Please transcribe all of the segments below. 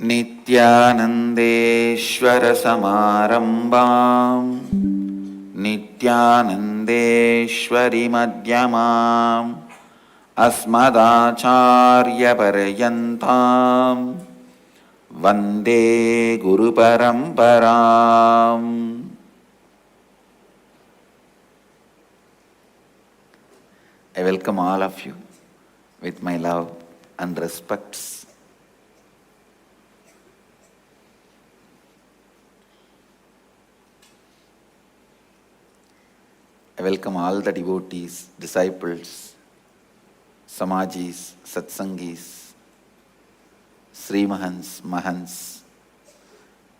नित्यानन्देश्वर समारम्भाम् नित्यानन्देश्वरि मध्यमाम् अस्मदाचार्यपर्यन्ताम् वन्दे गुरुपरम्पराम्. I welcome all of you with my love and respects. I welcome all the devotees, disciples, Samajis, Satsangis, Sri Mahans, Mahans,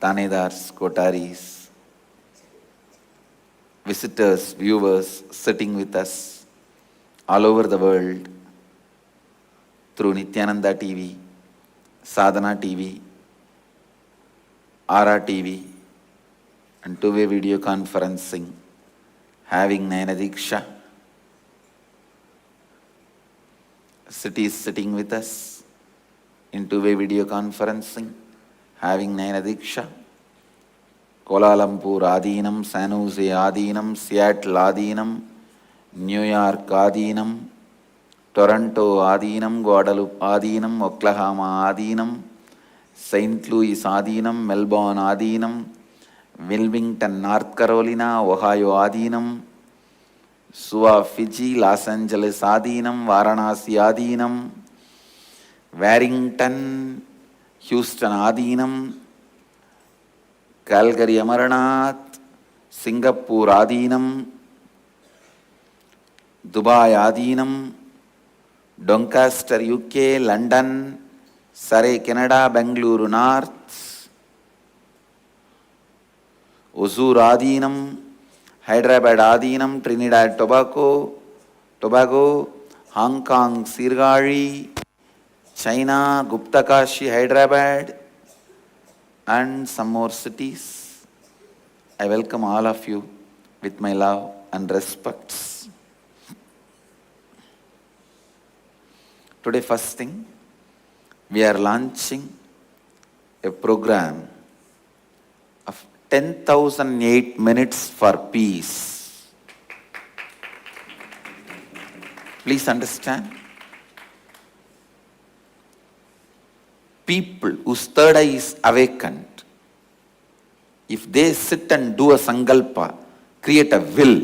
Tanedars, Kotaris, visitors, viewers sitting with us all over the world through Nithyananda TV, Sadhana TV, Ara TV, and two-way video conferencing, having Nayanadiksha. Cities sitting with us in two-way video conferencing, having Nayanadiksha. Kuala Lumpur Adinam, San Jose Adinam, Seattle Adinam, New York Adinam, Toronto Adinam, Guadalupe Adinam, Oklahoma Adinam, St. Louis Adinam, Melbourne Adinam, Wilmington, North Carolina, Ohio Adinam, Suva, Fiji, Los Angeles Adinam, Varanasi Adinam, Warrington, Houston Adinam, Calgary Amarnath, Singapore Adinam, Dubai Adinam, Doncaster UK, London, Surrey Canada, Bengaluru North, Hosur Adinam, Hyderabad Adinam, Trinidad Tobago, Hong Kong Sirgari, China, Guptakashi, Hyderabad, and some more cities. I welcome all of you with my love and respects. Today, first thing, we are launching a program of 10,008 minutes for peace. Please understand, people whose third eye is awakened, if they sit and do a sankalpa, create a will,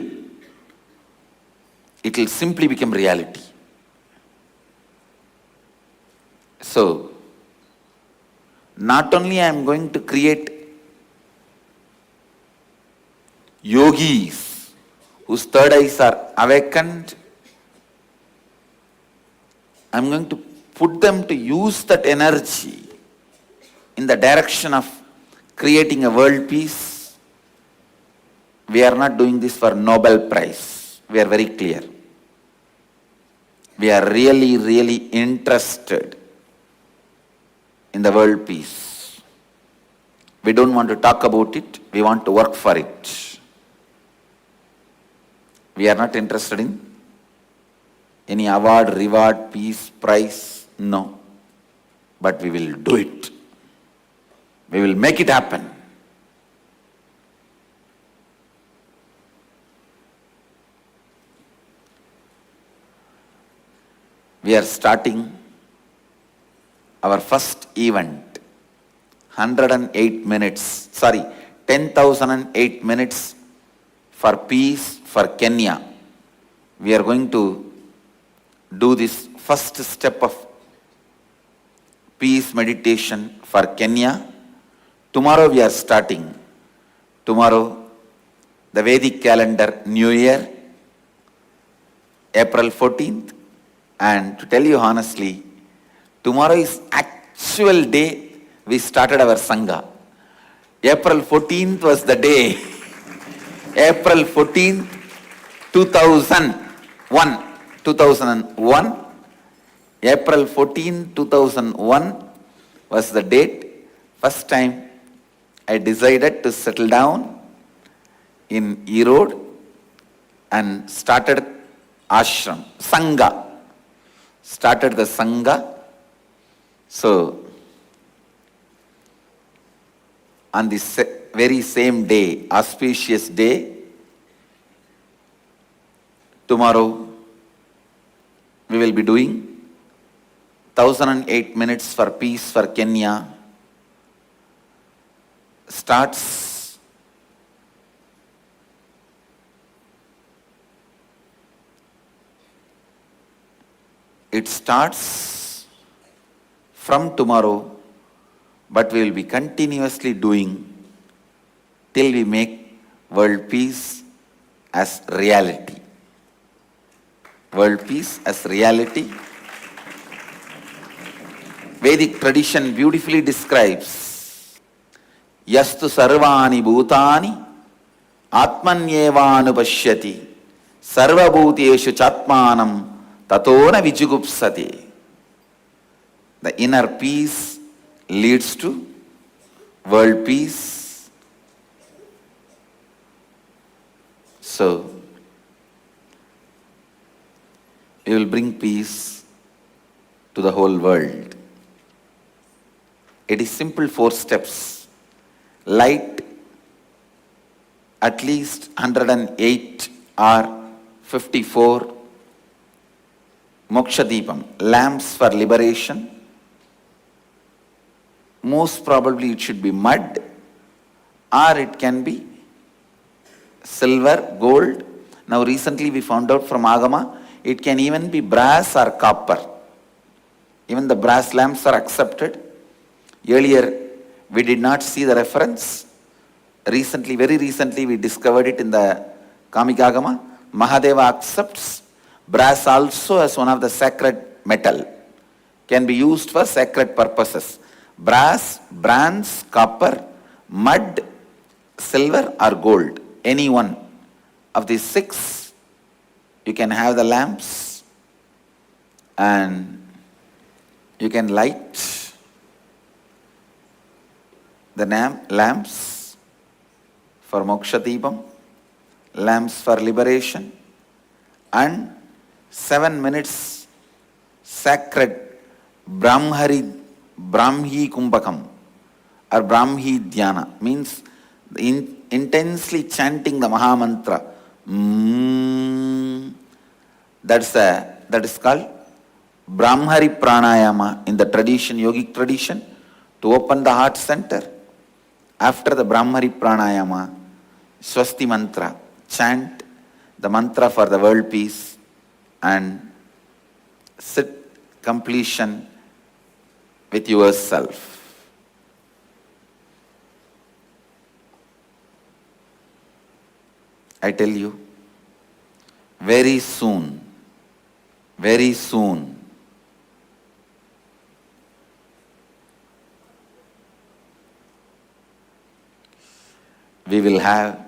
it will simply become reality. So, not only I am going to create yogis whose third eyes are awakened, I am going to put them to use that energy in the direction of creating a world peace. We are not doing this for Nobel Prize. We are very clear. We are really, really interested in the world peace. We don't want to talk about it. We want to work for it. We are not interested in any award, reward, peace, prize. No. But we will do it. We will make it happen. We are starting our first event, 1008 minutes for peace for Kenya. We are going to do this first step of peace meditation for Kenya. Tomorrow we are starting. Tomorrow, the Vedic calendar, New Year, April 14th. And to tell you honestly, tomorrow is actual day we started our Sangha. April 14th was the day. April 14th, 2001. April 14, 2001 was the date. First time I decided to settle down in Erode and started ashram, Sangha. Started the Sangha. So, on this very same day, auspicious day, tomorrow we will be doing 1008 minutes for peace for Kenya. It starts from tomorrow, but we will be continuously doing till we make world peace as reality. World peace as reality. Vedic tradition beautifully describes yastu sarvani bhutani atmanyevanupashyati sarvabhuteshu chatmanam tatona vijugupsati. The inner peace leads to world peace. So, we will bring peace to the whole world. It is simple 4 steps. Light at least 108 or 54 Moksha Deepam, lamps for liberation. Most probably it should be mud, or it can be silver, gold. Now recently we found out from Agama, it can even be brass or copper. Even the brass lamps are accepted. Earlier we did not see the reference. Very recently we discovered it in the Kamikagama. Mahadeva accepts brass also as one of the sacred metal. Can be used for sacred purposes. Brass, bronze, copper, mud, silver or gold. Any one of these 6, you can have the lamps and you can light the lamps for Moksha Deepam, lamps for liberation, and 7 minutes sacred Brahmi Kumbhakam or Brahmi Dhyana, means intensely chanting the Mahamantra. That is called Brahmari Pranayama in the tradition, yogic tradition, to open the heart center. After the Brahmari Pranayama, Swasti Mantra, chant the mantra for the world peace and sit completion with yourself. I tell you, very soon, we will have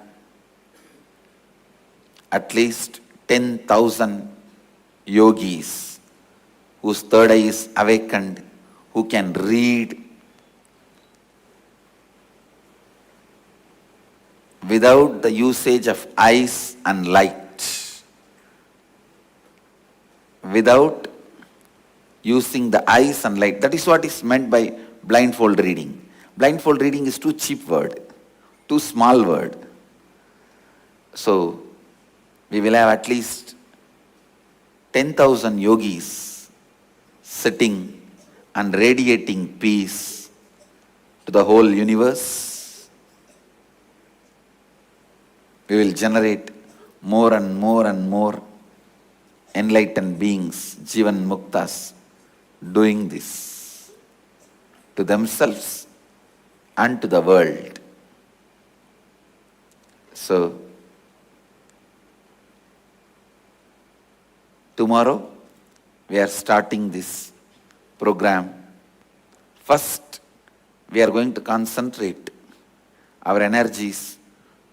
at least 10,000 yogis whose third eye is awakened, who can read without the usage of eyes and light, without using the eyes and light. That is what is meant by blindfold reading. Blindfold reading is too cheap word, too small word. So, we will have at least 10,000 yogis sitting and radiating peace to the whole universe. We will generate more and more enlightened beings, Jivan Muktas, doing this to themselves and to the world. So, tomorrow we are starting this program. First, we are going to concentrate our energies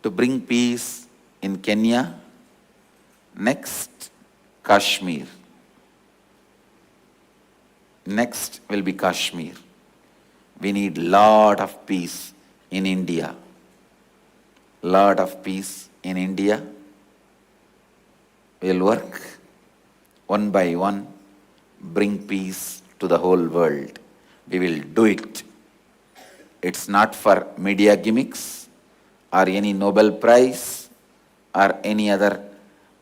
to bring peace in Kenya. Next, Kashmir. Next will be Kashmir. We need lot of peace in India. Lot of peace in India. We will work one by one, bring peace to the whole world. We will do it. It's not for media gimmicks or any Nobel Prize or any other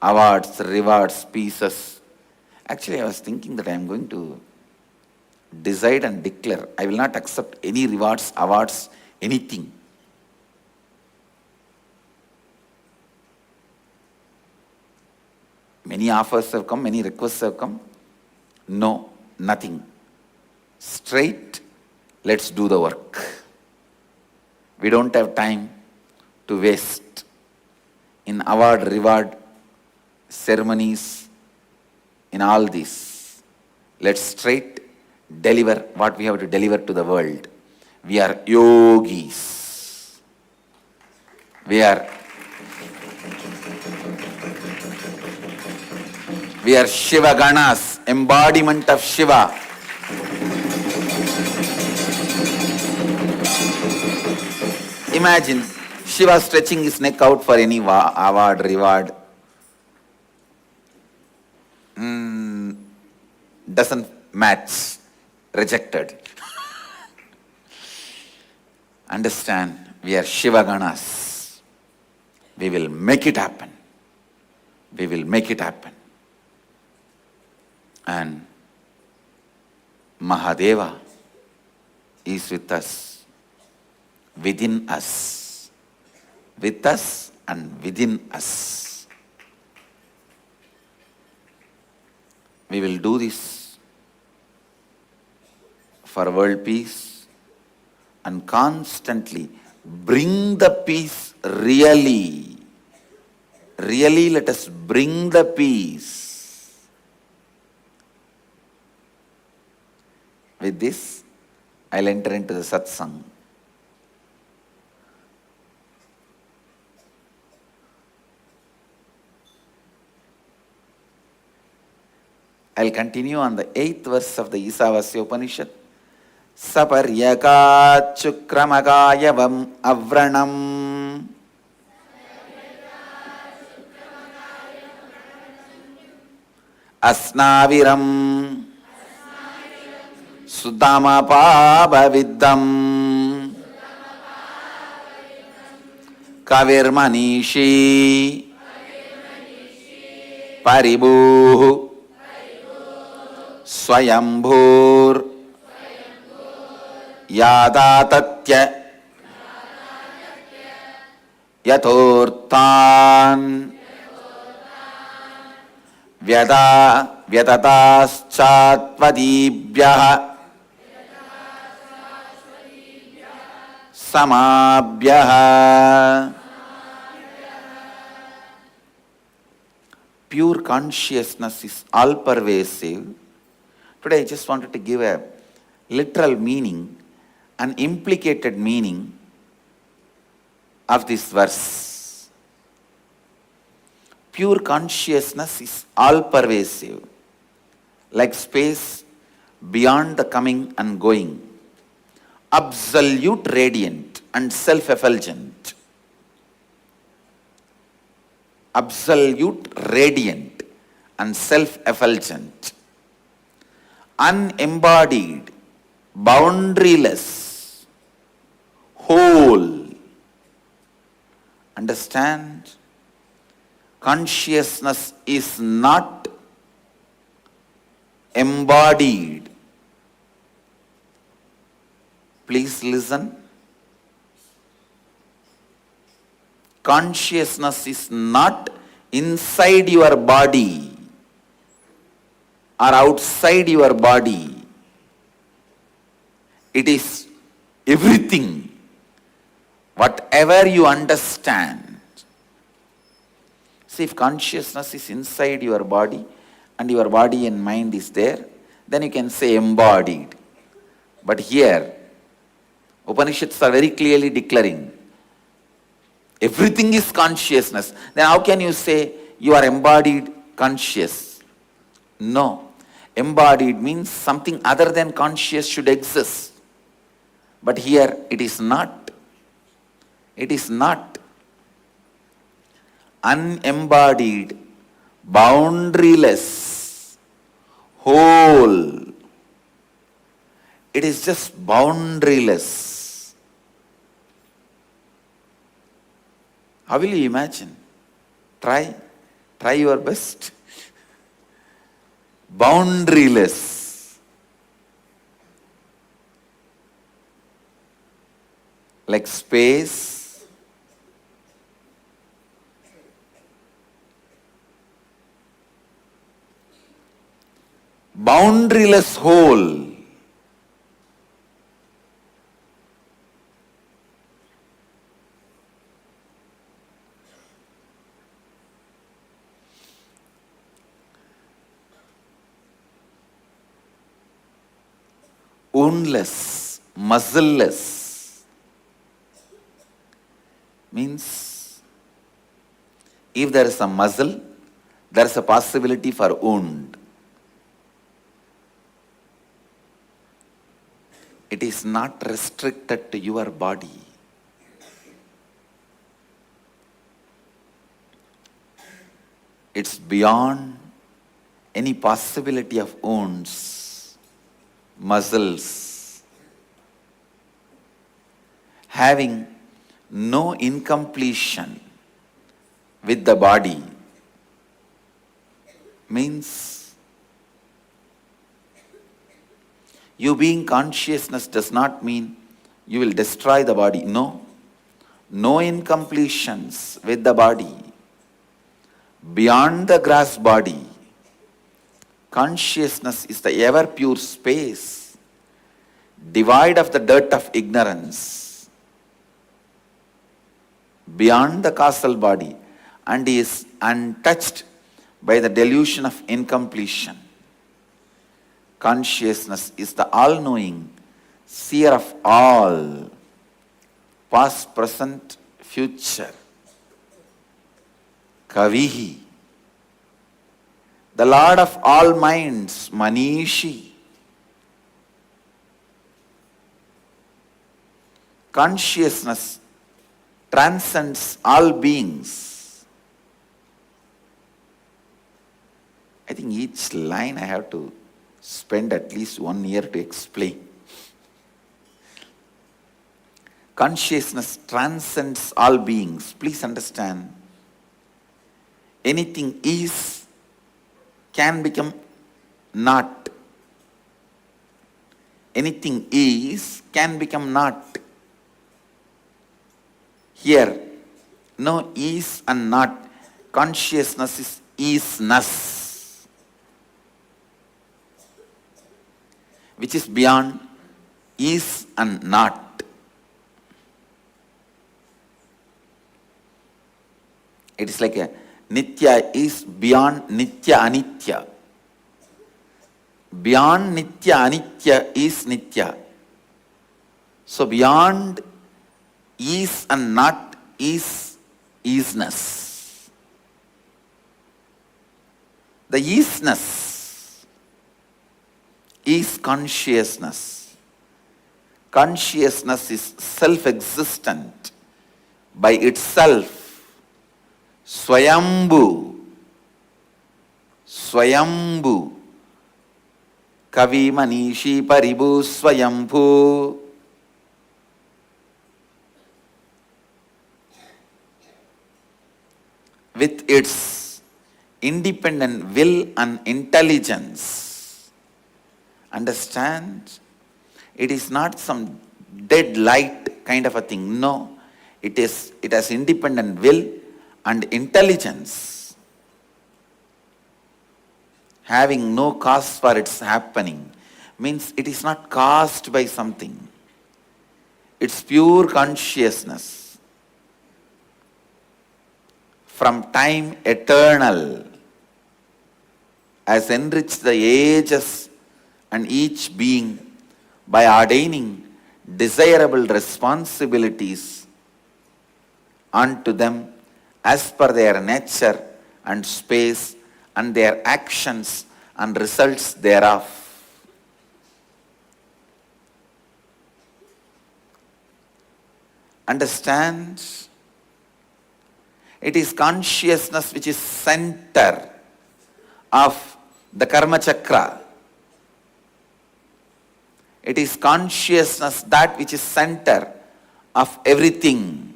awards, rewards, pieces. Actually, I was thinking that I am going to decide and declare I will not accept any rewards, awards, anything. Many offers have come, many requests have come. No, nothing. Straight, let's do the work. We don't have time to waste in award, reward, ceremonies, in all this. Let's straight deliver what we have to deliver to the world. We are yogis. We are Shiva Ganas, embodiment of Shiva. Imagine Shiva stretching his neck out for any award, reward. Doesn't match. Rejected. Understand, we are Shiva Ganas. We will make it happen. We will make it happen. And Mahadeva is with us, within us, with us and within us. We will do this for world peace and constantly bring the peace really. Really let us bring the peace. With this, I'll enter into the satsang. I'll continue on the 8th verse of the Isavasya Upanishad. Saparyaka chukramagayavam avranam asnaviram Sudamapabaviddam Kavirmanishi Paribuhu Swayambhur Yadatatya Yathorthan Vyatataschatvadibhyaha Samabhyaha. Pure consciousness is all-pervasive. Today I just wanted to give a literal meaning, an implicated meaning of this verse. Pure consciousness is all-pervasive, like space beyond the coming and going. Absolute radiant and self-effulgent. Absolute radiant and self-effulgent. Unembodied, boundaryless, whole. Understand? Consciousness is not embodied. Please listen. Consciousness is not inside your body or outside your body. It is everything. Whatever you understand. See, if consciousness is inside your body and your body and mind is there, then you can say embodied. But here, Upanishads are very clearly declaring everything is consciousness. Then how can you say you are embodied conscious? No. Embodied means something other than conscious should exist. But here it is not. It is not. Unembodied, boundaryless, whole. It is just boundaryless. How will you imagine? Try your best. Boundaryless. Like space. Boundaryless whole. Woundless, muscleless. Means if there is a muscle, there is a possibility for wound. It is not restricted to your body. It's beyond any possibility of wounds, muscles, having no incompletion with the body means you being consciousness does not mean you will destroy the body. No. No incompletions with the body. Beyond the gross body, consciousness is the ever pure space, devoid of the dirt of ignorance, beyond the causal body, and is untouched by the delusion of incompletion. Consciousness is the all-knowing, seer of all, past, present, future. Kavihi, the Lord of all minds, Manishi. Consciousness transcends all beings. I think each line I have to spend at least 1 year to explain. Consciousness transcends all beings. Please understand, anything is can become not. Anything is can become not. Here, no is and not. Consciousness is isness, which is beyond is and not. It is like a Nitya is beyond Nitya Anitya. Beyond Nitya Anitya is Nitya. So beyond is and not is isness. The isness is consciousness. Consciousness is self-existent by itself. Swayambhu. Swayambhu. Kavi Manishi Paribhu Swayambhu. With its independent will and intelligence. Understand? It is not some dead light kind of a thing. No. It has independent will and intelligence, having no cause for its happening, means it is not caused by something. It's pure consciousness. From time eternal, has enriched the ages and each being by ordaining desirable responsibilities unto them as per their nature and space and their actions and results thereof. Understand? It is consciousness which is center of the karma chakra. It is consciousness that which is center of everything.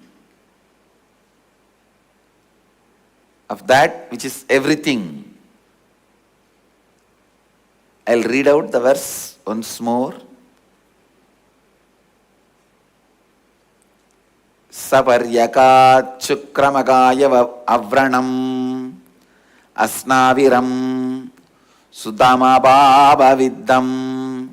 of that which is everything. I'll read out the verse once more. Saparyakat chukramagaya avranam asnaviram sudamabhava viddam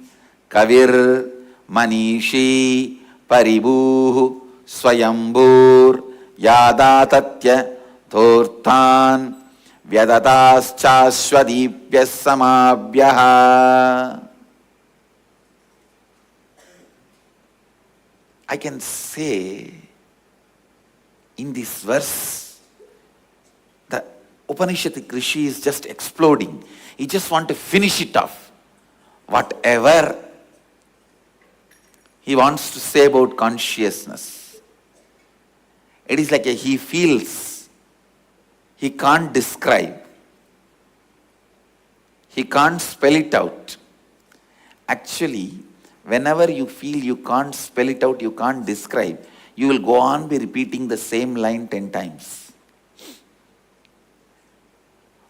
kavir manishi paribuhu swayambur yadatatya thorthan vyadataschashwadipyas samabhyaha. I can say in this verse, the Upanishadic Rishi is just exploding. He just wants to finish it off. Whatever he wants to say about consciousness, it is like he feels, he can't describe, he can't spell it out. Actually, whenever you feel you can't spell it out, you can't describe, you will go on be repeating the same line 10 times.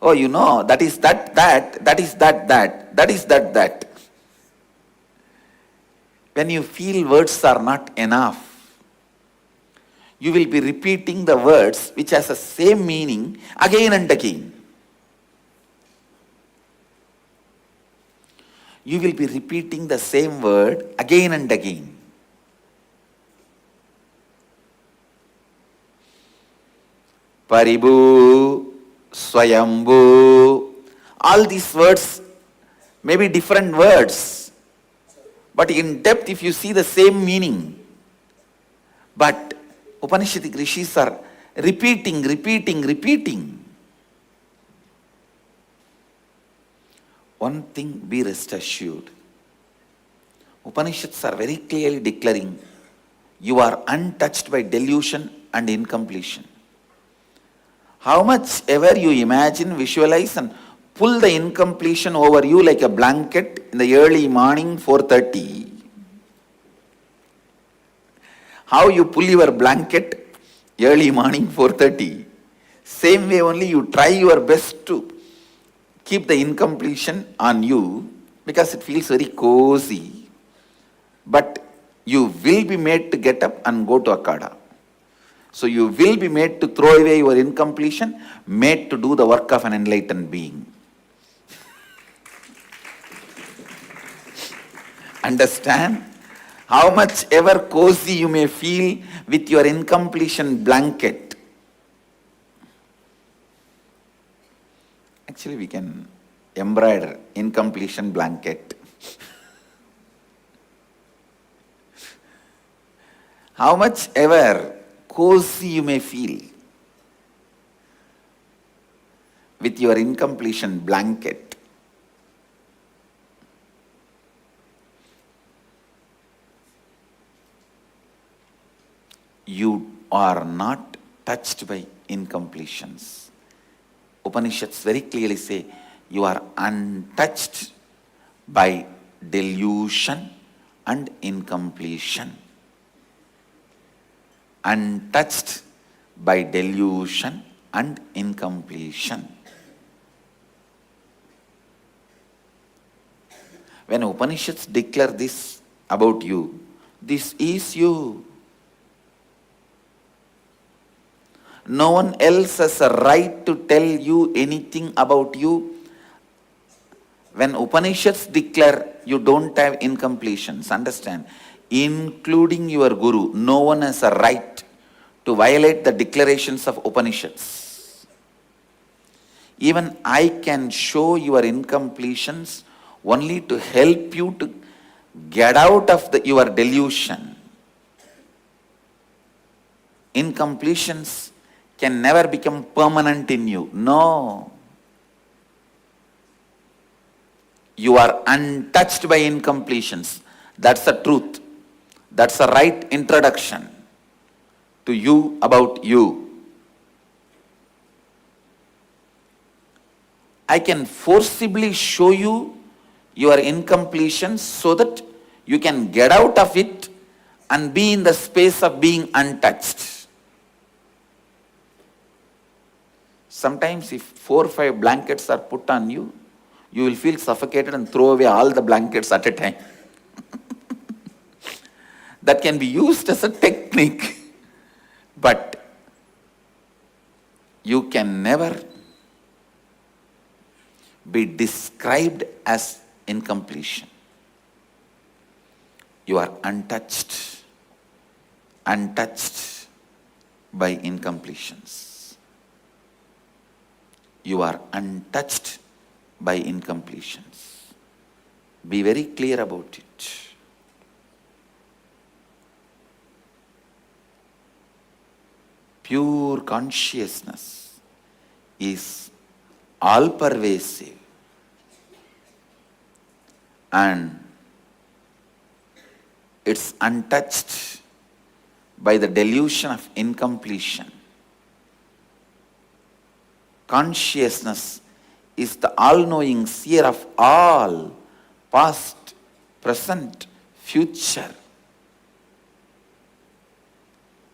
Oh, you know, that is that, that is that, that is that. When you feel words are not enough, you will be repeating the words which has the same meaning again and again. You will be repeating the same word again and again. Paribu, Swayambhu, all these words may be different words, but in depth if you see the same meaning. But Upanishadic Rishis are repeating. One thing be rest assured, Upanishads are very clearly declaring you are untouched by delusion and incompletion. How much ever you imagine, visualize and pull the incompletion over you like a blanket in the early morning 4:30. How you pull your blanket early morning 4:30. Same way only you try your best to keep the incompletion on you because it feels very cozy. But you will be made to get up and go to Akada. So you will be made to throw away your incompletion, made to do the work of an enlightened being. Understand? How much ever cozy you may feel with your incompletion blanket. Actually, we can embroider incompletion blanket. How much ever cozy you may feel with your incompletion blanket. You are not touched by incompletions. Upanishads very clearly say you are untouched by delusion and incompletion. Untouched by delusion and incompletion. When Upanishads declare this about you, this is you. No one else has a right to tell you anything about you. When Upanishads declare you don't have incompletions, understand, including your guru, no one has a right to violate the declarations of Upanishads. Even I can show your incompletions only to help you to get out of your delusion. Incompletions can never become permanent in you. No. You are untouched by incompletions. That's the truth. That's the right introduction to you about you. I can forcibly show you your incompletions so that you can get out of it and be in the space of being untouched. Sometimes if 4 or 5 blankets are put on you, you will feel suffocated and throw away all the blankets at a time. That can be used as a technique, but you can never be described as incompletion. You are untouched by incompletions. You are untouched by incompletions. Be very clear about it. Pure consciousness is all-pervasive and it's untouched by the delusion of incompletion. Consciousness is the all-knowing seer of all, past, present, future.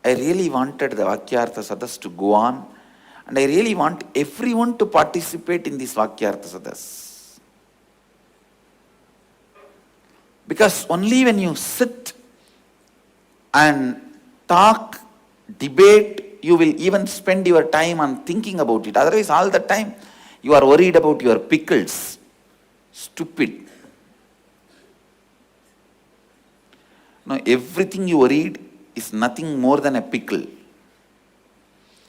I really wanted the Vakyartha Sadas to go on, and I really want everyone to participate in this Vakyartha Sadas. Because only when you sit and talk, debate, you will even spend your time on thinking about it. Otherwise, all the time, you are worried about your pickles. Stupid. No, everything you worried is nothing more than a pickle.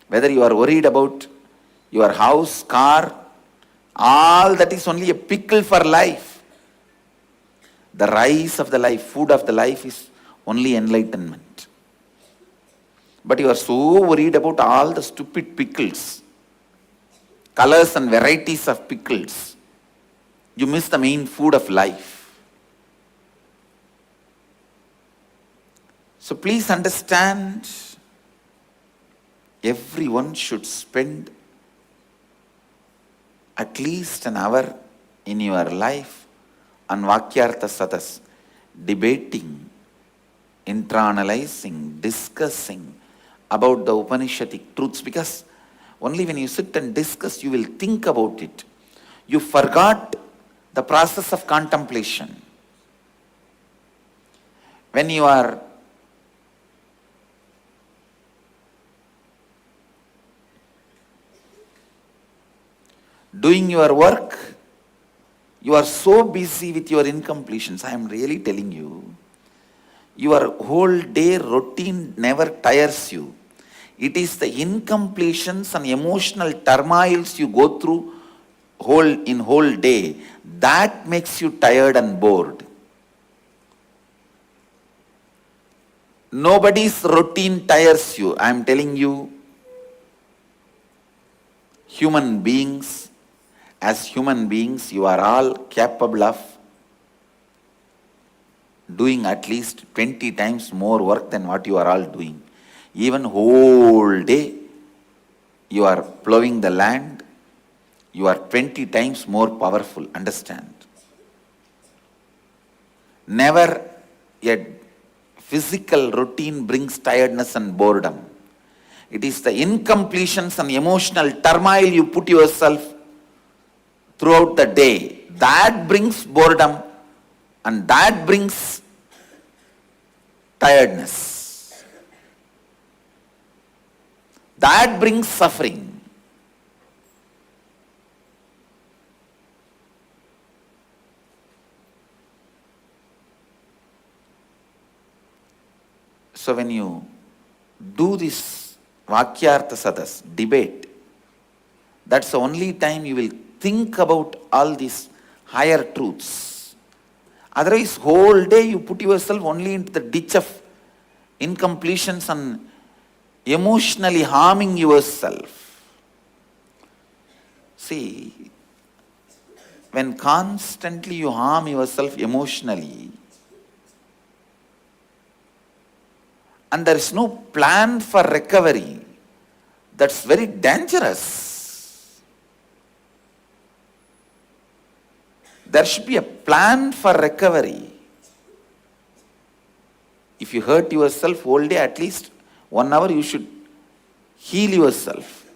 Whether you are worried about your house, car, all that is only a pickle for life. The rice of the life, food of the life is only enlightenment. But you are so worried about all the stupid pickles, colors and varieties of pickles. You miss the main food of life. So please understand, everyone should spend at least an hour in your life on Vakyartha Sadas, debating, internalizing, discussing about the Upanishadic truths, because only when you sit and discuss, you will think about it. You forgot the process of contemplation. When you are doing your work, you are so busy with your incompletions. I am really telling you, your whole day routine never tires you. It is the incompletions and emotional turmoils you go through whole day that makes you tired and bored. Nobody's routine tires you. I am telling you, human beings, as human beings, you are all capable of doing at least 20 times more work than what you are all doing. Even whole day, you are plowing the land, you are 20 times more powerful. Understand? Never a physical routine brings tiredness and boredom. It is the incompletions and emotional turmoil you put yourself throughout the day that brings boredom and that brings tiredness. That brings suffering. So when you do this Vakyartha Sadas, debate, that's the only time you will think about all these higher truths. Otherwise, whole day you put yourself only into the ditch of incompletions and emotionally harming yourself. See, when constantly you harm yourself emotionally, and there is no plan for recovery, that's very dangerous. There should be a plan for recovery. If you hurt yourself whole day, at least 1 hour you should heal yourself.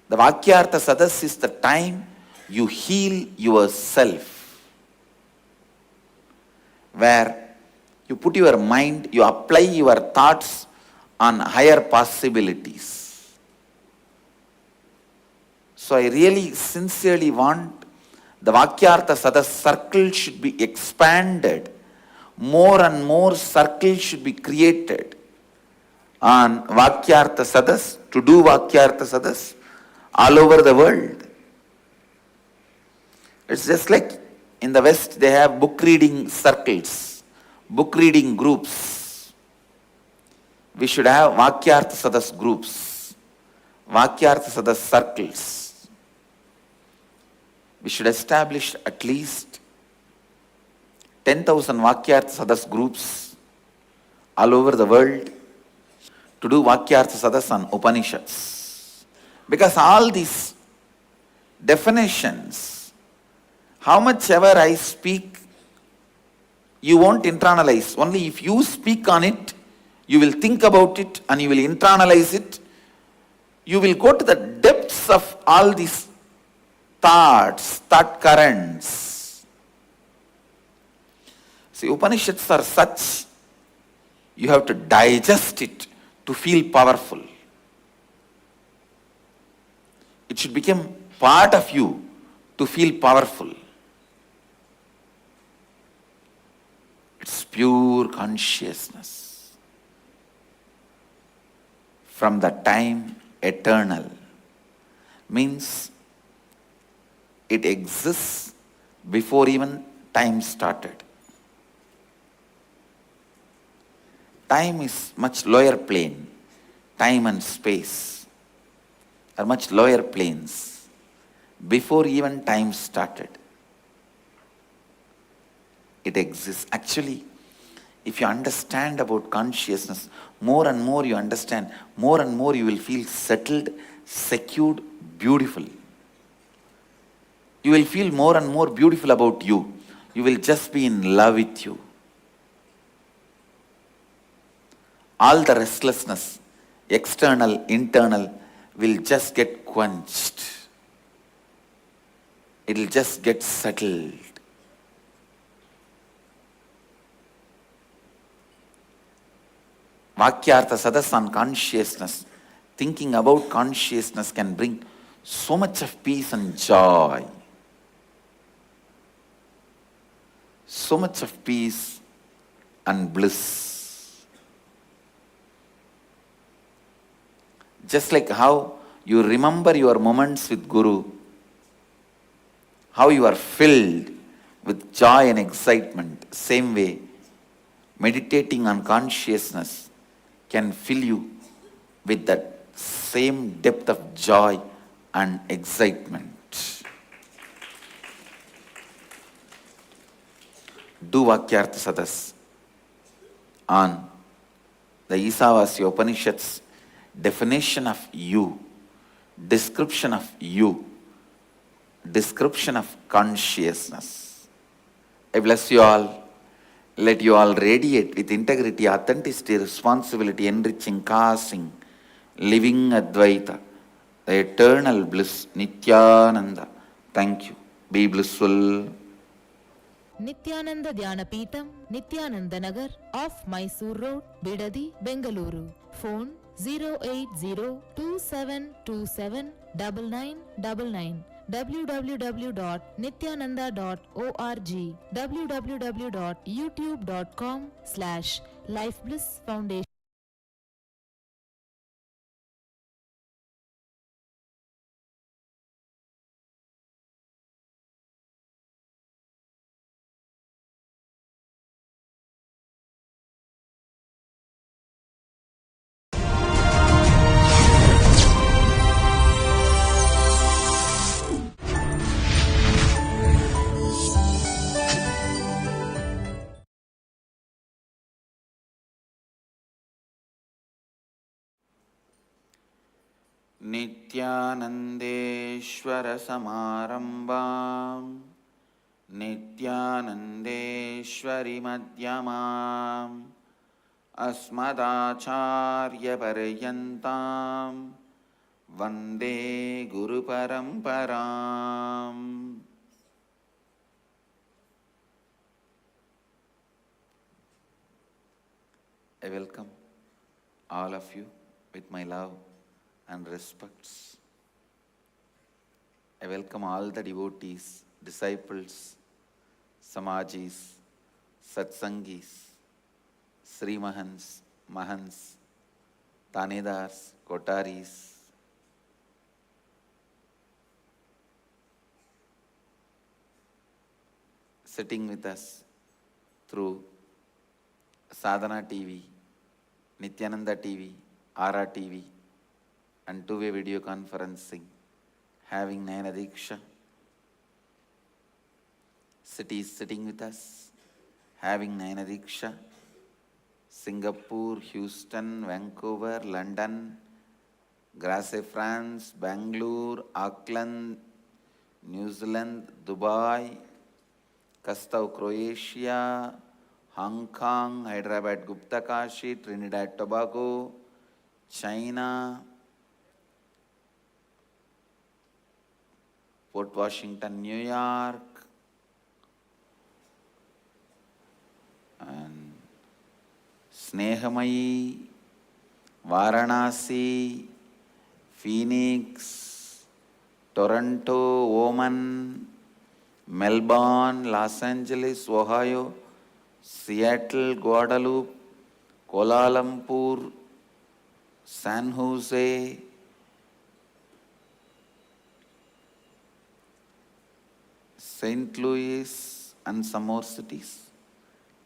The Vakyartha Sadas is the time you heal yourself, where you put your mind, you apply your thoughts on higher possibilities. So I really sincerely want the Vakyartha Sadas circle should be expanded. More and more circles should be created on Vakyartha Sadas, to do Vakyartha Sadas all over the world. It's just like in the West they have book reading circles, book reading groups. We should have Vakyartha Sadas groups, Vakyartha Sadas circles. We should establish at least 10,000 Vakyartha Sadas groups all over the world to do Vakyartha Sadas on Upanishads. Because all these definitions, how much ever I speak, you won't internalize. Only if you speak on it, you will think about it and you will internalize it. You will go to the depths of all these thoughts, thought currents. See, Upanishads are such, you have to digest it to feel powerful. It should become part of you to feel powerful. It's pure consciousness. From the time eternal means it exists before even time started. Time is much lower plane. Time and space are much lower planes before even time started. It exists. Actually, if you understand about consciousness, more and more you understand, more and more you will feel settled, secured, beautiful. You will feel more and more beautiful about you. You will just be in love with you. All the restlessness, external, internal, will just get quenched. It will just get settled. Vakyartha Sadas on consciousness, thinking about consciousness can bring so much of peace and joy. So much of peace and bliss. Just like how you remember your moments with Guru, how you are filled with joy and excitement, same way, meditating on consciousness can fill you with that same depth of joy and excitement. Do Vakyartha Sadas on the Isavasya Upanishads definition of you, description of you, description of consciousness. I bless you all. Let you all radiate with integrity, authenticity, responsibility, enriching, causing, living Advaita, the eternal bliss, Nithyananda. Thank you. Be blissful. Nithyananda Dhyanapitham, Nithyananda Nagar, off Mysore Road, Bidadi, Bengaluru. Phone 08027279999. www.nithyananda.org, www.youtube.com/lifeblissfoundation. Nithyanandeshwara Samarambam Nithyanandeshwari Madhyamam Asmadacharya Paryantam Vande Guru Paramparam. I welcome all of you with my love and respects. I welcome all the devotees, disciples, Samajis, Satsangis, Sri Mahans, Mahans, Tanedars, Kotaris, sitting with us through Sadhana TV, Nithyananda TV, Ara TV, and two-way video conferencing, having Nayana Diksha. Cities sitting with us, having Nayana Diksha. Singapore, Houston, Vancouver, London, Grasse, France, Bangalore, Auckland, New Zealand, Dubai, Kastau, Croatia, Hong Kong, Hyderabad, Gupta Kashi, Trinidad, Tobago, China, Port Washington, New York, and Snehamayi, Varanasi, Phoenix, Toronto, Oman, Melbourne, Los Angeles, Ohio, Seattle, Guadalupe, Kuala Lumpur, San Jose, St. Louis, and some more cities.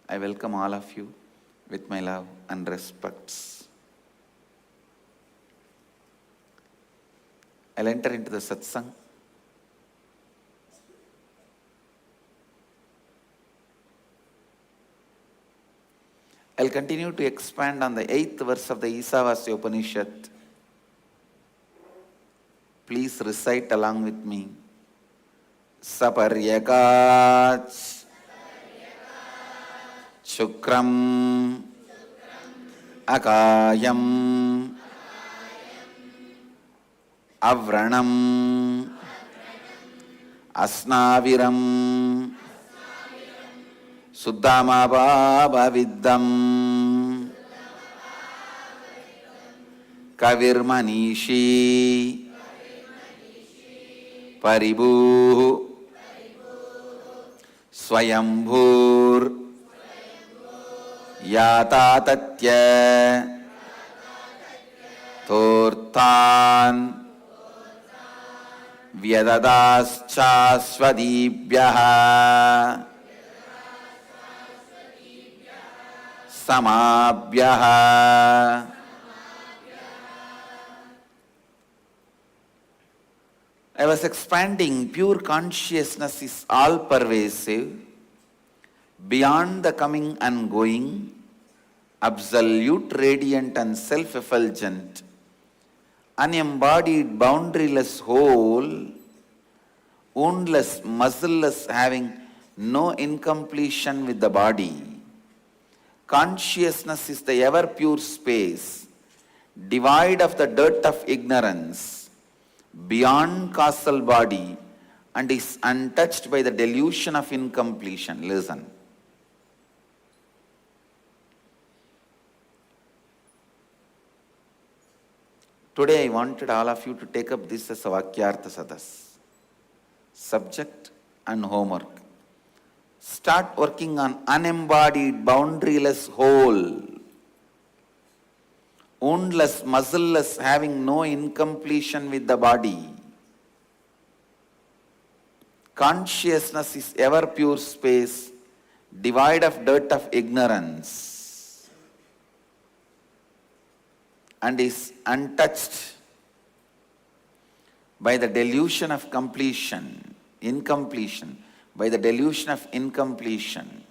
I welcome all of you with my love and respects. I'll enter into the satsang. I'll continue to expand on the 8th verse of the Isavasya Upanishad. Please recite along with me. Saparyakach Shukram Akayam Avranam Asnaviram Suddhamabhaviddam Kavirmanishi Paribhu Swayambhur Yatatatya Tortan Vyadadaschasvadibhyaha Samabhyaha. I was expanding. Pure consciousness is all pervasive, beyond the coming and going, absolute, radiant and self-effulgent, unembodied, boundaryless whole, woundless, muscleless, having no incompletion with the body. Consciousness is the ever pure space, devoid of the dirt of ignorance, beyond causal body, and is untouched by the delusion of incompletion. Listen. Today I wanted all of you to take up this as a Vakyartha Sadas. Subject and homework. Start working on unembodied, boundaryless whole, woundless, muscleless, having no incompletion with the body. Consciousness is ever pure space, devoid of dirt of ignorance, and is untouched by the delusion of completion, incompletion, by the delusion of incompletion.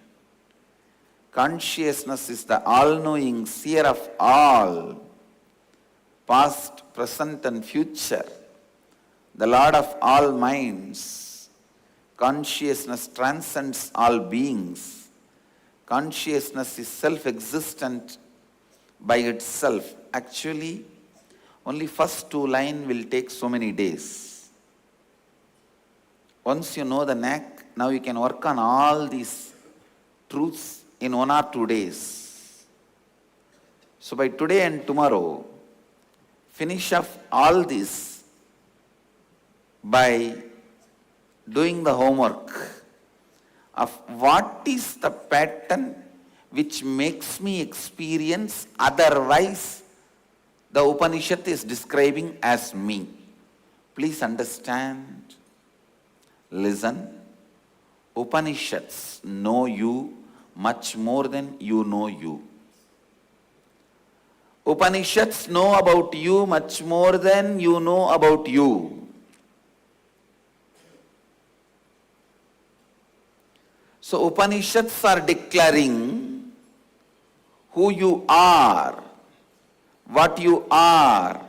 Consciousness is the all-knowing seer of all, past, present and future, the Lord of all minds. Consciousness transcends all beings. Consciousness is self-existent by itself. Actually, Only first two line will take so many days. Once you know the knack, now you can work on all these truths in 1 or 2 days. So by today and tomorrow, finish off all this by doing the homework of what is the pattern which makes me experience otherwise the Upanishad is describing as me. Please understand, listen. Upanishads know you much more than you know you. Upanishads know about you much more than you know about you. So Upanishads are declaring who you are, what you are.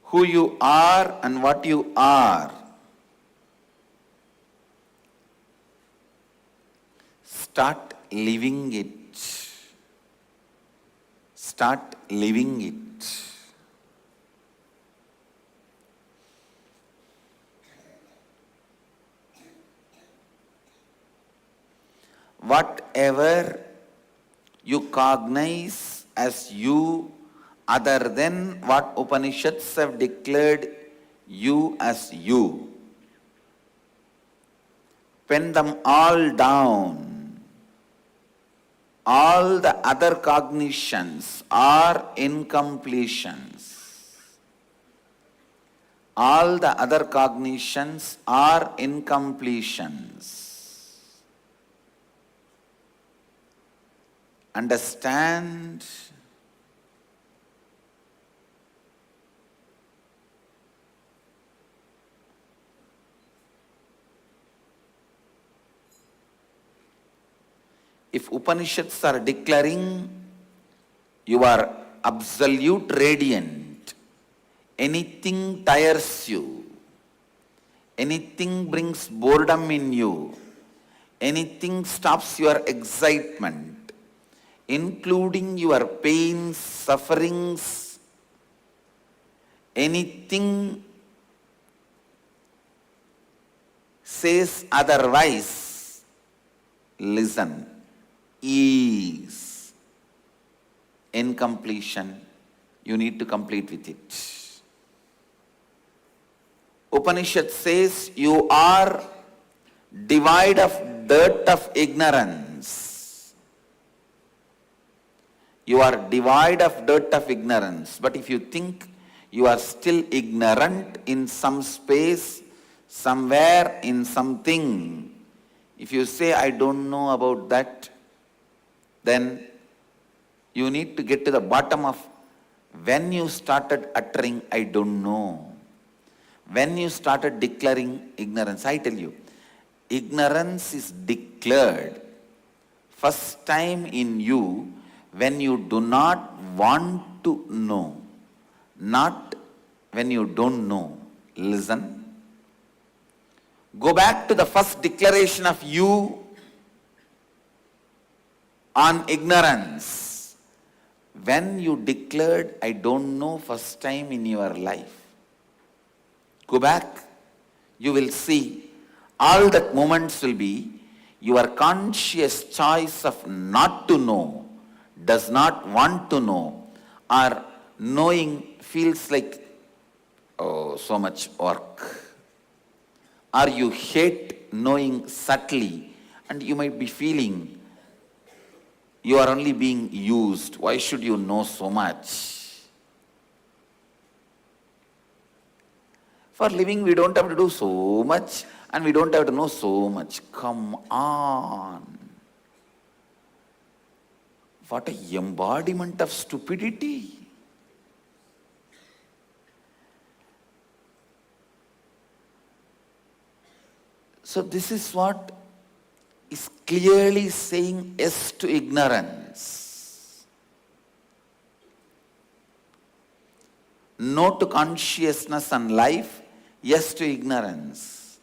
Who you are and what you are. Start living it. Start living it. Whatever you cognize as you other than what Upanishads have declared you as you, pen them all down. All the other cognitions are incompletions. All the other cognitions are incompletions. Understand? If Upanishads are declaring you are absolute radiant, anything tires you, anything brings boredom in you, anything stops your excitement, including your pains, sufferings, anything says otherwise, listen, is incompletion. You need to complete with it. Upanishad says you are devoid of dirt of ignorance. You are devoid of dirt of ignorance. But if you think you are still ignorant in some space, somewhere, in something, if you say, I don't know about that, then you need to get to the bottom of when you started uttering, I don't know. When you started declaring ignorance, I tell you, ignorance is declared first time in you when you do not want to know, not when you don't know. Listen. Go back to the first declaration of you on ignorance. When you declared, I don't know, first time in your life. Go back, you will see all that moments will be your conscious choice of not to know, does not want to know, or knowing feels like, oh, so much work. Or you hate knowing subtly, and you might be feeling you are only being used. Why should you know so much? For living, we don't have to do so much, and we don't have to know so much. Come on. What an embodiment of stupidity. So this is what is clearly saying yes to ignorance. No to consciousness and life, yes to ignorance.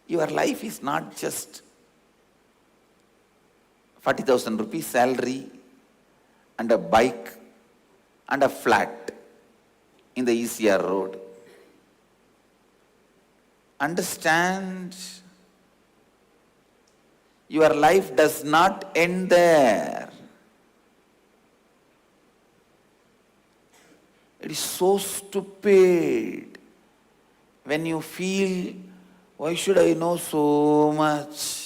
Your life is not just 40,000 rupees salary and a bike and a flat in the ECR road. Understand, your life does not end there. It is so stupid when you feel, why should I know so much?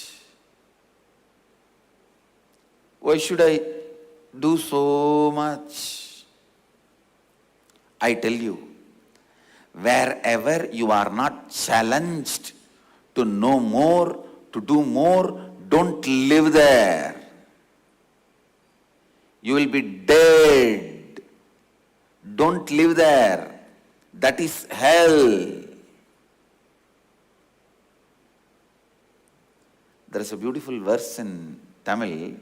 Why should I do so much? I tell you, wherever you are not challenged to know more, to do more, don't live there. You will be dead. Don't live there. That is hell. There is a beautiful verse in Tamil.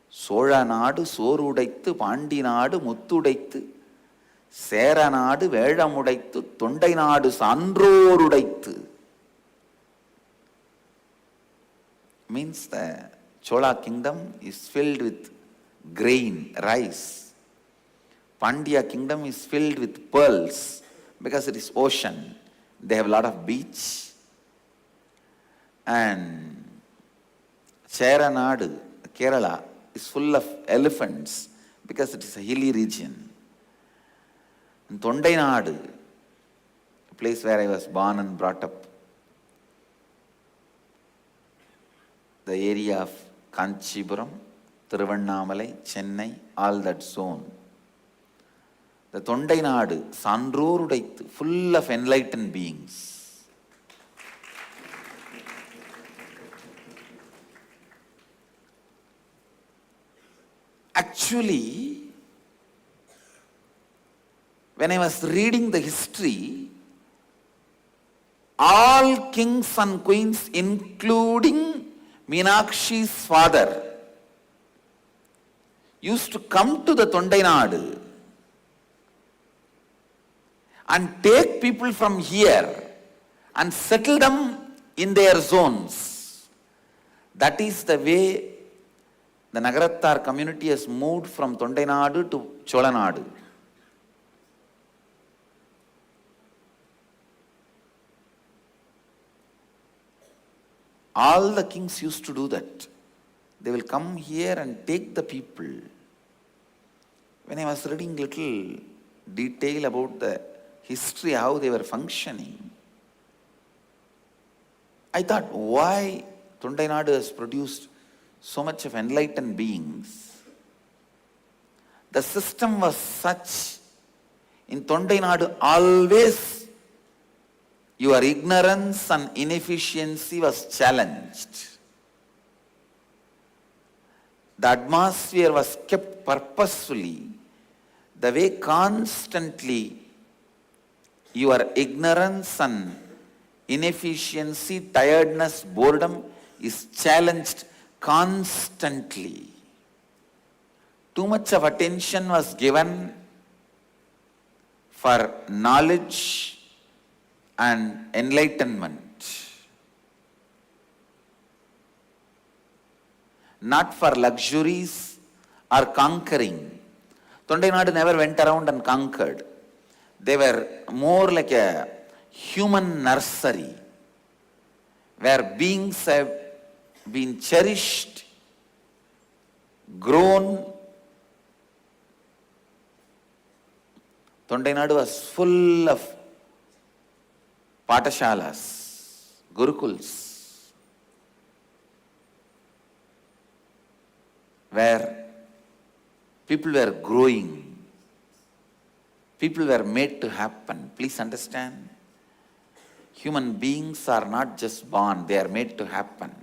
Sola naadu soru udaithu, Pandi naadu muttu udaithu, Sera naadu velam udaithu, Tondai naadu sandror udaithu. Means the Chola kingdom is filled with grain, rice. Pandya kingdom is filled with pearls because it is ocean. They have a lot of beach. And Cheranadu, Kerala, is full of elephants because it is a hilly region. And Tondainadu, a place where I was born and brought up, the area of Kanchipuram, Thiruvannamalai, Chennai, all that zone. The Tondainadu, Sandrorudaithu, full of enlightened beings. Actually, when I was reading the history, all kings and queens, including Meenakshi's father, used to come to the Tondainadu and take people from here and settle them in their zones. That is the way the Nagarattar community has moved from Tondainadu to Cholanadu. All the kings used to do that. They will come here and take the people. When I was reading little detail about the history, how they were functioning, I thought, why Tondainadu has produced so much of enlightened beings? The system was such, in Tondainadu always your ignorance and inefficiency was challenged. The atmosphere was kept purposefully, the way constantly your ignorance and inefficiency, tiredness, boredom is challenged constantly. Too much of attention was given for knowledge and enlightenment, not for luxuries or conquering. Tondainadu never went around and conquered. They were more like a human nursery where beings have been cherished, grown. Tondainadu was full of Patashalas, Gurukuls, where people were growing, people were made to happen. Please understand, human beings are not just born, they are made to happen.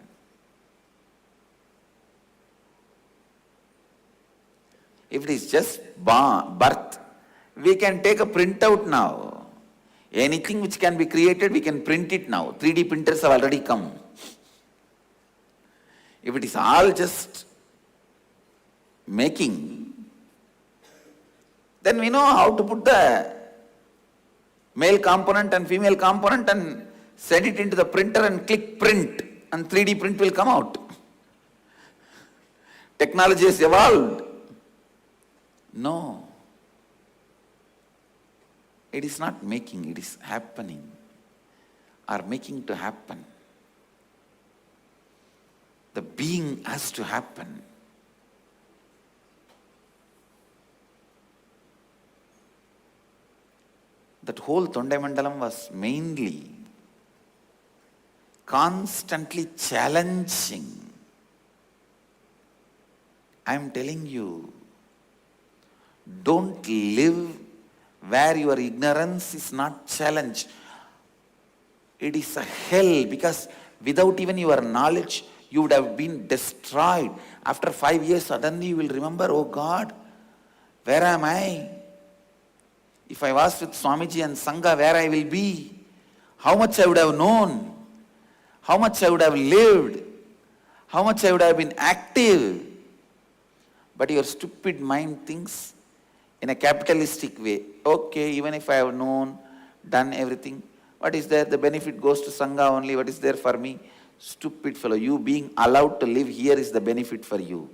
If it is just birth, we can take a printout now. Anything which can be created, we can print it now. 3D printers have already come. If it is all just making, then we know how to put the male component and female component and send it into the printer and click print, and 3D print will come out. Technology has evolved. No. It is not making, it is happening, or making to happen. The being has to happen. That whole Tondaimandalam was mainly constantly challenging. I am telling you, don't live where your ignorance is not challenged. It is a hell, because without even your knowledge, you would have been destroyed. After 5 years, suddenly you will remember, oh God, where am I? If I was with Swamiji and Sangha, where I will be? How much I would have known? How much I would have lived? How much I would have been active? But your stupid mind thinks in a capitalistic way. Okay, even if I have known, done everything, what is there? The benefit goes to Sangha only. What is there for me? Stupid fellow. You being allowed to live here is the benefit for you.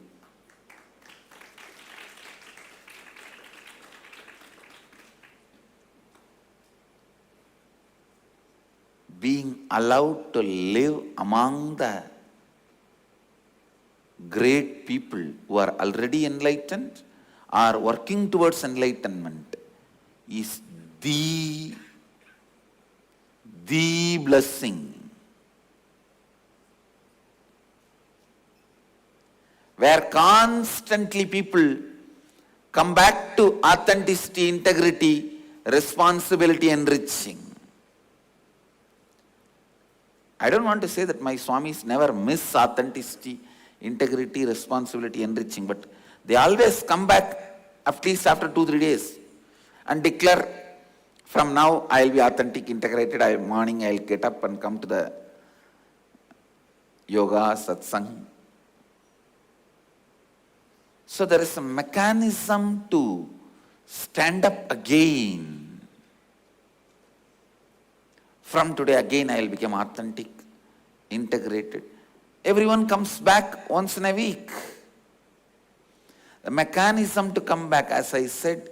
Being allowed to live among the great people who are already enlightened or working towards enlightenment is the blessing. Where constantly people come back to authenticity, integrity, responsibility, enriching. I don't want to say that my Swamis never miss authenticity, integrity, responsibility, enriching, but they always come back at least after 2-3 days and declare, from now I will be authentic, integrated. Morning I will get up and come to the yoga, satsang. So there is a mechanism to stand up again. From today again I will become authentic, integrated. Everyone comes back once in a week. The mechanism to come back, as I said,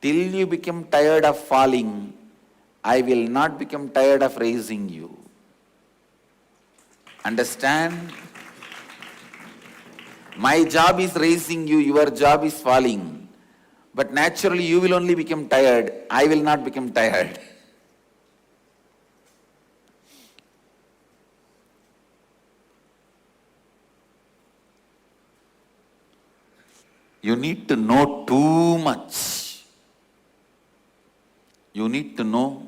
till you become tired of falling, I will not become tired of raising you. Understand? My job is raising you, your job is falling. But naturally you will only become tired, I will not become tired. You need to know too much. You need to know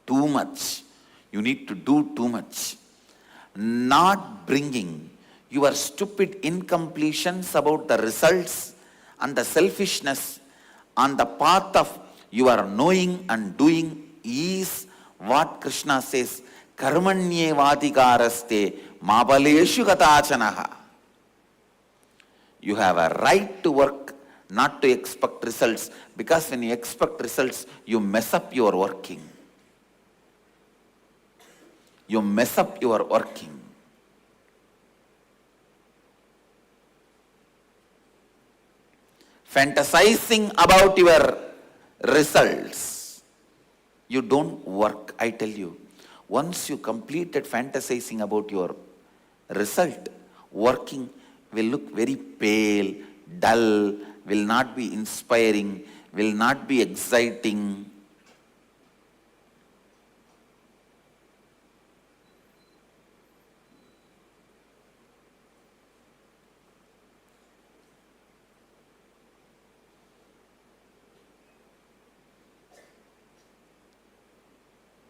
too much. You need to do too much. Not bringing your stupid incompletions about the results and the selfishness on the path of your knowing and doing is what Krishna says, karmanye vadikaraste mabaleshu gatachanaha. You have a right to work, not to expect results, because when you expect results, you mess up your working. You mess up your working. Fantasizing about your results, you don't work, I tell you. Once you completed fantasizing about your result, working will look very pale, dull, will not be inspiring, will not be exciting.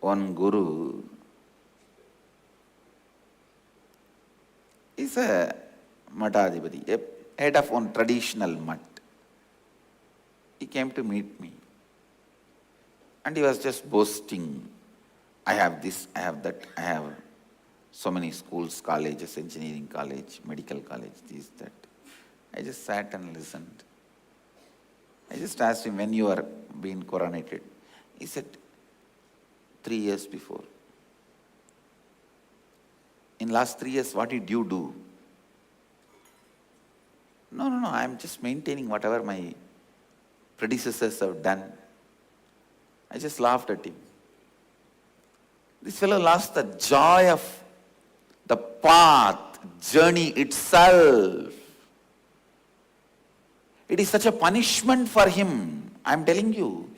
One guru is a Matadipati, a head of one traditional mat. He came to meet me and he was just boasting, I have this, I have that, I have so many schools, colleges, engineering college, medical college, this, that. I just sat and listened. I just asked him, when you are being coronated? He said, 3 years before. in last 3 years, what did you do? No, I am just maintaining whatever my predecessors have done. I just laughed at him. This fellow lost the joy of the path, journey itself. It is such a punishment for him, I am telling you,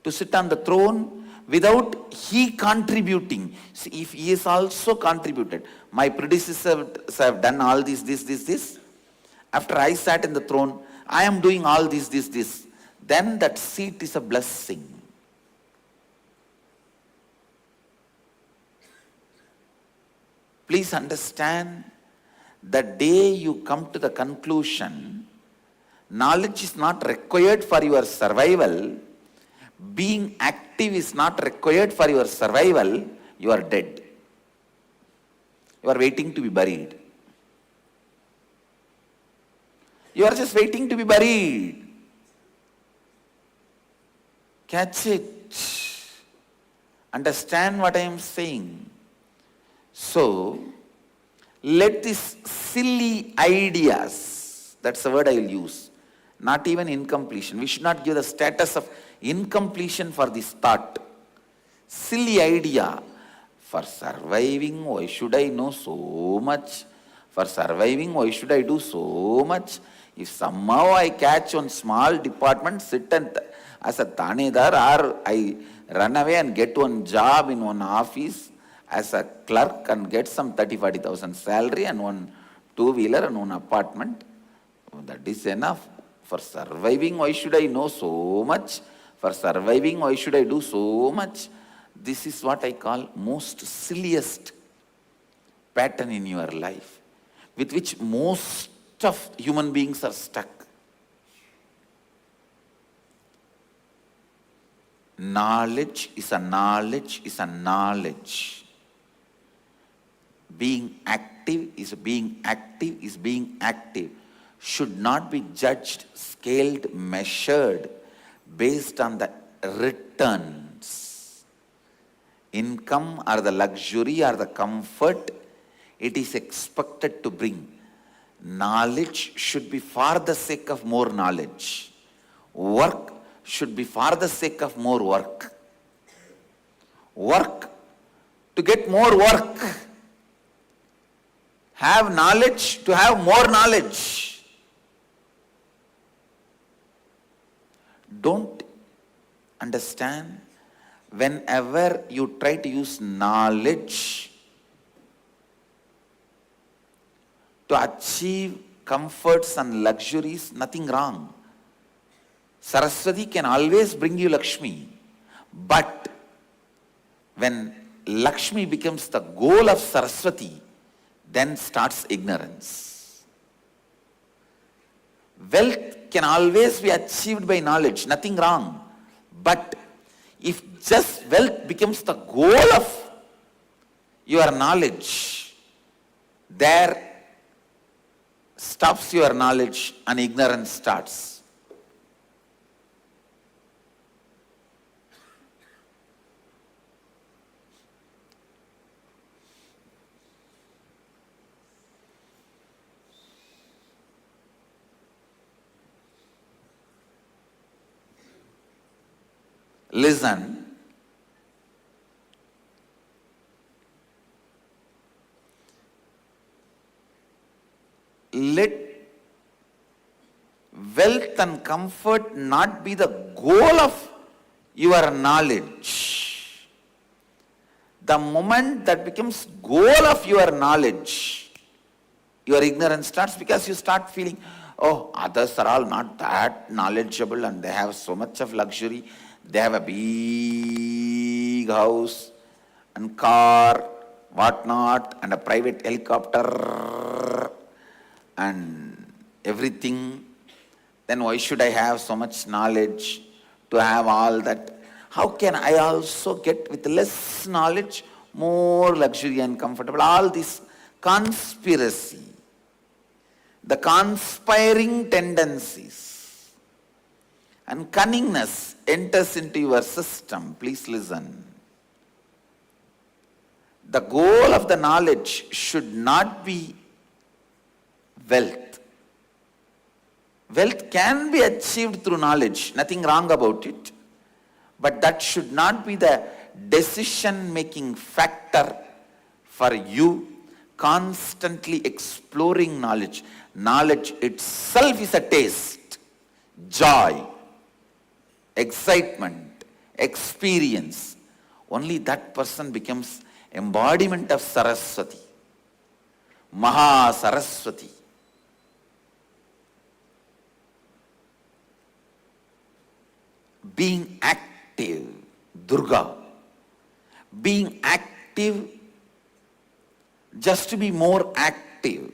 to sit on the throne without he contributing. See, if he is also contributed, my predecessors have done all this. After I sat in the throne, I am doing all this. Then that seat is a blessing. Please understand, the day you come to the conclusion, knowledge is not required for your survival, being active is not required for your survival, you are dead. You are waiting to be buried. You are just waiting to be buried. Catch it. Understand what I am saying. So, let these silly ideas, that's the word I will use, not even incompletion. We should not give the status of incompletion for this thought. Silly idea. For surviving, why should I know so much? For surviving, why should I do so much? If somehow I catch one small department, sit and as a Tanedar, or I run away and get one job in one office as a clerk and get some 30,000-40,000 salary and one two-wheeler and one apartment, that is enough. For surviving, why should I know so much? For surviving, why should I do so much? This is what I call most silliest pattern in your life, with which most of human beings are stuck. Knowledge is a knowledge is a knowledge. Being active is being active is being active. Should not be judged, scaled, measured based on the returns. Income or the luxury or the comfort it is expected to bring. Knowledge should be for the sake of more knowledge. Work should be for the sake of more work. Work to get more work. Have knowledge to have more knowledge. Don't understand, whenever you try to use knowledge to achieve comforts and luxuries, nothing wrong. Saraswati can always bring you Lakshmi. But when Lakshmi becomes the goal of Saraswati, then starts ignorance. Wealth can always be achieved by knowledge, nothing wrong. But if just wealth becomes the goal of your knowledge, there stops your knowledge and ignorance starts. Listen. Let wealth and comfort not be the goal of your knowledge. The moment that becomes goal of your knowledge, your ignorance starts, because you start feeling, oh, others are all not that knowledgeable and they have so much of luxury. They have a big house and car, whatnot, and a private helicopter and everything. Then why should I have so much knowledge to have all that? How can I also get with less knowledge more luxury and comfortable? All this conspiracy, the conspiring tendencies and cunningness enters into your system. Please listen. the goal of the knowledge should not be wealth. Wealth can be achieved through knowledge, nothing wrong about it. But that should not be the decision-making factor for you constantly exploring knowledge. Knowledge itself is a taste, joy, excitement, experience. Only that person becomes embodiment of Saraswati, Maha Saraswati. Being active, Durga. Being active, just to be more active.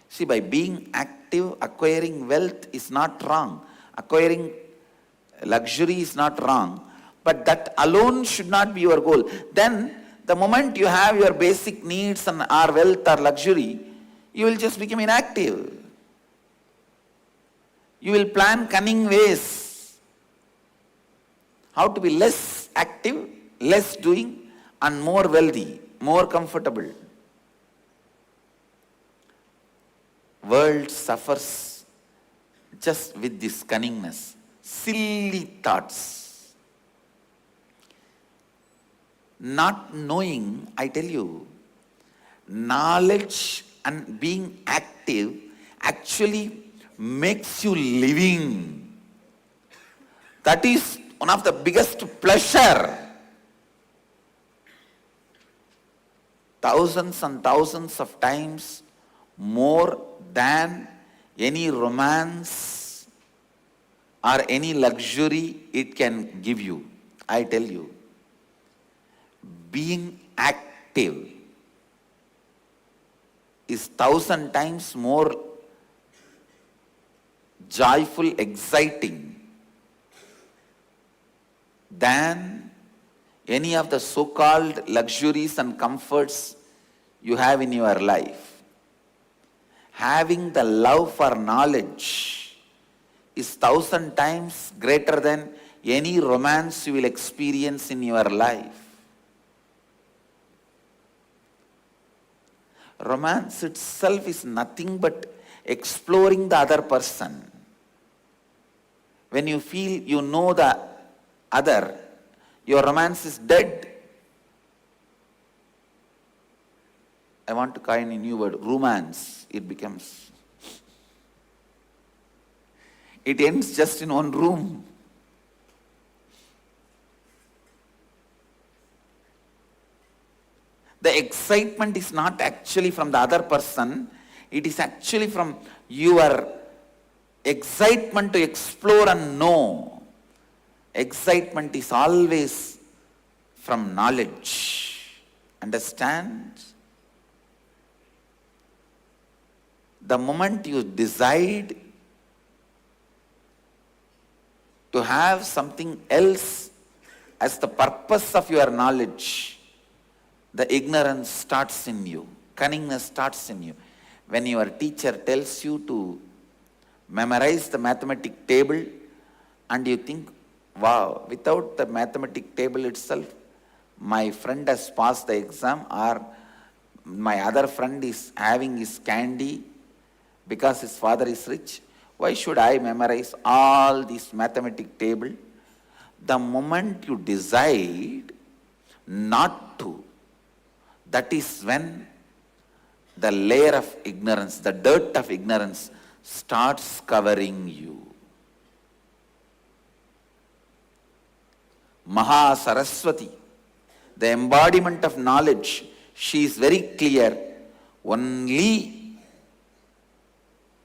See, by being active, acquiring wealth is not wrong. Acquiring luxury is not wrong. But that alone should not be your goal. Then, the moment you have your basic needs and or wealth or luxury, you will just become inactive. You will plan cunning ways how to be less active, less doing, and more wealthy, more comfortable. World suffers just with this cunningness, silly thoughts. Not knowing, I tell you, knowledge and being active actually makes you living. That is one of the biggest pleasure. Thousands and thousands of times more than any romance or any luxury it can give you. I tell you, being active is 1,000 times more joyful, exciting than any of the so-called luxuries and comforts you have in your life. Having the love for knowledge is 1,000 times greater than any romance you will experience in your life. Romance itself is nothing but exploring the other person. When you feel you know the other, your romance is dead. I want to coin a new word, romance. It becomes. It ends just in one room. The excitement is not actually from the other person. It is actually from your excitement to explore and know. Excitement is always from knowledge. Understand? The moment you decide to have something else as the purpose of your knowledge, the ignorance starts in you, cunningness starts in you. When your teacher tells you to memorize the mathematic table and you think, wow, without the mathematic table itself, my friend has passed the exam, or my other friend is having his candy because his father is rich. Why should I memorize all this mathematic table? The moment you decide not to, that is when the layer of ignorance, the dirt of ignorance starts covering you. Maha Saraswati, the embodiment of knowledge, she is very clear. Only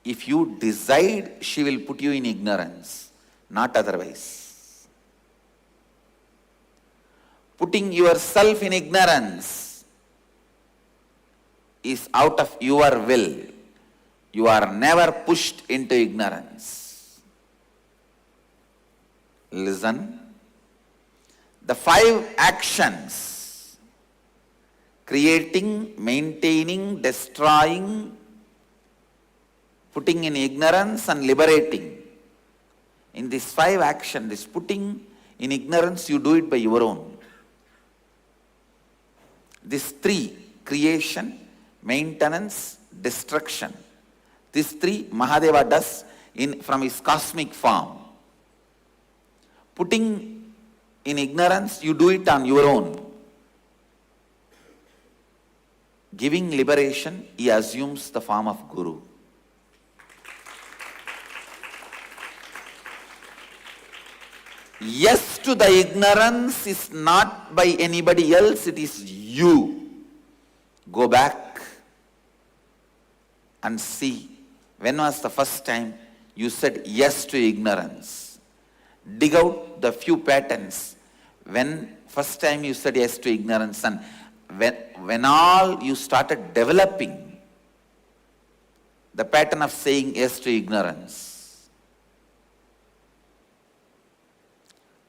if you decide, she will put you in ignorance, not otherwise. Putting yourself in ignorance is out of your will. You are never pushed into ignorance. Listen. The 5 actions: creating, maintaining, destroying, putting in ignorance, and liberating. In these 5 actions, this putting in ignorance, you do it by your own. These three, creation, maintenance, destruction, these three Mahadeva does from his cosmic form. Putting in ignorance, you do it on your own. Giving liberation, he assumes the form of Guru. Yes to the ignorance is not by anybody else, it is you. Go back and see, when was the first time you said yes to ignorance? Dig out the few patterns when first time you said yes to ignorance, and when all you started developing the pattern of saying yes to ignorance.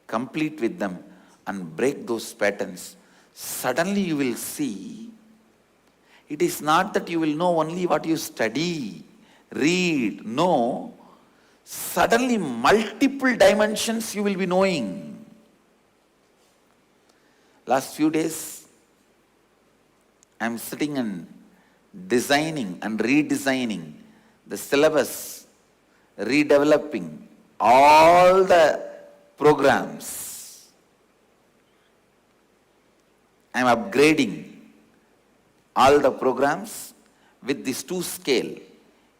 Complete with them and break those patterns. Suddenly you will see, it is not that you will know only what you study, read, no. Suddenly multiple dimensions you will be knowing. Last few days, I am sitting and designing and redesigning the syllabus, redeveloping all the programs. I am upgrading all the programs with this 2 scale.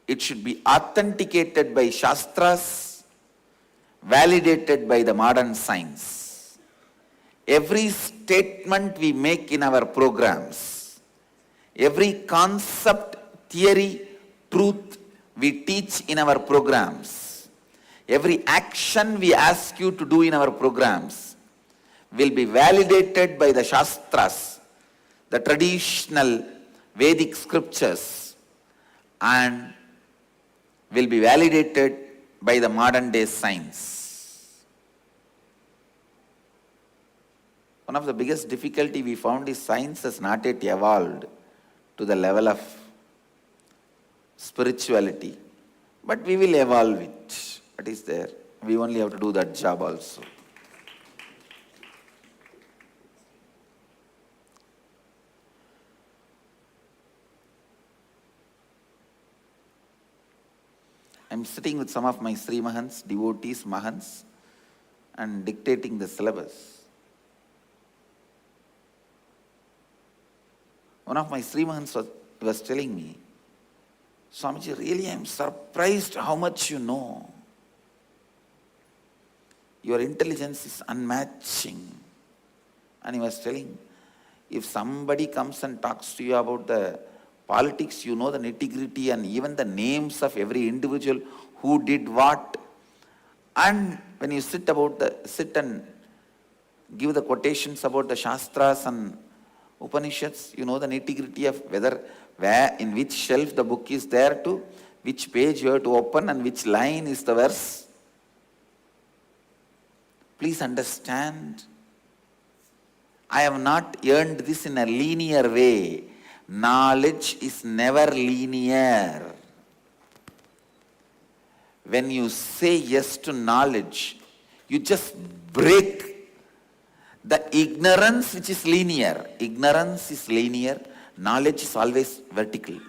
It should be authenticated by Shastras, validated by the modern science. Every statement we make in our programs, every concept, theory, truth we teach in our programs, every action we ask you to do in our programs will be validated by the Shastras, the traditional Vedic scriptures, and will be validated by the modern day science. One of the biggest difficulty we found is science has not yet evolved to the level of spirituality. But we will evolve it. What is there? We only have to do that job also. I'm sitting with some of my Sri Mahants, devotees, Mahants, and dictating the syllabus. One of my Sri Mahants was telling me, Swamiji, really I'm surprised how much you know. Your intelligence is unmatching. And he was telling, if somebody comes and talks to you about the politics, you know the nitty-gritty and even the names of every individual who did what. And when you sit and give the quotations about the Shastras and Upanishads, you know the nitty-gritty of where, in which shelf the book is there to, which page you have to open and which line is the verse. Please understand, I have not earned this in a linear way. Knowledge is never linear. When you say yes to knowledge, you just break the ignorance which is linear. Ignorance is linear, knowledge is always vertical.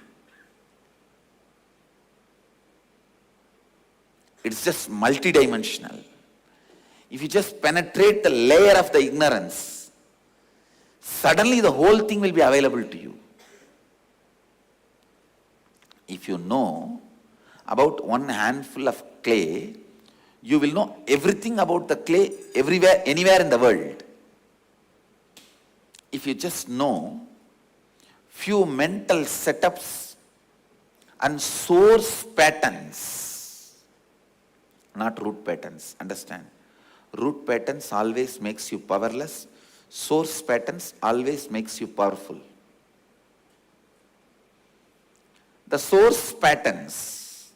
It's just multidimensional. If you just penetrate the layer of the ignorance, suddenly the whole thing will be available to you. If you know about one handful of clay, you will know everything about the clay everywhere, anywhere in the world. If you just know few mental setups and source patterns, not root patterns, understand? Root patterns always makes you powerless. Source patterns always makes you powerful. The source patterns,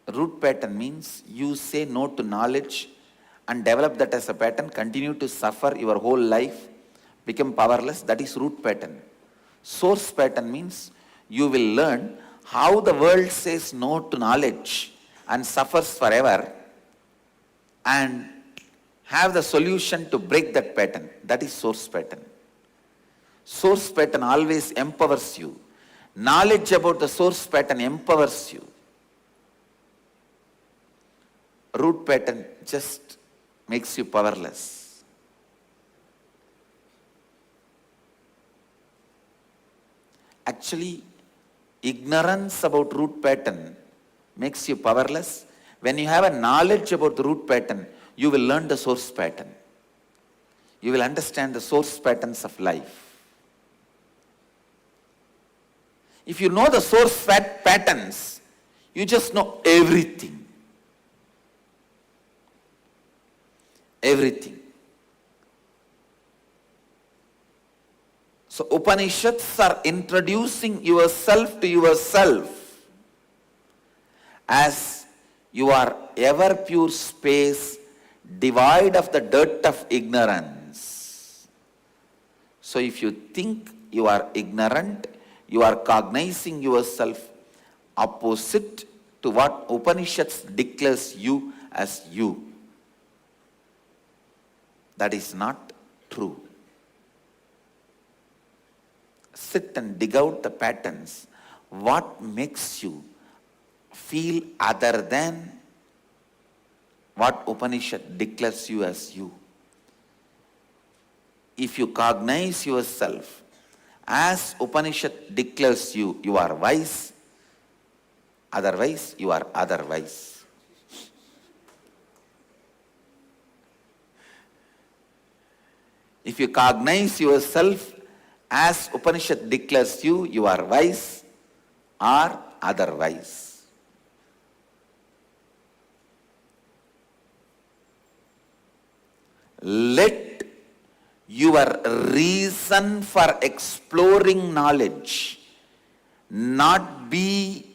root pattern means you say no to knowledge and develop that as a pattern, continue to suffer your whole life, become powerless, that is root pattern. Source pattern means you will learn how the world says no to knowledge and suffers forever, and have the solution to break that pattern. That is source pattern. Source pattern always empowers you. Knowledge about the source pattern empowers you. Root pattern just makes you powerless. Actually, ignorance about root pattern makes you powerless. When you have a knowledge about the root pattern, you will learn the source pattern. You will understand the source patterns of life. If you know the source patterns, you just know everything. Everything. So Upanishads are introducing yourself to yourself as you are ever pure space, devoid of the dirt of ignorance. So if you think you are ignorant, you are cognizing yourself opposite to what Upanishads declares you as you. That is not true. Sit and dig out the patterns. What makes you feel other than what Upanishad declares you as you? If you cognize yourself as Upanishad declares you, you are wise. Otherwise, you are otherwise. If you cognize yourself as Upanishad declares you, you are wise or otherwise. Let your reason for exploring knowledge not be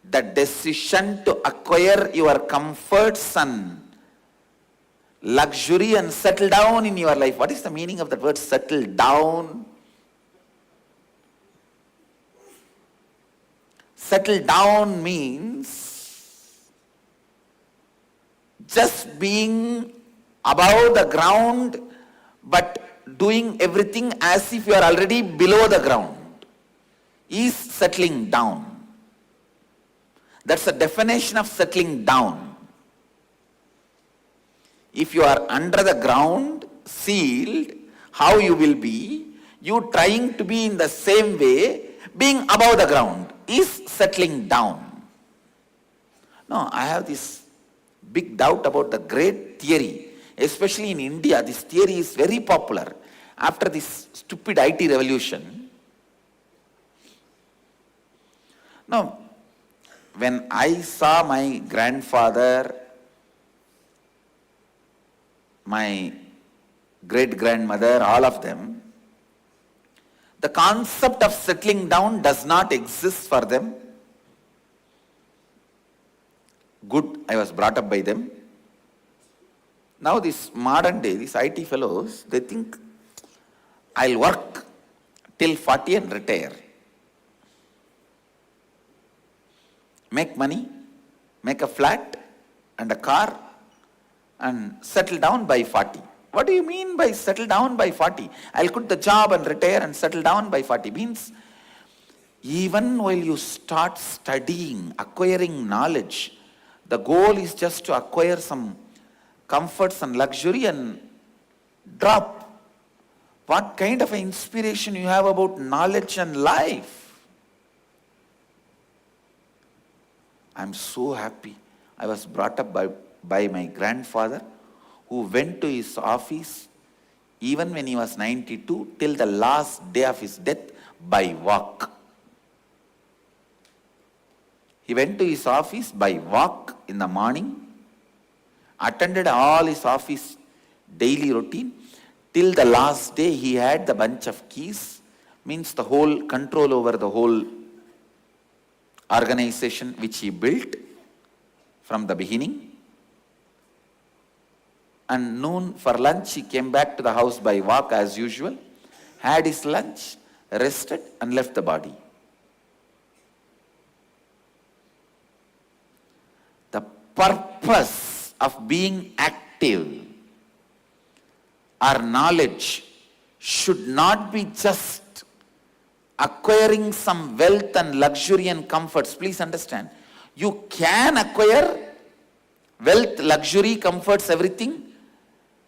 the decision to acquire your comforts and luxury and settle down in your life. What is the meaning of that word, settle down? Settle down means just being above the ground but doing everything as if you are already below the ground is settling down. That's the definition of settling down. If you are under the ground, sealed, how you will be? You trying to be in the same way, being above the ground is settling down. No, I have this big doubt about the great theory. Especially in India, this theory is very popular. After this stupid IT revolution. Now, when I saw my grandfather, my great-grandmother, all of them, the concept of settling down does not exist for them. Good, I was brought up by them. Now this modern day, these IT fellows, they think, I'll work till 40 and retire. Make money, make a flat and a car, and settle down by 40. What do you mean by settle down by 40? I'll quit the job and retire and settle down by 40. Means even while you start studying, acquiring knowledge, the goal is just to acquire some comforts and luxury and drop. What kind of inspiration you have about knowledge and life? I'm so happy. I was brought up by my grandfather, who went to his office even when he was 92 till the last day of his death by walk. He went to his office by walk in the morning, attended all his office daily routine. Till the last day he had the bunch of keys, means the whole control over the whole organization which he built from the beginning. And noon for lunch he came back to the house by walk as usual, had his lunch, rested and left the body. The purpose of being active our knowledge should not be just acquiring some wealth and luxury and comforts. Please understand. You can acquire wealth, luxury, comforts, everything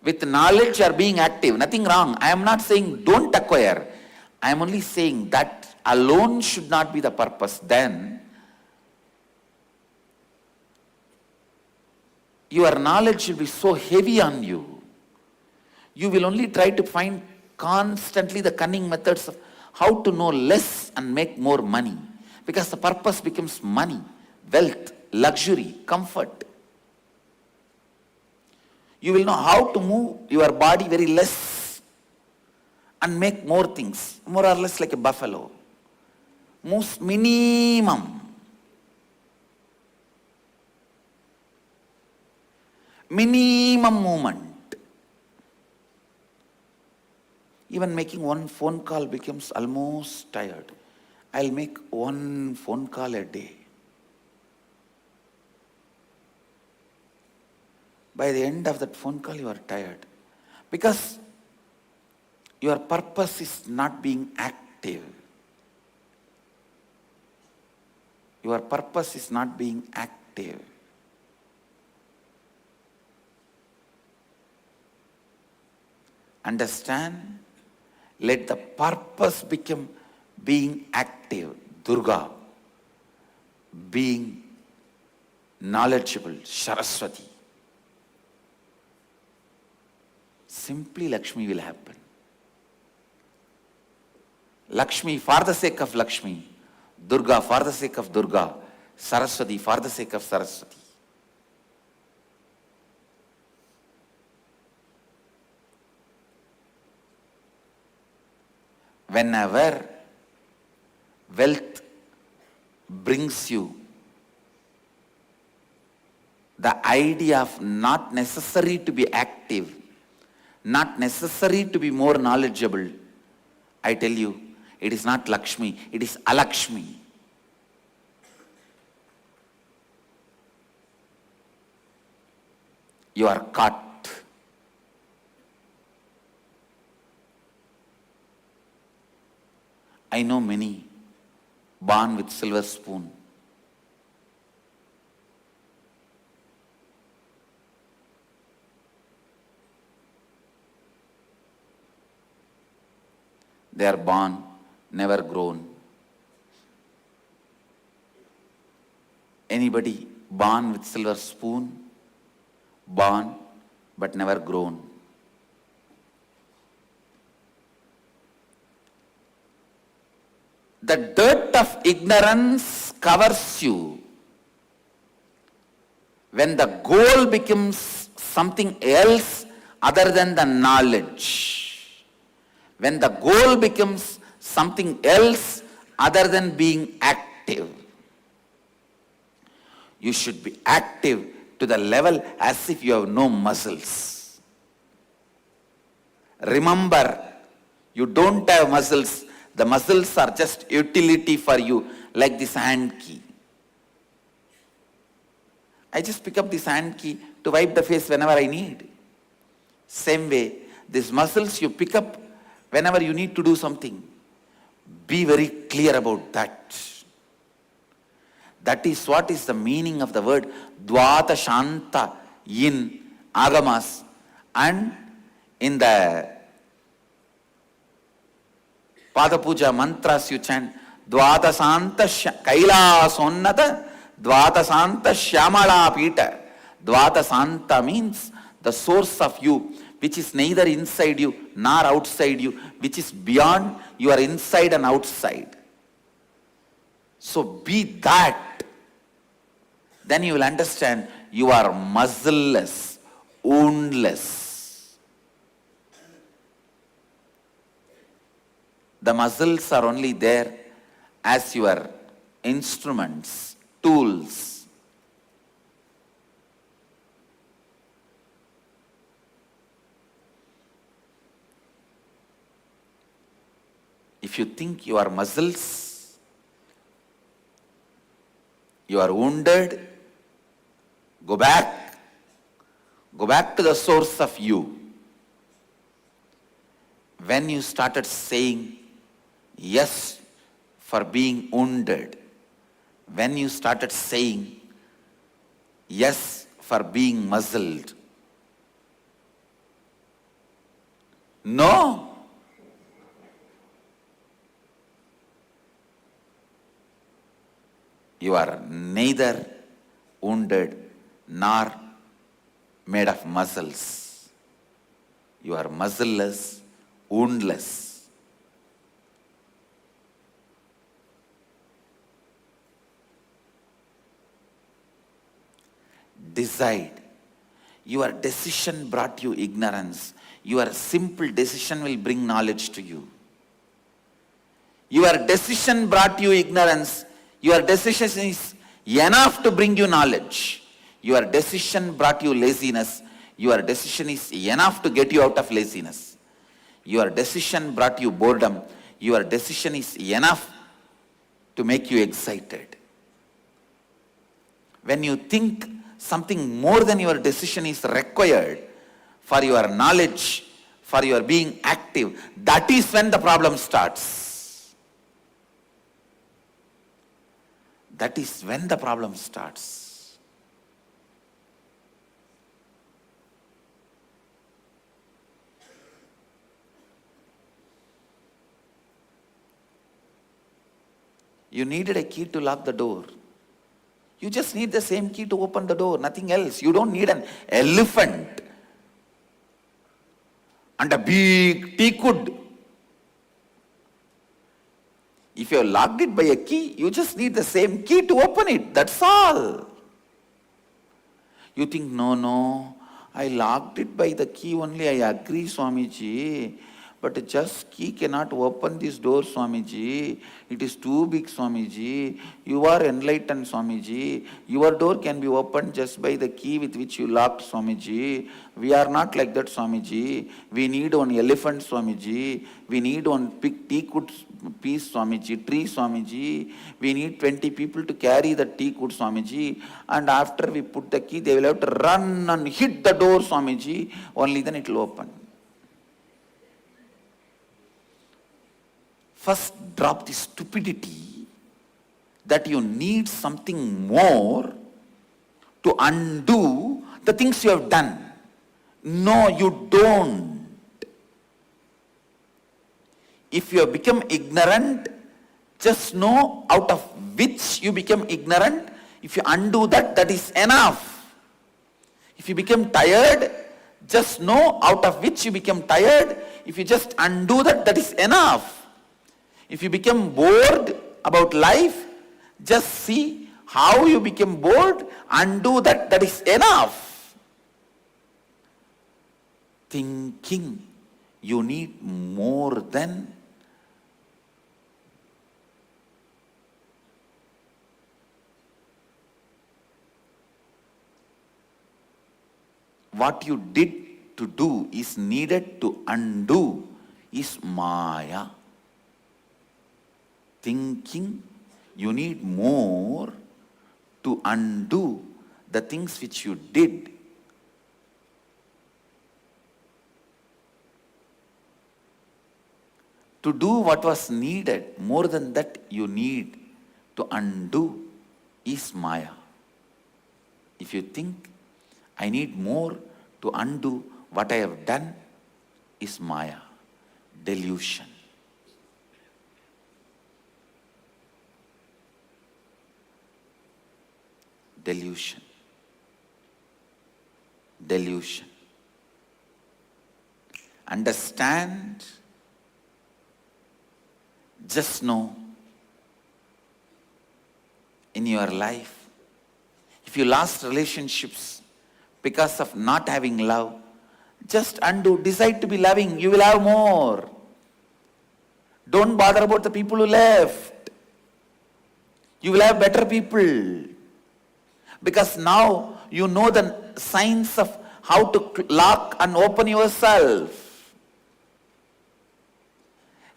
with knowledge or being active. Nothing wrong. I am not saying don't acquire. I am only saying that alone should not be the purpose. Then your knowledge will be so heavy on you. You will only try to find constantly the cunning methods of how to know less and make more money. Because the purpose becomes money, wealth, luxury, comfort. You will know how to move your body very less and make more things, more or less like a buffalo. Most minimum. Minimum movement. Even making one phone call becomes almost tired. I'll make one phone call a day. By the end of that phone call, you are tired. Because your purpose is not being active. Your purpose is not being active. Understand? Let the purpose become being active. Durga. Being knowledgeable. Saraswati. Simply Lakshmi will happen. Lakshmi for the sake of Lakshmi. Durga for the sake of Durga. Saraswati for the sake of Saraswati. Whenever wealth brings you the idea of not necessary to be active, not necessary to be more knowledgeable, I tell you, it is not Lakshmi, it is Alakshmi. You are caught. I know many born with silver spoon. They are born, never grown. Anybody born with silver spoon, born but never grown. The dirt of ignorance covers you. When the goal becomes something else other than the knowledge, when the goal becomes something else other than being active, you should be active to the level as if you have no muscles. Remember, you don't have muscles. The muscles are just utility for you, like this hand key. I just pick up this hand key to wipe the face whenever I need. Same way, these muscles you pick up whenever you need to do something. Be very clear about that. That is what is the meaning of the word Dvata Shanta in Agamas, and in the Pada Puja mantras you chant Dvata Santa Kailasa Sonnata Dvata Santa Shyamala Pita. Dvata Santa means the source of you, which is neither inside you nor outside you, which is beyond your inside and outside. So be that. Then you will understand you are muscleless, woundless. The muscles are only there as your instruments, tools. If you think you are muscles, you are wounded, go back to the source of you. when you started saying yes for being wounded, when you started saying yes for being muzzled, no, you are neither wounded nor made of muscles. You are muzzleless, woundless. Decide. Your decision brought you ignorance. Your simple decision will bring knowledge to you. Your decision brought you ignorance. Your decision is enough to bring you knowledge. Your decision brought you laziness. Your decision is enough to get you out of laziness. Your decision brought you boredom. Your decision is enough to make you excited. When you think something more than your decision is required for your knowledge, for your being active, that is when the problem starts. That is when the problem starts. You needed a key to lock the door. You just need the same key to open the door, nothing else. You don't need an elephant and a big teakwood. If you have locked it by a key, you just need the same key to open it. That's all. You think, no, I locked it by the key only. I agree, Swamiji. But just key cannot open this door, Swamiji. It is too big, Swamiji. You are enlightened, Swamiji. Your door can be opened just by the key with which you locked, Swamiji. We are not like that, Swamiji. We need one elephant, Swamiji. We need one big teakwood piece, Swamiji. Tree, Swamiji. We need 20 people to carry the teakwood, Swamiji. And after we put the key, they will have to run and hit the door, Swamiji. Only then it will open. First, drop the stupidity that you need something more to undo the things you have done. No, you don't. If you have become ignorant, just know out of which you become ignorant. If you undo that, that is enough. If you become tired, just know out of which you become tired. If you just undo that, that is enough. If you become bored about life, just see how you became bored, undo that, that is enough. Thinking, you need more than what you did to do is needed to undo is Maya. Thinking, you need more to undo the things which you did. To do what was needed, more than that you need to undo is Maya. If you think, I need more to undo what I have done, is Maya, delusion. Delusion. Delusion. Understand, just know, in your life, if you lost relationships because of not having love, just undo, decide to be loving, you will have more. Don't bother about the people who left. You will have better people. Because now you know the signs of how to lock and open yourself.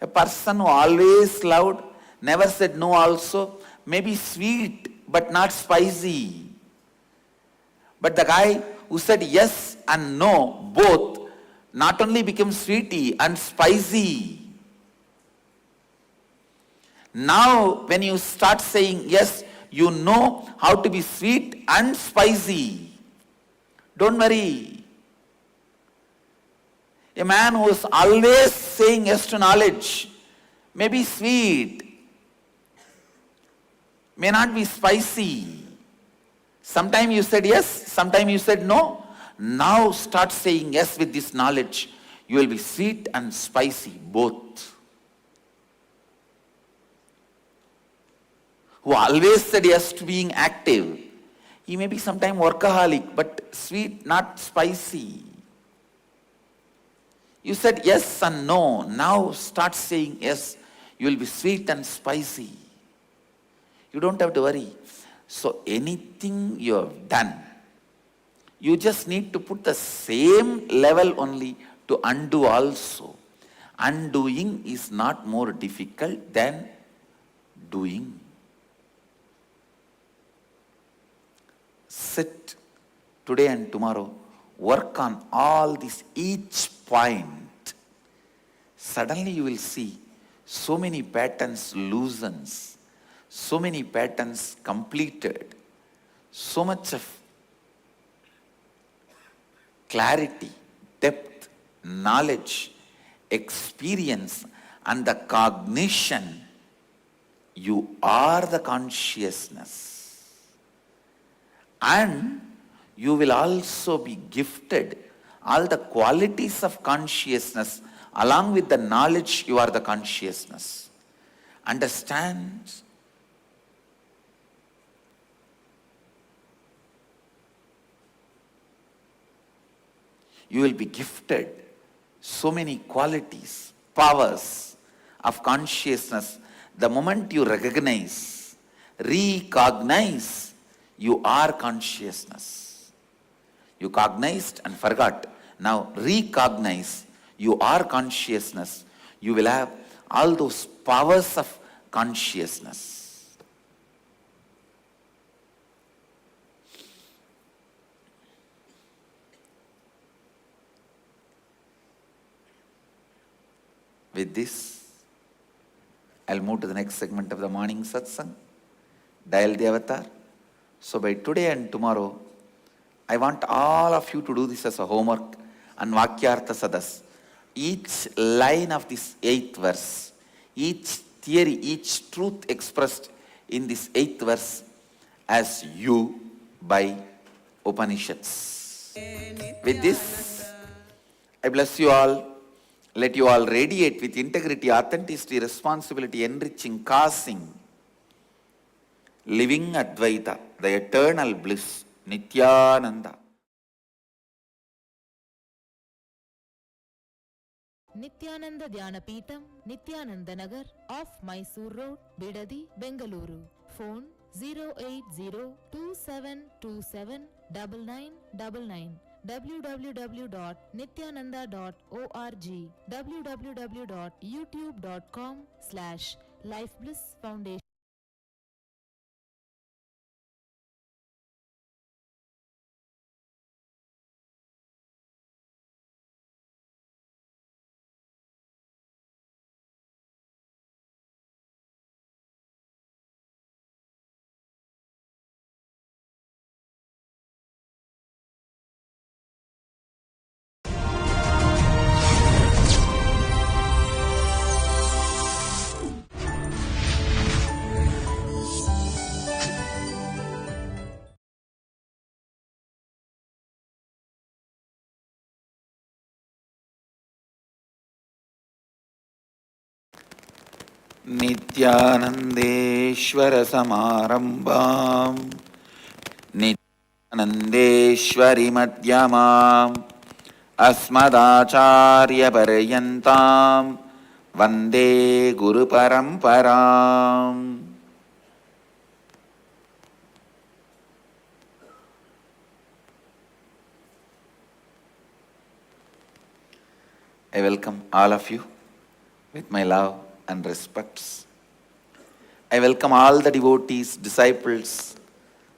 A person who always loved, never said no also, may be sweet but not spicy. But the guy who said yes and no both, not only become sweety and spicy. Now, when you start saying yes, you know how to be sweet and spicy. Don't worry. A man who is always saying yes to knowledge may be sweet, may not be spicy. Sometime you said yes, sometime you said no. Now start saying yes with this knowledge. You will be sweet and spicy, both. Who always said yes to being active, he may be sometime workaholic, but sweet, not spicy. You said yes and no. Now start saying yes. You will be sweet and spicy. You don't have to worry. So anything you have done, you just need to put the same level only to undo also. Undoing is not more difficult than doing. Sit today and tomorrow, work on all this, each point. Suddenly you will see so many patterns loosens, so many patterns completed, so much of clarity, depth, knowledge, experience, and the cognition. You are the consciousness. And you will also be gifted all the qualities of consciousness along with the knowledge you are the consciousness. Understand? You will be gifted so many qualities, powers of consciousness. The moment you recognize, you are consciousness. You cognized and forgot. Now recognize, you are consciousness. You will have all those powers of consciousness. With this, I'll move to the next segment of the morning satsang, Dial the Avatar. So by today and tomorrow, I want all of you to do this as a homework and Vakyartha Sadas. Each line of this 8th verse, each theory, each truth expressed in this 8th verse as you by Upanishads. With this, I bless you all. Let you all radiate with integrity, authenticity, responsibility, enriching, causing, living Advaita, the eternal bliss, Nithyananda. Nithyananda Dhyanapitham, Nithyananda Nagar, off Mysore Road, Bidadi, Bengaluru. Phone 08027279999. www.nithyananda.org. www.youtube.com/lifeblissfoundation. Nithyanandeshwara Samarambam Nithyanandeshwari Madhyamam Asmadacharya Paryantam Vande Guru Paramparam. I welcome all of you with my love and respects. I welcome all the devotees, disciples,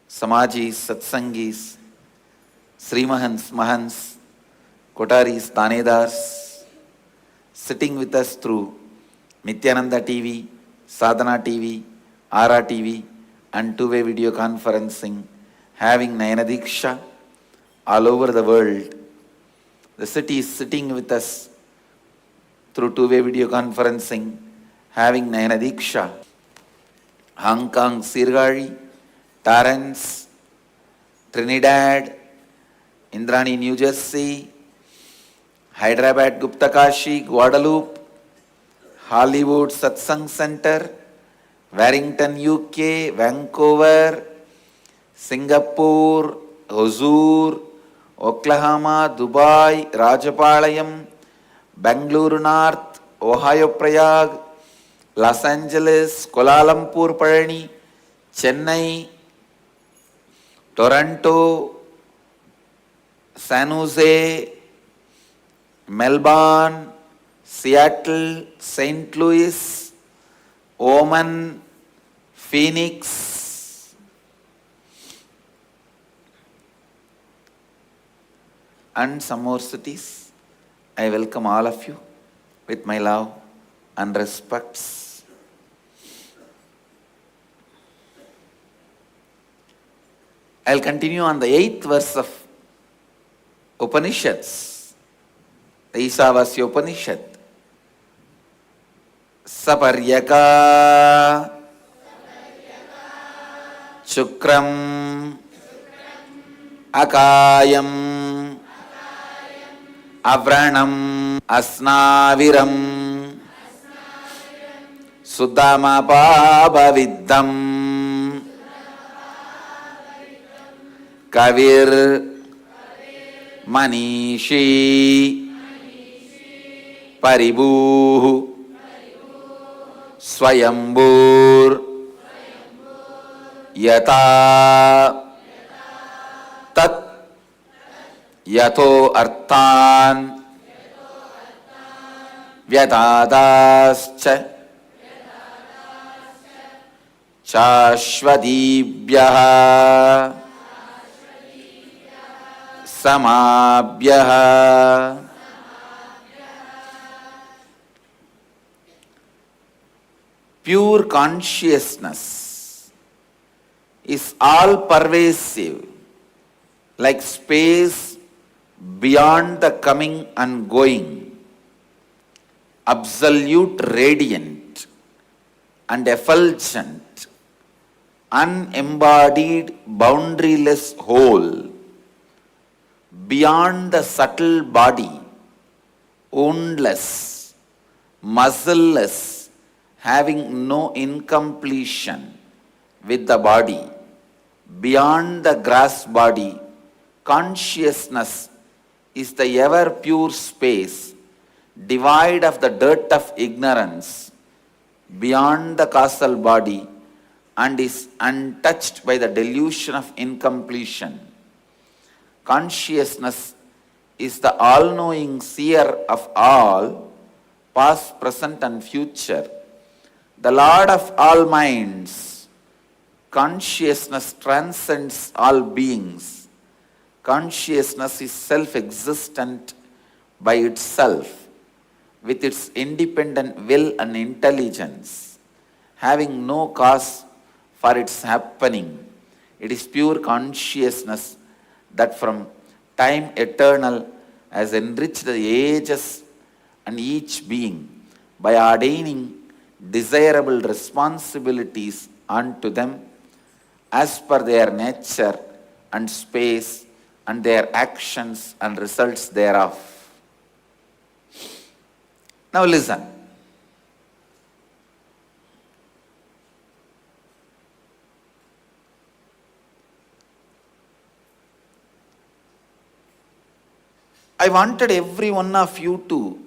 Samajis, Satsangis, Srimahans, Mahans, Kotaris, Tanedars, sitting with us through Nithyananda TV, Sadhana TV, Ara TV, and two-way video conferencing, having Nayanadiksha all over the world. The city is sitting with us through two-way video conferencing, having Nayanadiksha. Hong Kong, Sirgari, Torrance, Trinidad, Indrani, New Jersey, Hyderabad, Guptakashi, Guadeloupe, Hollywood, Satsang Center, Warrington, UK, Vancouver, Singapore, Hosur, Oklahoma, Dubai, Rajapalayam, Bangalore North, Ohio Prayag, Los Angeles, Kuala Lumpur, Palani, Chennai, Toronto, San Jose, Melbourne, Seattle, St. Louis, Oman, Phoenix, and some more cities. I welcome all of you with my love and respects. I'll continue on the 8th verse of Upanishads, the Isavasya Upanishad. Saparyaka Chukram Akayam Avranam Asnaviram Sudamapabaviddam Kavir Manishi Paribuhu Swayambur Yata Tat Yato Arthan Vyatadascha Chashvadibhyaha Samabhyaha. Pure consciousness is all pervasive, like space beyond the coming and going, absolute radiant and effulgent, unembodied, boundaryless whole, beyond the subtle body, woundless, muscleless, having no incompletion with the body, beyond the grass body, consciousness is the ever pure space, devoid of the dirt of ignorance, beyond the causal body, and is untouched by the delusion of incompletion. Consciousness is the all-knowing seer of all, past, present, and future, the Lord of all minds. Consciousness transcends all beings. Consciousness is self-existent by itself, with its independent will and intelligence, having no cause for its happening. It is pure consciousness that from time eternal has enriched the ages and each being by ordaining desirable responsibilities unto them as per their nature and space and their actions and results thereof. Now listen. I wanted every one of you to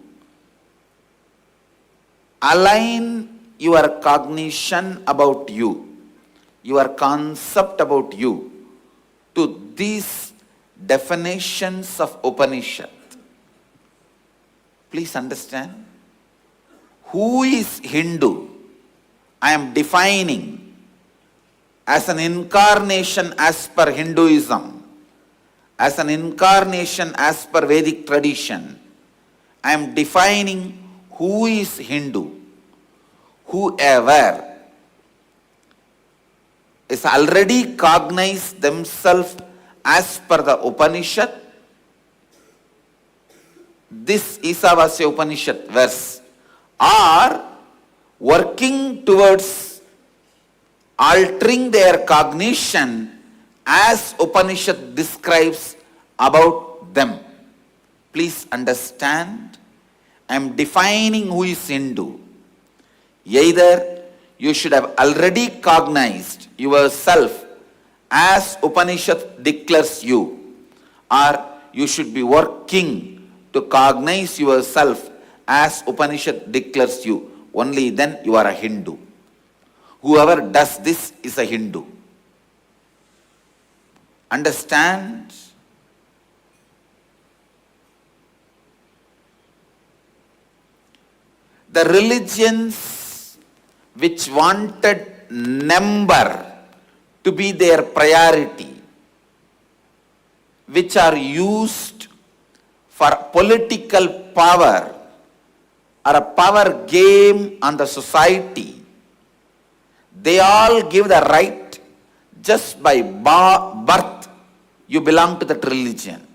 align your cognition about you, your concept about you, to these definitions of Upanishad. Please understand. Who is Hindu? I am defining as an incarnation as per Hinduism, as an incarnation as per Vedic tradition, I am defining who is Hindu. Whoever is already cognized themselves as per the Upanishad, this Isavasya Upanishad verse, are working towards altering their cognition as Upanishad describes about them. Please understand, I am defining who is Hindu. Either you should have already cognized yourself as Upanishad declares you, or you should be working to cognize yourself as Upanishad declares you. Only then you are a Hindu. Whoever does this is a Hindu. Understand? The religions which wanted number to be their priority, which are used for political power or a power game on the society, they all give the right just by birth you belong to that religion.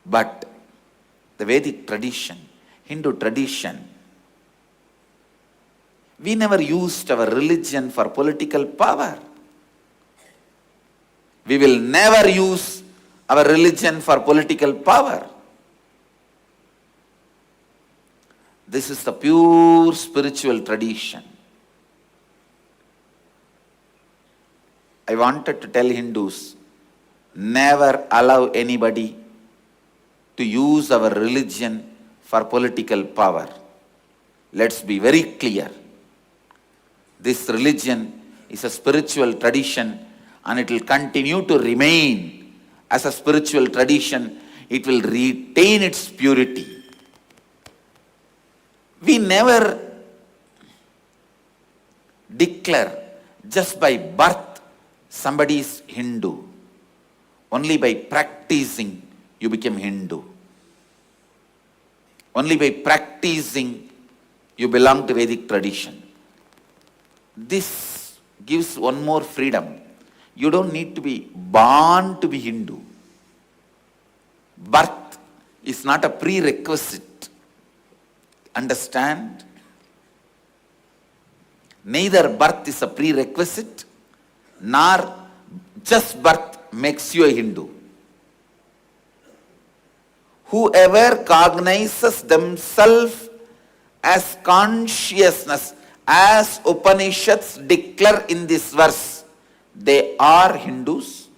But the Vedic tradition, Hindu tradition, we never used our religion for political power. We will never use our religion for political power. This is the pure spiritual tradition. I wanted to tell Hindus, never allow anybody to use our religion for political power. Let's be very clear. This religion is a spiritual tradition and it will continue to remain as a spiritual tradition. It will retain its purity. We never declare just by birth somebody is Hindu. Only by practicing you become Hindu. Only by practicing you belong to Vedic tradition. This gives one more freedom. You don't need to be born to be Hindu. Birth is not a prerequisite. Understand? Neither birth is a prerequisite, nor just birth makes you a Hindu. Whoever cognizes themselves as consciousness, as Upanishads declare in this verse, they are Hindus.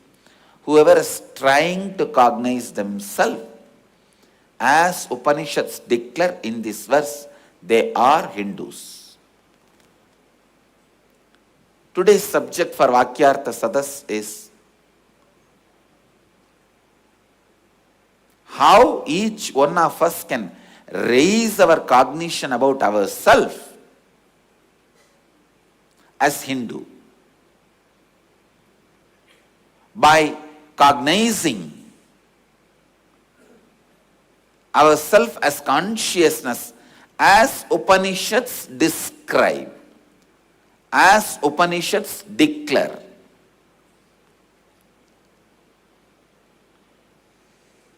Whoever is trying to cognize themselves as Upanishads declare in this verse, they are Hindus. Today's subject for Vakyartha Sadas is how each one of us can raise our cognition about ourselves as Hindu by cognizing ourselves as consciousness as Upanishads describe, as Upanishads declare.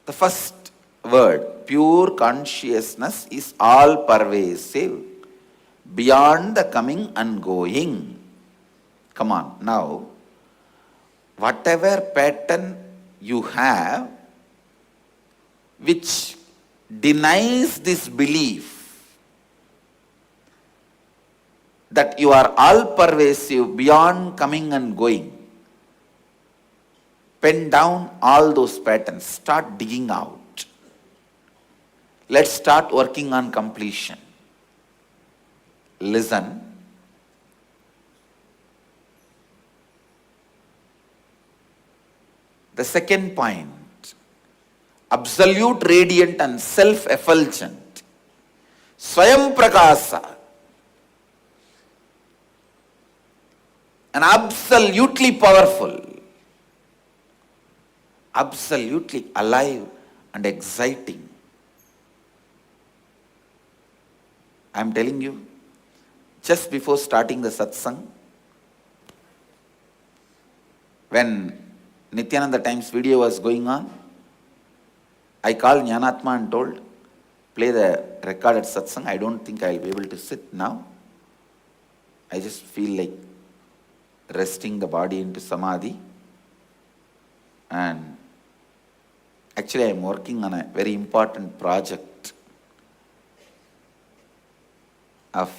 The first word, pure consciousness, is all pervasive, beyond the coming and going. Come on, now, whatever pattern you have which denies this belief that you are all pervasive, beyond coming and going, pen down all those patterns, start digging out. Let's start working on completion. Listen. The second point, absolute radiant and self-effulgent, Swayam Prakasa, and absolutely powerful, absolutely alive and exciting. I am telling you, just before starting the satsang, when Nithyananda Times video was going on, I called Jnanatma and told, play the recorded satsang. I don't think I'll be able to sit now. I just feel like resting the body into samadhi. And actually I'm working on a very important project of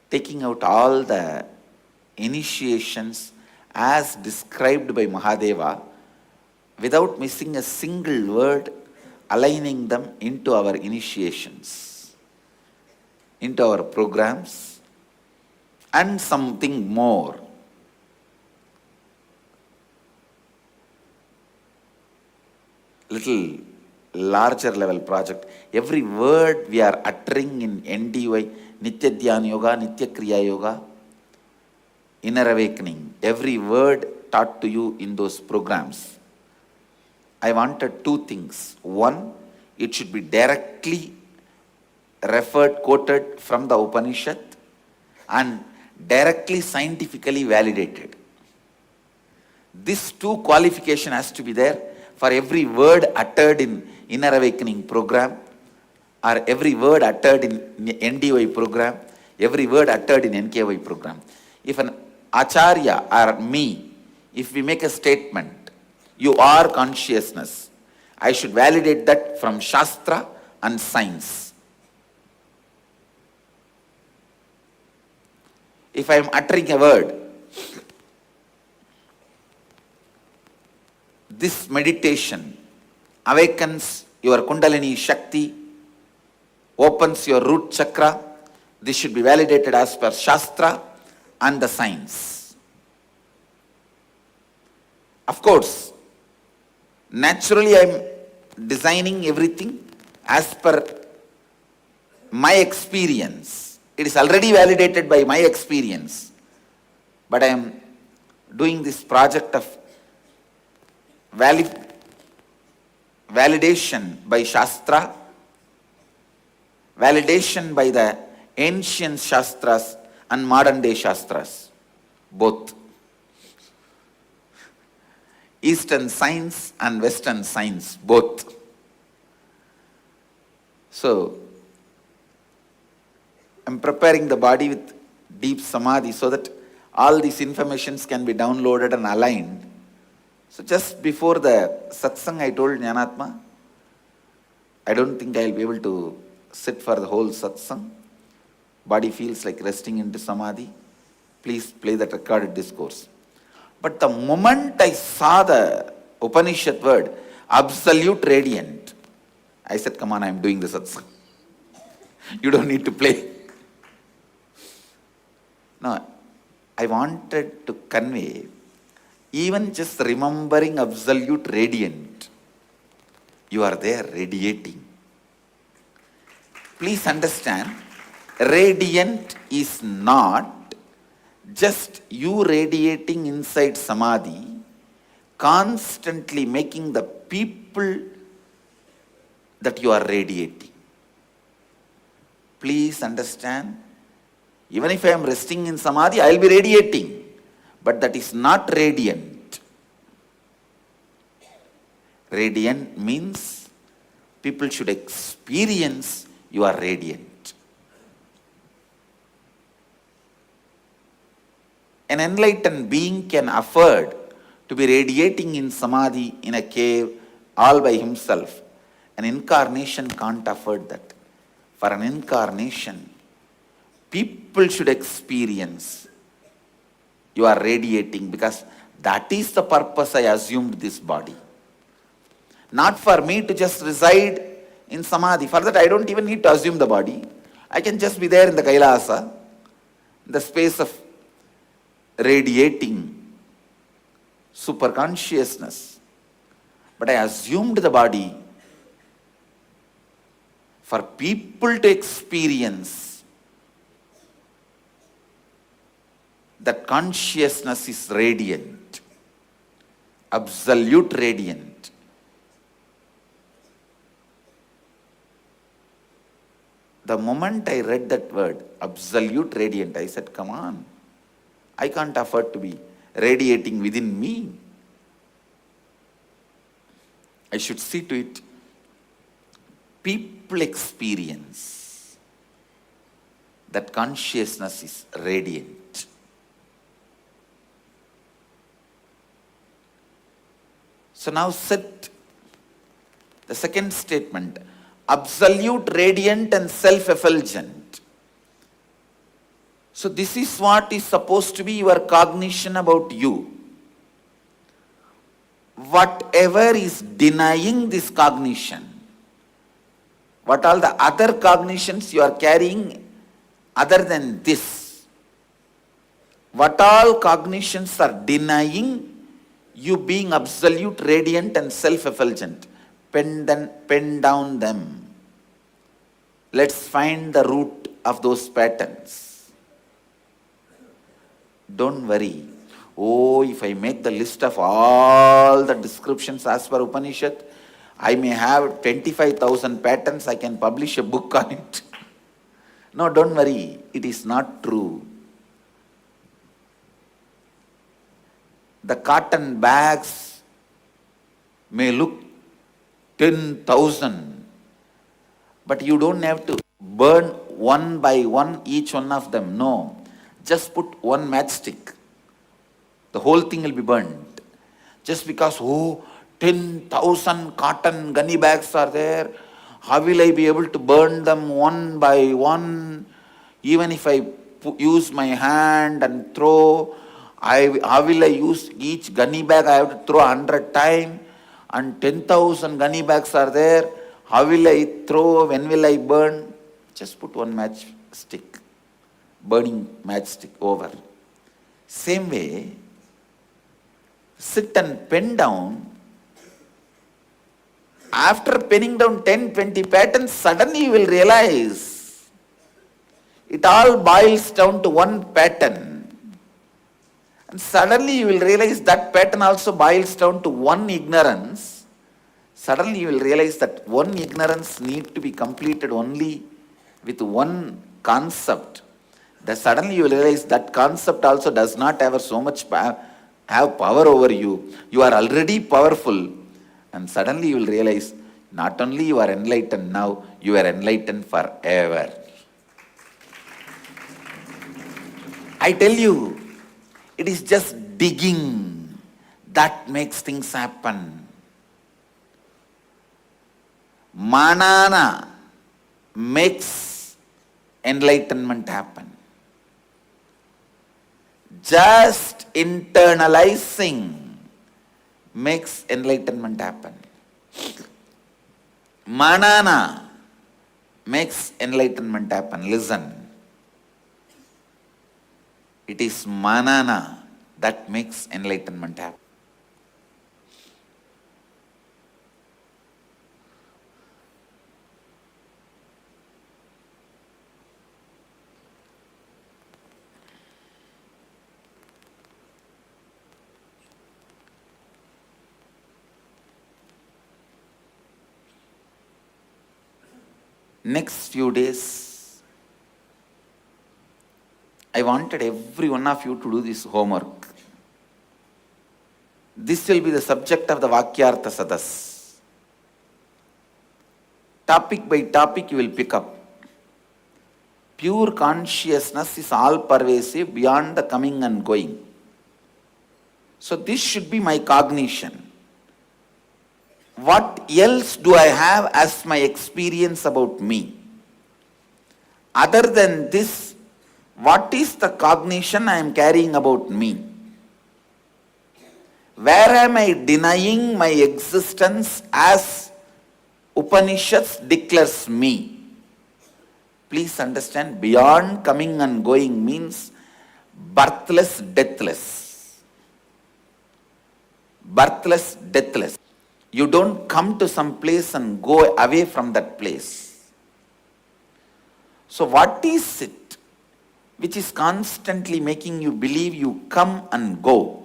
taking out all the initiations as described by Mahadeva without missing a single word, aligning them into our initiations, into our programs, and something more. Little larger level project. Every word we are uttering in NDY, Nitya Dhyana Yoga, Nitya Kriya Yoga, Inner Awakening, every word taught to you in those programs, I wanted two things. One, it should be directly referred, quoted from the Upanishad and directly scientifically validated. This two qualification has to be there for every word uttered in Inner Awakening program, or every word uttered in NDY program, every word uttered in NKY program. If an Acharya or me, if we make a statement, you are consciousness, I should validate that from Shastra and science. If I am uttering a word, this meditation awakens your Kundalini Shakti, opens your root chakra. This should be validated as per Shastra and the science. Of course, naturally I am designing everything as per my experience. It is already validated by my experience. But I am doing this project of validation by Shastra, validation by the ancient Shastras and modern day Shastras, both. Eastern science and Western science, both. So, I am preparing the body with deep samadhi so that all these informations can be downloaded and aligned. So just before the satsang, I told Jnanatma, I don't think I'll be able to sit for the whole satsang. Body feels like resting into samadhi. Please play that recorded discourse. But the moment I saw the Upanishad word, absolute radiant, I said, come on, I'm doing the satsang. You don't need to play. No, I wanted to convey, even just remembering absolute radiant, you are there radiating. Please understand, radiant is not just you radiating inside samadhi, constantly making the people that you are radiating. Please understand, even if I am resting in samadhi, I will be radiating. But that is not radiant. Radiant means people should experience you are radiant. An enlightened being can afford to be radiating in samadhi in a cave all by himself. An incarnation can't afford that. For an incarnation, people should experience you are radiating, because that is the purpose I assumed this body. Not for me to just reside in samadhi. For that I don't even need to assume the body. I can just be there in the Kailasa, in the space of radiating super consciousness. But I assumed the body for people to experience that consciousness is radiant. absolute radiant. The moment I read that word, absolute radiant, I said, come on, I can't afford to be radiating within me. I should see to it. People experience that consciousness is radiant. So now set the second statement, absolute radiant and self-effulgent. So this is what is supposed to be your cognition about you. Whatever is denying this cognition, what all the other cognitions you are carrying other than this, what all cognitions are denying you being absolute, radiant and self-effulgent, pen down them. Let's find the root of those patterns. Don't worry. Oh, if I make the list of all the descriptions as per Upanishad, I may have 25,000 patterns, I can publish a book on it. No, don't worry. It is not true. The cotton bags may look 10,000, but you don't have to burn one by one each one of them. No, just put one matchstick. The whole thing will be burned. Just because, 10,000 cotton gunny bags are there, how will I be able to burn them one by one? Even if I use my hand and throw, how will I use each gunny bag? I have to throw 100 times. And 10,000 gunny bags are there. How will I throw? When will I burn? Just put one matchstick. Burning matchstick over. Same way, sit and pen down. After penning down 10, 20 patterns, suddenly you will realize it all boils down to one pattern. And suddenly you will realize that pattern also boils down to one ignorance. Suddenly you will realize that one ignorance needs to be completed only with one concept. That suddenly you will realize that concept also does not have so much have power over you. You are already powerful. And suddenly you will realize not only you are enlightened now, you are enlightened forever. I tell you, it is just digging that makes things happen. Manana makes enlightenment happen. Just internalizing makes enlightenment happen. Manana makes enlightenment happen. Listen. It is manana that makes enlightenment happen. Next few days, I wanted every one of you to do this homework. This will be the subject of the Vakyartha Sadas. Topic by topic you will pick up. Pure consciousness is all pervasive beyond the coming and going. So this should be my cognition. What else do I have as my experience about me? Other than this, what is the cognition I am carrying about me? Where am I denying my existence as Upanishads declares me? Please understand, beyond coming and going means birthless, deathless. Birthless, deathless. You don't come to some place and go away from that place. So what is it which is constantly making you believe you come and go?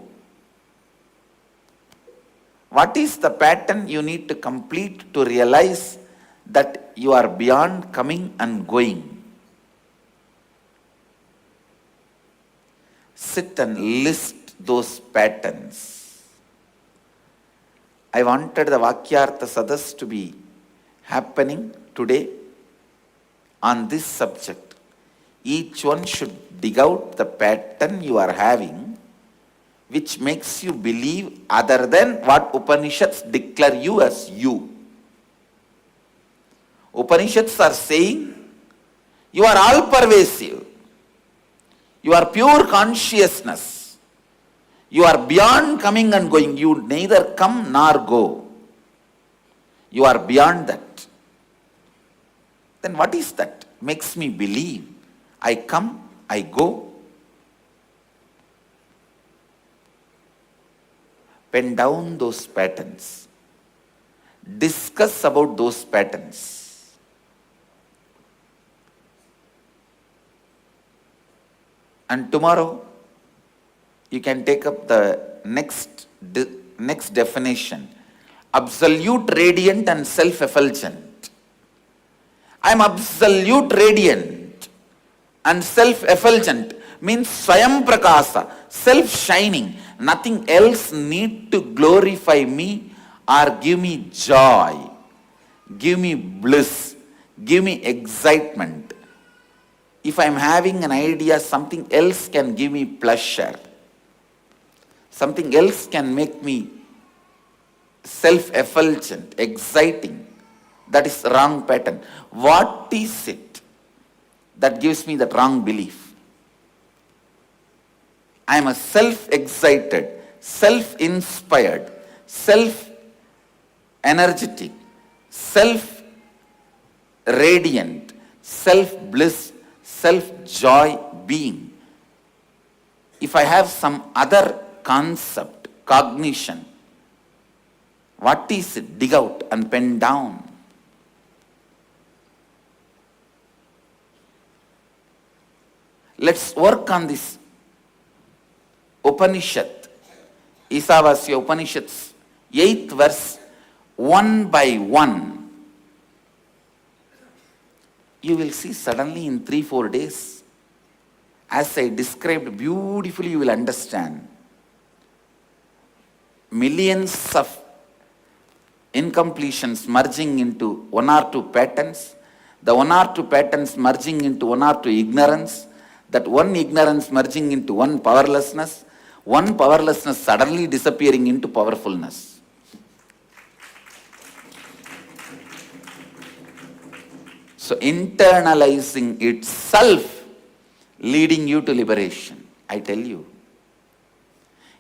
What is the pattern you need to complete to realize that you are beyond coming and going? Sit and list those patterns. I wanted the Vakyartha Sadas to be happening today on this subject. Each one should dig out the pattern you are having which makes you believe other than what Upanishads declare you as you. Upanishads are saying you are all pervasive. You are pure consciousness. You are beyond coming and going. You neither come nor go. You are beyond that. Then what is that? Makes me believe. I come, I go. Pen down those patterns. Discuss about those patterns. And tomorrow, you can take up the next definition. Absolute radiant and self-effulgent. I am absolute radiant and self-effulgent means Swayam Prakasa, self-shining. Nothing else need to glorify me or give me joy, give me bliss, give me excitement. If I am having an idea, something else can give me pleasure. Something else can make me self-effulgent, exciting. That is wrong pattern. What is it that gives me that wrong belief? I am a self-excited, self-inspired, self-energetic, self-radiant, self-bliss, self-joy being. If I have some other concept, cognition, what is it? Dig out and pen down. Let's work on this Upanishad, Isavasya Upanishads, 8th verse, one by one. You will see suddenly in 3-4 days, as I described beautifully, you will understand. Millions of incompletions merging into 1 or 2 patterns, the 1 or 2 patterns merging into 1 or 2 ignorance, that one ignorance merging into one powerlessness, one powerlessness suddenly disappearing into powerfulness. So internalizing itself leading you to liberation. I tell you,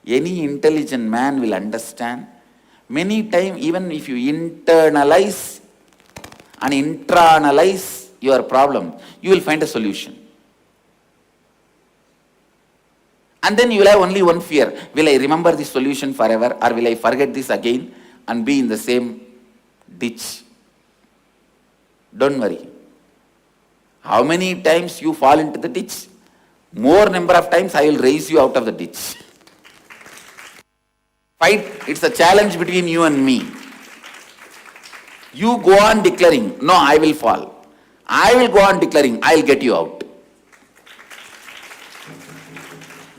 any intelligent man will understand. Many times, even if you internalize and intraanalyze your problem, you will find a solution. And then you will have only one fear. Will I remember this solution forever, or will I forget this again and be in the same ditch? Don't worry. How many times you fall into the ditch? More number of times I will raise you out of the ditch. Fight, it's a challenge between you and me. You go on declaring, no, I will fall. I will go on declaring, I will get you out.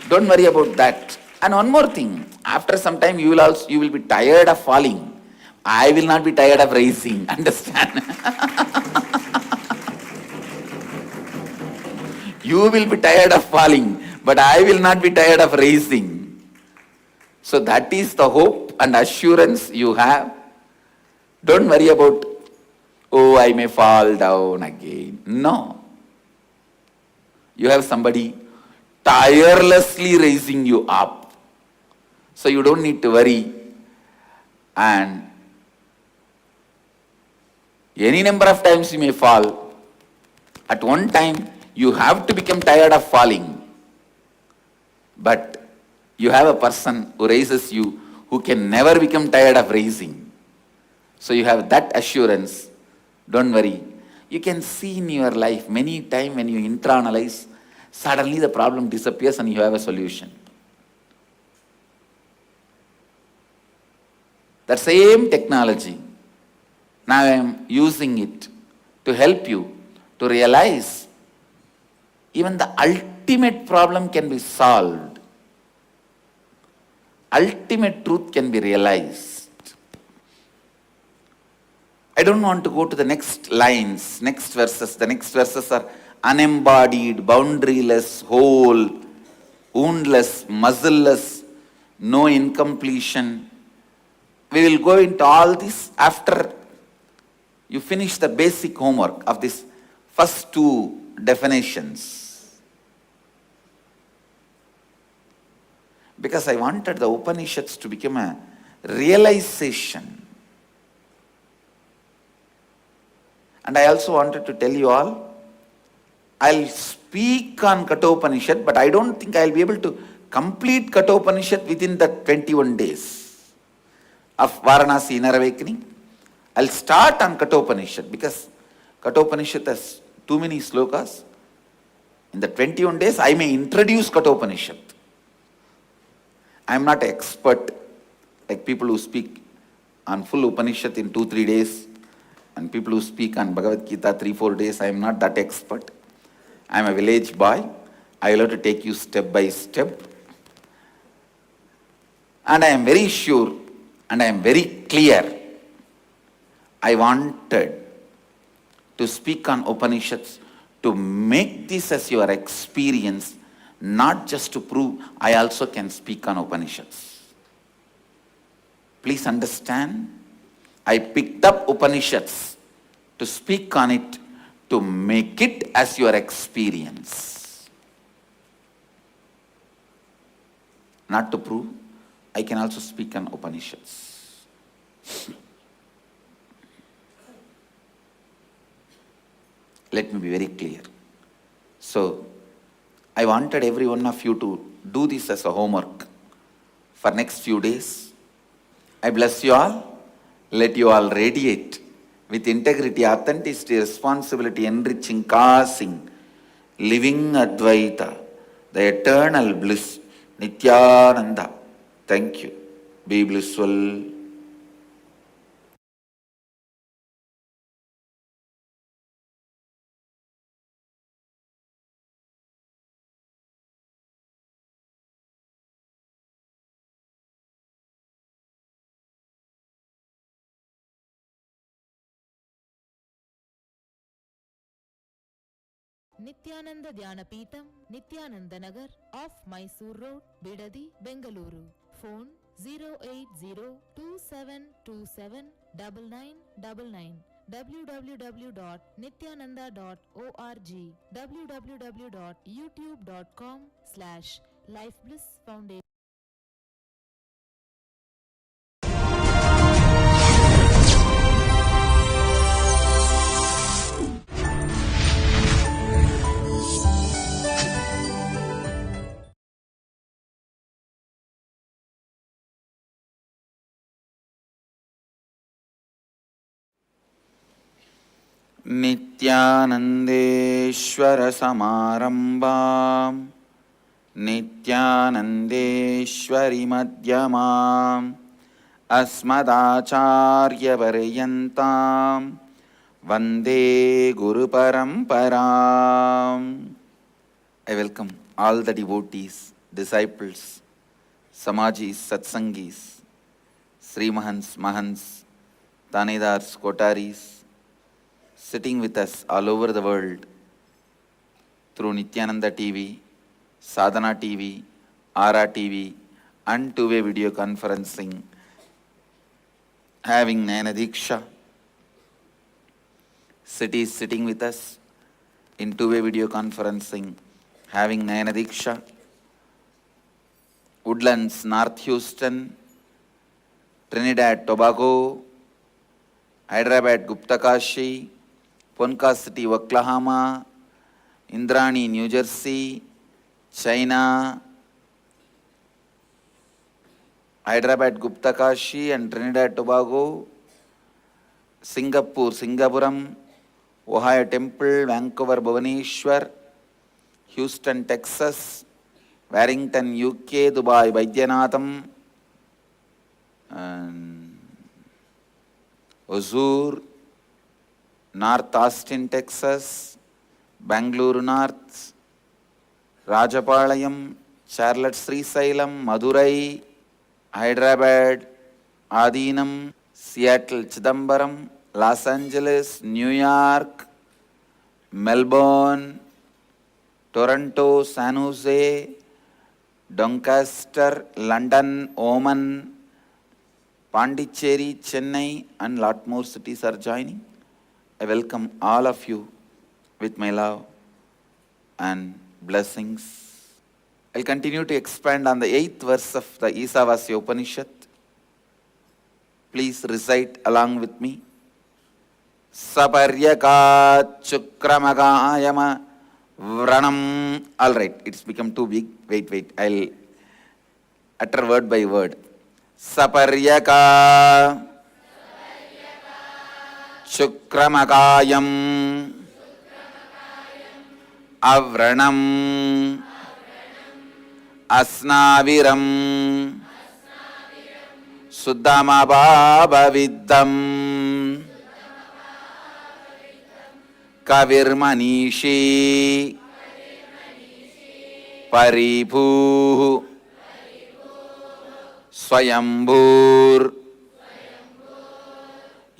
Don't worry about that. And one more thing, after some time you will be tired of falling. I will not be tired of raising, understand? You will be tired of falling, but I will not be tired of raising. So that is the hope and assurance you have. Don't worry about, oh, I may fall down again. No. You have somebody tirelessly raising you up. So you don't need to worry. And any number of times you may fall. At one time, you have to become tired of falling. But you have a person who raises you who can never become tired of raising. So you have that assurance. Don't worry. You can see in your life many times when you internalize, suddenly the problem disappears and you have a solution. That same technology, now I am using it to help you to realize even the ultimate problem can be solved. Ultimate truth can be realized. I don't want to go to the next lines, next verses. The next verses are unembodied, boundaryless, whole, woundless, muscleless, no incompletion. We will go into all this after you finish the basic homework of these first two definitions. Because I wanted the Upanishads to become a realization. And I also wanted to tell you all, I'll speak on Kathopanishad, but I don't think I'll be able to complete Kathopanishad within the 21 days of Varanasi Inner Awakening. I'll start on Kathopanishad because Kathopanishad has too many slokas. In the 21 days, I may introduce Kathopanishad. I am not an expert like people who speak on full Upanishad in 2-3 days and people who speak on Bhagavad Gita 3-4 days. I am not that expert. I am a village boy. I will have to take you step by step. And I am very sure and I am very clear. I wanted to speak on Upanishads to make this as your experience, not just to prove I also can speak on Upanishads. Please understand, I picked up Upanishads to speak on it, to make it as your experience. Not to prove I can also speak on Upanishads. Let me be very clear. So, I wanted every one of you to do this as a homework for next few days. I bless you all. Let you all radiate with integrity, authenticity, responsibility, enriching, causing, living Advaita, the eternal bliss, Nithyananda. Thank you. Be blissful. Nithyananda Dhyanapitham, Nithyananda Nagar, off Mysore Road, Bidadi, Bengaluru. Phone 08027279999. www.nithyananda.org. www.youtube.com/lifeblissfoundation. Nithyanandeshwara Samarambam Nithyanandeshwari Madhyamam Asmadacharya Paryantam Vande Guru Paramparam. I welcome all the devotees, disciples, Samajis, Satsangis, Sri Mahants, Mahants, Tanedars, Kotaris, sitting with us all over the world through Nithyananda TV, Sadhana TV, Ara TV, and two-way video conferencing, having Nayana Diksha. Cities sitting with us in two-way video conferencing, having Nayana Diksha. Woodlands, North Houston, Trinidad, Tobago, Hyderabad, Guptakashi, Ponca City, Oklahoma, Indrani, New Jersey, China, Hyderabad, Guptakashi and Trinidad, Tobago, Singapore, Singapuram, Ohio Temple, Vancouver, Bhubaneswar, Houston, Texas, Warrington, UK, Dubai, Baidyanatham, and Hosur, North Austin, Texas, Bangalore North, Rajapalayam, Charlotte Srisailam, Madurai, Hyderabad, Adinam, Seattle Chidambaram, Los Angeles, New York, Melbourne, Toronto, San Jose, Doncaster, London, Oman, Pondicherry, Chennai, and lot more cities are joining. I welcome all of you with my love and blessings. I'll continue to expand on the 8th verse of the Isavasya Upanishad. Please recite along with me. Saparyakat Chukramagayama Vranam. All right, it's become too big. Wait. I'll utter word by word. Saparyaka Chukramagayam Avranam Asnaviram Suddhamabhavidam Kavirmanishi Paribhu Swayambhur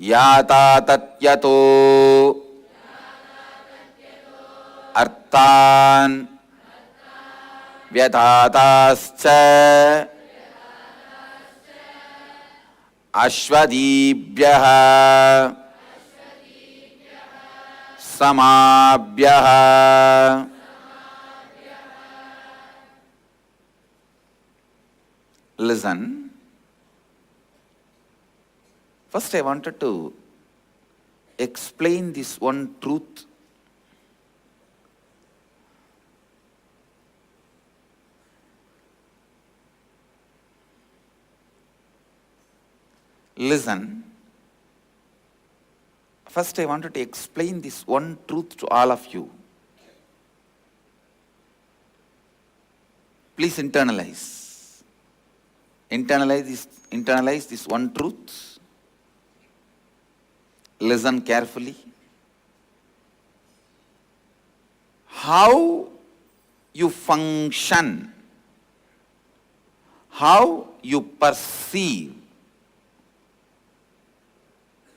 Yata Tatyato Arthan Vyatatascha Ashwadibhyaha Samabhyaha. Listen. First, I wanted to explain this one truth. Listen. First, I wanted to explain this one truth to all of you. Please internalize. Internalize this one truth. Listen carefully. How you function, how you perceive,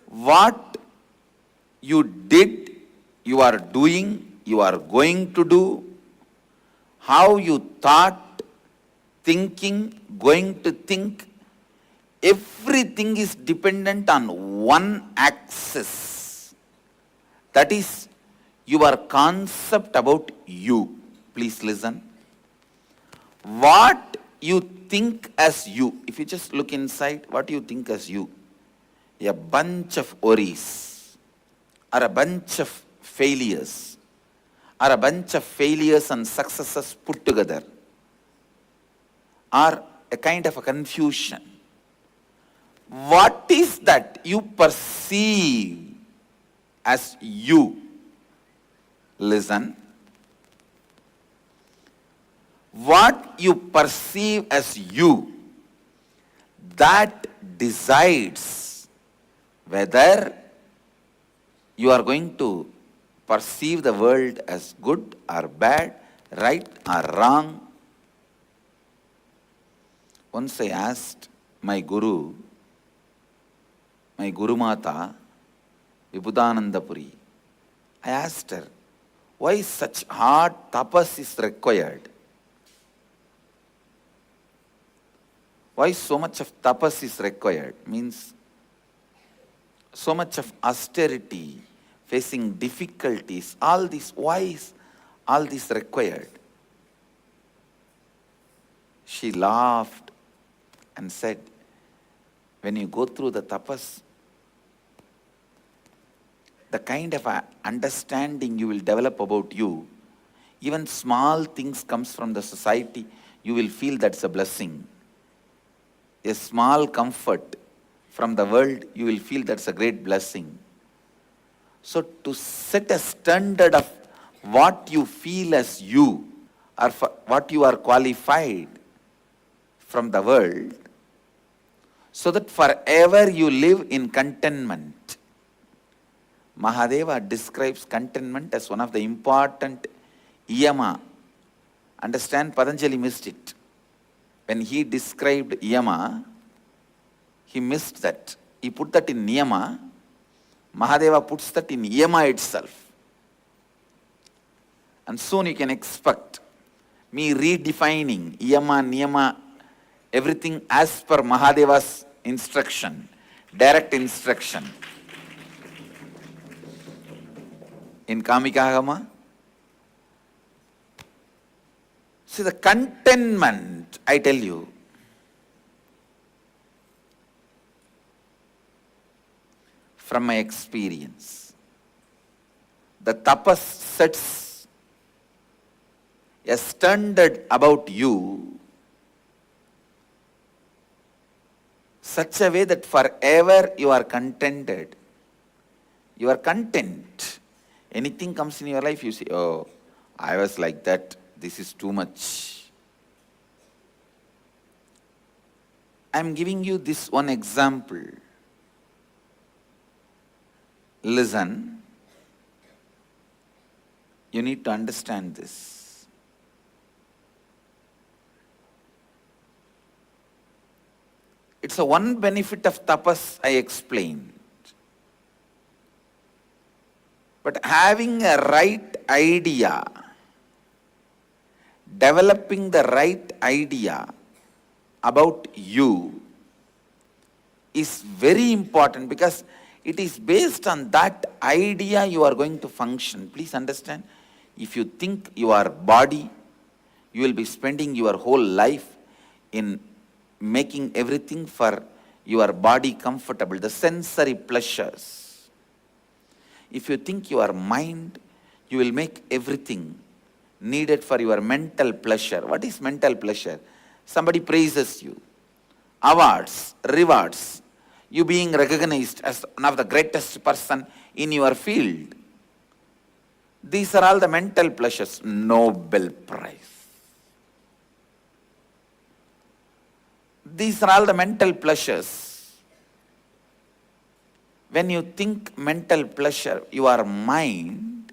what you did, you are doing, you are going to do, how you thought, thinking, going to think, everything is dependent on one axis. That is your concept about you. Please listen. What you think as you, if you just look inside, what you think as you, a bunch of worries, or a bunch of failures, or a bunch of failures and successes put together, or a kind of a confusion. What is that you perceive as you? Listen. What you perceive as you, that decides whether you are going to perceive the world as good or bad, right or wrong. Once I asked my Guru Mata, Vibhudanandapuri, I asked her, why such hard tapas is required? Why so much of tapas is required? Means so much of austerity, facing difficulties, all this, why is all this required? She laughed and said, when you go through the tapas, the kind of understanding you will develop about you, even small things comes from the society, you will feel that's a blessing. A small comfort from the world, you will feel that's a great blessing. So to set a standard of what you feel as you, or for what you are qualified from the world, so that forever you live in contentment. Mahadeva describes contentment as one of the important yama. Understand, Patanjali missed it. When he described yama, he missed that. He put that in niyama. Mahadeva puts that in yama itself. And soon you can expect me redefining yama, niyama, everything as per Mahadeva's instruction, direct instruction. In Kamikagama, see the contentment, I tell you, from my experience, the tapas sets a standard about you such a way that forever you are contented. You are content. Anything comes in your life, you say, oh, I was like that, this is too much. I am giving you this one example. Listen, you need to understand this. It's a one benefit of tapas I explained. But having a right idea, developing the right idea about you is very important, because it is based on that idea you are going to function. Please understand, if you think you are body, you will be spending your whole life in making everything for your body comfortable, the sensory pleasures. If you think you are mind, you will make everything needed for your mental pleasure. What is mental pleasure? Somebody praises you, awards, rewards, you being recognized as one of the greatest person in your field. These are all the mental pleasures. Nobel Prize. These are all the mental pleasures. When you think mental pleasure, your mind,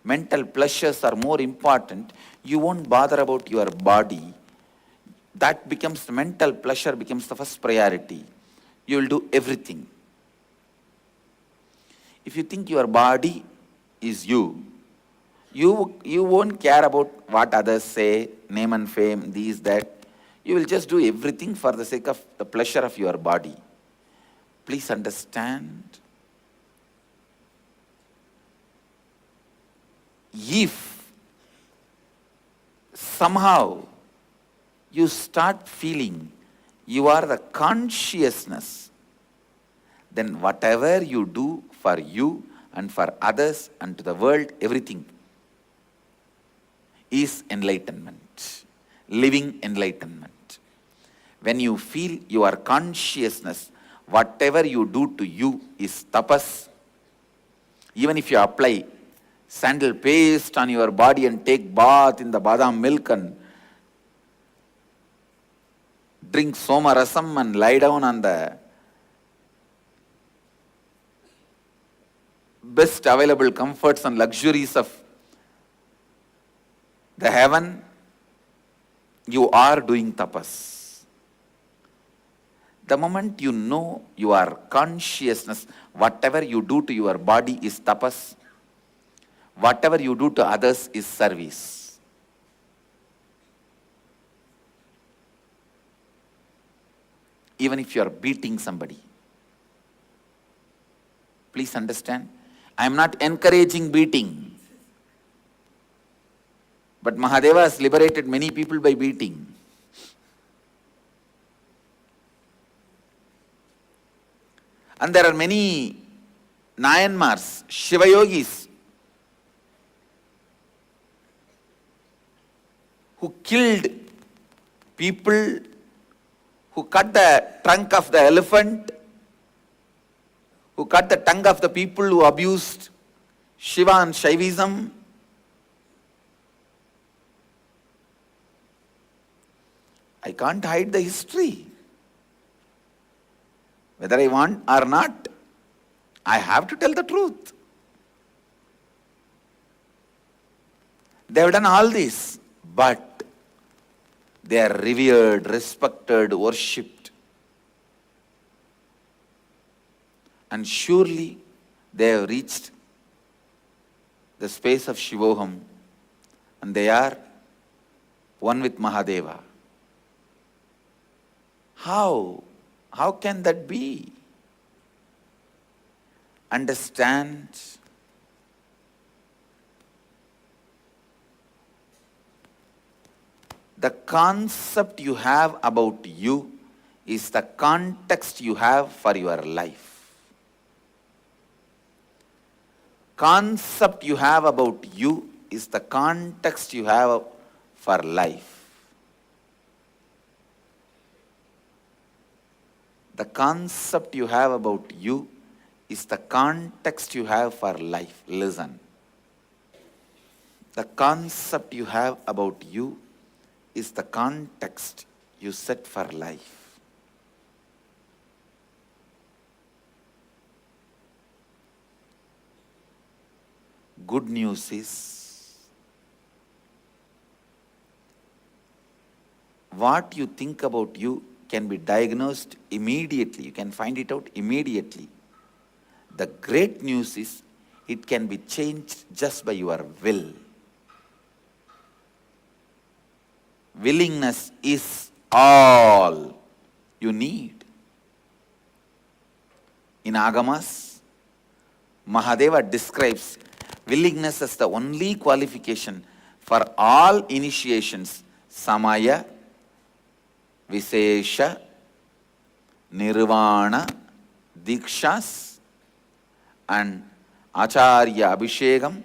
mental pleasures are more important, you won't bother about your body. That becomes, the mental pleasure becomes the first priority. You will do everything. If you think your body is you won't care about what others say, name and fame, these, that. You will just do everything for the sake of the pleasure of your body. Please understand, if somehow you start feeling you are the consciousness, then whatever you do for you and for others and to the world, everything is enlightenment, living enlightenment. When you feel your consciousness, whatever you do to you is tapas. Even if you apply sandal paste on your body and take bath in the badam milk and drink soma rasam and lie down on the best available comforts and luxuries of the heaven, you are doing tapas. The moment you know your consciousness, whatever you do to your body is tapas, whatever you do to others is service. Even if you are beating somebody. Please understand, I am not encouraging beating. But Mahadeva has liberated many people by beating. And there are many Nayanmars, Shiva Yogis, who killed people, who cut the trunk of the elephant, who cut the tongue of the people who abused Shiva and Shaivism. I can't hide the history. Whether I want or not, I have to tell the truth. They have done all this, but they are revered, respected, worshipped. And surely they have reached the space of Shivoham, and they are one with Mahadeva. How? How can that be? Understand. The concept you have about you is the context you have for your life. Concept you have about you is the context you have for life. The concept you have about you is the context you have for life. Listen. The concept you have about you is the context you set for life. Good news is, what you think about you can be diagnosed immediately. You can find it out immediately. The great news is, it can be changed just by your will. Willingness is all you need. In Agamas, Mahadeva describes willingness as the only qualification for all initiations, Samaya, Visesha, Nirvana, Dikshas, and Acharya Abhishekam.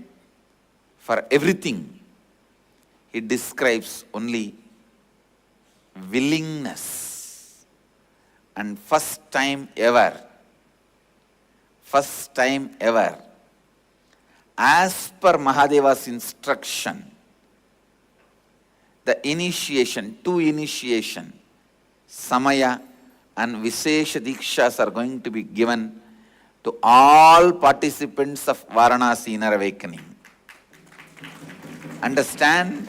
For everything, he describes only willingness. And first time ever, as per Mahadeva's instruction, the initiation, two initiation, Samaya and Visesha Dikshas are going to be given to all participants of Varanasi Inner Awakening. Understand?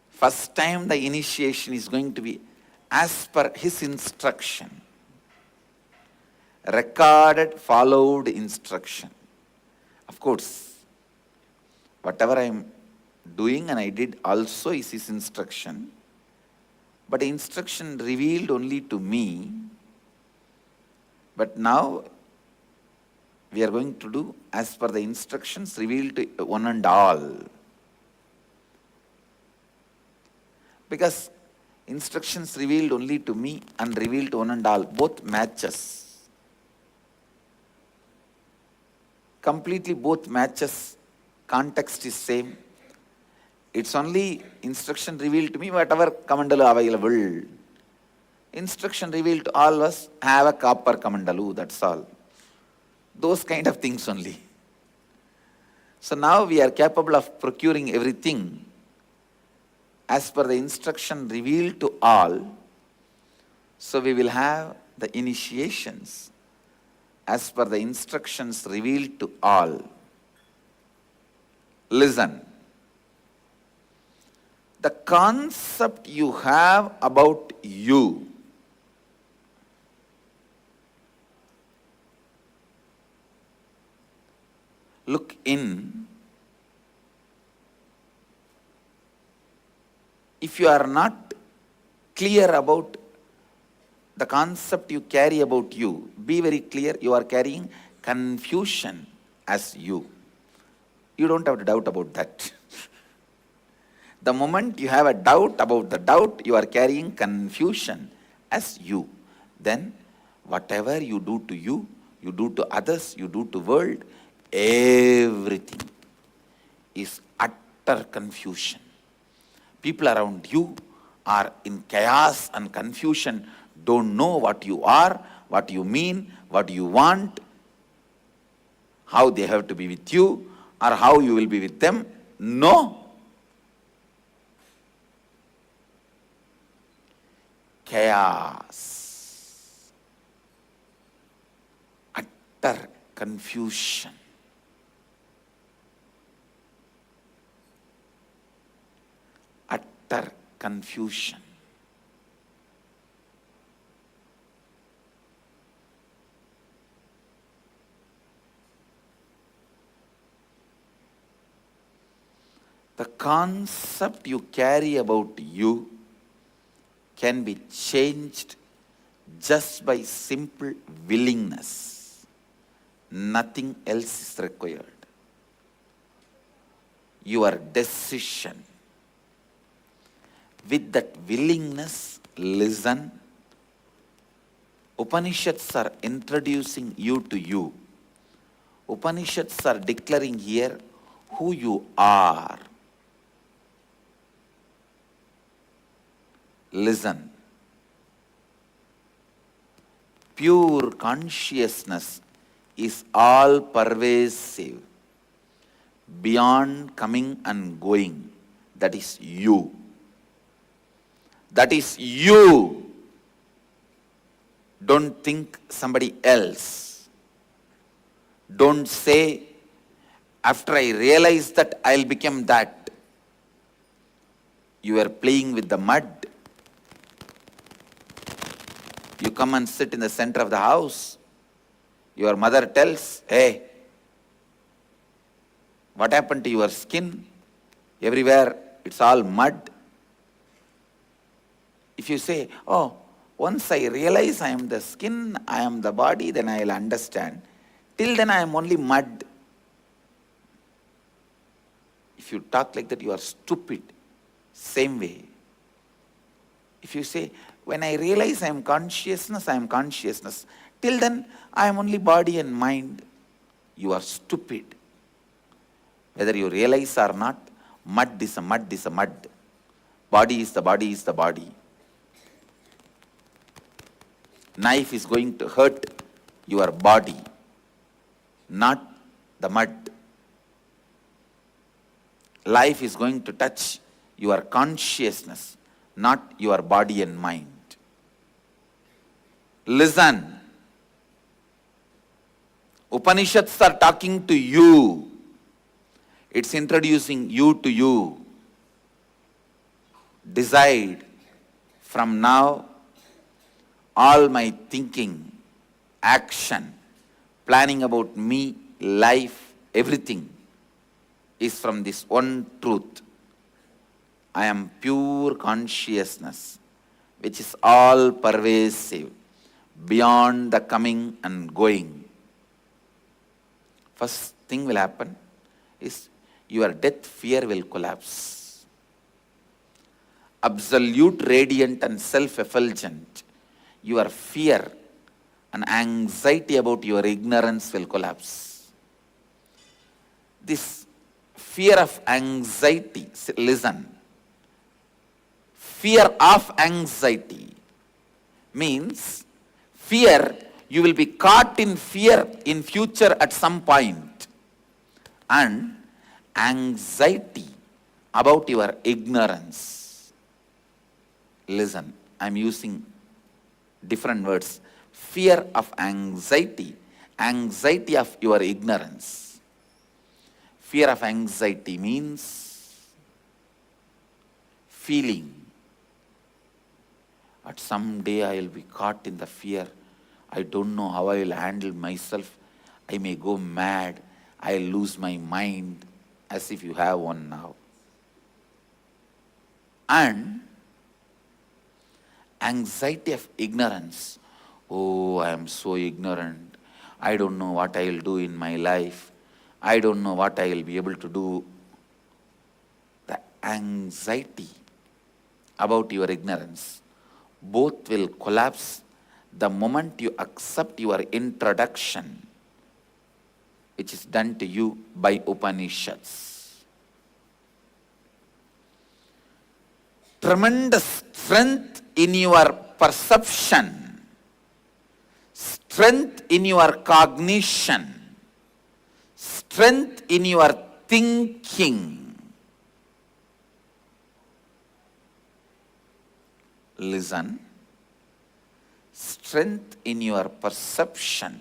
First time the initiation is going to be as per his instruction. Recorded, followed instruction. Of course, whatever I am doing and I did also is his instruction. But the instruction revealed only to me. But now we are going to do as per the instructions revealed to one and all. Because instructions revealed only to me and revealed to one and all, both matches. Completely both matches, context is same. It's only instruction revealed to me, whatever kamandalu available. Instruction revealed to all of us, have a copper kamandalu, that's all. Those kind of things only. So now we are capable of procuring everything as per the instruction revealed to all. So we will have the initiations as per the instructions revealed to all. Listen. The concept you have about you look in. If you are not clear about the concept you carry about you, be very clear, you are carrying confusion as you. You don't have to doubt about that. The moment you have a doubt about the doubt, you are carrying confusion as you. Then whatever you do to you, you do to others, you do to world, everything is utter confusion. People around you are in chaos and confusion, don't know what you are, what you mean, what you want, how they have to be with you, or how you will be with them. No. chaos, utter confusion. Utter confusion. The concept you carry about you can be changed just by simple willingness. Nothing else is required. Your decision. With that willingness, listen. Upanishads are introducing you to you. Upanishads are declaring here who you are. Listen. Pure consciousness is all pervasive, beyond coming and going. That is you. That is you. Don't think somebody else. Don't say, after I realize that I'll become that. You are playing with the mud. You come and sit in the center of the house. Your mother tells, hey, what happened to your skin? Everywhere it's all mud. If you say, oh, once I realize I am the skin, I am the body, then I will understand. Till then I am only mud. If you talk like that, you are stupid. Same way. If you say, when I realize I am consciousness, I am consciousness. Till then, I am only body and mind. You are stupid. Whether you realize or not, mud is a mud is a mud. Body is the body is the body. Knife is going to hurt your body, not the mud. Life is going to touch your consciousness, not your body and mind. Listen. Upanishads are talking to you. It's introducing you to you. Decide from now, all my thinking, action, planning about me, life, everything is from this one truth. I am pure consciousness, which is all pervasive, beyond the coming and going. First thing will happen is your death fear will collapse. Absolute, radiant and self-effulgent, your fear and anxiety about your ignorance will collapse. This fear of anxiety, listen, fear of anxiety means fear, you will be caught in fear in future at some point, and anxiety about your ignorance. Listen, I am using different words. Fear of anxiety, anxiety of your ignorance. Fear of anxiety means feeling at some day I will be caught in the fear. I don't know how I will handle myself. I may go mad. I will lose my mind, as if you have one now. And anxiety of ignorance. Oh, I am so ignorant. I don't know what I will do in my life. I don't know what I will be able to do. The anxiety about your ignorance, both will collapse the moment you accept your introduction, which is done to you by Upanishads. Tremendous strength in your perception, strength in your cognition, strength in your thinking. Listen. strength in your perception,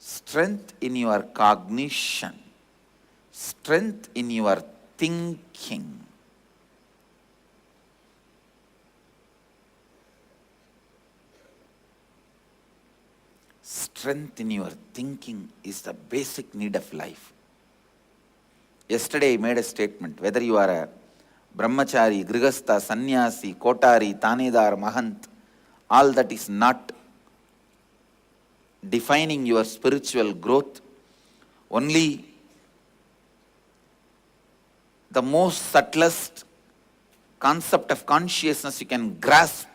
strength in your cognition, strength in your thinking. Strength in your thinking is the basic need of life. Yesterday I made a statement, whether you are a brahmachari, grihastha, sannyasi, kotari, tanedar, mahant, all that is not defining your spiritual growth. Only the most subtlest concept of consciousness you can grasp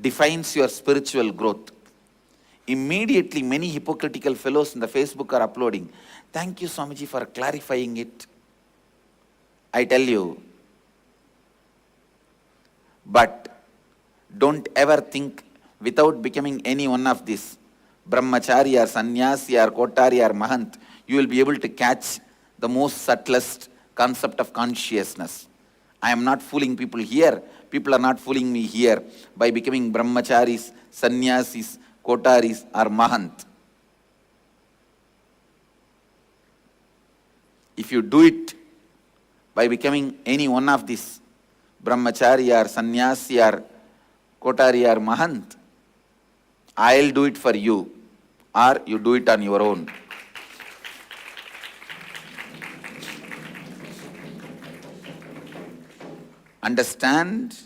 defines your spiritual growth. Immediately many hypocritical fellows in the Facebook are uploading, "Thank you Swamiji for clarifying it." I tell you, but don't ever think without becoming any one of these, brahmachari or sannyasi or kotari or mahant, you will be able to catch the most subtlest concept of consciousness. I am not fooling people here. People are not fooling me here by becoming brahmacharis, sannyasis, kotaris or mahant. If you do it by becoming any one of these, brahmachari or sannyasi or kotari or mahant, I'll do it for you, or you do it on your own. Understand?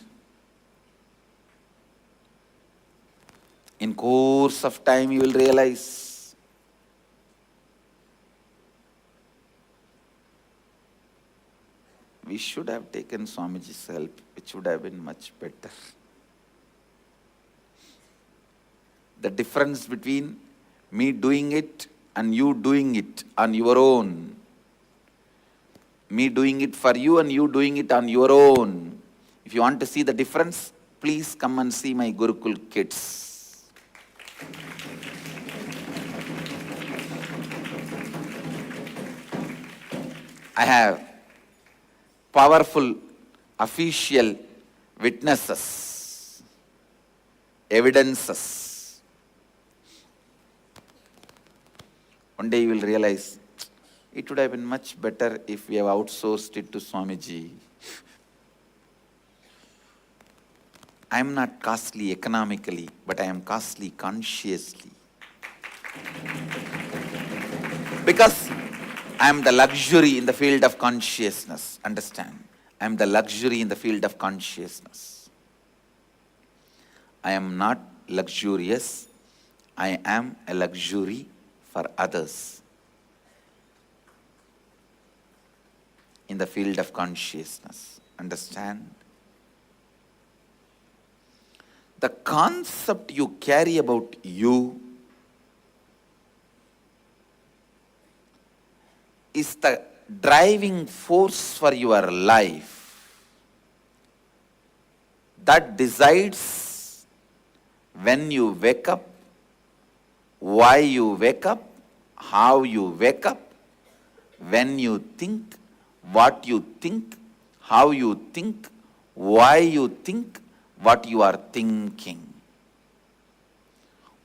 In course of time you will realize we should have taken Swamiji's help, which would have been much better. The difference between me doing it and you doing it on your own, me doing it for you and you doing it on your own. If you want to see the difference, please come and see my Gurukul kids. I have powerful official witnesses, evidences. One day you will realize it would have been much better if we have outsourced it to Swamiji. I am not costly economically, but I am costly consciously. Because I am the luxury in the field of consciousness. Understand? I am the luxury in the field of consciousness. I am not luxurious. I am a luxury for others in the field of consciousness. Understand? The concept you carry about you is the driving force for your life that decides when you wake up, why you wake up, how you wake up, when you think, what you think, how you think, why you think, what you are thinking,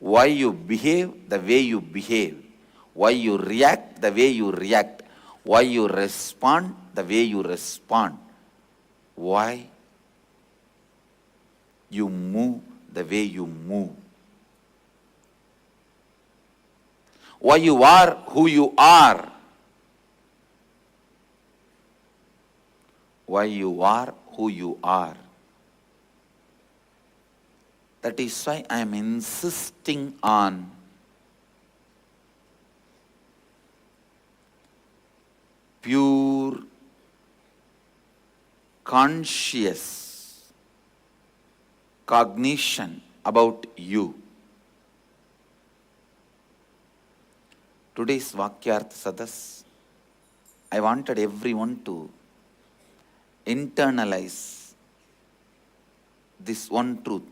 why you behave the way you behave, why you react the way you react, why you respond the way you respond, why you move the way you move, why you are who you are, why you are who you are. That is why I am insisting on pure, conscious cognition about you. Today's Vakyarth Sadas, I wanted everyone to internalize this one truth.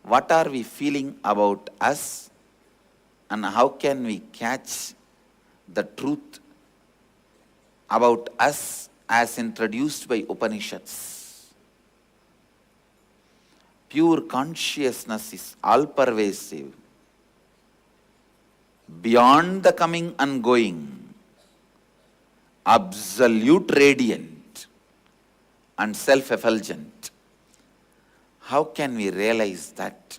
What are we feeling about us, and how can we catch the truth about us as introduced by Upanishads? Pure consciousness is all-pervasive, beyond the coming and going, absolute radiant and self-effulgent. How can we realize that?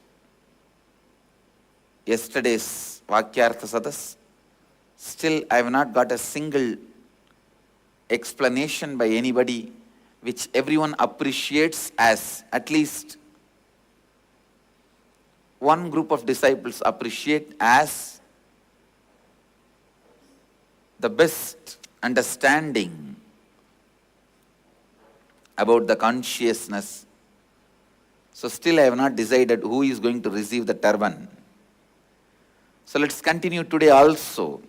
Yesterday's Vakyartha Sadas, still I have not got a single explanation by anybody which everyone appreciates as, at least one group of disciples appreciate as the best understanding about the consciousness. So still I have not decided who is going to receive the turban. So let's continue today also.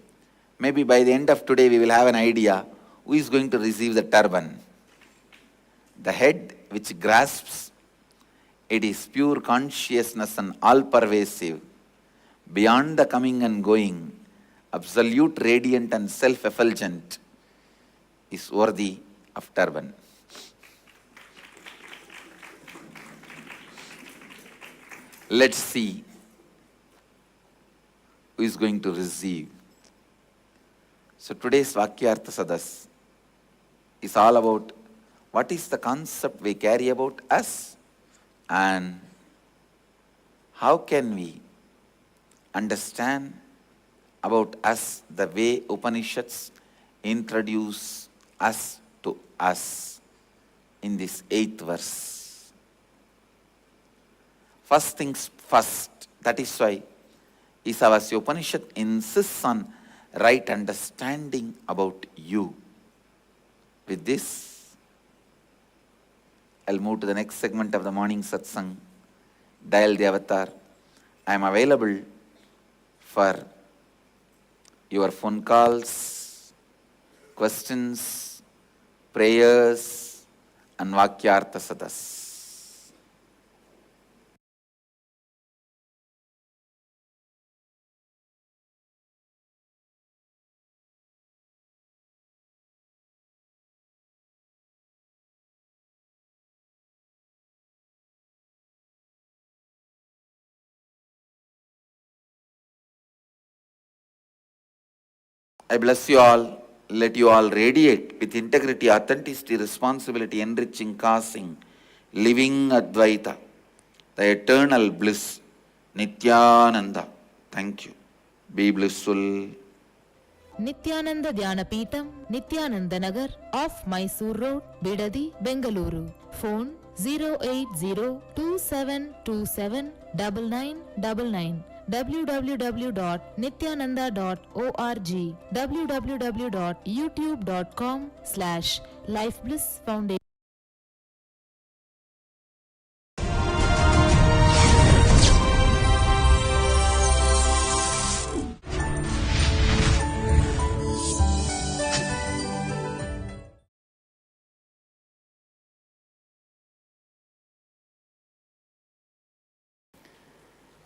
Maybe by the end of today we will have an idea who is going to receive the turban. The head which grasps, it is pure consciousness and all-pervasive, beyond the coming and going, absolute radiant and self-effulgent, is worthy of turban. Let's see who is going to receive. So today's Vakyartha Sadas is all about what is the concept we carry about us and how can we understand about us the way Upanishads introduce us to us in this 8th verse. First things first, that is why Isavasya Upanishad insists on right understanding about you. With this, I'll move to the next segment of the morning satsang, Dial the Avatar. I am available for your phone calls, questions, prayers, and Vakyartha Sadas. I bless you all. Let you all radiate with integrity, authenticity, responsibility, enriching, causing, living Advaita, the eternal bliss, Nithyananda. Thank you. Be blissful. Nithyananda Dhyanapītam, Nithyananda Nagar, off Mysore Road, Bidadi, Bengaluru. Phone 08027279999. www.nithyananda.org, www.youtube.com/lifeblissfoundation.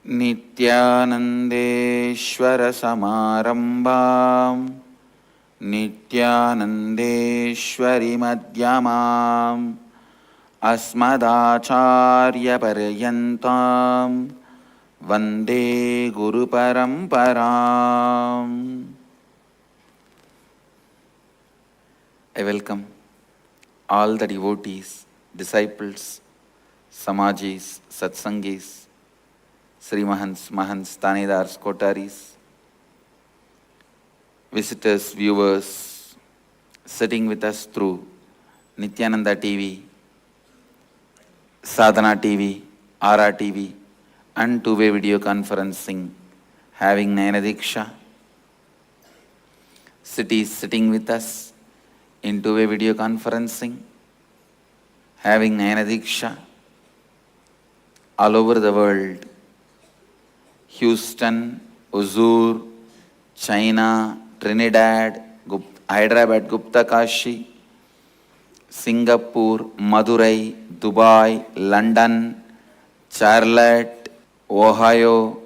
Nithyanandeshwara Samarambam, Nithyanandeshwari Madhyamam, Asmadacharya Paryantam, Vande Guru Paramparam. I welcome all the devotees, disciples, Samajis, Satsangis, Sri Mahants, Mahants, Tanedars, Kotaris, visitors, viewers, sitting with us through Nithyananda TV, Sadhana TV, Ara TV, and two-way video conferencing, having Nayana Diksha. Cities sitting with us in two-way video conferencing, having Nayana Diksha. All over the world, Houston, Huzur, China, Trinidad, Hyderabad, Gupta Kashi, Singapore, Madurai, Dubai, London, Charlotte, Ohio,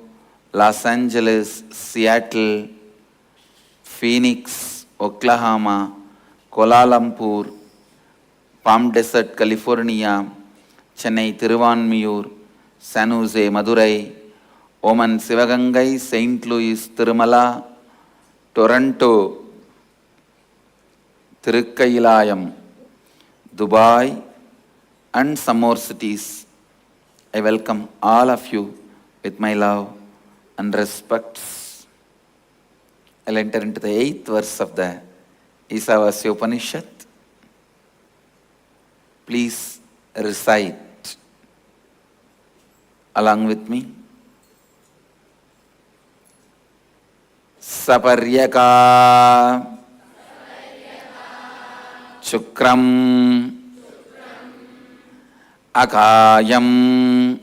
Los Angeles, Seattle, Phoenix, Oklahoma, Kuala Lumpur, Palm Desert, California, Chennai, Tiruvanmiyur, San Jose, Madurai, Oman, Sivagangai, St. Louis, Tirumala, Toronto, Tirukailayam, Dubai, and some more cities. I welcome all of you with my love and respects. I'll enter into the 8th verse of the Isavasya Upanishad. Please recite along with me. Saparyaka Chukram Akayam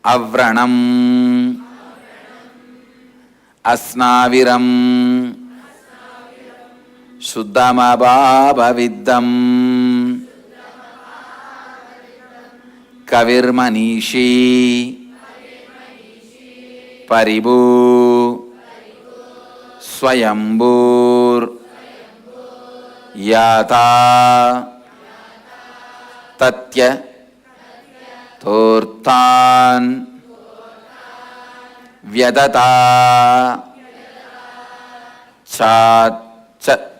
Avranam Asnaviram Shuddhamabhaviddam Kavirmanishi Paribu Swayambur Yata Tatya Tortan Vyadata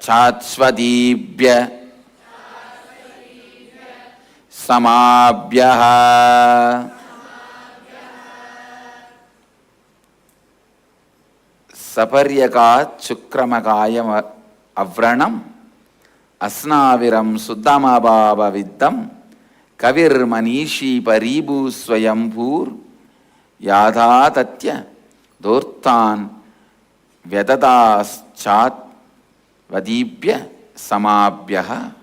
Chatsvadibhya Samabhyaha Saparyaka Chukramakayam Avranam Asnaviram Suddhamabhaviddam Kavir Manishi Paribu Swayambhur Yadha Tatya Dortan Vyadadas Chat Vadibhya Samabhyaha.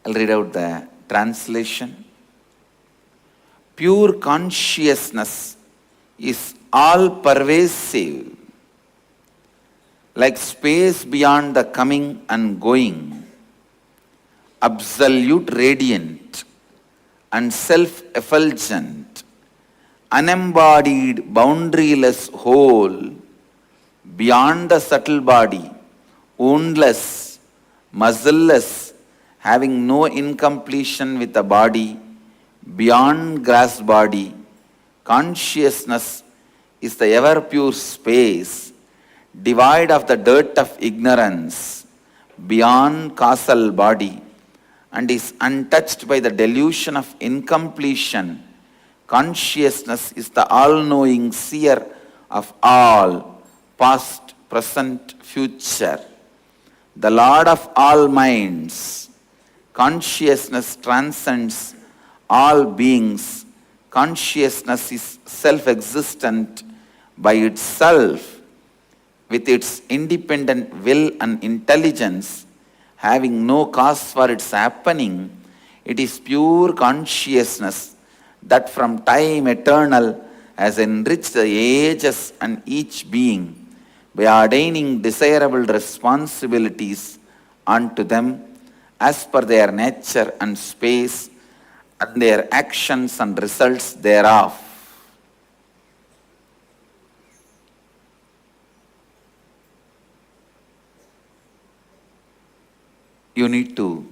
I'll read out the translation. Pure consciousness is all-pervasive, like space beyond the coming and going, absolute radiant and self-effulgent, unembodied, boundaryless whole, beyond the subtle body, woundless, muscleless, having no incompletion with the body, beyond grass body. Consciousness is the ever-pure space, devoid of the dirt of ignorance, beyond causal body, and is untouched by the delusion of incompletion. Consciousness is the all-knowing seer of all, past, present, future, the Lord of all minds. Consciousness transcends all beings. Consciousness is self-existent by itself, with its independent will and intelligence, having no cause for its happening. It is pure consciousness that from time eternal has enriched the ages and each being by ordaining desirable responsibilities unto them as per their nature and space, and their actions and results thereof. You need to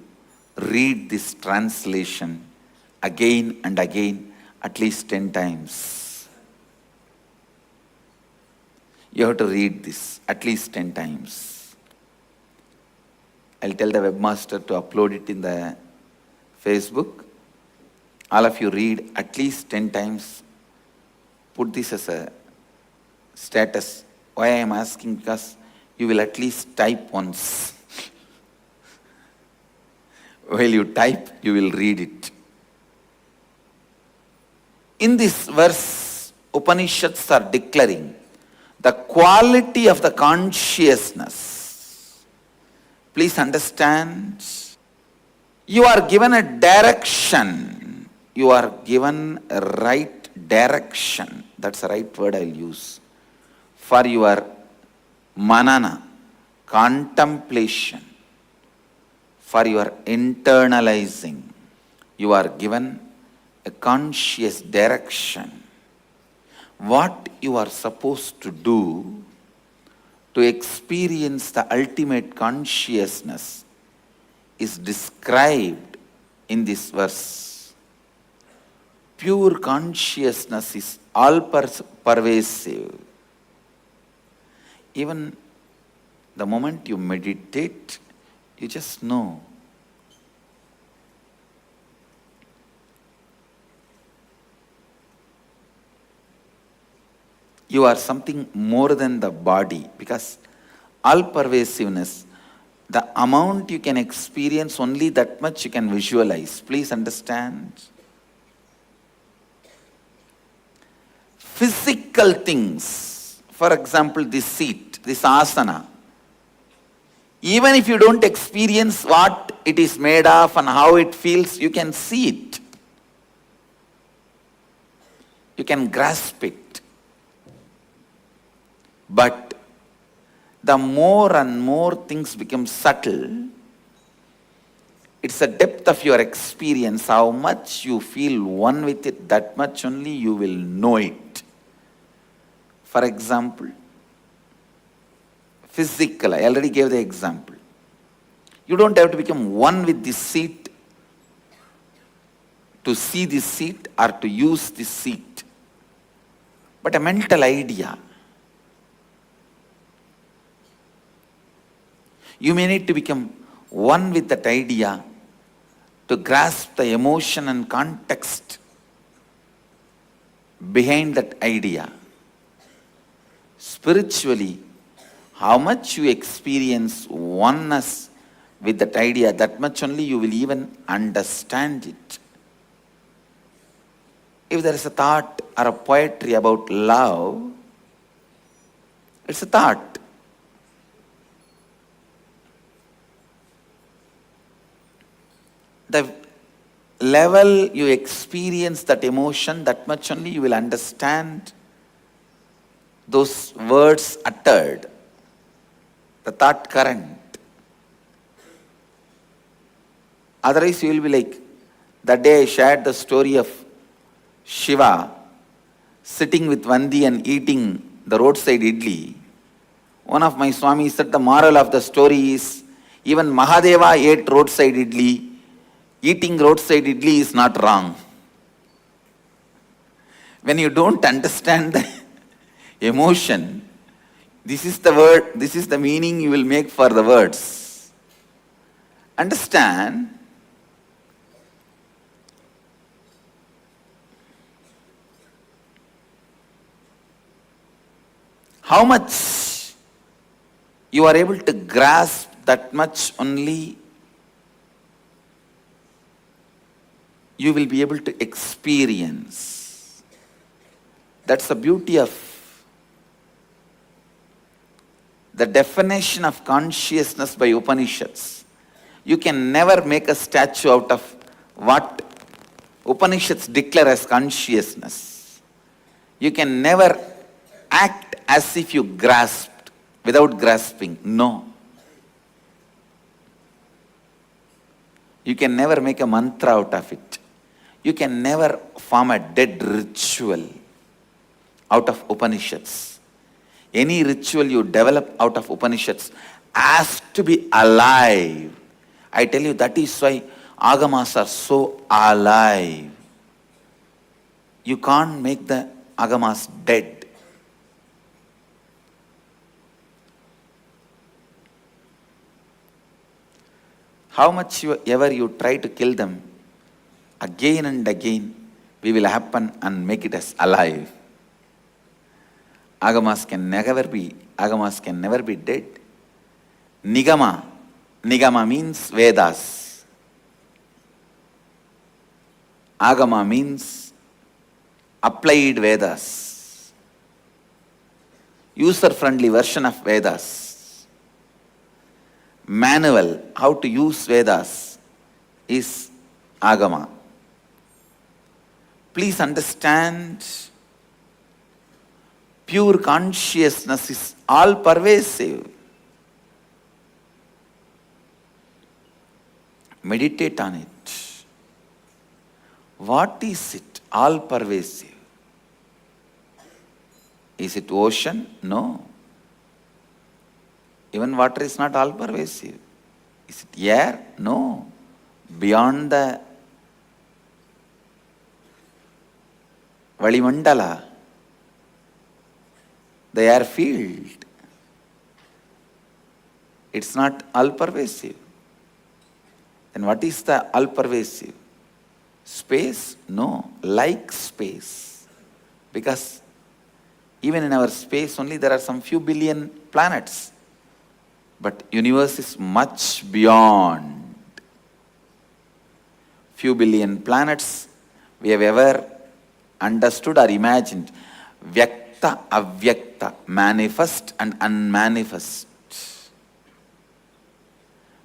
read this translation again and again, at least 10 times. You have to read this at least 10 times. I'll tell the webmaster to upload it in the Facebook. All of you read at least 10 times. Put this as a status. Why I am asking? Because you will at least type once. While you type, you will read it. In this verse, Upanishads are declaring the quality of the consciousness. Please understand, you are given a direction. You are given a right direction. That's the right word I'll use. For your manana, contemplation, for your internalizing, you are given a conscious direction. What you are supposed to do to experience the ultimate consciousness is described in this verse. Pure consciousness is all-pervasive. Even the moment you meditate, you just know. You are something more than the body, because all-pervasiveness, the amount you can experience, only that much you can visualize. Please understand. Physical things, for example, this seat, this asana, even if you don't experience what it is made of and how it feels, you can see it. You can grasp it. But the more and more things become subtle, it's the depth of your experience, how much you feel one with it, that much only you will know it. For example, physical, I already gave the example. You don't have to become one with this seat to see this seat or to use this seat, but a mental idea. You may need to become one with that idea to grasp the emotion and context behind that idea. Spiritually, how much you experience oneness with that idea, that much only you will even understand it. If there is a thought or a poetry about love, it's a thought. The level you experience that emotion, that much only you will understand those words uttered, the thought current. Otherwise you will be like, that day I shared the story of Shiva sitting with Vandi and eating the roadside idli. One of my Swamis said the moral of the story is, even Mahadeva ate roadside idli. Eating roadside idli is not wrong. When you don't understand the emotion, this is the word, this is the meaning you will make for the words. Understand? How much you are able to grasp, that much only you will be able to experience. That's the beauty of the definition of consciousness by Upanishads. You can never make a statue out of what Upanishads declare as consciousness. You can never act as if you grasped without grasping. No. You can never make a mantra out of it. You can never form a dead ritual out of Upanishads. Any ritual you develop out of Upanishads has to be alive. I tell you, that is why Agamas are so alive. You can't make the Agamas dead. How much ever you try to kill them, again and again, we will happen and make it as alive. Agamas can never be dead. Nigama means Vedas. Agama means applied Vedas. User-friendly version of Vedas. Manual, how to use Vedas, is Agama. Please understand, pure consciousness is all-pervasive. Meditate on it. What is it? All-pervasive. Is it ocean? No. Even water is not all-pervasive. Is it air? No. Beyond the Valimandala, the air field. It's not all-pervasive. Then what is the all-pervasive? Space? No. Like space. Because even in our space only there are some few billion planets. But universe is much beyond. Few billion planets we have ever understood or imagined. Vyakta, avyakta, manifest and unmanifest.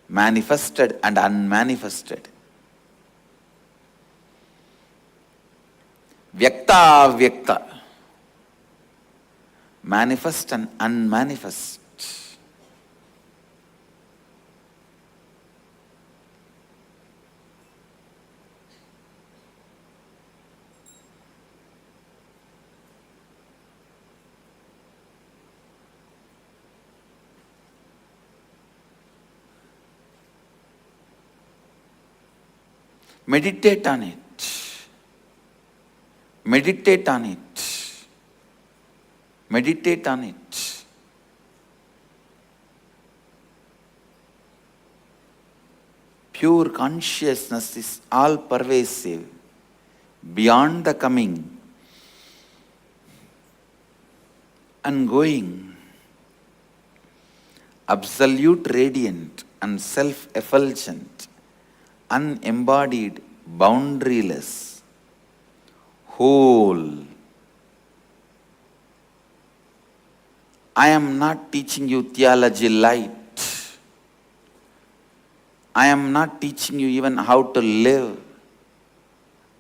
Manifested and unmanifested. Vyakta, avyakta. Manifest and unmanifest. Meditate on it. Meditate on it. Meditate on it. Pure consciousness is all pervasive, beyond the coming, ongoing, absolute radiant and self-effulgent, unembodied, boundaryless, whole. I am not teaching you theology light. I am not teaching you even how to live.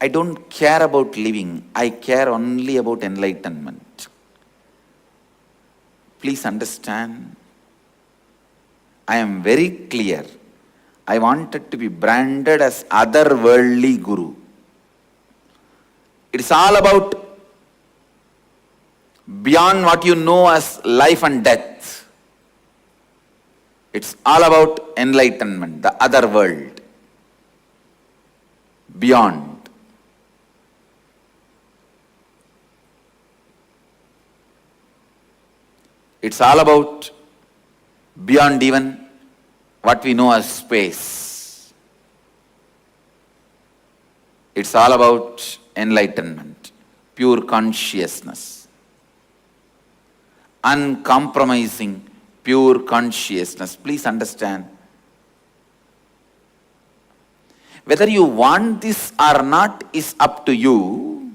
I don't care about living. I care only about enlightenment. Please understand. I am very clear. I wanted to be branded as otherworldly guru. It's all about beyond what you know as life and death. It's all about enlightenment, the other world. Beyond. It's all about beyond even what we know as space. It's all about enlightenment, pure consciousness, uncompromising, pure consciousness. Please understand. Whether you want this or not is up to you.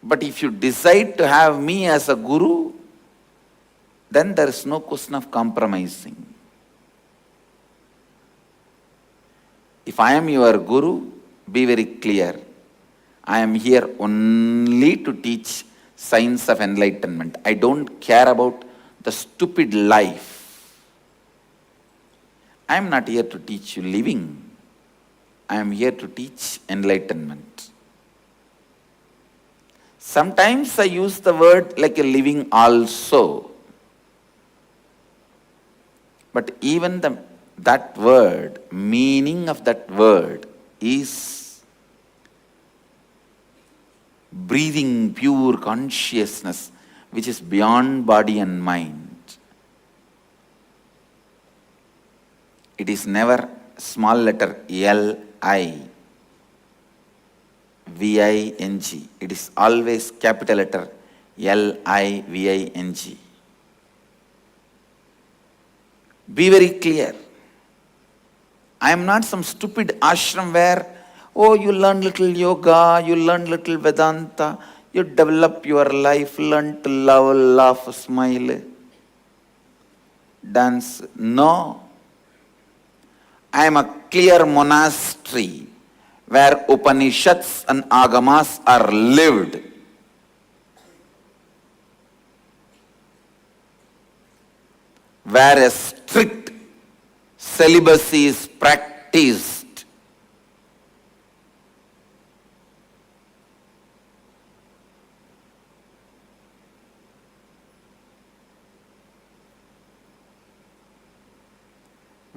But if you decide to have me as a guru, then there is no question of compromising. If I am your guru, be very clear. I am here only to teach science of enlightenment. I don't care about the stupid life. I am not here to teach you living. I am here to teach enlightenment. Sometimes I use the word like a living also. But even that word, meaning of that word is breathing pure consciousness which is beyond body and mind. It is never small letter L-I-V-I-N-G. It is always capital letter L-I-V-I-N-G. Be very clear. I am not some stupid ashram where, oh, you learn little yoga, you learn little Vedanta, you develop your life, learn to love, laugh, smile, dance. No. I am a clear monastery where Upanishads and Agamas are lived. Where a strict celibacy is practiced.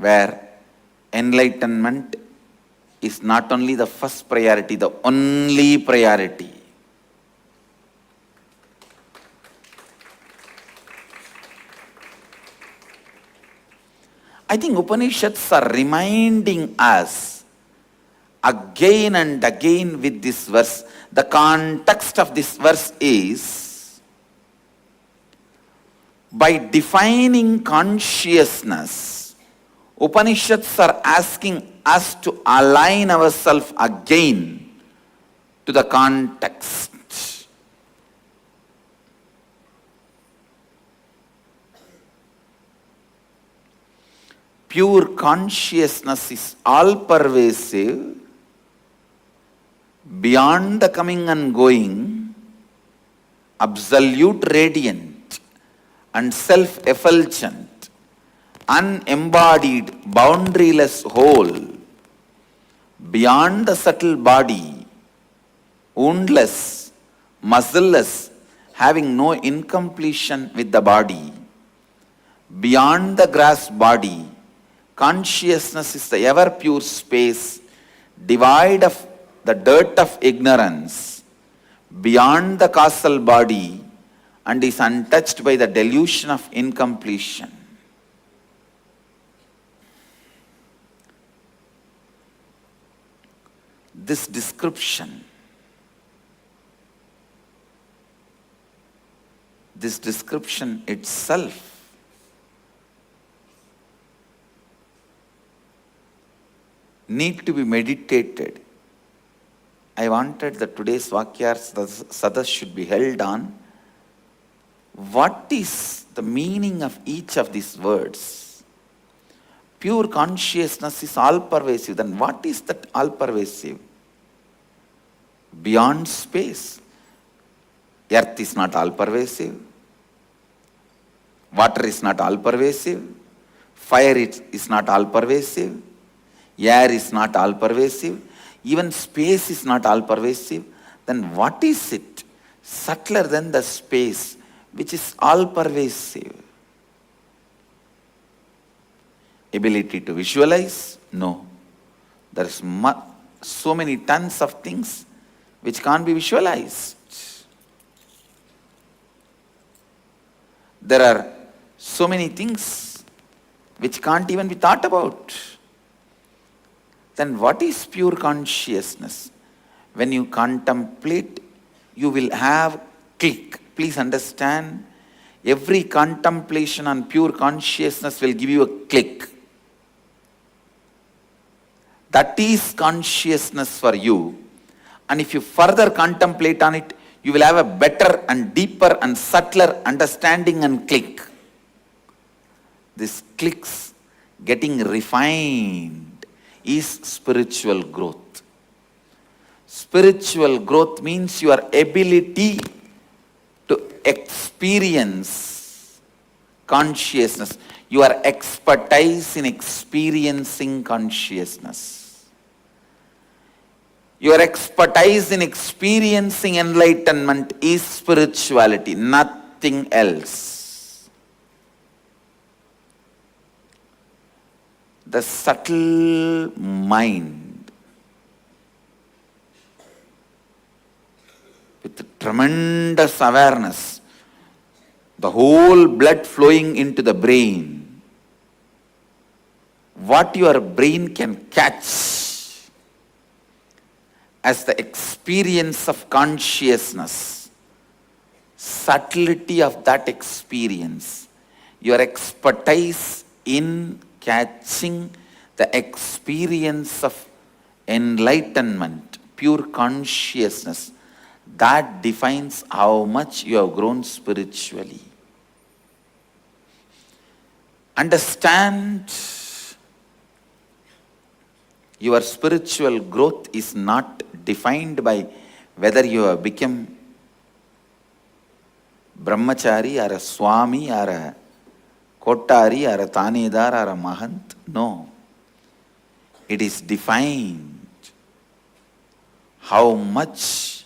where enlightenment is not only the first priority, the only priority. I think Upanishads are reminding us again and again with this verse. The context of this verse is, by defining consciousness, Upanishads are asking us to align ourselves again to the context. Pure consciousness is all-pervasive, beyond the coming and going, absolute radiant and self-effulgent, unembodied, boundaryless whole, beyond the subtle body, woundless, muscleless, having no incompletion with the body, beyond the grass body. Consciousness is the ever pure space, devoid of the dirt of ignorance, beyond the causal body, and is untouched by the delusion of incompletion. This description itself need to be meditated. I wanted that today's Vakyar Sadas should be held on what is the meaning of each of these words. Pure consciousness is all-pervasive. Then what is that all-pervasive? Beyond space. Earth is not all-pervasive. Water is not all-pervasive. Fire is not all-pervasive. Air is not all-pervasive. Even space is not all-pervasive. Then what is it? Subtler than the space, which is all-pervasive. Ability to visualize? No. There is so many tons of things which can't be visualized. There are so many things which can't even be thought about. Then what is pure consciousness? When you contemplate, you will have click. Please understand, every contemplation on pure consciousness will give you a click. That is consciousness for you. And if you further contemplate on it, you will have a better and deeper and subtler understanding and click. This clicks getting refined is spiritual growth. Spiritual growth means your ability to experience consciousness, your expertise in experiencing consciousness. Your expertise in experiencing enlightenment is spirituality, nothing else. The subtle mind with tremendous awareness, the whole blood flowing into the brain, what your brain can catch as the experience of consciousness, subtlety of that experience, your expertise in catching the experience of enlightenment, pure consciousness, that defines how much you have grown spiritually. Understand, your spiritual growth is not defined by whether you have become brahmachari or a swami or a Kottari or a Tanedar or a Mahant. No. It is defined how much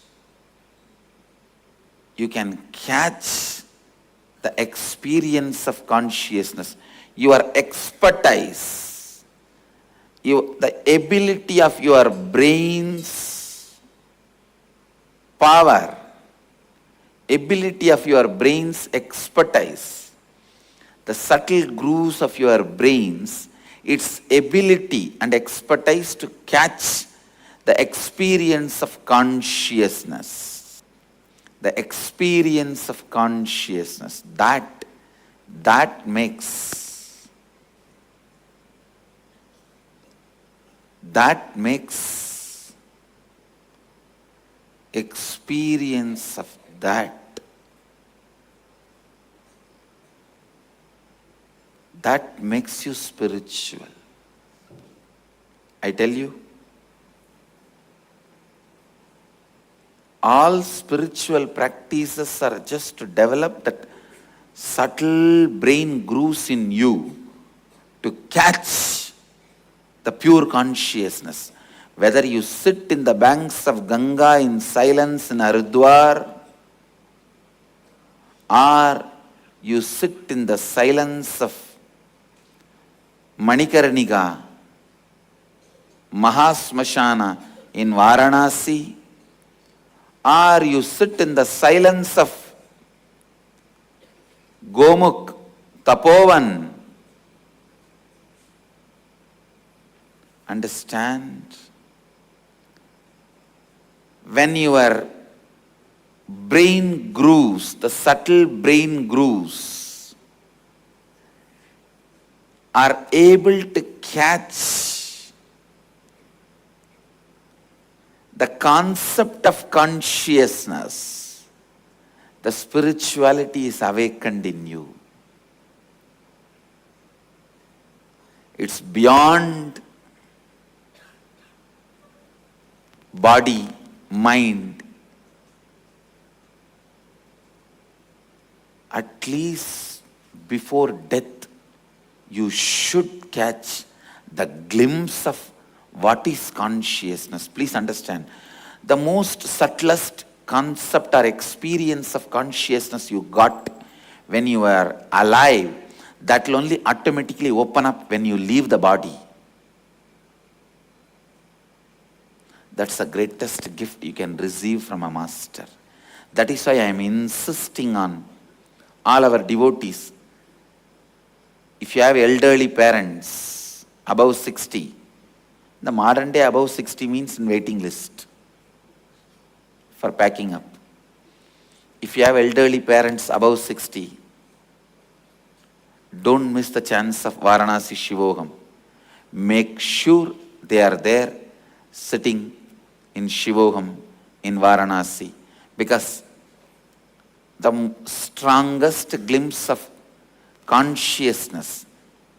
you can catch the experience of consciousness. Your expertise the ability of your brain's power, ability of your brain's expertise, the subtle grooves of your brains, its ability and expertise to catch the experience of consciousness. The experience of consciousness, that makes experience of that makes you spiritual. I tell you, all spiritual practices are just to develop that subtle brain grooves in you to catch the pure consciousness. Whether you sit in the banks of Ganga in silence in Haridwar, or you sit in the silence of Manikarnika, Mahasmashana in Varanasi, or you sit in the silence of Gomukh, Tapovan, understand, when your brain grooves, the subtle brain grooves, are able to catch the concept of consciousness, the spirituality is awakened in you. It's beyond body, mind. At least before death, you should catch the glimpse of what is consciousness. Please understand, the most subtlest concept or experience of consciousness you got when you were alive, that will only automatically open up when you leave the body. That's the greatest gift you can receive from a master. That is why I am insisting on all our devotees. If you have elderly parents above 60, the modern day above 60 means in waiting list for packing up. If you have elderly parents above 60, don't miss the chance of Varanasi Shivoham. Make sure they are there sitting in Shivoham in Varanasi, because the strongest glimpse of consciousness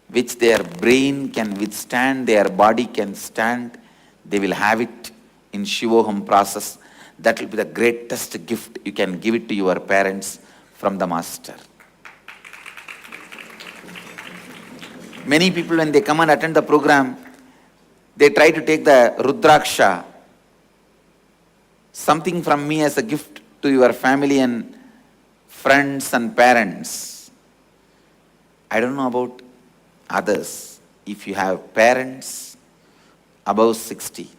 which their brain can withstand, their body can stand, they will have it in Shivoham process. That will be the greatest gift you can give it to your parents from the master. Many people, when they come and attend the program, they try to take the Rudraksha, something from me as a gift to your family and friends and parents. I don't know about others. If you have parents above 60,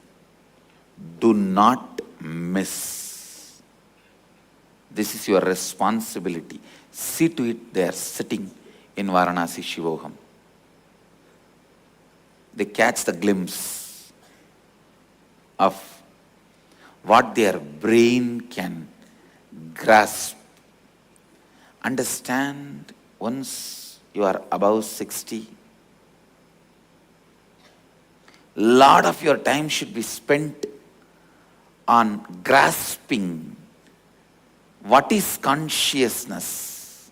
do not miss. This is your responsibility. See to it they are sitting in Varanasi Shivoham. They catch the glimpse of what their brain can grasp. Understand, once you are above 60, lot of your time should be spent on grasping what is consciousness,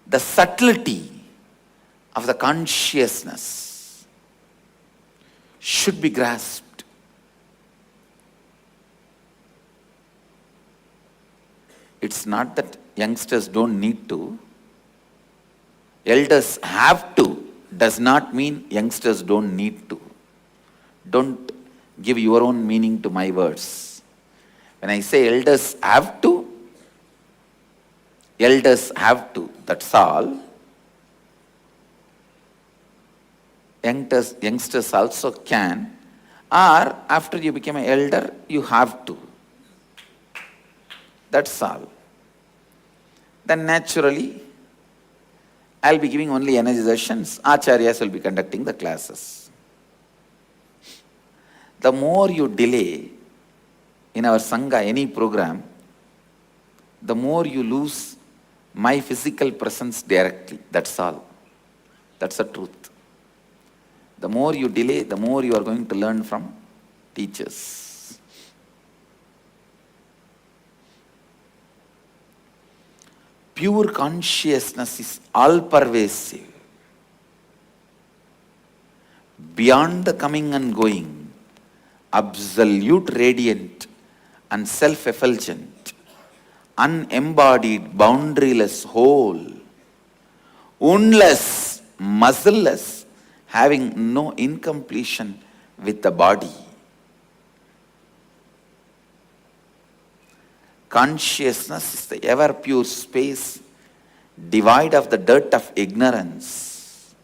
the subtlety of the consciousness should be grasped. It's not that youngsters don't need to. Elders have to does not mean youngsters don't need to. Don't give your own meaning to my words. When I say elders have to, that's all. youngsters also can, or after you become an elder, you have to. That's all. Then naturally, I'll be giving only energizations, acharyas will be conducting the classes. The more you delay in our Sangha, any program, the more you lose my physical presence directly. That's all. That's the truth. The more you delay, the more you are going to learn from teachers. Pure consciousness is all-pervasive. Beyond the coming and going, absolute radiant and self-effulgent, unembodied, boundaryless whole, woundless, muscleless, having no incompletion with the body. Consciousness is the ever pure space, devoid of the dirt of ignorance.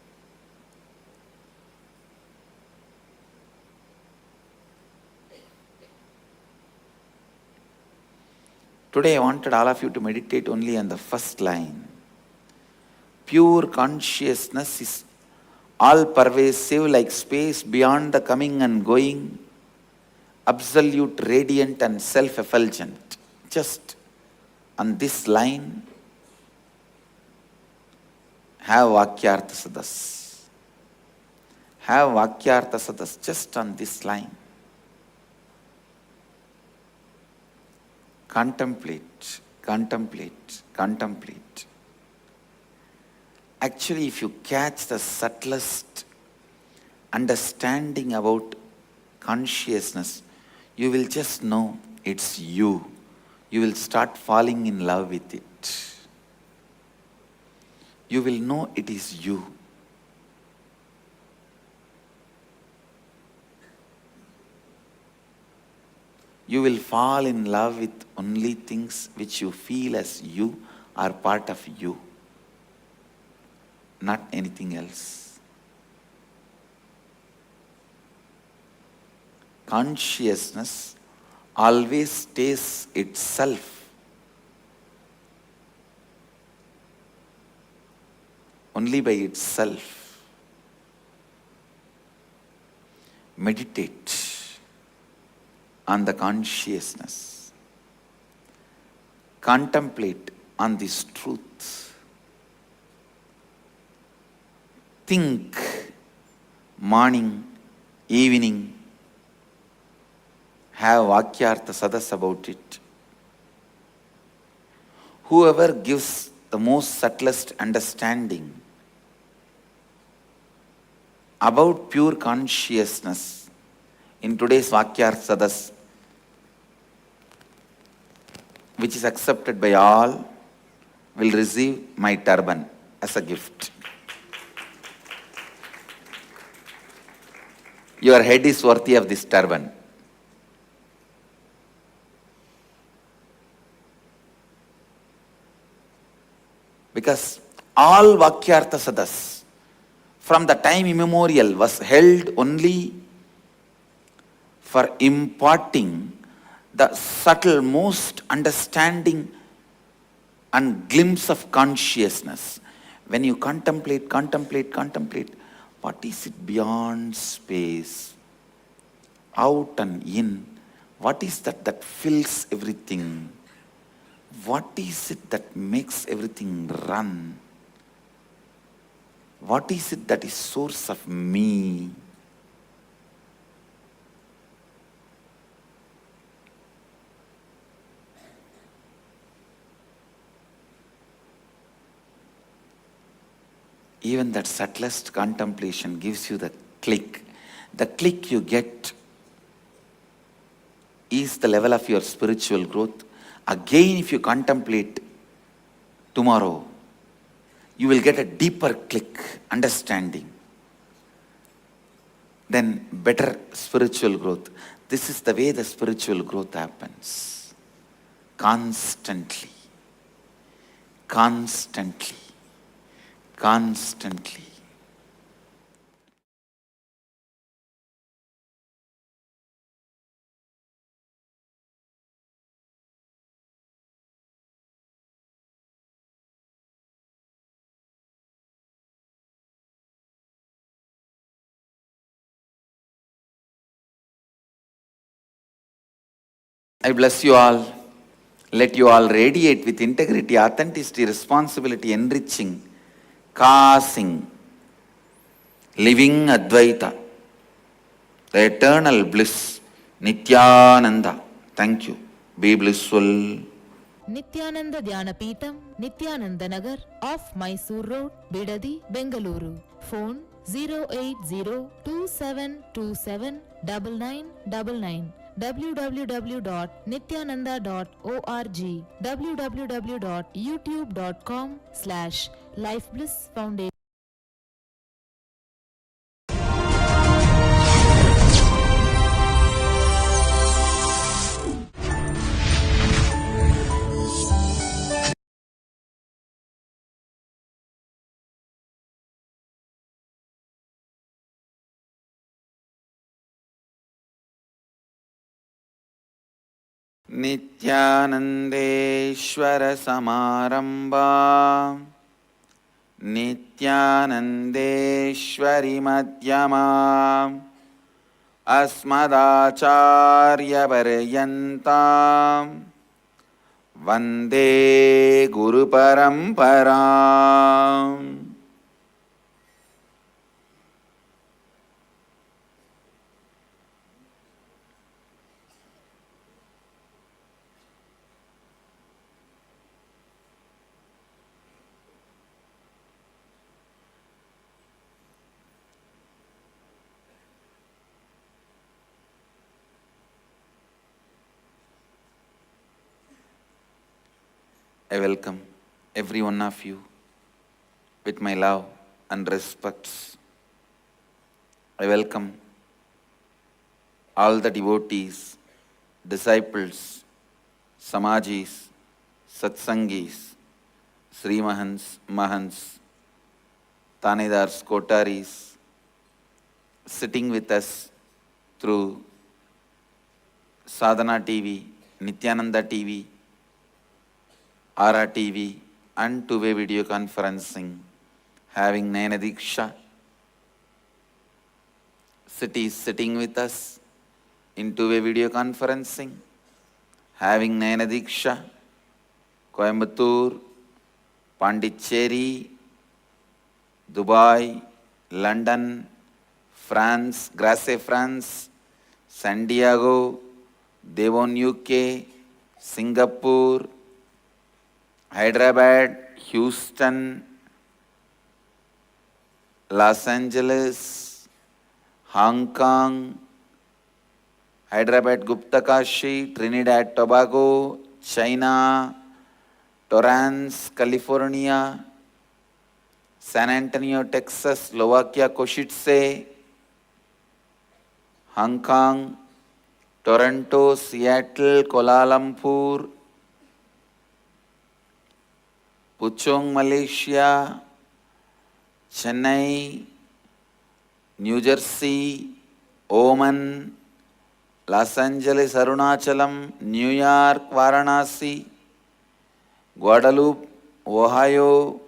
Today I wanted all of you to meditate only on the first line. Pure consciousness is all-pervasive like space beyond the coming and going, absolute, radiant and self-effulgent. Just on this line, have Vakyartha Sadas. Have Vakyartha Sadas just on this line. Contemplate, contemplate, contemplate. Actually, if you catch the subtlest understanding about consciousness, you will just know it's you. You will start falling in love with it. You will know it is you. You will fall in love with only things which you feel as you are part of you, not anything else. Consciousness always stays itself. Only by itself. Meditate on the consciousness. Contemplate on this truth. Think morning, evening. Have Vakyartha Sadas about it. Whoever gives the most subtlest understanding about pure consciousness in today's Vakyartha Sadas, which is accepted by all, will receive my turban as a gift. Your head is worthy of this turban. Because all Vakyartha Sadas from the time immemorial was held only for imparting the subtle, most understanding and glimpse of consciousness. When you contemplate, contemplate, contemplate, what is it beyond space, out and in? What is that fills everything? What is it that makes everything run? What is it that is source of me? Even that subtlest contemplation gives you the click. The click you get is the level of your spiritual growth. Again, if you contemplate tomorrow, you will get a deeper click, understanding. Then better spiritual growth. This is the way the spiritual growth happens. Constantly. Constantly. Constantly. I bless you all. Let you all radiate with integrity, authenticity, responsibility, enriching, causing, living Advaita, the eternal bliss, Nithyananda. Thank you. Be blissful. Nithyananda Dhyanapitham, Nithyananda Nagar, off Mysore Road, Bidadi, Bengaluru. Phone 08027279999. www.nithyananda.org. www.youtube.com/lifeblissfoundation. नित्यानन्देश्वर समारम्भा नित्यानन्देश्वरि मध्यमा अस्मदाचार्यपर्यन्तां वन्दे गुरुपरम्पराम्. I welcome every one of you with my love and respects. I welcome all the devotees, disciples, Samajis, Satsangis, Sri Mahants, Mahants, Tanedars, Kotaris, sitting with us through Sadhana TV, Nithyananda TV, Ara TV, and two-way video conferencing, having Nayana Diksha. Cities sitting with us in two-way video conferencing, having Nayana Diksha, Coimbatore, Pondicherry, Dubai, London, France, Grasse, France, San Diego, Devon, UK, Singapore, Hyderabad, Houston, Los Angeles, Hong Kong, Hyderabad, Gupta Kashi, Trinidad, Tobago, China, Torrance, California, San Antonio, Texas, Slovakia, Košice, Hong Kong, Toronto, Seattle, Kuala Lumpur, Puchong, Malaysia, Chennai, New Jersey, Oman, Los Angeles, Arunachalam, New York, Varanasi, Guadalupe, Ohio,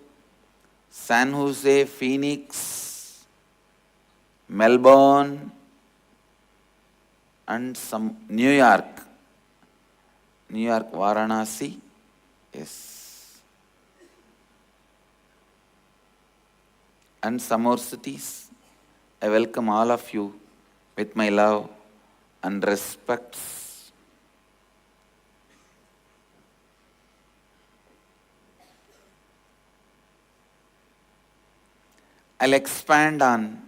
San Jose, Phoenix, Melbourne, and some New York, Varanasi, yes. And some more cities. I welcome all of you with my love and respects. I'll expand on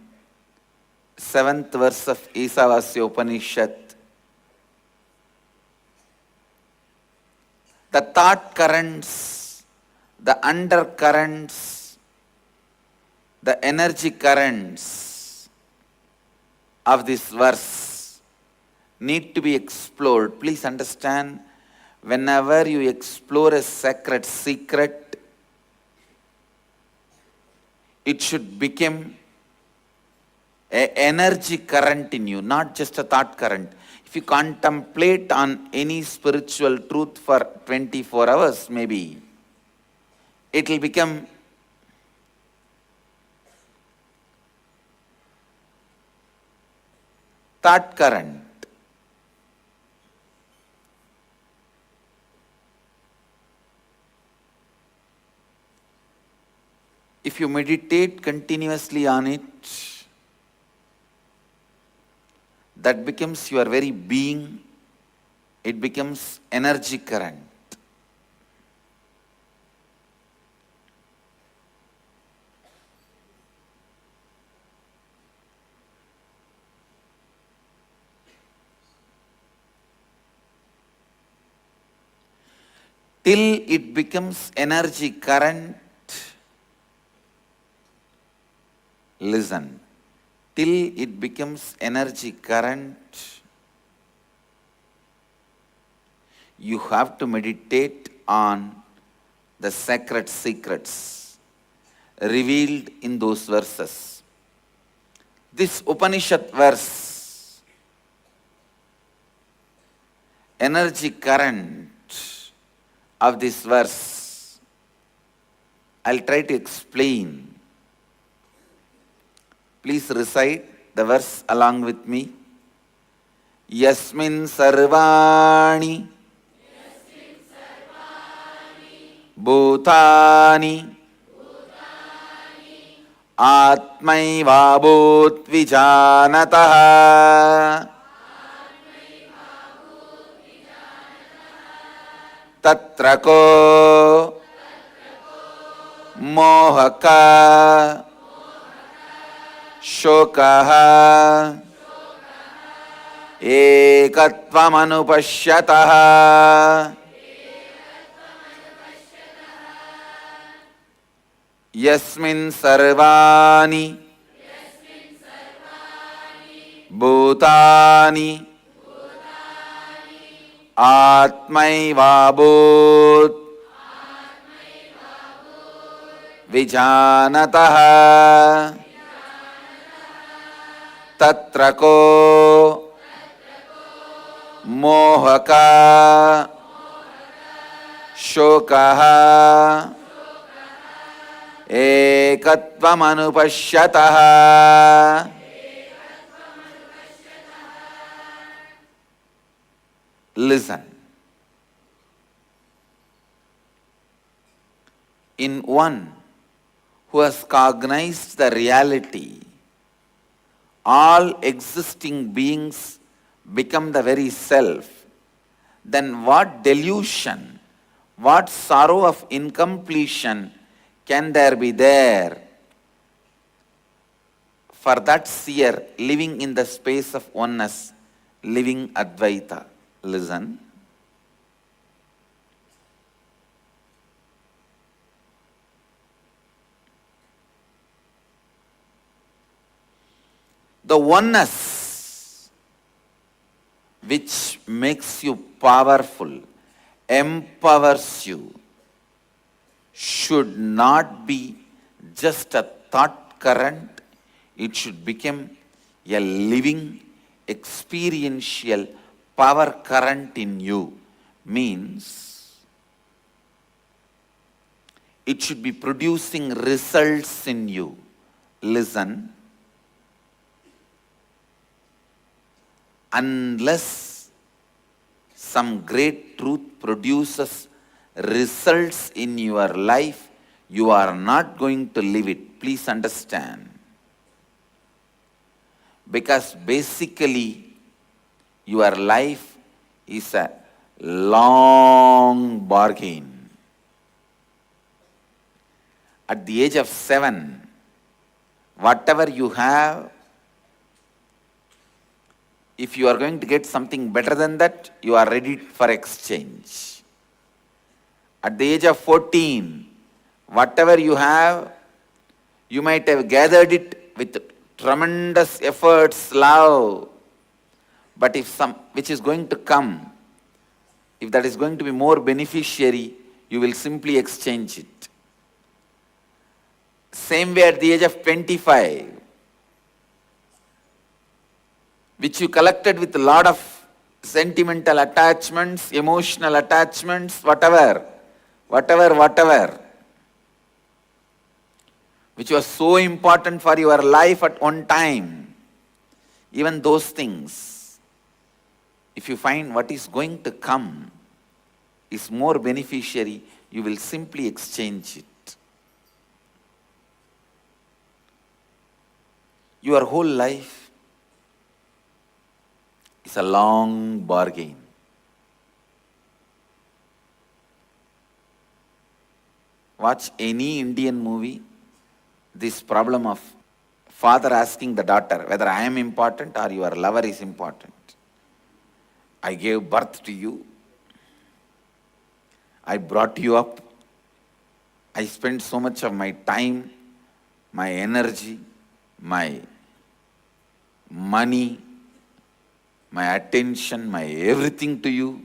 7th verse of Isavasya Upanishad. The thought currents, the undercurrents, the energy currents of this verse need to be explored. Please understand, whenever you explore a sacred secret, it should become an energy current in you, not just a thought current. If you contemplate on any spiritual truth for 24 hours, maybe, it will become thought current. If you meditate continuously on it, that becomes your very being. It becomes energy current. Till it becomes energy current, listen, till it becomes energy current, you have to meditate on the sacred secrets revealed in those verses. This Upanishad verse, energy current of this verse, I'll try to explain. Please recite the verse along with me. Yasmin sarvani bhutani atmaivabhut vijanatah tatra ko mohaka shokah ekatvam anupashyatah yasmin sarvani bhutani atmaivabhut vijanatah tatra ko mohaka shokah ekatvam anupashyatah. Listen. In one who has cognized the reality, all existing beings become the very self, then what delusion, what sorrow of incompletion can there be there for that seer living in the space of oneness, living Advaita? Listen. The oneness which makes you powerful, empowers you, should not be just a thought current. It should become a living, experiential power current in you. Means it should be producing results in you. Listen. Unless some great truth produces results in your life, you are not going to live it. Please understand. Because basically, your life is a long bargain. At the age of 7, whatever you have, if you are going to get something better than that, you are ready for exchange. At the age of 14, whatever you have, you might have gathered it with tremendous efforts, love. But if some which is going to come, if that is going to be more beneficiary, you will simply exchange it. Same way at the age of 25, which you collected with a lot of sentimental attachments, emotional attachments, whatever, which was so important for your life at one time, even those things, if you find what is going to come is more beneficiary, you will simply exchange it. Your whole life is a long bargain. Watch any Indian movie, this problem of father asking the daughter whether I am important or your lover is important. I gave birth to you. I brought you up. I spent so much of my time, my energy, my money, my attention, my everything to you.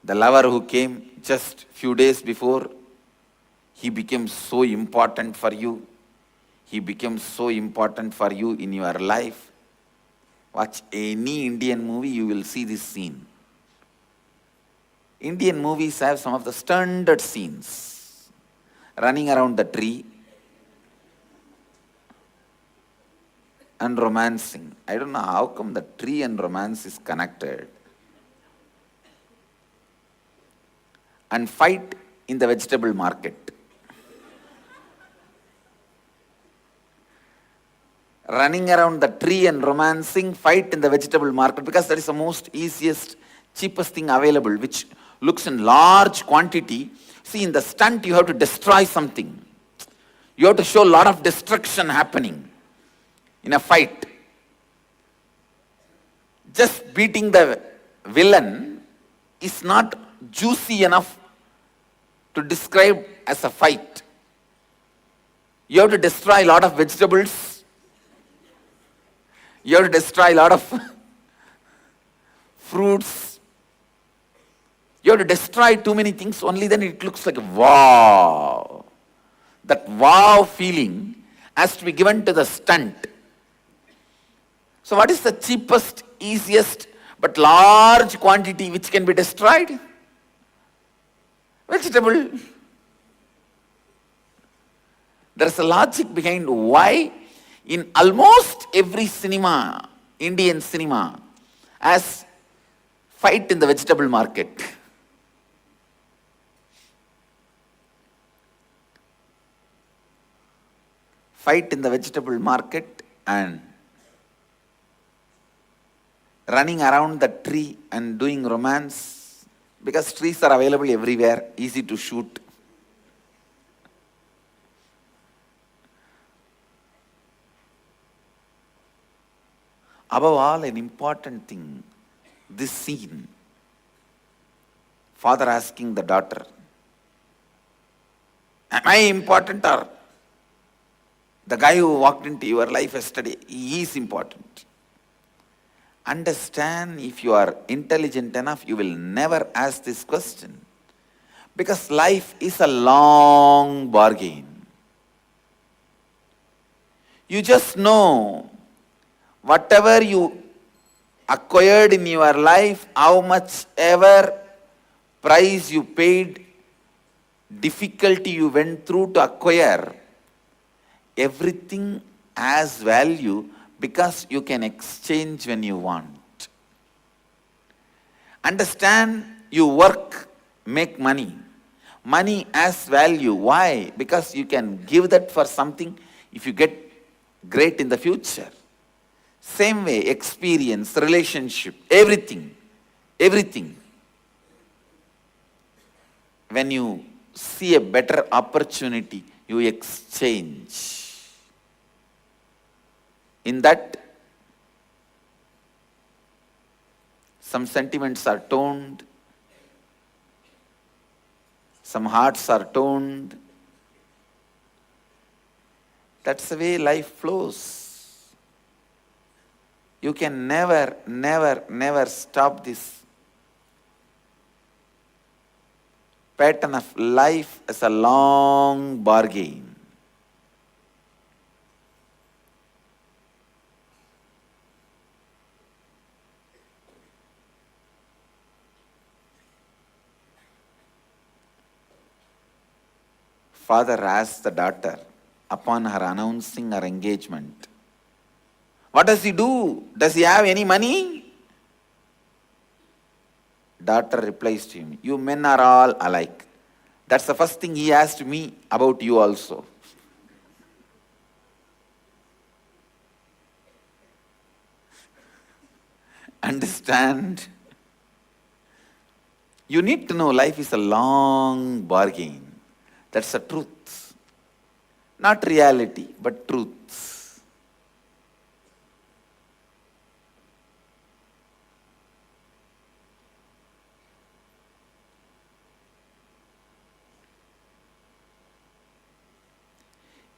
The lover who came just few days before, he became so important for you. He became so important for you in your life. Watch any Indian movie, you will see this scene. Indian movies have some of the standard scenes. Running around the tree and romancing. I don't know how come the tree and romance is connected. And fight in the vegetable market. Running around the tree and romancing, fight in the vegetable market, because that is the most easiest, cheapest thing available, which looks in large quantity. See, in the stunt you have to destroy something. You have to show a lot of destruction happening in a fight. Just beating the villain is not juicy enough to describe as a fight. You have to destroy a lot of vegetables. You have to destroy a lot of fruits. You have to destroy too many things, only then it looks like wow. That wow feeling has to be given to the stunt. So what is the cheapest, easiest, but large quantity which can be destroyed? Vegetable. There is a logic behind why in almost every cinema, Indian cinema, as fight in the vegetable market. Fight in the vegetable market and running around the tree and doing romance, because trees are available everywhere, easy to shoot. Above all, an important thing, this scene, father asking the daughter, am I important, or the guy who walked into your life yesterday, he is important? Understand, if you are intelligent enough, you will never ask this question. Because life is a long bargain. You just know whatever you acquired in your life, how much ever price you paid, difficulty you went through to acquire, everything has value because you can exchange when you want. Understand, you work, make money. Money has value. Why? Because you can give that for something if you get great in the future. Same way, experience, relationship, everything. Everything. When you see a better opportunity, you exchange. In that, some sentiments are toned, some hearts are toned. That's the way life flows. You can never, never, never stop this pattern of life as a long bargain. Father asked the daughter upon her announcing her engagement, what does he do? Does he have any money? Daughter replies to him, you men are all alike. That's the first thing he asked me about you also. understand? You need to know life is a long bargain. That's the truth. Not reality, but truth.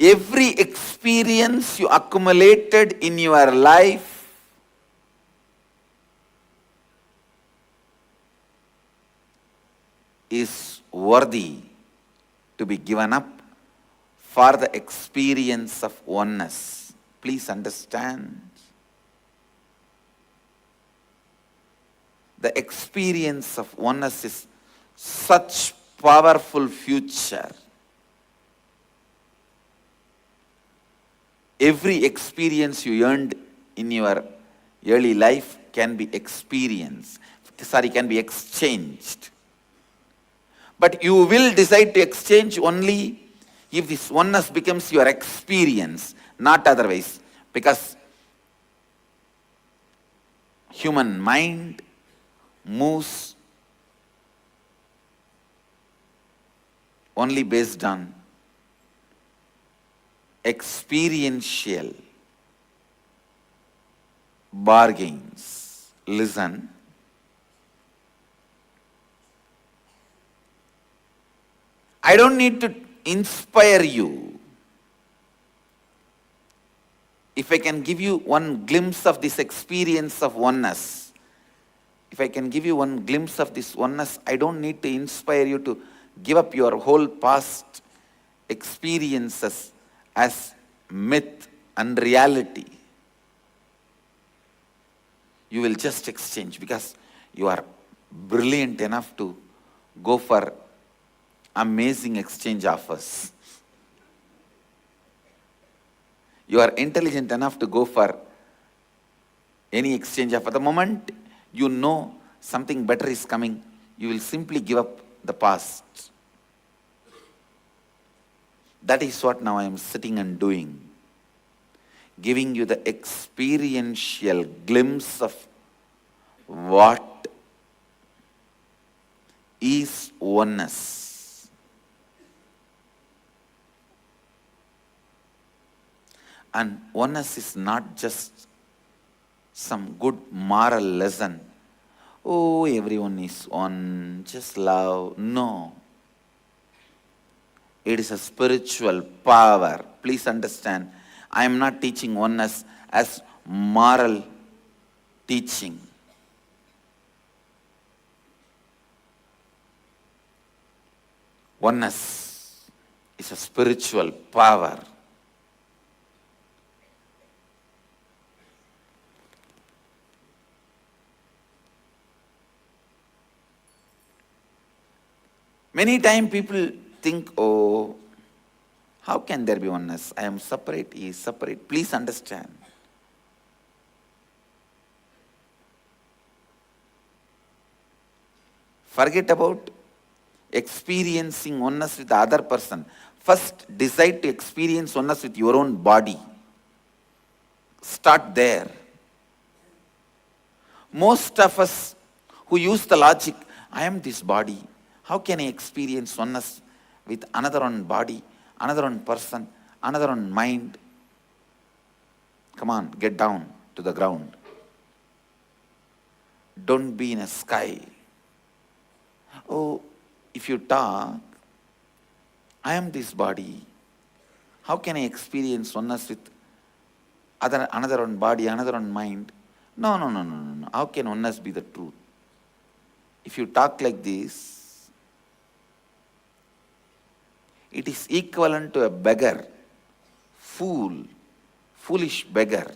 Every experience you accumulated in your life is worthy to be given up for the experience of oneness. Please understand. The experience of oneness is such powerful future. Every experience you earned in your early life can be can be exchanged. But you will decide to exchange only if this oneness becomes your experience, not otherwise. Because human mind moves only based on experiential bargains. Listen. I don't need to inspire you. If I can give you one glimpse of this experience of oneness, if I can give you one glimpse of this oneness, I don't need to inspire you to give up your whole past experiences as myth and reality. You will just exchange because you are brilliant enough to go for amazing exchange offers. You are intelligent enough to go for any exchange offer. The moment you know something better is coming, you will simply give up the past. That is what now I am sitting and doing. Giving you the experiential glimpse of what is oneness. And oneness is not just some good moral lesson. Oh, everyone is one, just love. No. It is a spiritual power. Please understand, I am not teaching oneness as moral teaching. Oneness is a spiritual power. Many times people think, oh, how can there be oneness? I am separate, he is separate. Please understand. Forget about experiencing oneness with the other person. First, decide to experience oneness with your own body. Start there. Most of us who use the logic, I am this body. How can I experience oneness with another one body, another one person, another one mind? Come on, get down to the ground. Don't be in a sky. Oh, if you talk, I am this body. How can I experience oneness with another one body, another one mind? No. How can oneness be the truth? If you talk like this, it is equivalent to a beggar, foolish beggar.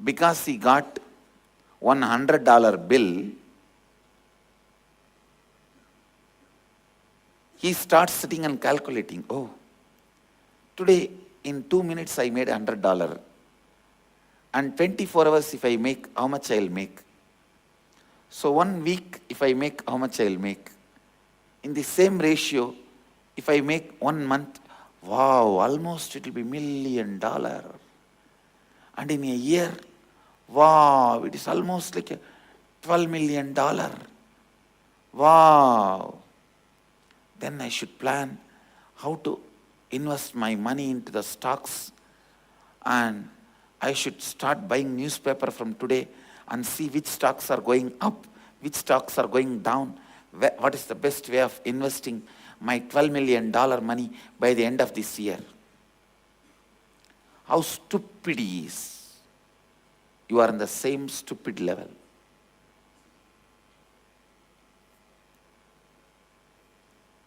Because he got $100 bill, he starts sitting and calculating, oh, today in 2 minutes I made $100. And 24 hours if I make, how much I'll make? So 1 week if I make, how much I'll make? In the same ratio, if I make 1 month, wow, almost it will be $1 million. And in a year, Wow, it is almost like a $12 million. Wow. Then I should plan how to invest my money into the stocks, and I should start buying newspaper from today and see which stocks are going up, which stocks are going down, what is the best way of investing my $12 million money by the end of this year. How stupid he is. You are in the same stupid level.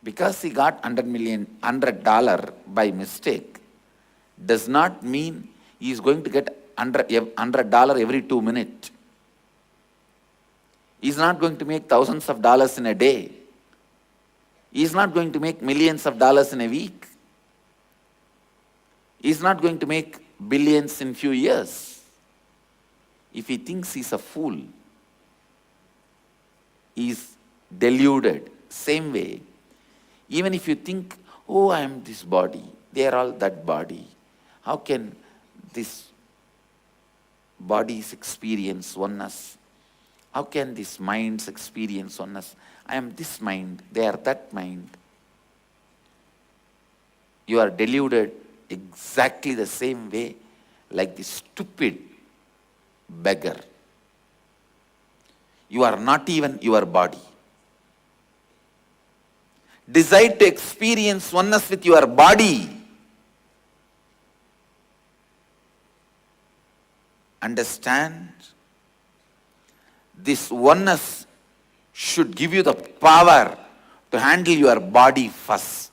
Because he got $100 by mistake does not mean he is going to get $100 every 2 minutes. He is not going to make thousands of dollars in a day. He is not going to make millions of dollars in a week. He is not going to make billions in few years. If he thinks he is a fool, he is deluded. Same way, even if you think, oh, I am this body, they are all that body. How can this bodies experience oneness? How can these minds experience oneness? I am this mind, they are that mind. You are deluded exactly the same way like this stupid beggar. You are not even your body. Decide to experience oneness with your body. Understand, this oneness should give you the power to handle your body first.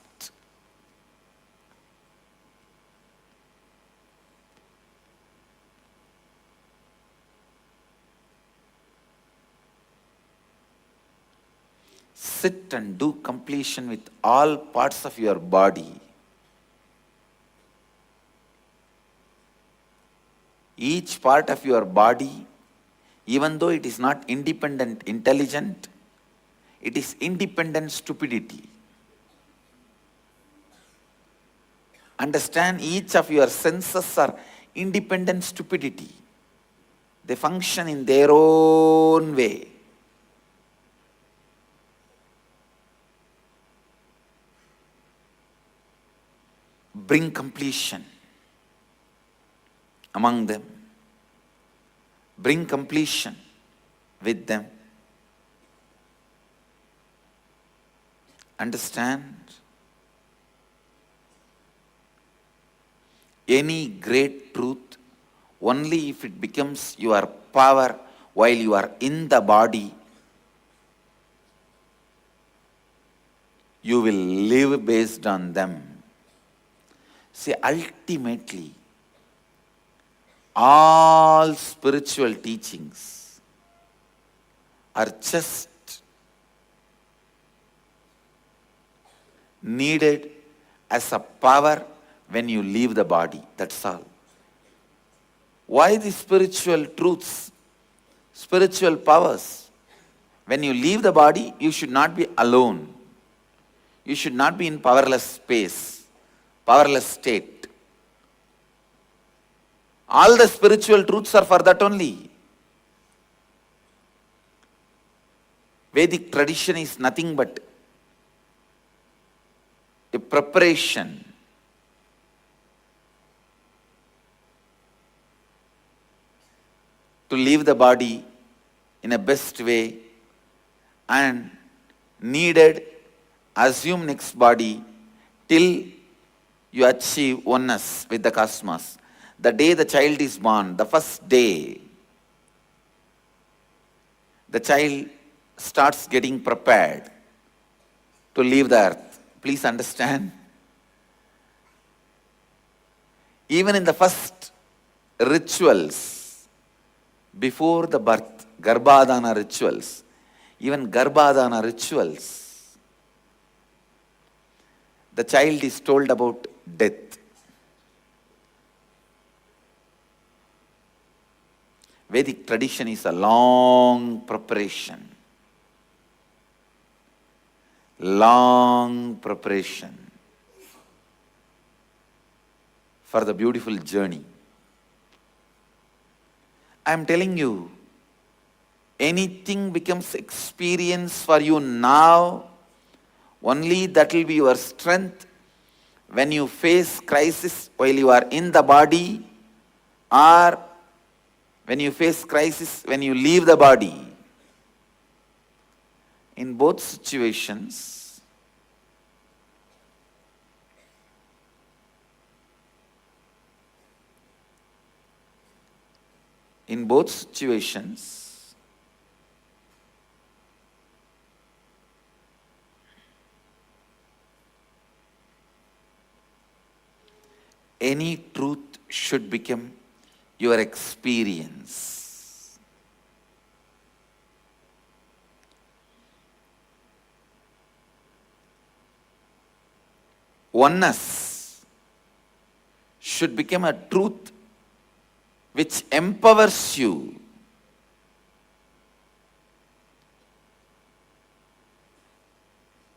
Sit and do completion with all parts of your body. Each part of your body, even though it is not independent intelligent, it is independent stupidity. Understand, each of your senses are independent stupidity. They function in their own way. Bring completion among them. Bring completion with them. Understand, any great truth, only if it becomes your power while you are in the body, you will live based on them. See, ultimately, all spiritual teachings are just needed as a power when you leave the body. That's all. Why the spiritual truths, spiritual powers? When you leave the body, you should not be alone. You should not be in powerless space, powerless state. All the spiritual truths are for that only. Vedic tradition is nothing but a preparation to leave the body in a best way and needed assume next body till you achieve oneness with the cosmos. The day the child is born, the first day, the child starts getting prepared to leave the earth. Please understand. Even in the first rituals, before the birth, Garbhadana rituals, even Garbhadana rituals, the child is told about death. Vedic tradition is a long preparation. Long preparation for the beautiful journey. I am telling you, anything becomes experience for you now, only that will be your strength when you face crisis while you are in the body, or when you face crisis when you leave the body. In both situations, any truth should become your experience. Oneness should become a truth which empowers you.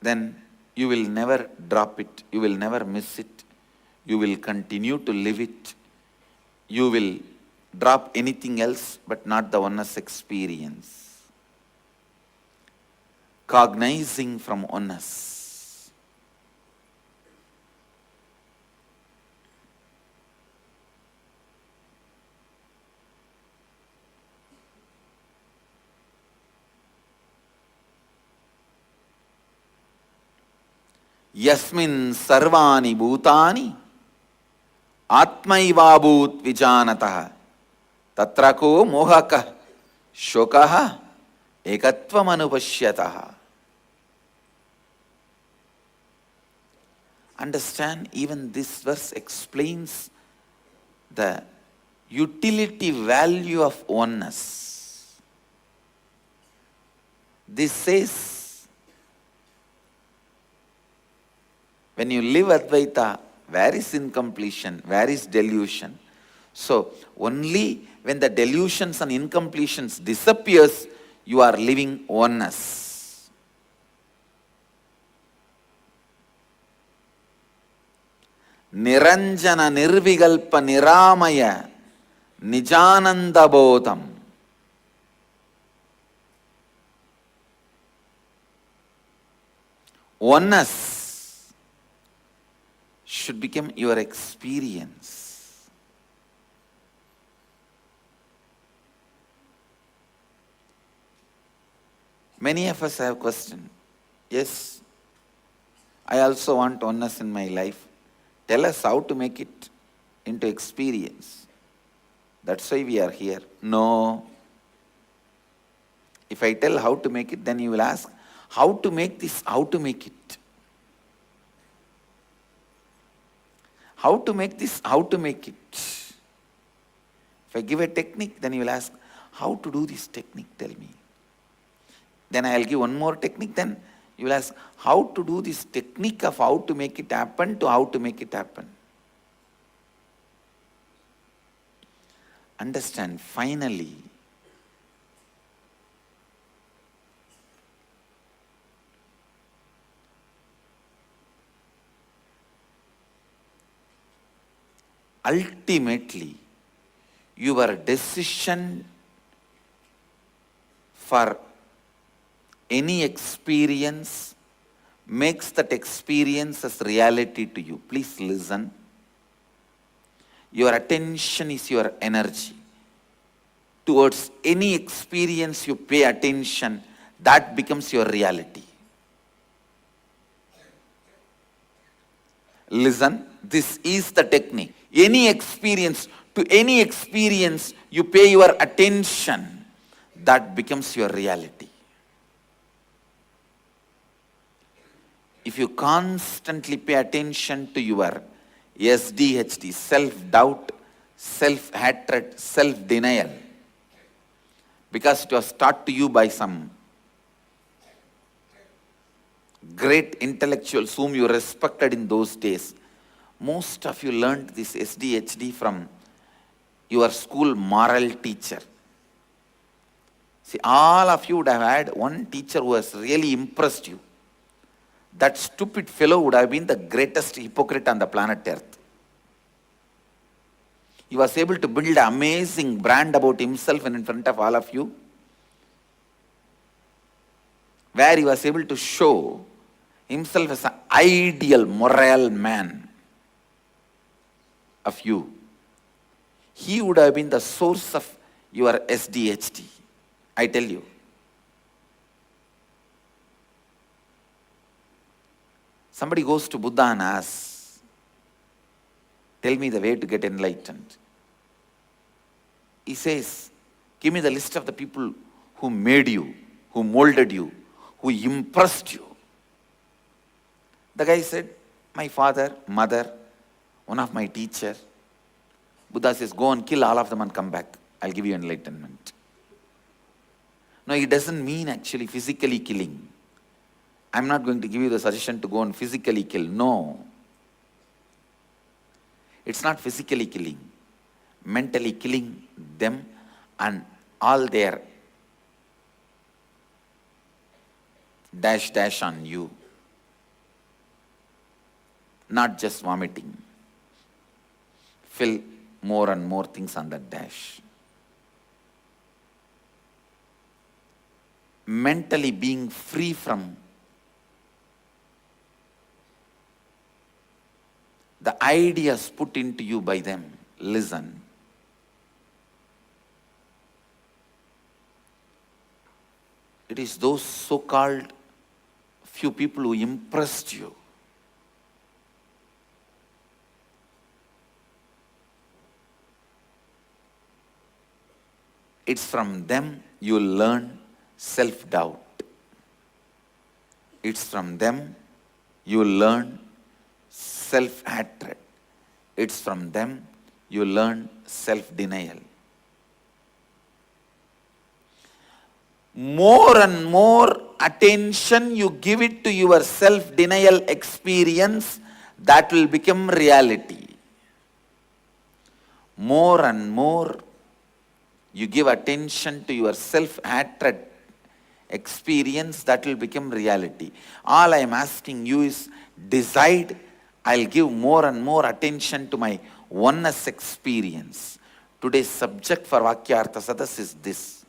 Then you will never drop it, you will never miss it, you will continue to live it. You will drop anything else but not the oneness experience. Cognizing from oneness. Yasmin sarvani bhutani Atmaivabhut vijanatah tatrako mohakah shokah ekatvam anupashyatah. Understand, even this verse explains the utility value of oneness. This says, when you live Advaita, where is incompletion? Where is delusion? So, only when the delusions and incompletions disappears, you are living oneness. Niranjana nirvigalpa niramaya nijananda bodham. Oneness should become your experience. Many of us have questioned, yes, I also want oneness in my life. Tell us how to make it into experience. That's why we are here. No. If I tell how to make it, then you will ask, how to make this, how to make it. How to make this, how to make it. If I give a technique, then you will ask, how to do this technique, tell me. Then I will give one more technique, then you will ask, how to do this technique of how to make it happen to how to make it happen. Understand, finally, ultimately, your decision for any experience makes that experience as reality to you. Please listen. Your attention is your energy. Towards any experience you pay attention, that becomes your reality. Listen, this is the technique. Any experience, to any experience you pay your attention, that becomes your reality. If you constantly pay attention to your SDHD, self-doubt, self-hatred, self-denial, because it was taught to you by some great intellectuals whom you respected in those days. Most of you learned this SDHD from your school moral teacher. See, all of you would have had one teacher who has really impressed you. That stupid fellow would have been the greatest hypocrite on the planet Earth. He was able to build an amazing brand about himself and in front of all of you, where he was able to show himself as an ideal moral man of you. He would have been the source of your SDHD, I tell you. Somebody goes to Buddha and asks, tell me the way to get enlightened. He says, give me the list of the people who made you, who molded you, who impressed you. The guy said, my father, mother, one of my teacher. Buddha says, go and kill all of them and come back. I'll give you enlightenment. No, it doesn't mean actually physically killing. I'm not going to give you the suggestion to go and physically kill. No. It's not physically killing. Mentally killing them and all their dash on you. Not just vomiting. Fill more and more things on that dash. Mentally being free from the ideas put into you by them. Listen. It is those so-called few people who impressed you. It's from them you learn self-doubt. It's from them you learn self-hatred. It's from them you learn self-denial. More and more attention you give it to your self-denial experience, that will become reality. More and more you give attention to your self-hatred experience, that will become reality. All I am asking you is decide, I'll give more and more attention to my oneness experience. Today's subject for Vakyartha Sadas is this.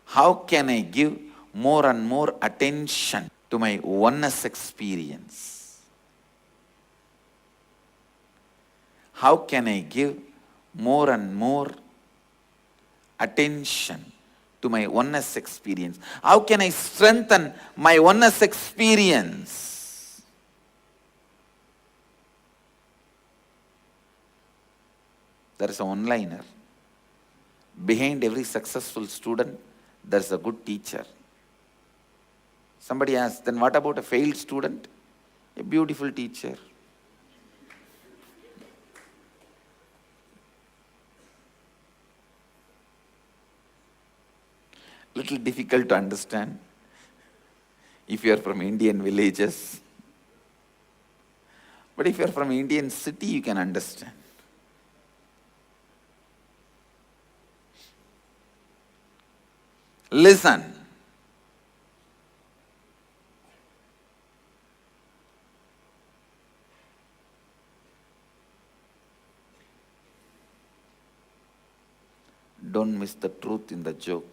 How can I give more and more attention to my oneness experience? How can I give more and more attention to my oneness experience? How can I strengthen my oneness experience? There is a one-liner. Behind every successful student, there is a good teacher. Somebody asks, then what about a failed student? A beautiful teacher. Little difficult to understand if you are from Indian villages. But if you are from Indian city, you can understand. Listen. Don't miss the truth in the joke.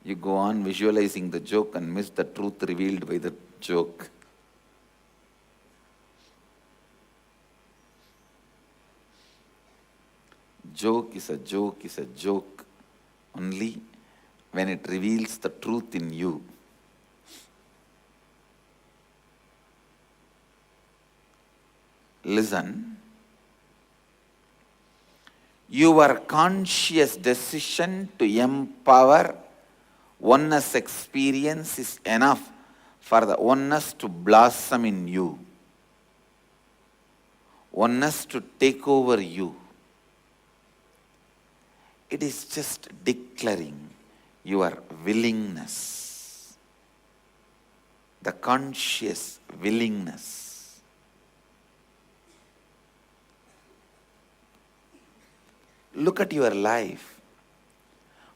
You go on visualizing the joke and miss the truth revealed by the joke. Joke is a joke only when it reveals the truth in you. Listen. Your conscious decision to empower oneness experience is enough for the oneness to blossom in you. Oneness to take over you. It is just declaring your willingness, the conscious willingness. Look at your life.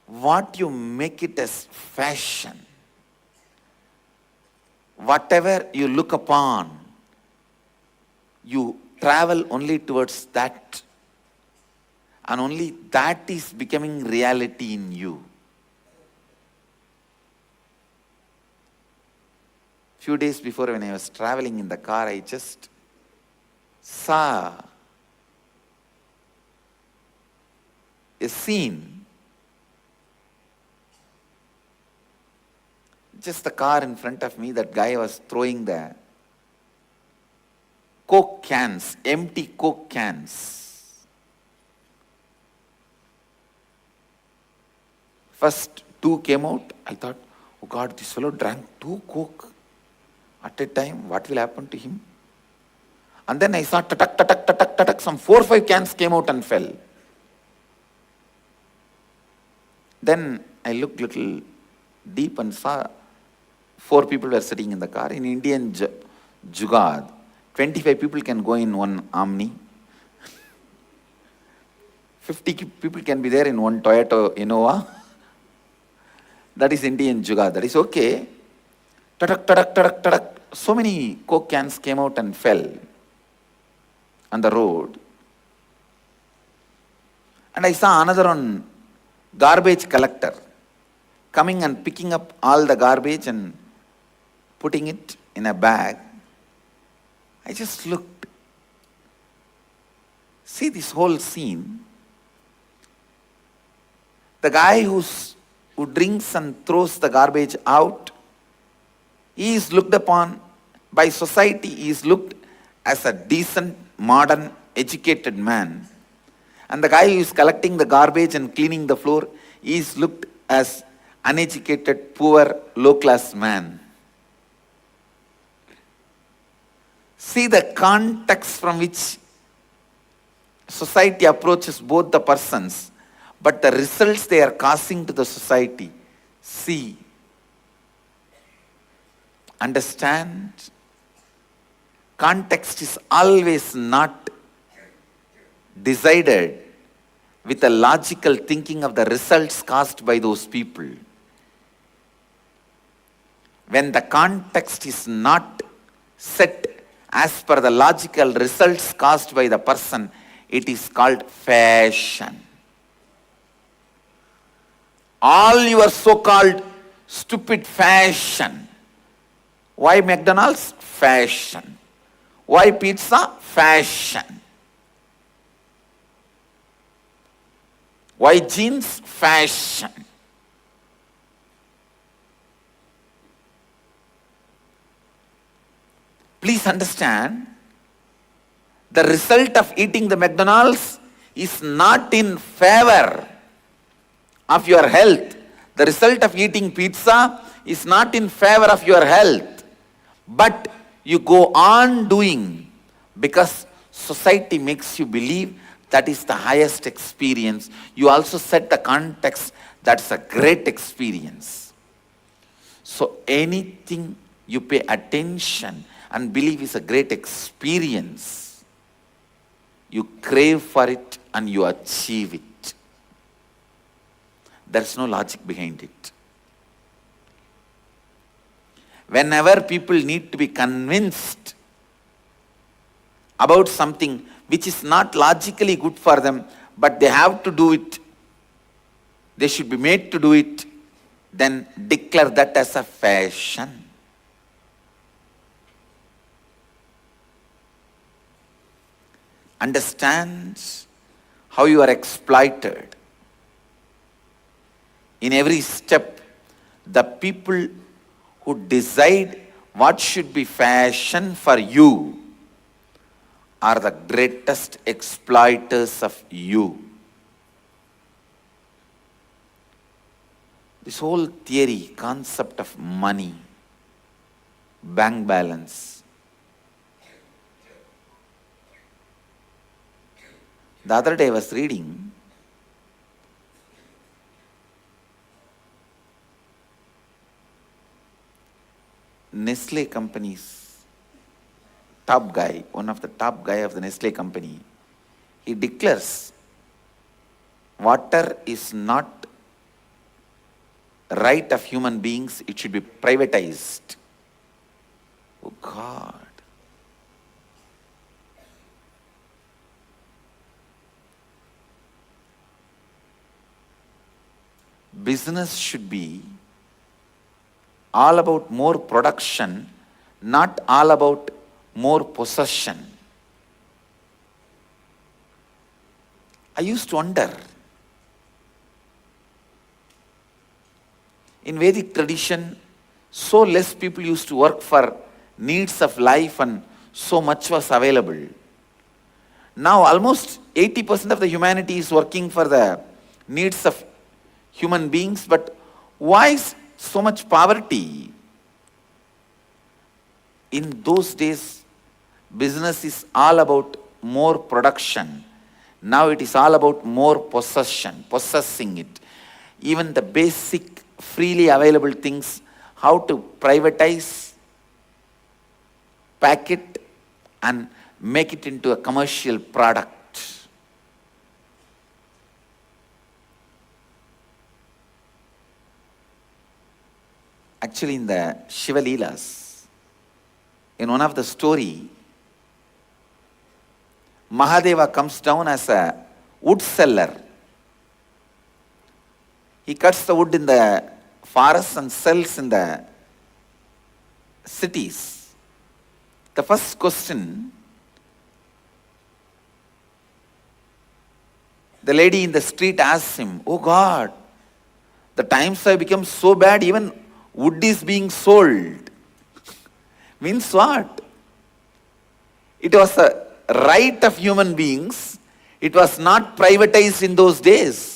What you make it as fashion, whatever you look upon you travel only towards that, and only that is becoming reality in you. Few days before, when I was traveling in the car, I just saw a scene. Just the car in front of me, that guy was throwing the Coke cans, empty Coke cans. First 2 came out. I thought, oh God, this fellow drank 2 Coke at a time. What will happen to him? And then I saw tatak, tatak, tatak, tatak. Some 4 or 5 cans came out and fell. Then I looked little deep and saw 4 people were sitting in the car. In Indian Jugad, 25 people can go in one Omni. 50 people can be there in one Toyota Innova. That is Indian Jugad. That is okay. Tadak, tadak, tadak, tadak. So many Coke cans came out and fell on the road. And I saw another one, garbage collector, coming and picking up all the garbage and putting it in a bag. I just looked. See this whole scene. The guy who drinks and throws the garbage out, he is looked upon by society, he is looked as a decent, modern, educated man. And the guy who is collecting the garbage and cleaning the floor, he is looked as uneducated, poor, low-class man. See the context from which society approaches both the persons, but the results they are causing to the society. See, understand, context is always not decided with a logical thinking of the results caused by those people. When the context is not set as per the logical results caused by the person, it is called fashion. All your so-called stupid fashion. Why McDonald's? Fashion. Why pizza? Fashion. Why jeans? Fashion. Please understand, the result of eating the McDonald's is not in favor of your health. The result of eating pizza is not in favor of your health. But you go on doing because society makes you believe that is the highest experience. You also set the context, that's a great experience. So anything you pay attention and believe is a great experience, you crave for it and you achieve it. There's no logic behind it. Whenever people need to be convinced about something which is not logically good for them, but they have to do it, they should be made to do it, then declare that as a fashion. Understand how you are exploited. In every step, the people who decide what should be fashion for you are the greatest exploiters of you. This whole theory, concept of money, bank balance. The other day I was reading, Nestle company's top guy, one of the top guy of the Nestle company, he declares water is not right of human beings, it should be privatized. Oh God. business should be all about more production, not all about more possession. I used to wonder, in Vedic tradition, so less people used to work for needs of life and so much was available. Now almost 80% of the humanity is working for the needs of human beings, but why is so much poverty? In those days, business is all about more production. Now it is all about more possession, possessing it. Even the basic freely available things, how to privatize, pack it and make it into a commercial product. Actually, in the Shiva Leelas, in one of the story, Mahadeva comes down as a wood seller. He cuts the wood in the forest and sells in the cities. The first question, the lady in the street asks him, "Oh God, the times have become so bad, even wood is being sold." Means what? It was a right of human beings. It was not privatized in those days.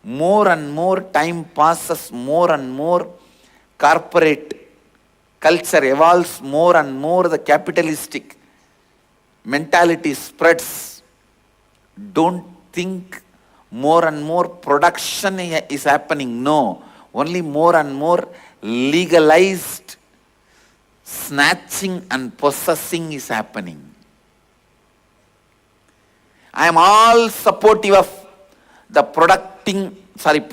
More and more time passes, more and more corporate culture evolves, more and more the capitalistic mentality spreads. Don't think more and more production is happening. No, only more and more legalized snatching and possessing is happening. I am all supportive of the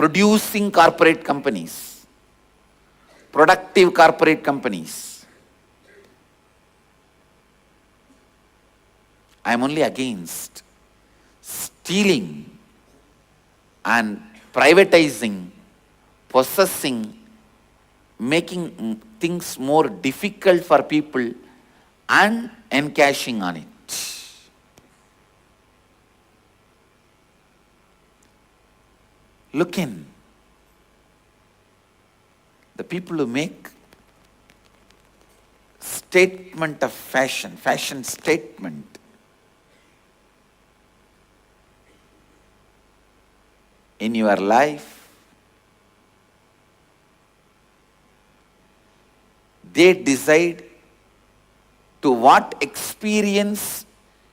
producing corporate companies, productive corporate companies. I am only against stealing and privatizing, possessing, making things more difficult for people and encashing on it. Look in. The people who make statement of fashion statement, in your life, they decide to what experience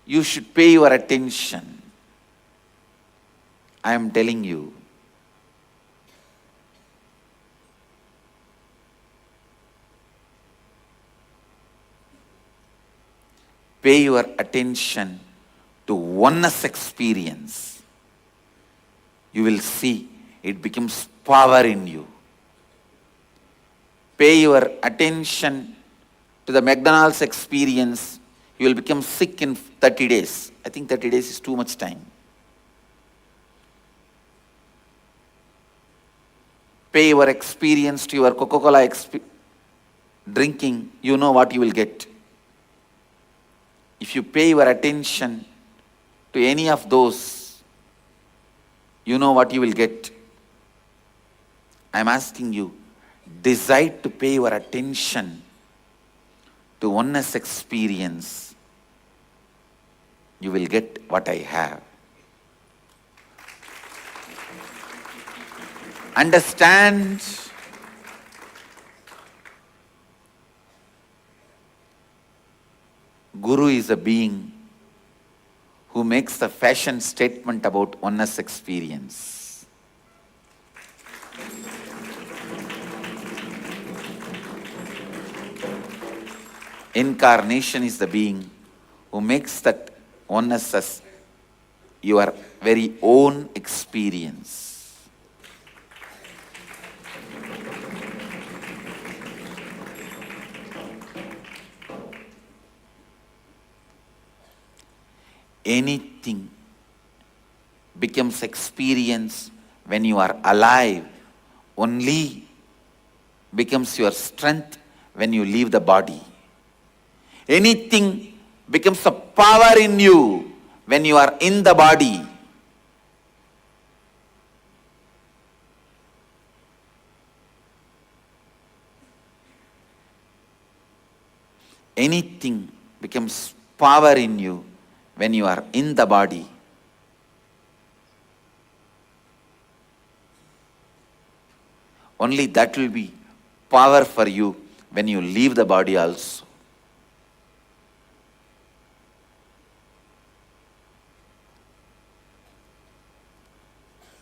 you should pay your attention. I am telling you, pay your attention to oneness experience. You will see it becomes power in you. Pay your attention to the McDonald's experience, you will become sick in 30 days. I think 30 days is too much time. Pay your experience to your Coca-Cola drinking, you know what you will get. If you pay your attention to any of those, you know what you will get. I am asking you, decide to pay your attention to oneness experience. You will get what I have. Understand Guru is a being who makes the fashion statement about oneness experience. Incarnation is the being who makes that oneness as your very own experience. Anything becomes experience when you are alive only becomes your strength when you leave the body. Anything becomes a power in you when you are in the body. Anything becomes power in you when you are in the body. Only that will be power for you when you leave the body also.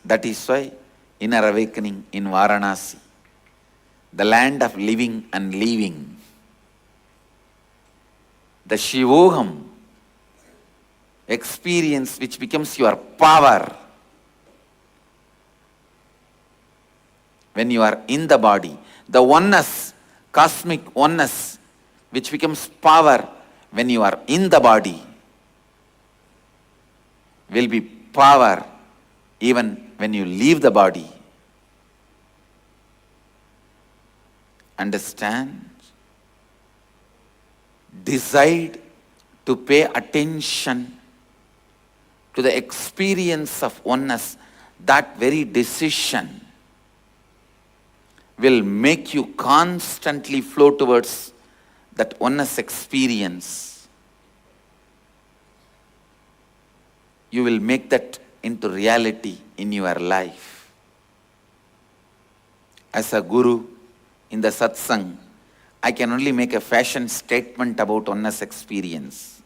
That is why inner awakening in Varanasi, the land of living and leaving, the Shivoham experience which becomes your power when you are in the body, the oneness, cosmic oneness which becomes power when you are in the body, will be power even when you leave the body. Understand? Decide to pay attention to the experience of oneness. That very decision will make you constantly flow towards that oneness experience. You will make that into reality in your life. As a guru in the satsang, I can only make a fashion statement about oneness experience.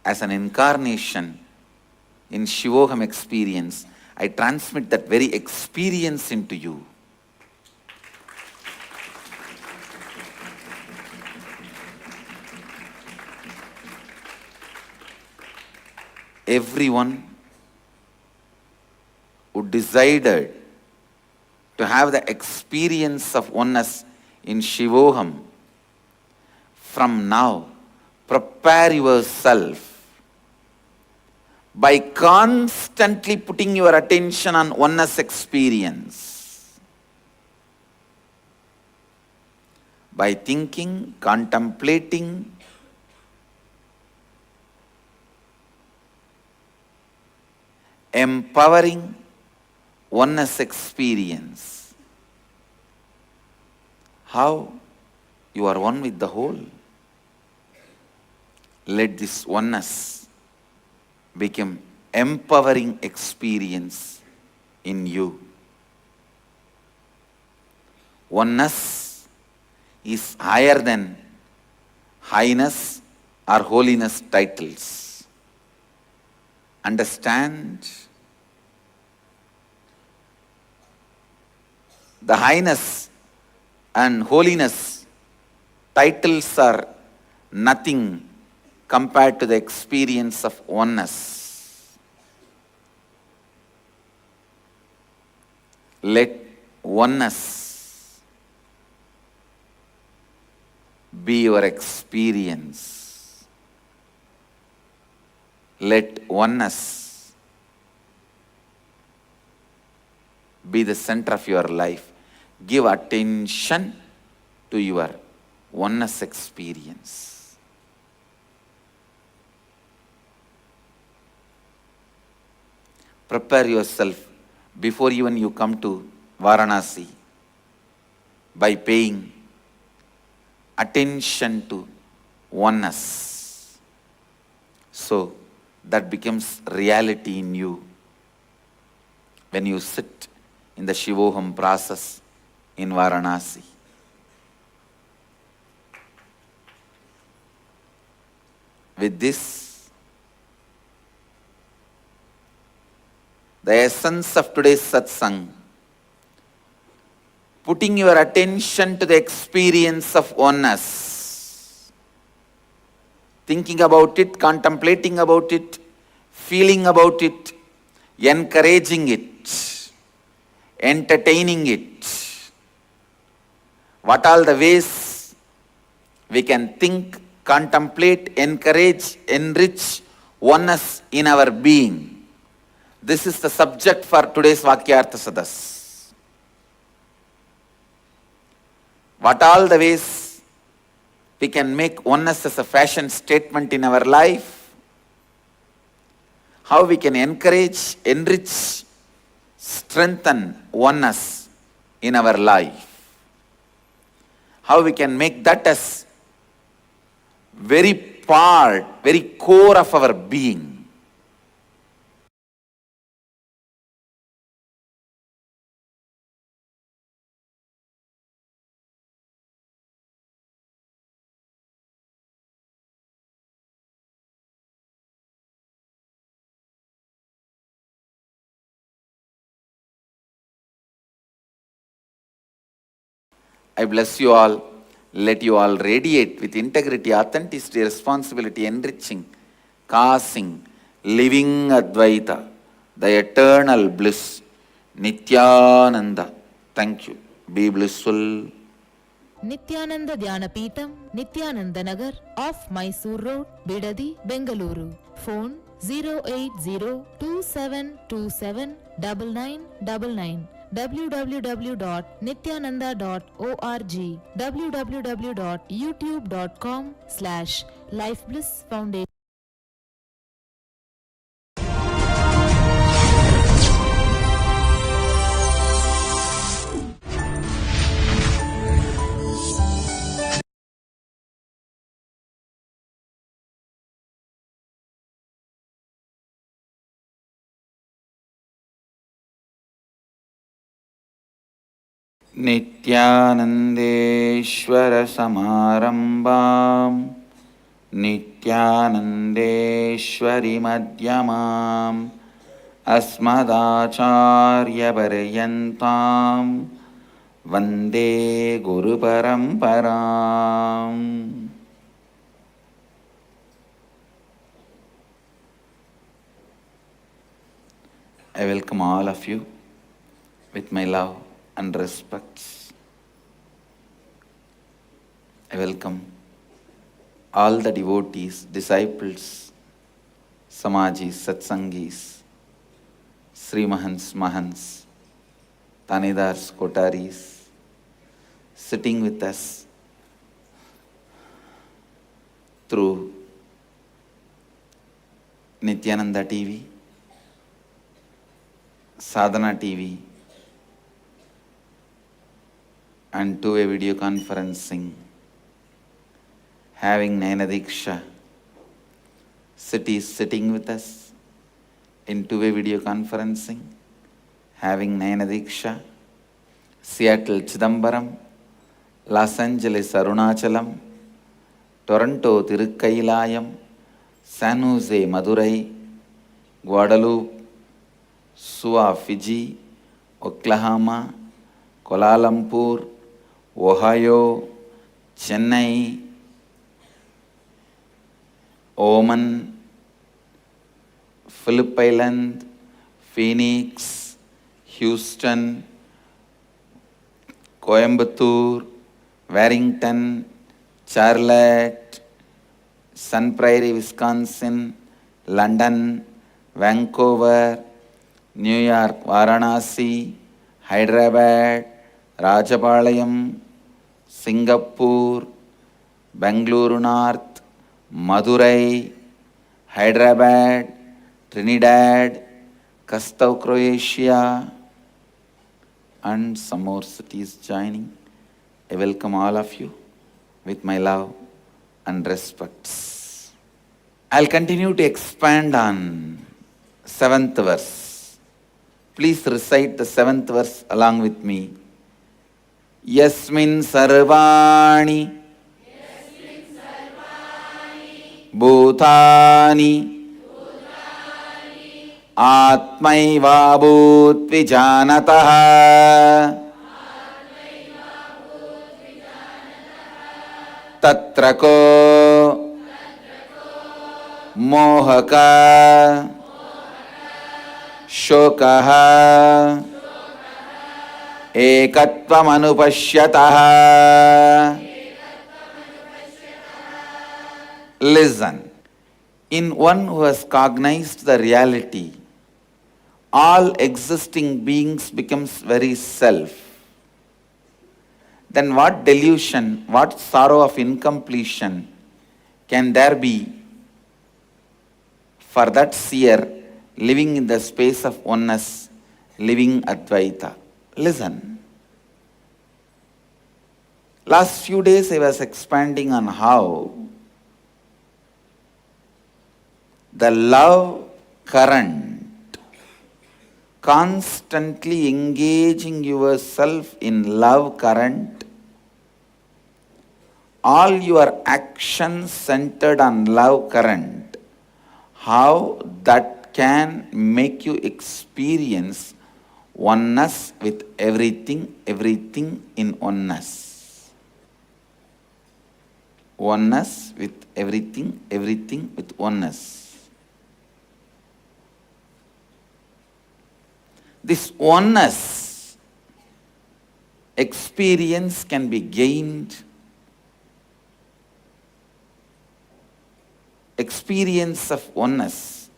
As an incarnation in Shivoham experience, I transmit that very experience into you. Everyone who decided to have the experience of oneness in Shivoham, from now, prepare yourself by constantly putting your attention on oneness experience. By thinking, contemplating, empowering oneness experience. How? You are one with the whole. Let this oneness become empowering experience in you. Oneness is higher than highness or holiness titles. Understand? The highness and holiness titles are nothing compared to the experience of oneness. Let oneness be your experience. Let oneness be the center of your life. Give attention to your oneness experience. Prepare yourself before even you come to Varanasi by paying attention to oneness. So that becomes reality in you when you sit in the Shivoham process in Varanasi. With this, the essence of today's satsang, putting your attention to the experience of oneness, thinking about it, contemplating about it, feeling about it, encouraging it, entertaining it. What all the ways we can think, contemplate, encourage, enrich oneness in our being. This is the subject for today's Vakyartha Sadas. What all the ways we can make oneness as a fashion statement in our life, how we can encourage, enrich, strengthen oneness in our life, how we can make that as very part, very core of our being. I bless you all. Let you all radiate with integrity, authenticity, responsibility, enriching, causing, living Advaita, the eternal bliss, Nithyananda. Thank you. Be blissful. Nithyananda Dhyanapitham, Nithyananda Nagar, off Mysore Road, Bidadi, Bengaluru. Phone 08027279999. www.nithyananda.org, www.youtube.com/lifeblissfoundation. नित्यानन्देश्वर समारम्भां नित्यानन्देश्वरि मध्यमाम् अस्मदाचार्यपर्यन्तां वन्दे गुरुपरम्पराम्. I welcome all of you with my love and respects. I welcome all the devotees, disciples, Samajis, Satsangis, Sri Mahans, Mahans, Tanidars, Kotaris, sitting with us through Nithyananda TV, Sadhana TV, and two-way video conferencing, having Nainadiksha. Cities sitting with us in two-way video conferencing, having Nainadiksha. Seattle Chidambaram, Los Angeles Arunachalam, Toronto Tirukkailayam, San Jose Madurai, Guadalupe, Suva Fiji, Oklahoma, Kuala Lumpur, Ohio, Chennai, Oman, Phillip Island, Phoenix, Houston, Coimbatore, Warrington, Charlotte, Sun Prairie, Wisconsin, London, Vancouver, New York, Varanasi, Hyderabad, Rajapalayam, Singapore, Bangalore North, Madurai, Hyderabad, Trinidad, Kastau, Croatia, and some more cities joining. I welcome all of you with my love and respects. I'll continue to expand on 7th verse. Please recite the 7th verse along with me. Yasmin sarvani bhutani atmaiva bhut vijanatah tatra ko mohaka shokah ekatvam anupashyatah. Listen, in one who has cognized the reality all existing beings becomes very self, then what delusion, what sorrow of incompletion can there be for that seer living in the space of oneness, living Advaita? Listen. Last few days I was expanding on how the love current, constantly engaging yourself in love current, all your actions centered on love current, how that can make you experience oneness with everything, everything in oneness. Oneness with everything, everything with oneness. This oneness experience can be gained. Experience of oneness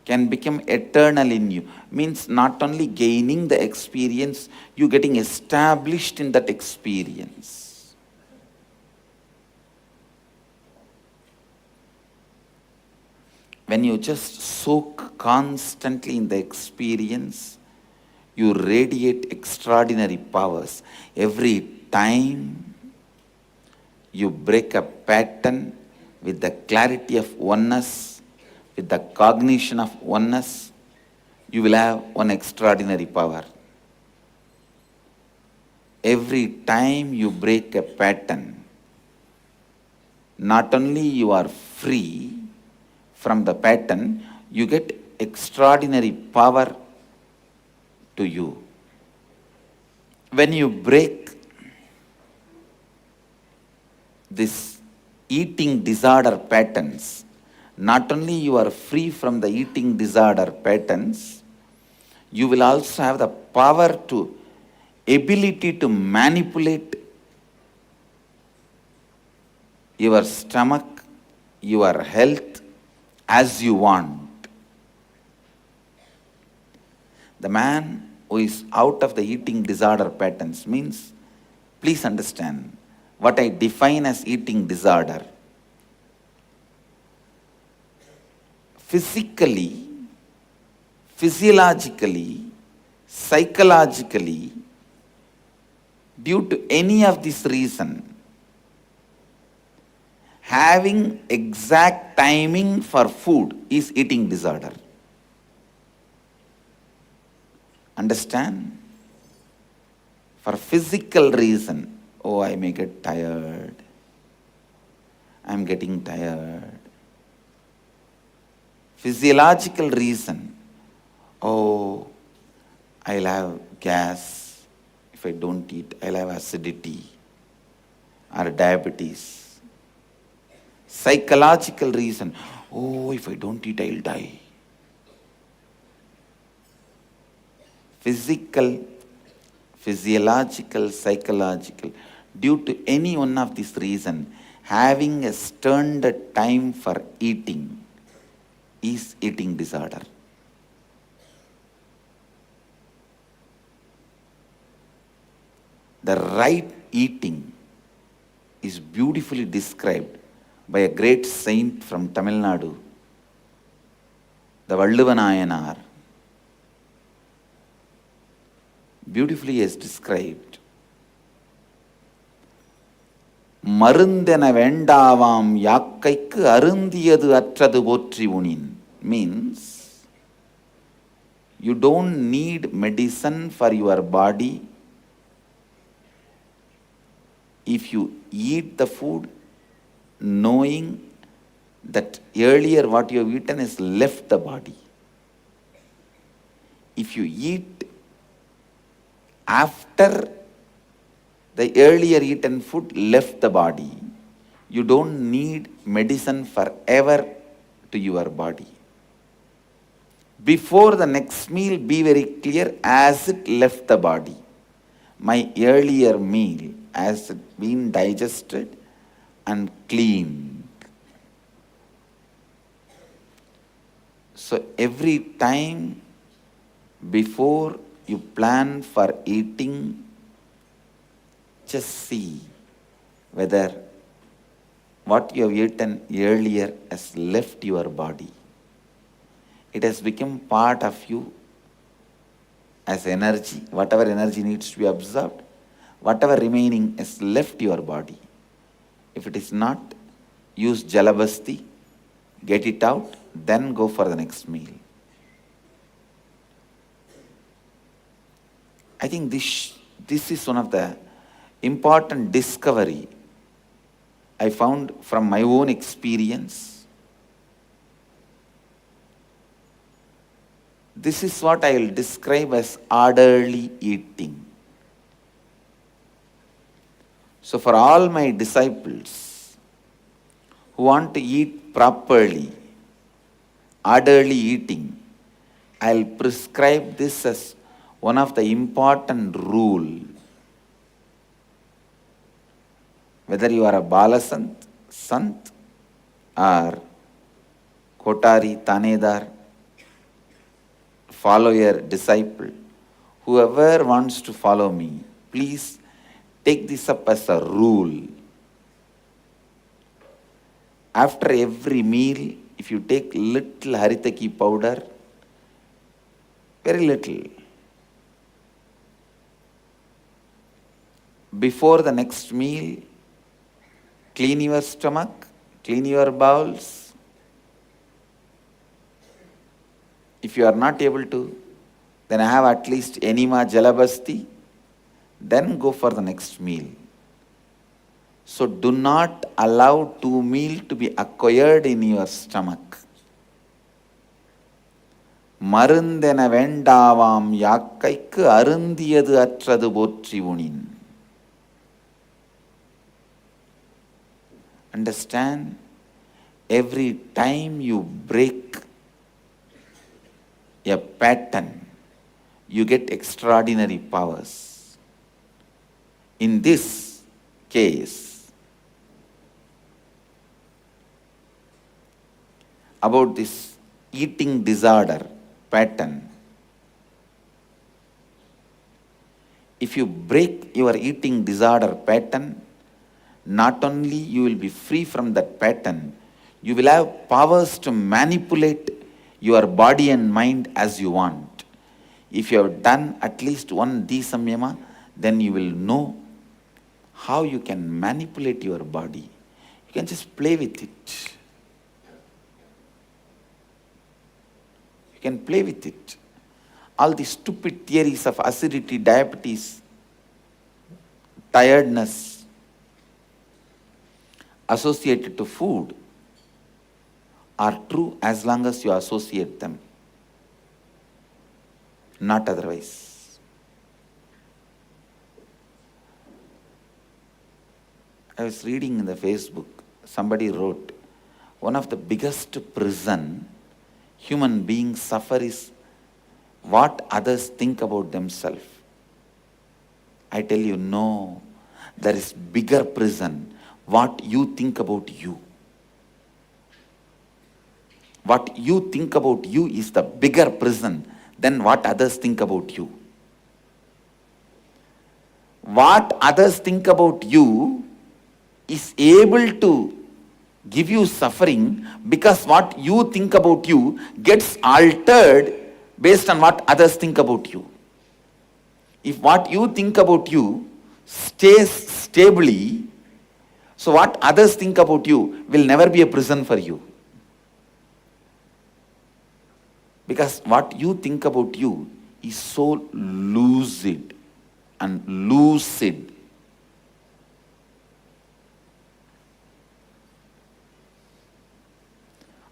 can become eternal in you. Means not only gaining the experience, you getting established in that experience. When you just soak constantly in the experience, you radiate extraordinary powers. Every time you break a pattern with the clarity of oneness, with the cognition of oneness, you will have one extraordinary power. Every time you break a pattern, not only you are free from the pattern, you get extraordinary power to you. When you break this eating disorder patterns, not only you are free from the eating disorder patterns, you will also have the power to, ability to manipulate your stomach, your health as you want. The man who is out of the eating disorder patterns means, please understand what I define as eating disorder. Physically, physiologically, psychologically, due to any of this reason, having exact timing for food is eating disorder. Understand? For physical reason, oh, I may get tired. I'm getting tired. Physiological reason, oh, I'll have gas. If I don't eat, I'll have acidity or diabetes. Psychological reason, oh, if I don't eat, I'll die. Physical, physiological, psychological. Due to any one of these reasons, having a sterned time for eating is eating disorder. The right eating is beautifully described by a great saint from Tamil Nadu, the Valluvanayanar. Beautifully is described. மருந்தென வேண்டாவாம் யாக்கைக்கு அருந்தியது அற்றது போற்றி உனின் means you don't need medicine for your body if you eat the food knowing that earlier what you have eaten has left the body. If you eat after the earlier eaten food left the body, you don't need medicine forever to your body. Before the next meal, be very clear as it left the body. My earlier meal has been digested and cleaned. So every time Before you plan for eating, just see whether what you have eaten earlier has left your body. It has become part of you as energy. Whatever energy needs to be absorbed, whatever remaining has left your body. If it is not, use jalabasti, get it out, then go for the next meal. I think this is one of the important discovery I found from my own experience. This is what I will describe as orderly eating. So for all my disciples who want to eat properly, orderly eating, I'll prescribe this as one of the important rule. Whether you are a Balasant, Sant, or Kotari, Tanedar, follower, disciple, whoever wants to follow me, please take this up as a rule. After every meal, if you take little haritaki powder, very little, before the next meal, clean your stomach, clean your bowels. If you are not able to, then have at least enema jalabasti, then go for the next meal. So do not allow 2 meals to be acquired in your stomach. மருந்தென வேண்டாவாம் யாக்கைக்கு அருந்தியது அற்றது போற்றி உணின். Understand, every time you break a pattern, you get extraordinary powers. In this case, about this eating disorder pattern, if you break your eating disorder pattern, not only you will be free from that pattern, you will have powers to manipulate your body and mind as you want. If you have done at least one Disamyama, then you will know how you can manipulate your body. You can just play with it. You can play with it. All the stupid theories of acidity, diabetes, tiredness associated to food are true as long as you associate them, not otherwise. I was reading in the Facebook, somebody wrote, one of the biggest prison human beings suffer is what others think about themselves. I tell you, no, there is bigger prison, what you think about you. What you think about you is the bigger prison than what others think about you. What others think about you is able to give you suffering because what you think about you gets altered based on what others think about you. If what you think about you stays stably, so what others think about you will never be a prison for you. Because what you think about you is so lucid and lucid.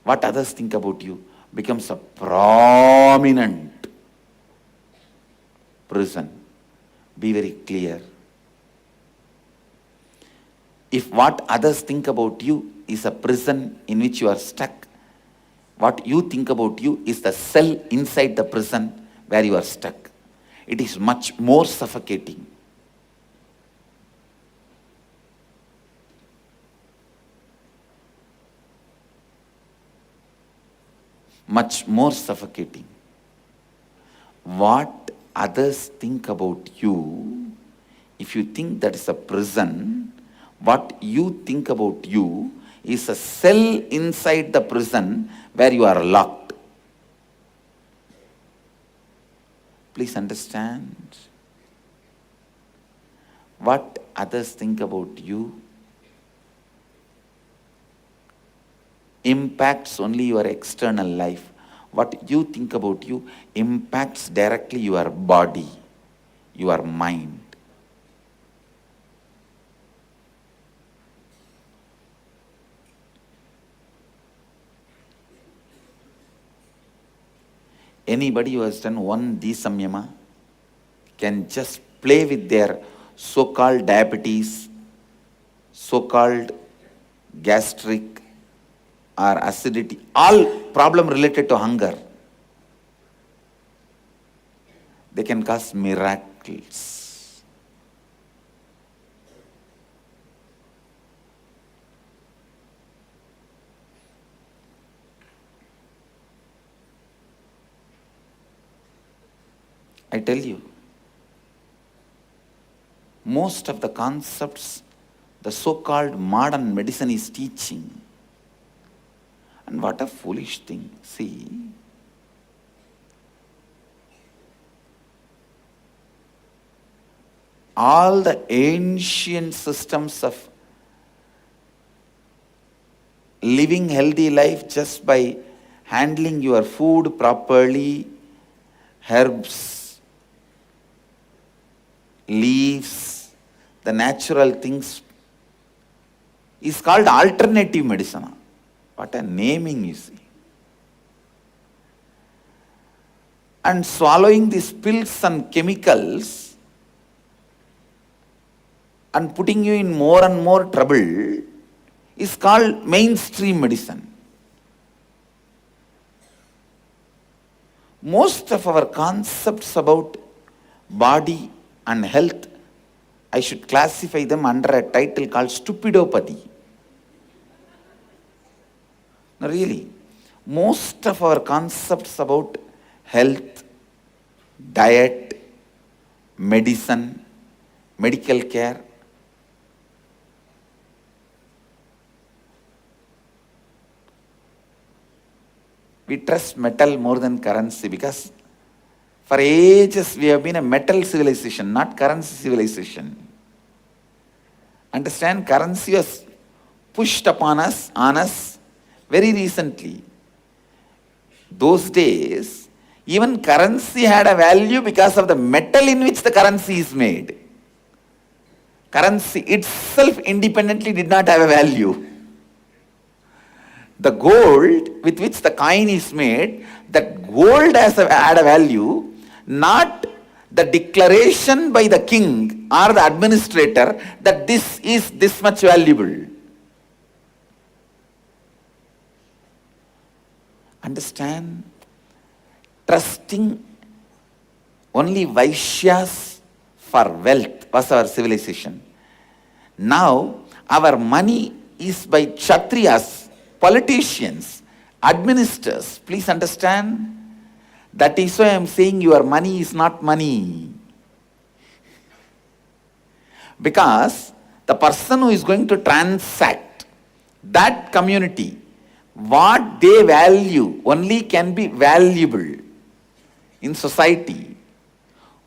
What others think about you becomes a prominent prison. Be very clear. If what others think about you is a prison in which you are stuck, what you think about you is the cell inside the prison where you are stuck. It is much more suffocating. Much more suffocating. what others think about you, if you think that is a prison, what you think about you is a cell inside the prison where you are locked. Please understand. What others think about you impacts only your external life. What you think about you impacts directly your body, your mind. Anybody who has done one Samyama can just play with their so-called diabetes, so-called gastric or acidity, all problem related to hunger. They can cause miracles. I tell you, most of the concepts the so-called modern medicine is teaching, and what a foolish thing. See, all the ancient systems of living healthy life just by handling your food properly, herbs, leaves, the natural things, is called alternative medicine. What a naming, you see. And swallowing these pills and chemicals and putting you in more and more trouble is called mainstream medicine. Most of our concepts about body and health, I should classify them under a title called stupidopathy. No, really, most of our concepts about health, diet, medicine, medical care, we trust metal more than currency because for ages we have been a metal civilization, not currency civilization. Understand, currency was pushed upon us, on us very recently. Those days, even currency had a value because of the metal in which the currency is made. Currency itself independently did not have a value. The gold with which the coin is made, that gold had a value, not the declaration by the king or the administrator that this is this much valuable. Understand? Trusting only Vaishyas for wealth was our civilization. Now, our money is by Kshatriyas, politicians, administrators. Please understand? That is why I am saying your money is not money. Because the person who is going to transact that community, what they value only can be valuable in society.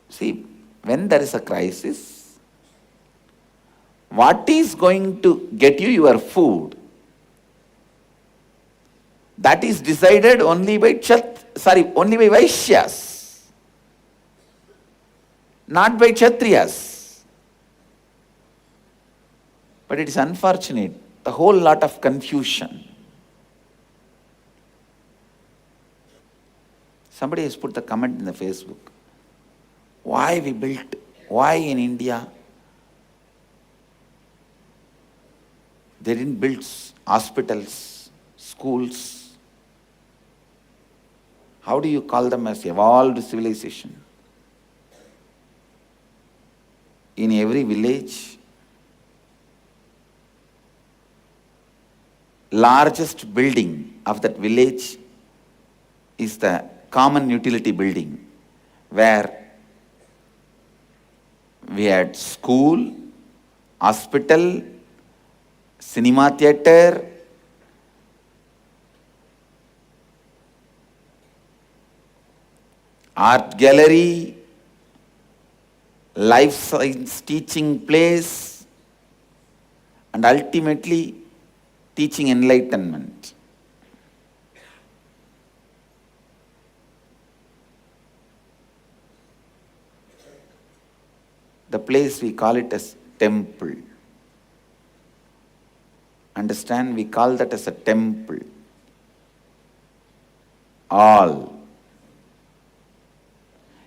See, when there is a crisis, what is going to get you your food? That is decided only by only by Vaishyas, not by Kshatriyas. But it is unfortunate, the whole lot of confusion. Somebody has put the comment in the Facebook. Why in India, they didn't build hospitals, schools? How do you call them as evolved civilization? In every village, largest building of that village is the common utility building, where we had school, hospital, cinema theatre, art gallery, life science teaching place, and ultimately teaching enlightenment. The place we call it as temple. Understand? We call that as a temple. All.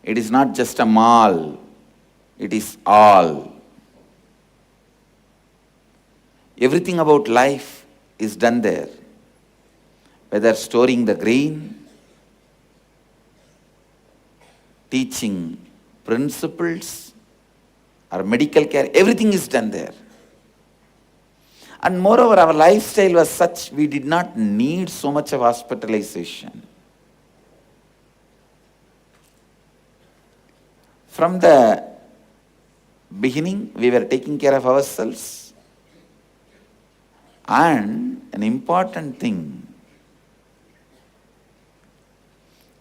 It is not just a mall. It is all. Everything about life is done there. Whether storing the grain, teaching principles, or medical care, everything is done there. And moreover, our lifestyle was such, we did not need so much of hospitalization. From the beginning, we were taking care of ourselves. And an important thing,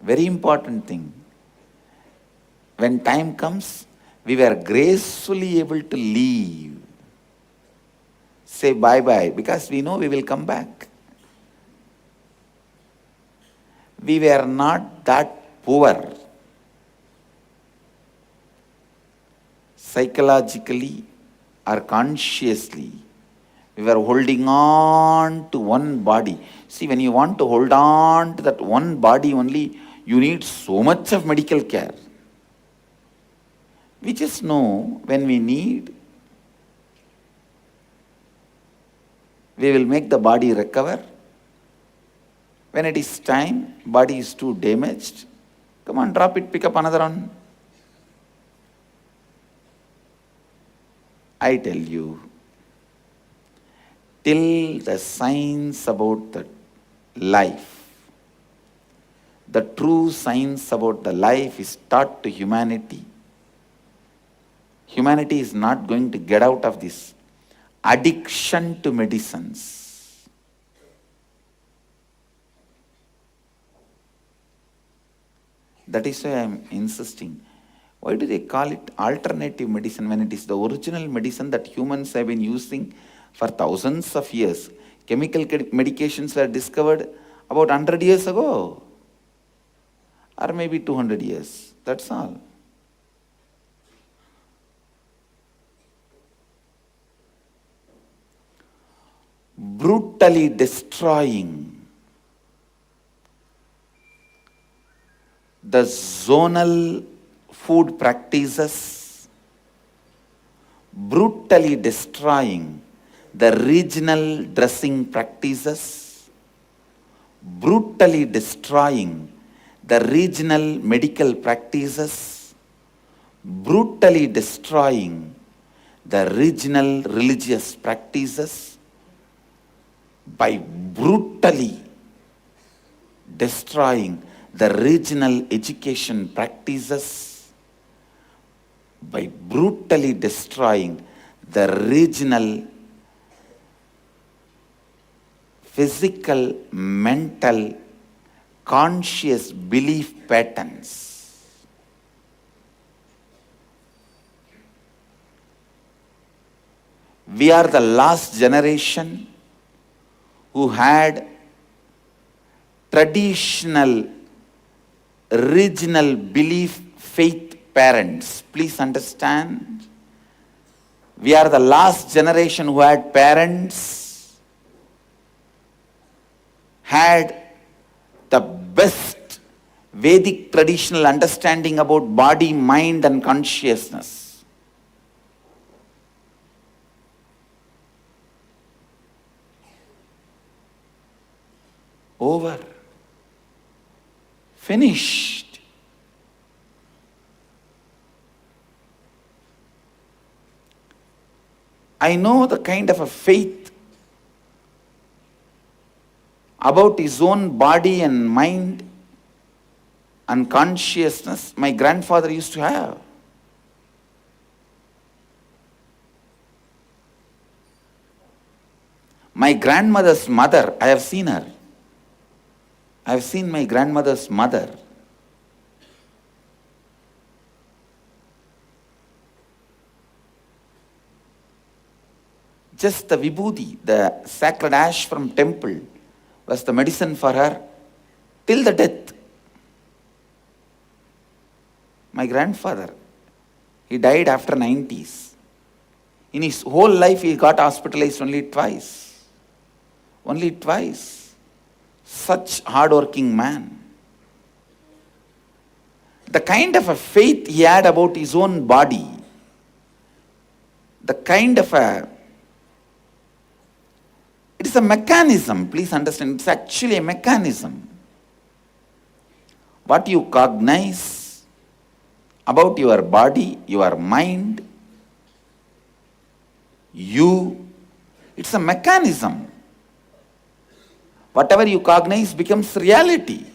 very important thing, when time comes, we were gracefully able to leave. Say bye-bye, because we know we will come back. We were not that poor. Psychologically or consciously, we were holding on to one body. See, when you want to hold on to that one body only, you need so much of medical care. We just know when we need, we will make the body recover. When it is time, body is too damaged, come on, drop it, pick up another one. I tell you, till the science about the life, the true science about the life is taught to humanity, humanity is not going to get out of this addiction to medicines. That is why I am insisting. Why do they call it alternative medicine when it is the original medicine that humans have been using for thousands of years? Chemical medications were discovered about 100 years ago, or maybe 200 years. That's all. Brutally destroying the zonal food practices, brutally destroying the regional dressing practices, brutally destroying the regional medical practices, brutally destroying the regional religious practices, by brutally destroying the regional education practices, by brutally destroying the regional physical, mental, conscious belief patterns. We are the last generation who had traditional, regional belief faith parents. Please understand. We are the last generation who had parents, had the best Vedic traditional understanding about body, mind and consciousness. Over. Finished. I know the kind of a faith about his own body and mind unconsciousness my grandfather used to have. My grandmother's mother, I have seen her. I have seen my grandmother's mother. Just the vibhuti, the sacred ash from temple, was the medicine for her till the death. My grandfather, he died after 90s. In his whole life, he got hospitalized only twice. Only twice. Such hard-working man. The kind of a faith he had about his own body, the kind of a, it is a mechanism, please understand, it's actually a mechanism. What you cognize about your body, your mind, it's a mechanism. Whatever you cognize becomes reality.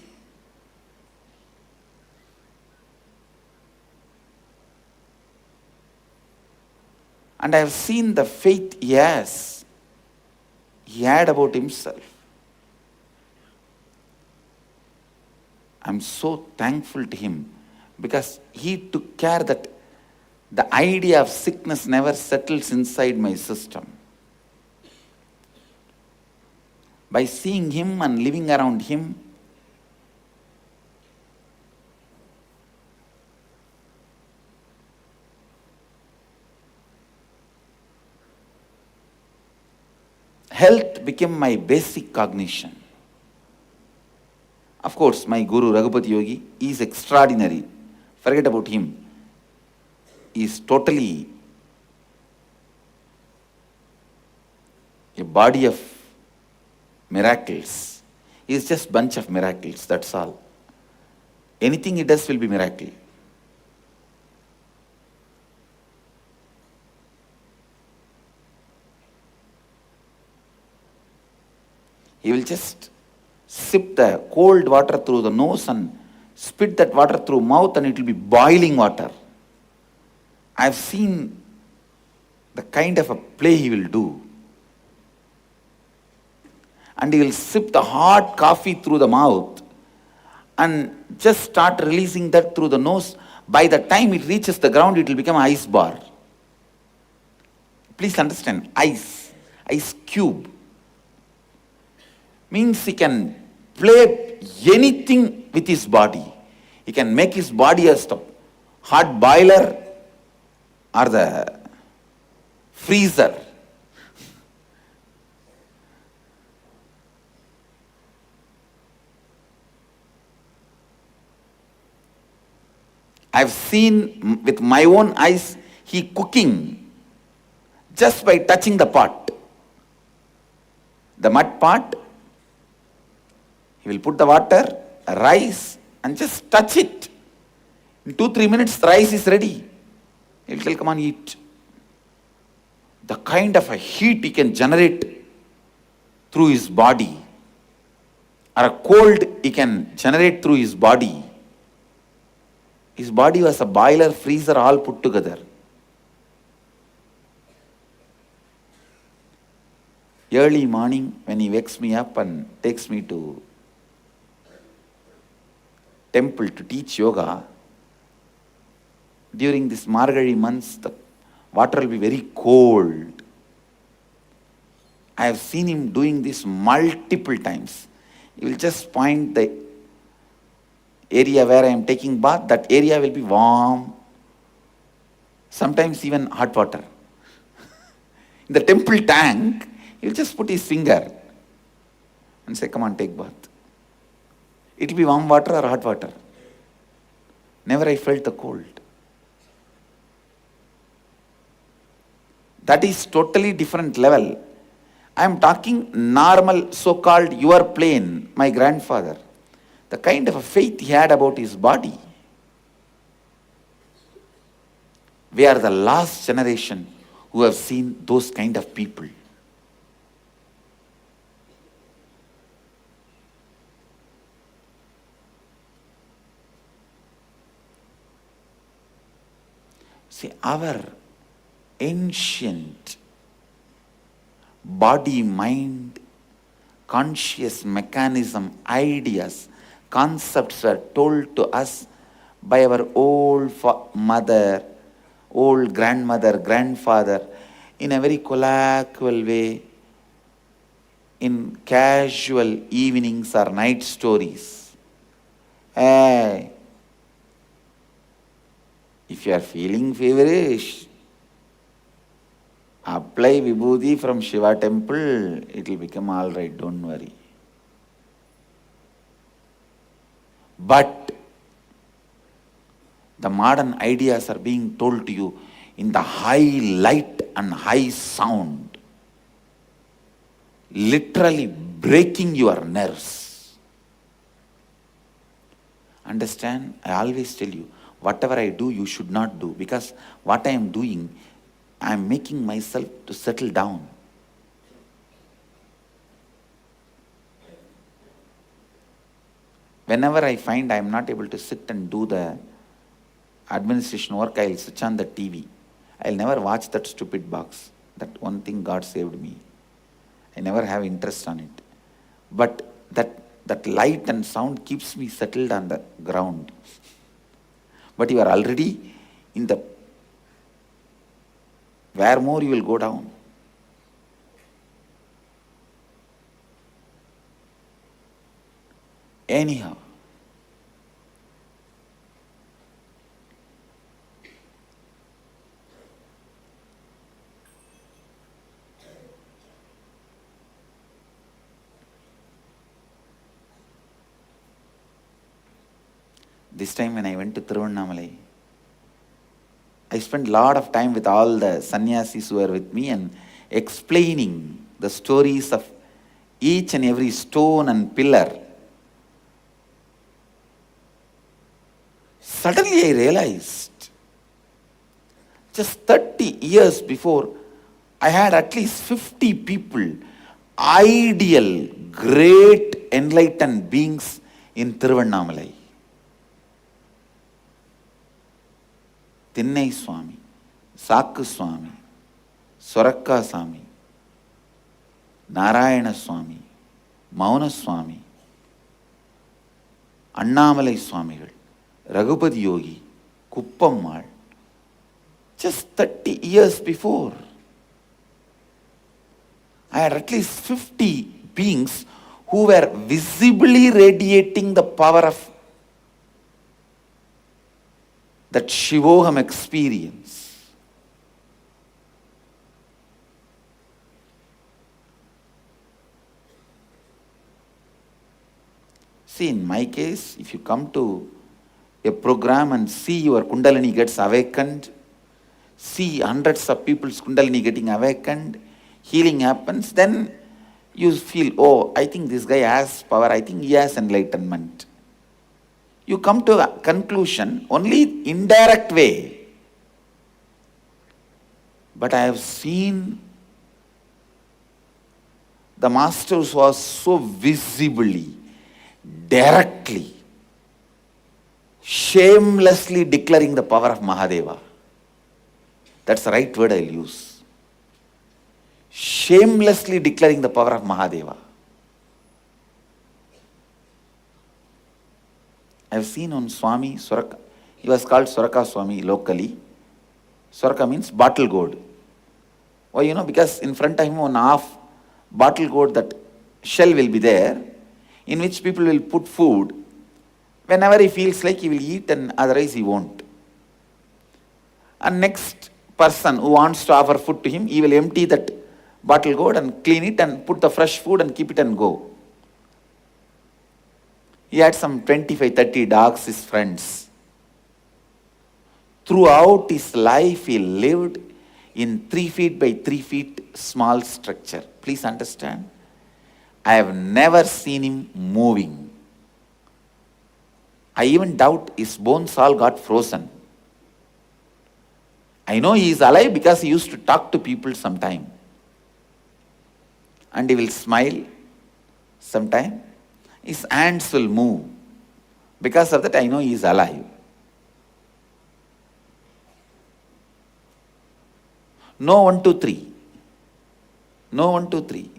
And I have seen the faith he had about himself. I'm so thankful to him because he took care that the idea of sickness never settles inside my system. By seeing him and living around him, health became my basic cognition. Of course, my Guru Raghupati Yogi is extraordinary. Forget about him. He is totally a body of miracles. He is just bunch of miracles, that's all. Anything he does will be miracle. He will just sip the cold water through the nose and spit that water through mouth and it will be boiling water. I have seen the kind of a play he will do. And he will sip the hot coffee through the mouth and just start releasing that through the nose. By the time it reaches the ground, it will become an ice bar. Please understand, ice cube. Means he can play anything with his body. He can make his body as the hot boiler or the freezer. I've seen with my own eyes he cooking just by touching the pot. The mud pot, he will put the water, rice and just touch it. In 2-3 minutes the rice is ready. He will tell, come on, eat. The kind of a heat he can generate through his body, or a cold he can generate through his body. His body was a boiler, freezer, all put together. Early morning, when he wakes me up and takes me to temple to teach yoga, during this Margazhi months, the water will be very cold. I have seen him doing this multiple times. He will just point the area where I am taking bath, that area will be warm, sometimes even hot water. In the temple tank, he will just put his finger and say, come on, take bath. It will be warm water or hot water. Never I felt the cold. That is totally different level. I am talking normal, so-called your plane, my grandfather. The kind of a faith he had about his body. We are the last generation who have seen those kind of people. See, our ancient body, mind, conscious mechanism, ideas, concepts were told to us by our old mother, old grandmother, grandfather, in a very colloquial way, in casual evenings or night stories. Hey, if you are feeling feverish, apply vibhuti from Shiva temple, it will become all right, don't worry. But the modern ideas are being told to you in the high light and high sound, literally breaking your nerves. Understand? I always tell you, whatever I do, you should not do, because what I am doing, I am making myself to settle down. Whenever I find I am not able to sit and do the administration work, I will switch on the TV. I will never watch that stupid box. That one thing God saved me. I never have interest on it. But that light and sound keeps me settled on the ground. But you are already in the, where more you will go down. Anyhow, this time when I went to Tiruvannamalai, I spent a lot of time with all the sannyasis who were with me and explaining the stories of each and every stone and pillar. Suddenly I realized, just 30 years before, I had at least 50 people, ideal, great enlightened beings in Tiruvannamalai. Thinnai Swami, Sakku Swami, Sorakka Swami, Narayana Swami, Mauna Swami, Annamalai Swamigal, Raghupati Yogi, Kuppammal, just 30 years before. I had at least 50 beings who were visibly radiating the power of that Shivoham experience. See, in my case, if you come to a program and see your Kundalini gets awakened, see hundreds of people's Kundalini getting awakened, healing happens, then you feel, oh, I think this guy has power, I think he has enlightenment. You come to a conclusion only indirect way. But I have seen the masters who are so visibly, directly, shamelessly declaring the power of Mahadeva. That's the right word I'll use. Shamelessly declaring the power of Mahadeva. I've seen on Swami Suraka. He was called Suraka Swami locally. Suraka means bottle gourd. Why, because in front of him on half bottle gourd, that shell will be there, in which people will put food. Whenever he feels like he will eat, and otherwise he won't. And next person who wants to offer food to him, he will empty that bottle gourd and clean it and put the fresh food and keep it and go. He had some 25-30 dogs, his friends. Throughout his life, he lived in 3 feet by 3 feet small structure. Please understand, I have never seen him moving. I even doubt his bones all got frozen. I know he is alive because he used to talk to people sometime. And he will smile sometime. His hands will move. Because of that, I know he is alive. No 1, 2, 3. No 1, 2, 3.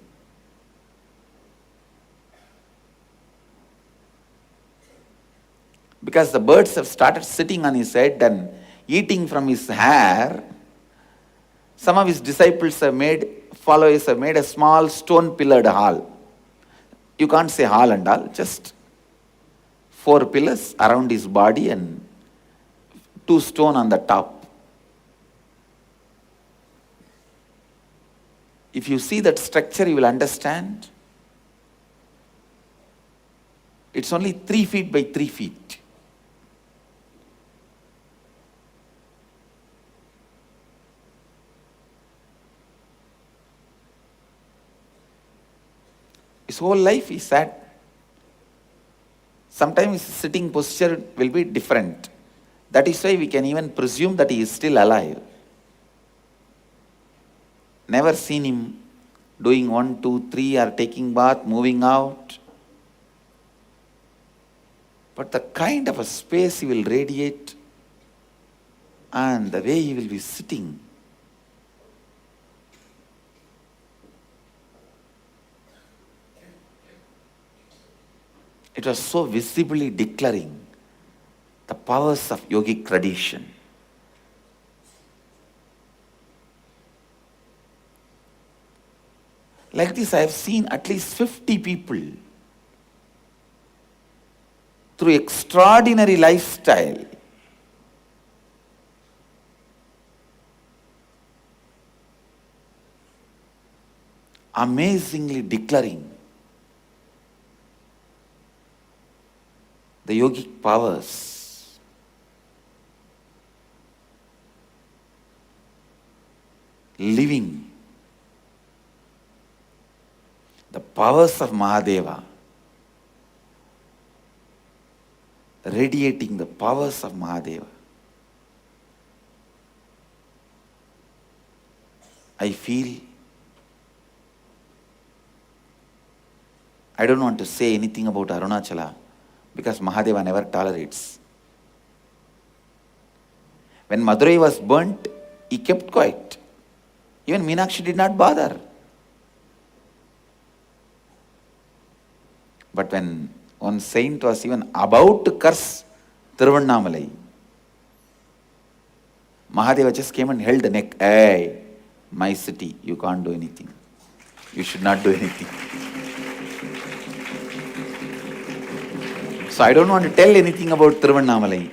Because the birds have started sitting on his head and eating from his hair, some of his disciples followers have made a small stone-pillared hall. You can't say hall and all, just 4 pillars around his body and 2 stone on the top. If you see that structure, you will understand. It's only 3 feet by 3 feet. His whole life he sat. Sometimes his sitting posture will be different. That is why we can even presume that he is still alive. Never seen him doing 1, 2, 3 or taking bath, moving out. But the kind of a space he will radiate and the way he will be sitting. It was so visibly declaring the powers of yogic tradition. Like this, I have seen at least 50 people through extraordinary lifestyle amazingly declaring the yogic powers. Living the powers of Mahadeva, radiating the powers of Mahadeva. I feel, I don't want to say anything about Arunachala because Mahadeva never tolerates. When Madurai was burnt, he kept quiet. Even Meenakshi did not bother. But when one saint was even about to curse Tiruvannamalai, Mahadeva just came and held the neck. Hey, my city, you can't do anything. You should not do anything. So I don't want to tell anything about Tiruvannamalai.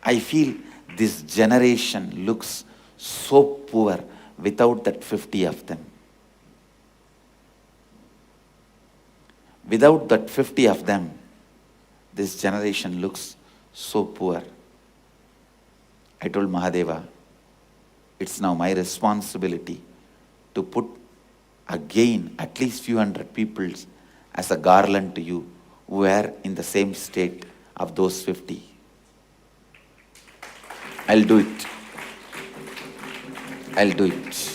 I feel this generation looks so poor without that 50 of them. Without that 50 of them, this generation looks so poor. I told Mahadeva, it's now my responsibility to put again at least few hundred people as a garland to you who are in the same state of those 50. I'll do it. I'll do it.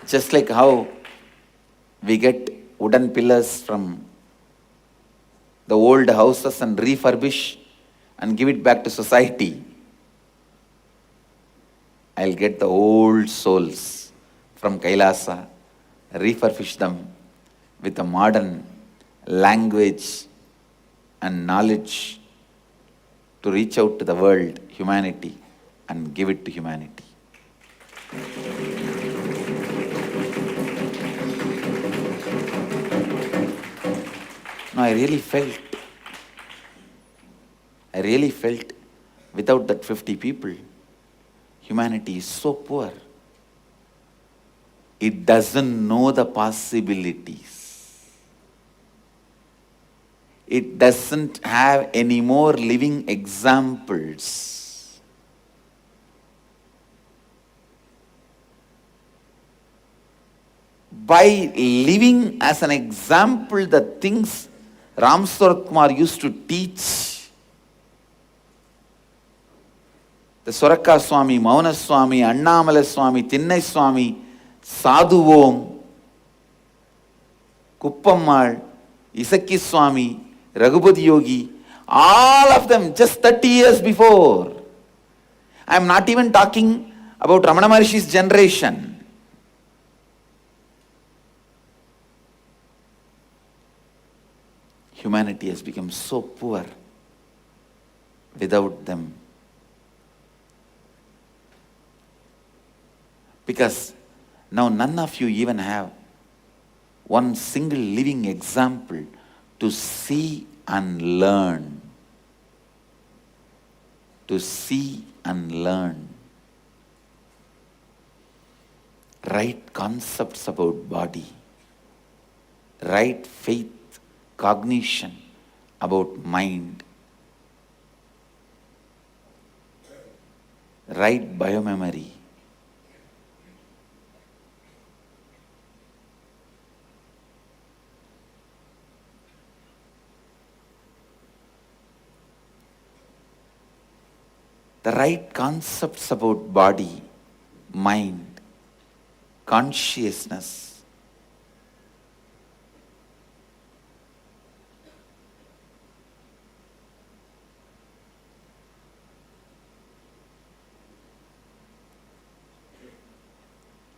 Just like how we get wooden pillars from the old houses and refurbish and give it back to society, I'll get the old souls from Kailasa, refurbish them with a modern language and knowledge to reach out to the world, humanity, and give it to humanity. No, I really felt without that 50 people, humanity is so poor. It doesn't know the possibilities. It doesn't have any more living examples. By living as an example the things Ram Surat Kumar used to teach, the Swaraka Swami, Mauna Swami, Annamala Swami, Thinnai Swami, Sadhuvom, Kuppammal, Isaki Swami, Raghupati Yogi, all of them just 30 years before. I am not even talking about Ramana Maharshi's generation. Humanity has become so poor without them. Because now none of you even have one single living example to see and learn. To see and learn. Right concepts about body. Right faith, cognition about mind. Right biomemory. The right concepts about body, mind, consciousness.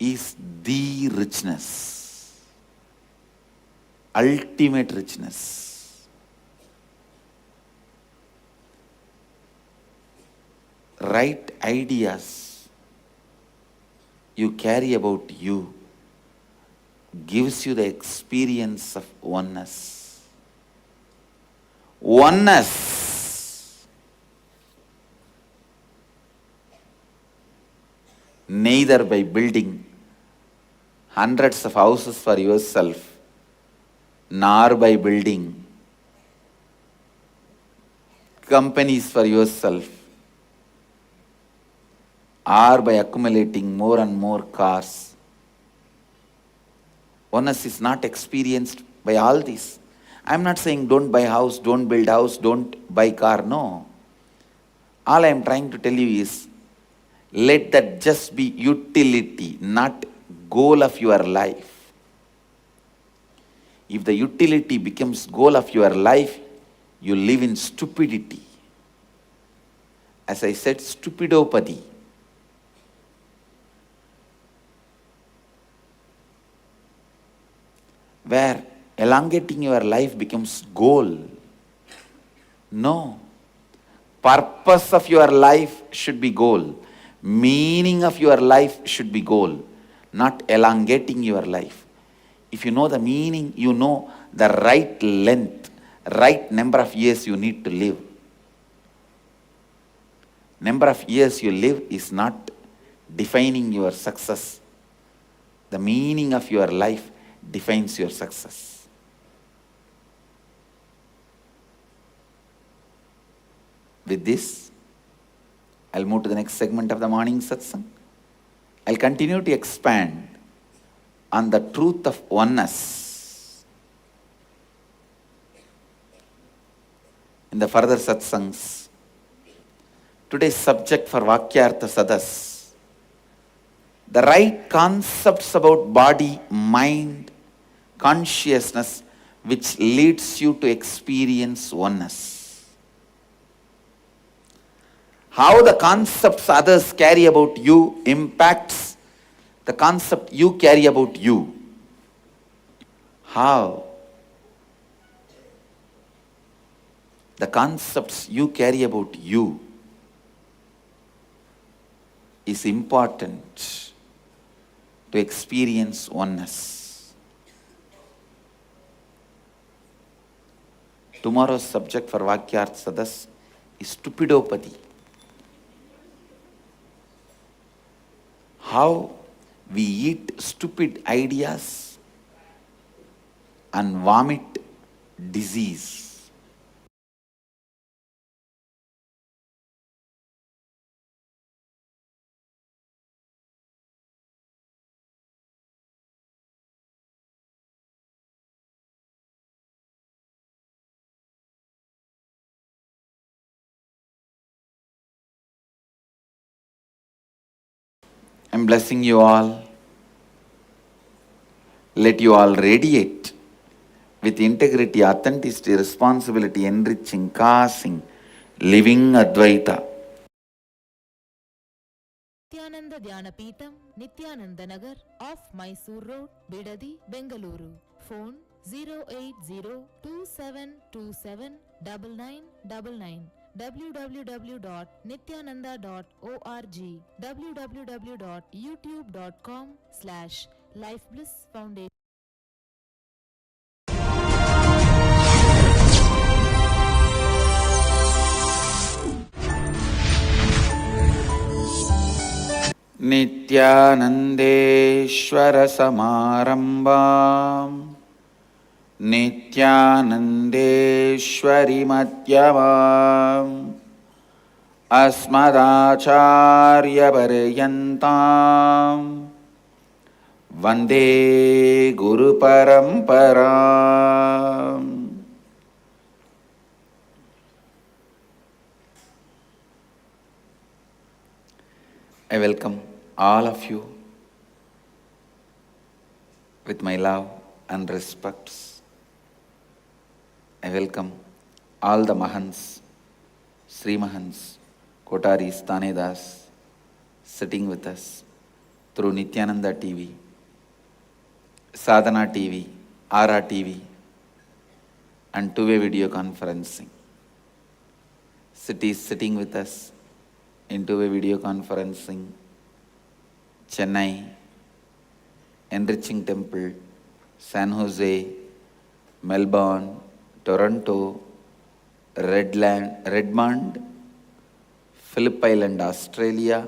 Is the richness, ultimate richness. Right ideas you carry about you gives you the experience of oneness. Oneness. Neither by building hundreds of houses for yourself, nor by building companies for yourself, or by accumulating more and more cars. Oneness is not experienced by all these. I am not saying don't buy house, don't build house, don't buy car, no. All I am trying to tell you is, let that just be utility, not goal of your life. If the utility becomes goal of your life, you live in stupidity. As I said, stupidopathy. Where elongating your life becomes goal. No. Purpose of your life should be goal. Meaning of your life should be goal, not elongating your life. If you know the meaning, you know the right length, right number of years you need to live. Number of years you live is not defining your success. The meaning of your life defines your success. With this, I'll move to the next segment of the morning satsang. I'll continue to expand on the truth of oneness in the further satsangs. Today's subject for Vakyartha Sadas, the right concepts about body, mind, consciousness, which leads you to experience oneness. How the concepts others carry about you impacts the concept you carry about you. How the concepts you carry about you is important to experience oneness. Tomorrow's subject for Vakyartha Sadas is stupidopathy. How we eat stupid ideas and vomit disease. I'm blessing you all. Let you all radiate with integrity, authenticity, responsibility, enriching, causing, living Advaita. Nithyananda Dhyana Peetham, Nithyananda Nagar, off Mysore Road, Bidadi, Bengaluru. Phone 08027279999. www.nithyananda.org. www.youtube.com/lifeblissfoundation. नित्यानन्देश्वर समारम्भाम् नित्यानन्देश्वरि मध्यमाम् अस्मदाचार्यपर्यन्ताम् वन्दे गुरुपरम्पराम्. I welcome all of you with my love and respects. I welcome all the Mahans, Sri Mahans, Kotaris, Tanedas sitting with us through Nithyananda TV, Sadhana TV, Ara TV and two-way video conferencing. Cities sitting with us in two-way video conferencing, Chennai, Enriching Temple, San Jose, Melbourne, Toronto, Redmond, Phillip Island, Australia,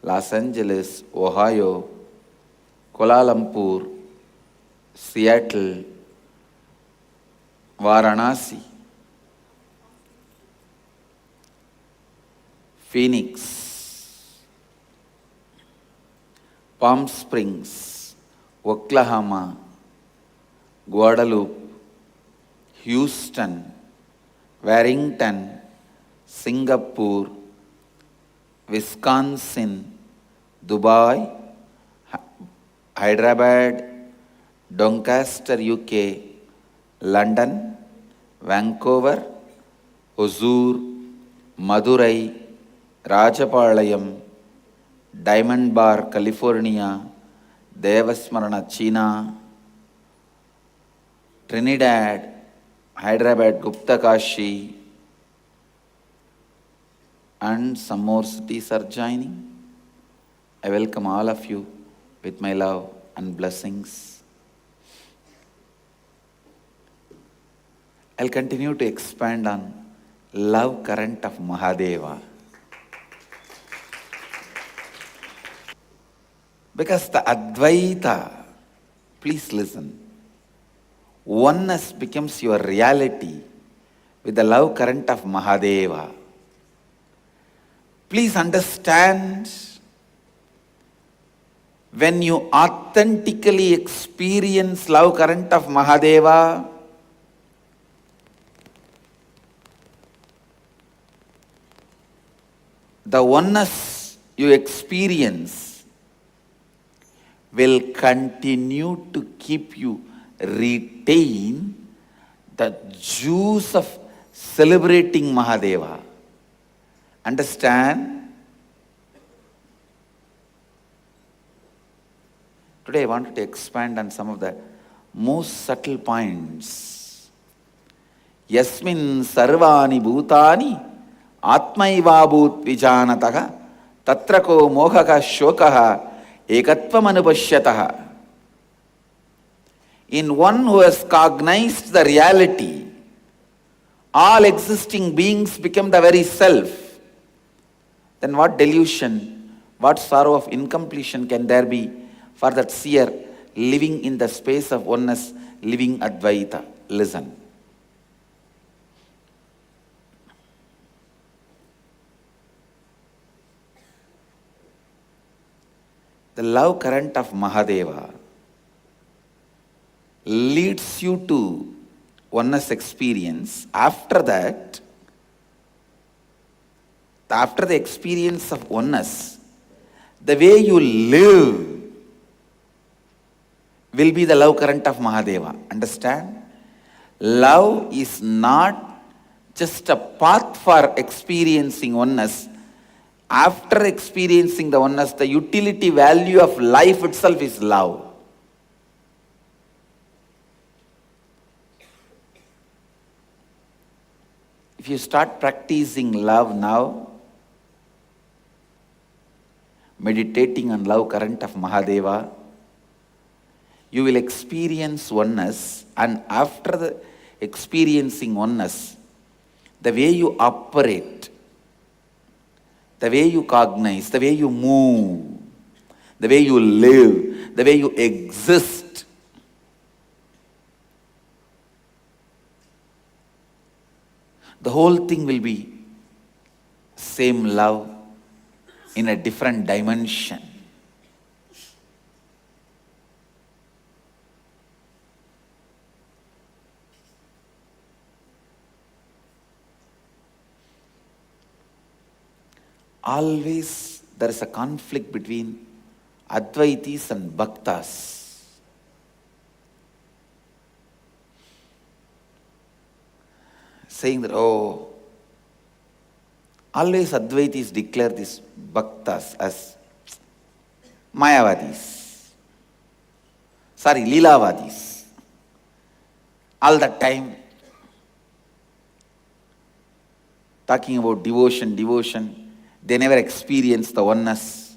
Los Angeles, Ohio, Kuala Lumpur, Seattle, Varanasi, Phoenix, Palm Springs, Oklahoma, Guadalupe, Houston, Warrington, Singapore, Wisconsin, Dubai, Hyderabad, Doncaster, UK, London, Vancouver, Hosur, Madurai, Rajapalayam, Diamond Bar, California, Devasmarana, China, Trinidad, Hyderabad, Gupta Kashi, and some more cities are joining. I welcome all of you with my love and blessings. I'll continue to expand on love current of Mahadeva. Because the Advaita, please listen, oneness becomes your reality with the love current of Mahadeva. Please understand, when you authentically experience love current of Mahadeva, the oneness you experience will continue to keep you retain the juice of celebrating Mahadeva. Understand? Today I wanted to expand on some of the most subtle points. Yasmin sarvani bhutani atmaivabhut vijanataha tatrako mohaka shokaha ekatvam anupashyataha. In one who has cognized the reality, all existing beings become the very self. Then what delusion, what sorrow of incompletion can there be for that seer living in the space of oneness, living Advaita? Listen. The love current of Mahadeva leads you to oneness experience. After that, after the experience of oneness, the way you live will be the love current of Mahadeva. Understand? Love is not just a path for experiencing oneness. After experiencing the oneness, the utility value of life itself is love. If you start practicing love now, meditating on love current of Mahadeva, you will experience oneness, and after the experiencing oneness, the way you operate, the way you cognize, the way you move, the way you live, the way you exist, the whole thing will be same love in a different dimension. Always there is a conflict between Advaitis and Bhaktas. Saying that, always Advaitis declare these Bhaktas as Mayavadis. Leelavadis. All the time talking about devotion. They never experience the oneness.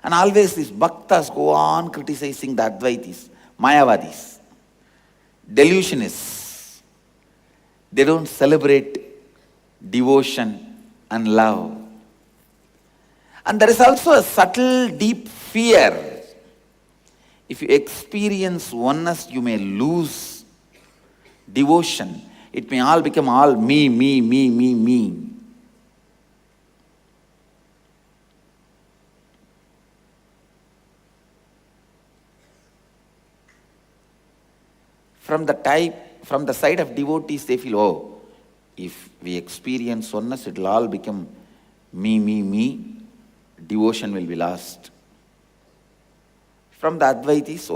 And always these Bhaktas go on criticizing the Advaitis, Mayavadis, delusionists. They don't celebrate devotion and love. And there is also a subtle, deep fear. If you experience oneness, you may lose devotion. It may all become all me. From the side of devotees, they feel, if we experience oneness, it will all become me. Devotion will be lost. From the Advaitis,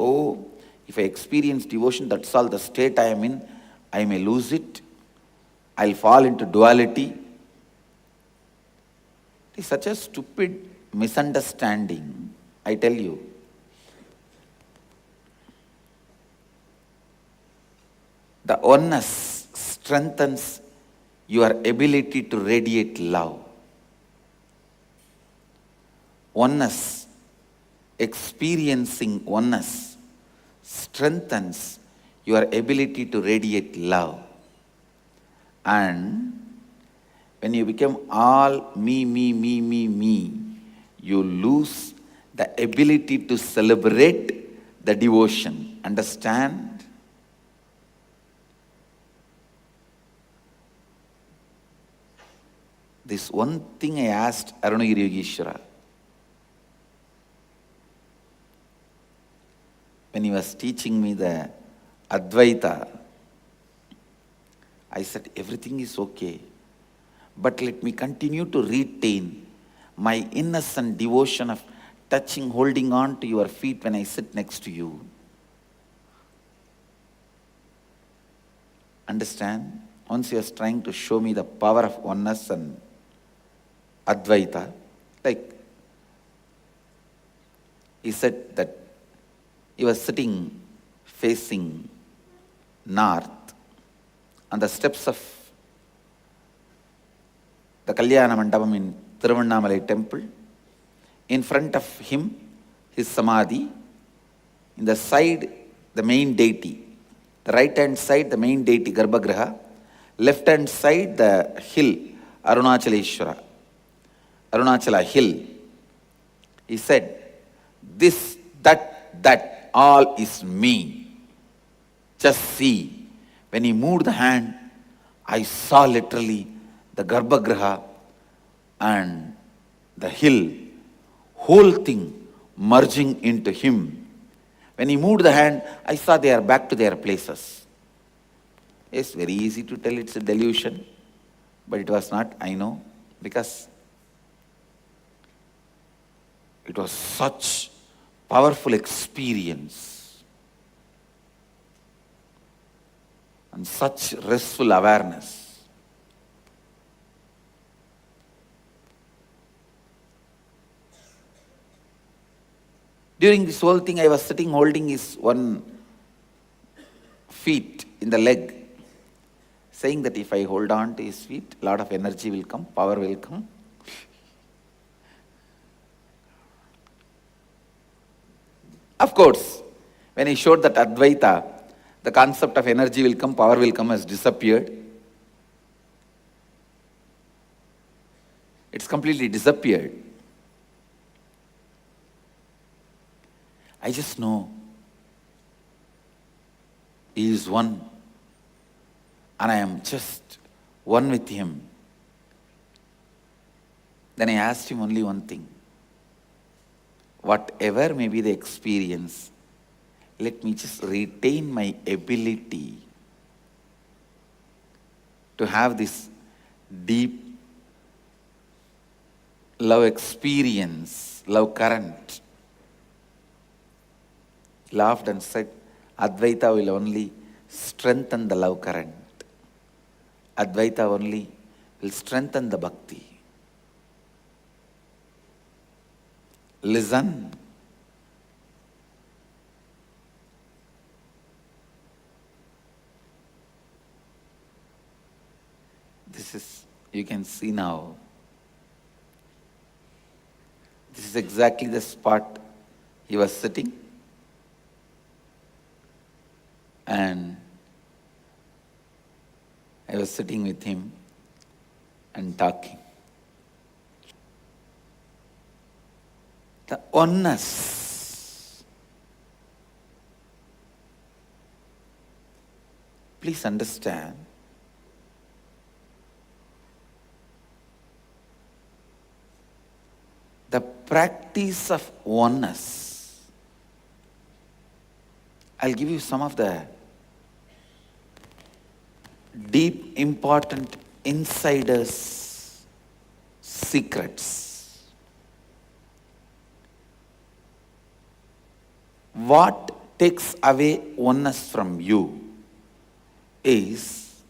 if I experience devotion, that's all the state I am in. I may lose it. I'll fall into duality. It is such a stupid misunderstanding, I tell you. The oneness strengthens your ability to radiate love. Oneness, experiencing oneness, strengthens your ability to radiate love. And when you become all me, you lose the ability to celebrate the devotion. Understand? This one thing I asked Arunagiri Yogeshwara when he was teaching me the Advaita. I said, everything is okay, but let me continue to retain my innocent devotion of touching, holding on to your feet when I sit next to you. Understand? Once he was trying to show me the power of oneness and Advaita, like he said that he was sitting facing north on the steps of the Kalyana Mandapam in Tiruvannamalai temple. In front of him, his samadhi. In the side, the main deity. The right hand side, the main deity, Garbhagriha. Left hand side, the hill, Arunachaleshwara. Arunachala hill. He said, this, that, all is me. Just see. When he moved the hand, I saw literally the Garbhagriha and the hill, whole thing merging into him. When he moved the hand, I saw they are back to their places. It's very easy to tell it's a delusion, but it was not, I know, because it was such powerful experience. and such restful awareness. During this whole thing, I was sitting holding his one feet in the leg, saying that if I hold on to his feet, a lot of energy will come, power will come. Of course, when he showed that Advaita, the concept of energy will come, power will come has disappeared. It's completely disappeared. I just know He is one, and I am just one with Him. Then I asked Him only one thing. Whatever may be the experience, let me just retain my ability to have this deep love experience, love current. Laughed and said, Advaita will only strengthen the love current. Advaita only will strengthen the bhakti. Listen. This is, you can see now, this is exactly the spot he was sitting. And I was sitting with him and talking. The oneness. Please understand. The practice of oneness. I'll give you some of the deep, important insiders' secrets. What takes away oneness from you is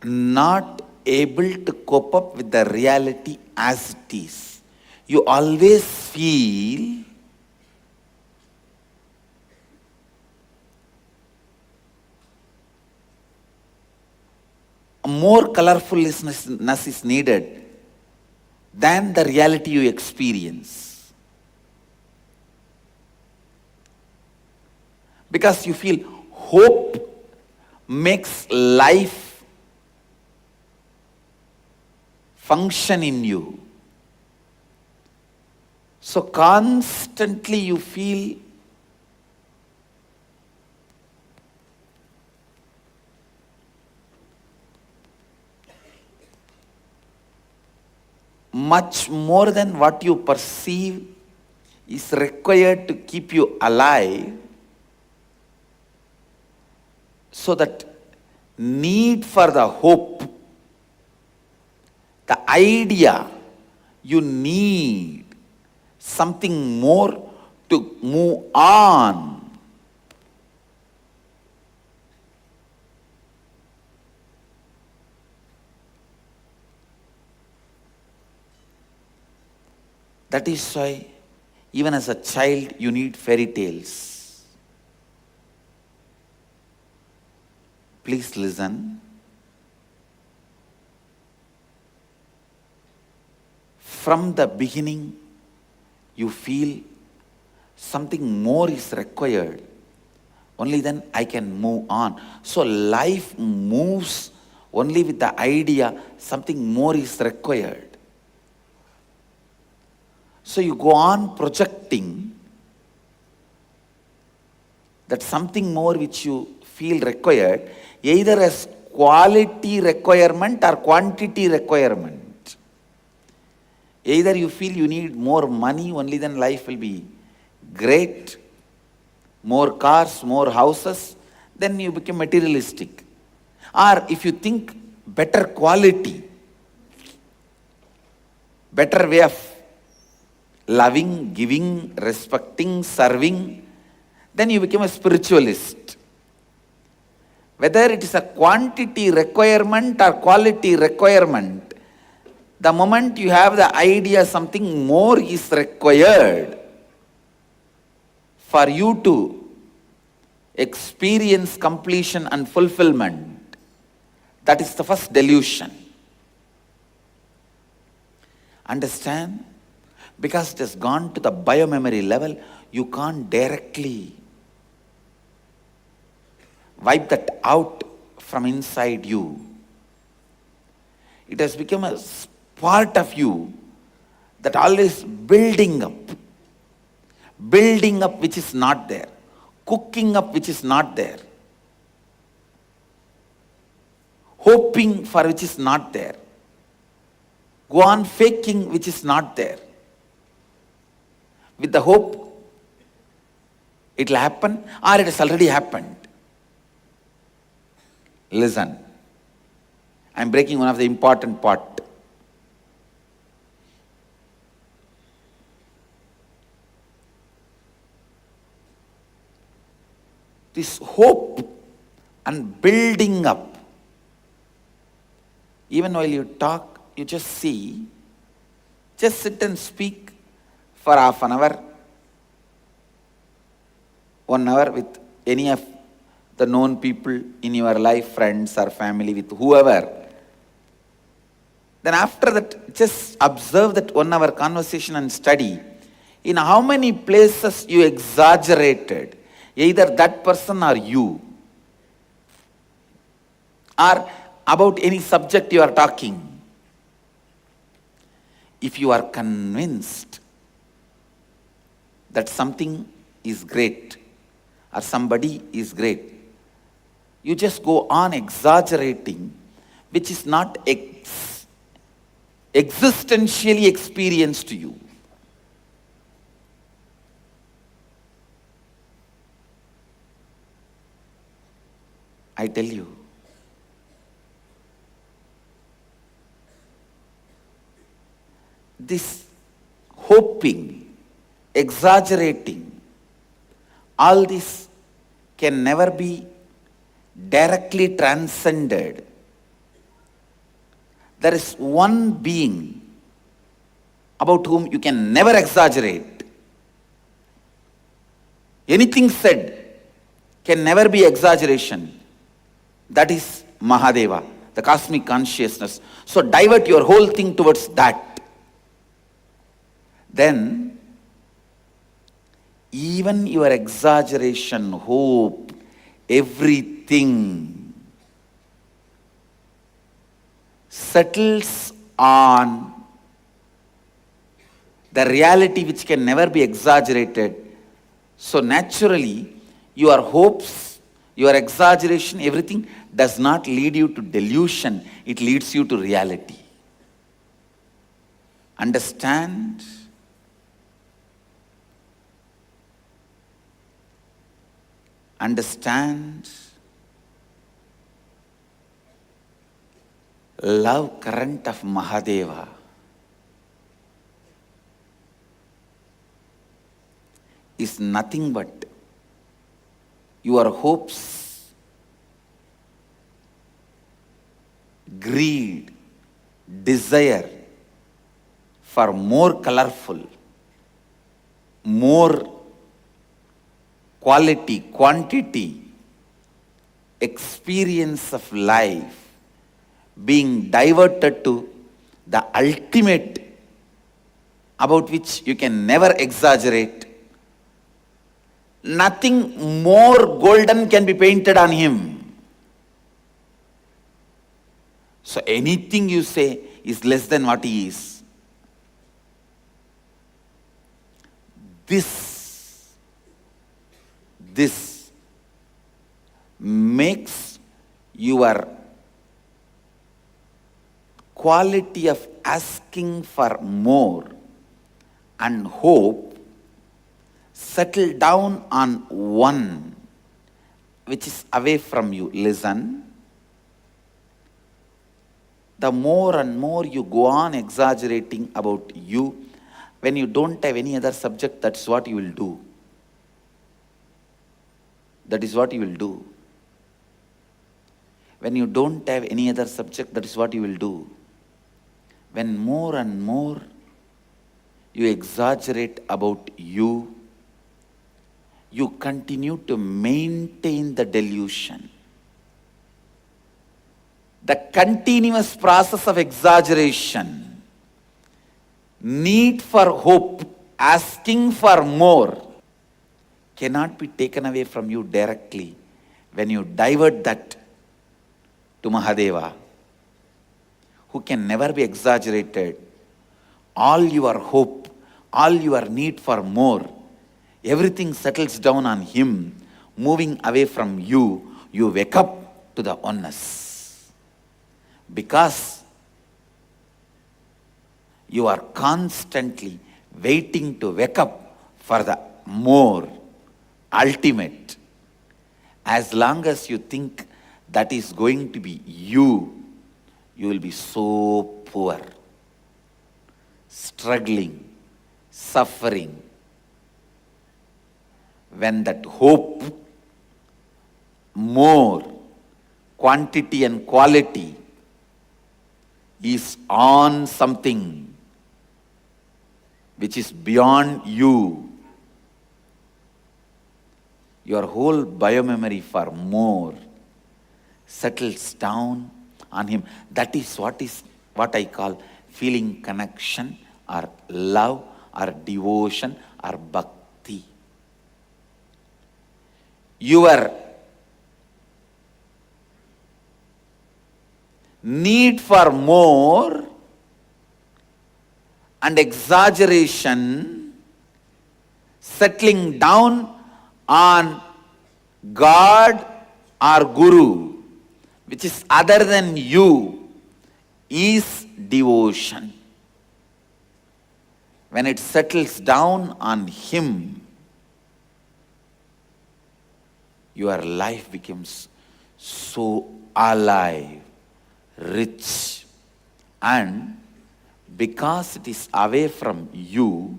not able to cope up with the reality as it is. You always feel more colorfulness is needed than the reality you experience. Because you feel hope makes life function in you. So constantly you feel much more than what you perceive is required to keep you alive, so that need for the hope, the idea, you need something more to move on. That is why, even as a child, you need fairy tales. Please listen. From the beginning, you feel something more is required. Only then I can move on. So life moves only with the idea something more is required. So you go on projecting that something more which you feel required, either as quality requirement or quantity requirement. Either you feel you need more money, only then life will be great, more cars, more houses, then you become materialistic. Or if you think better quality, better way of loving, giving, respecting, serving, then you become a spiritualist. whether it is a quantity requirement or quality requirement, the moment you have the idea something more is required for you to experience completion and fulfillment, that is the first delusion. Understand? Because it has gone to the biomemory level, you can't directly wipe that out from inside you. It has become a part of you that always building up which is not there, cooking up which is not there, hoping for which is not there, go on faking which is not there. With the hope it will happen or it has already happened. Listen, I am breaking one of the important part. This hope and building up, even while you talk, you just see, just sit and speak for half an hour, 1 hour with any of the known people in your life, friends or family, with whoever. Then after that, just observe that 1 hour conversation and study in how many places you exaggerated, either that person or you, or about any subject you are talking. If you are convinced that something is great or somebody is great, you just go on exaggerating, which is not existentially experienced to you. I tell you, this hoping, exaggerating, all this can never be directly transcended. There is one being about whom you can never exaggerate. Anything said can never be exaggeration. That is Mahadeva, the cosmic consciousness. So divert your whole thing towards that. Then, even your exaggeration, hope, everything settles on the reality which can never be exaggerated. So naturally, your hopes, your exaggeration, everything does not lead you to delusion. It leads you to reality. Understand? Understand? Love current of Mahadeva is nothing but your hopes, greed, desire for more colorful, more quality, quantity, experience of life being diverted to the ultimate about which you can never exaggerate. Nothing more golden can be painted on him. So anything you say is less than what he is. This makes your quality of asking for more and hope settle down on one which is away from you. Listen. The more and more you go on exaggerating about you, when you don't have any other subject, that's what you will do. That is what you will do. When you don't have any other subject, that is what you will do. When more and more you exaggerate about you, you continue to maintain the delusion. The continuous process of exaggeration, need for hope, asking for more, cannot be taken away from you directly when you divert that to Mahadeva, who can never be exaggerated. All your hope, all your need for more, everything settles down on him, moving away from you. You wake up to the oneness. Because you are constantly waiting to wake up for the more, ultimate. As long as you think that is going to be you, you will be so poor, struggling, suffering. When that hope, more, quantity and quality is on something which is beyond you, your whole biomemory for more settles down on him. That is what I call feeling connection or love or devotion or bhakti. Your need for more and exaggeration settling down on God or Guru, which is other than you, is devotion. When it settles down on him, your life becomes so alive, rich, and because it is away from you,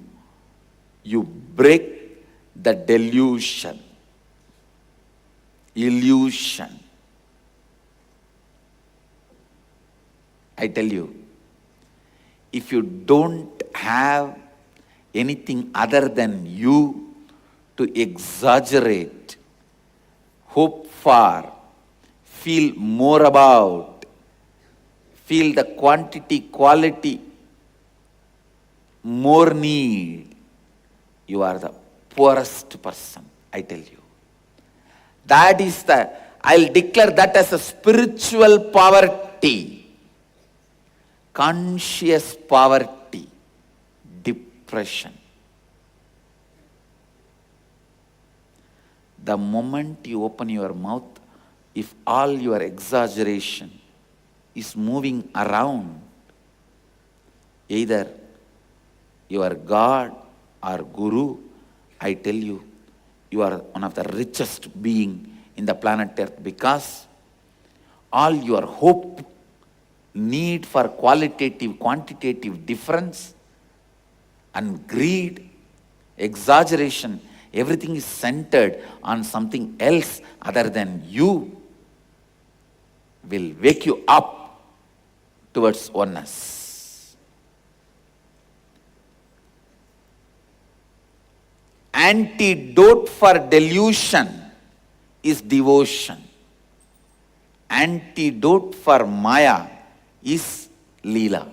you break the delusion, illusion. I tell you, if you don't have anything other than you to exaggerate, hope for, feel more about, feel the quantity, quality, more need, you are the poorest person, I tell you. That is I'll declare that as a spiritual poverty, conscious poverty, depression. The moment you open your mouth, if all your exaggeration is moving around, either your God or Guru, I tell you, you are one of the richest being in the planet Earth, because all your hope, need for qualitative, quantitative difference, and greed, exaggeration, everything is centered on something else other than you, will wake you up towards oneness. Antidote for delusion is devotion. Antidote for Maya is Leela.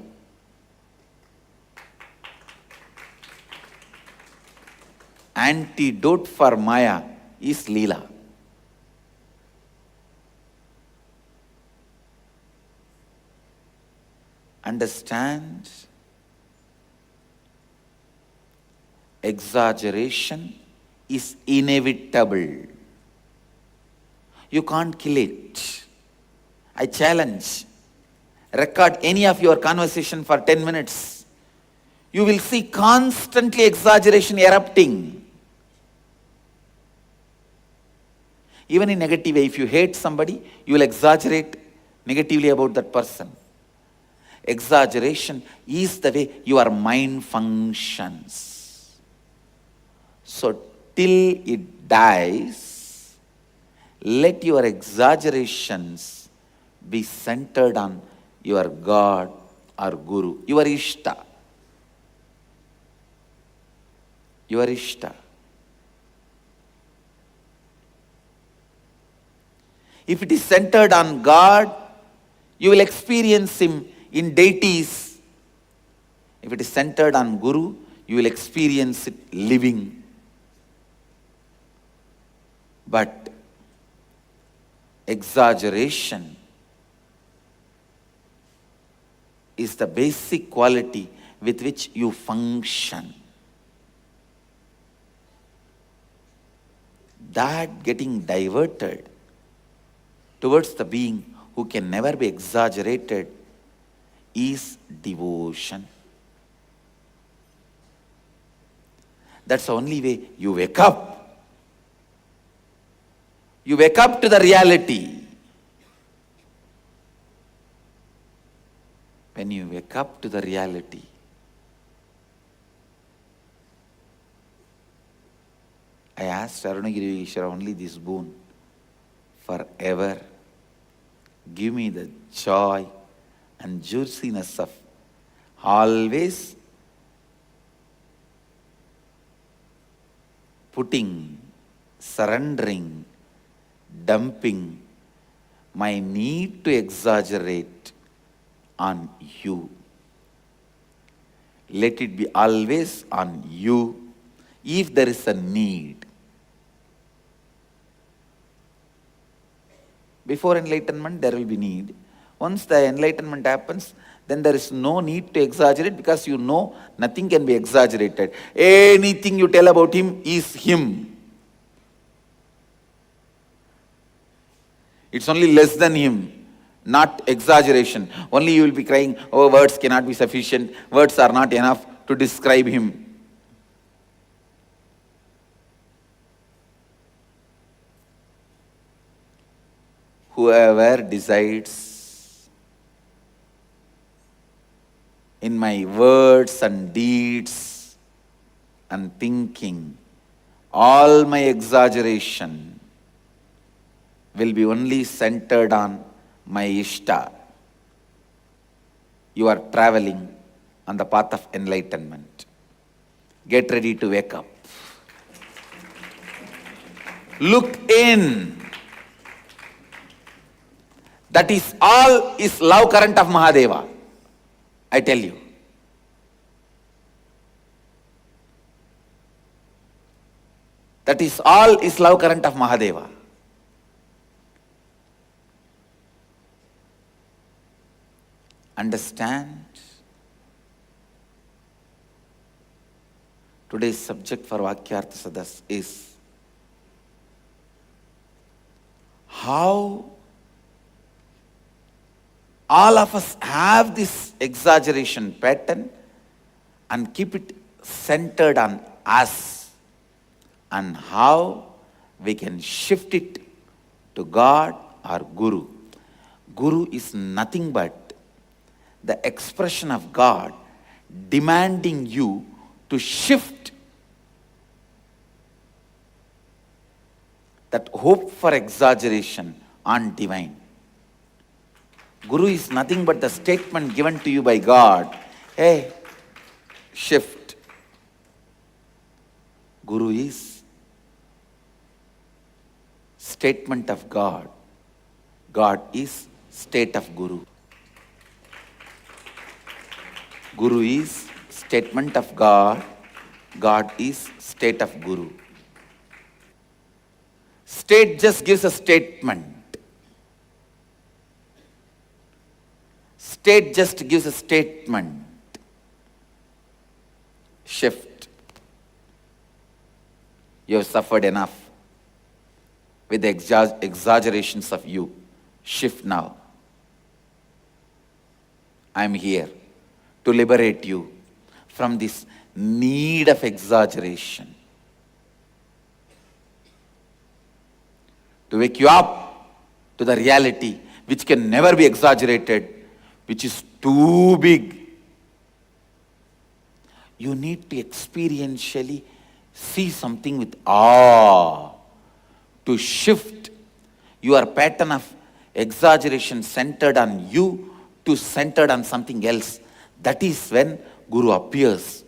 Antidote for Maya is Leela. Understand? Exaggeration is inevitable. You can't kill it. I challenge. Record any of your conversation for 10 minutes. You will see constantly exaggeration erupting. Even in negative way, if you hate somebody, you will exaggerate negatively about that person. Exaggeration is the way your mind functions. So till it dies, let your exaggerations be centered on your God or Guru, your Ishta. Your Ishta. If it is centered on God, you will experience Him in deities. If it is centered on Guru, you will experience it living. But exaggeration is the basic quality with which you function. That getting diverted towards the being who can never be exaggerated is devotion. That's the only way you wake up. You wake up to the reality. When you wake up to the reality, I asked Arunagiri Ishvara only this boon: forever give me the joy and juiciness of always putting, surrendering, dumping my need to exaggerate on you. Let it be always on you if there is a need. Before enlightenment, there will be need. Once the enlightenment happens, then there is no need to exaggerate, because you know nothing can be exaggerated. Anything you tell about Him is Him. It's only less than Him, not exaggeration. Only you will be crying, oh, words cannot be sufficient, words are not enough to describe Him. Whoever decides in my words and deeds and thinking, all my exaggeration will be only centered on my Ishta, you are traveling on the path of enlightenment. Get ready to wake up. Look in. That is all is love current of Mahadeva. I tell you. That is all is love current of Mahadeva. Understand? Today's subject for Vakyartha Sadas is how all of us have this exaggeration pattern and keep it centered on us, and how we can shift it to God or Guru. Guru is nothing but the expression of God demanding you to shift that hope for exaggeration on divine. Guru is nothing but the statement given to you by God. Hey, shift. Guru is statement of God. God is state of Guru. Guru is statement of God. God is state of Guru. State just gives a statement. State just gives a statement. Shift. You have suffered enough with the exaggerations of you. Shift now. I am here to liberate you from this need of exaggeration. To wake you up to the reality which can never be exaggerated, which is too big. You need to experientially see something with awe to shift your pattern of exaggeration centered on you to centered on something else, that is when Guru appears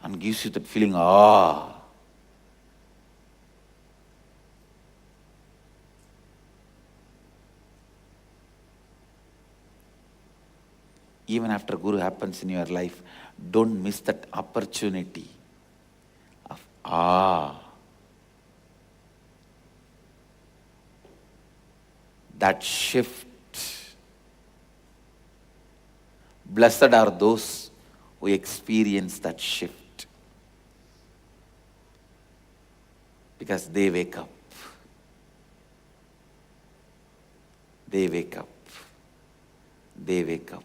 and gives you that feeling, ah. Even after Guru happens in your life, don't miss that opportunity of that shift. Blessed are those who experience that shift, because they wake up. They wake up. They wake up.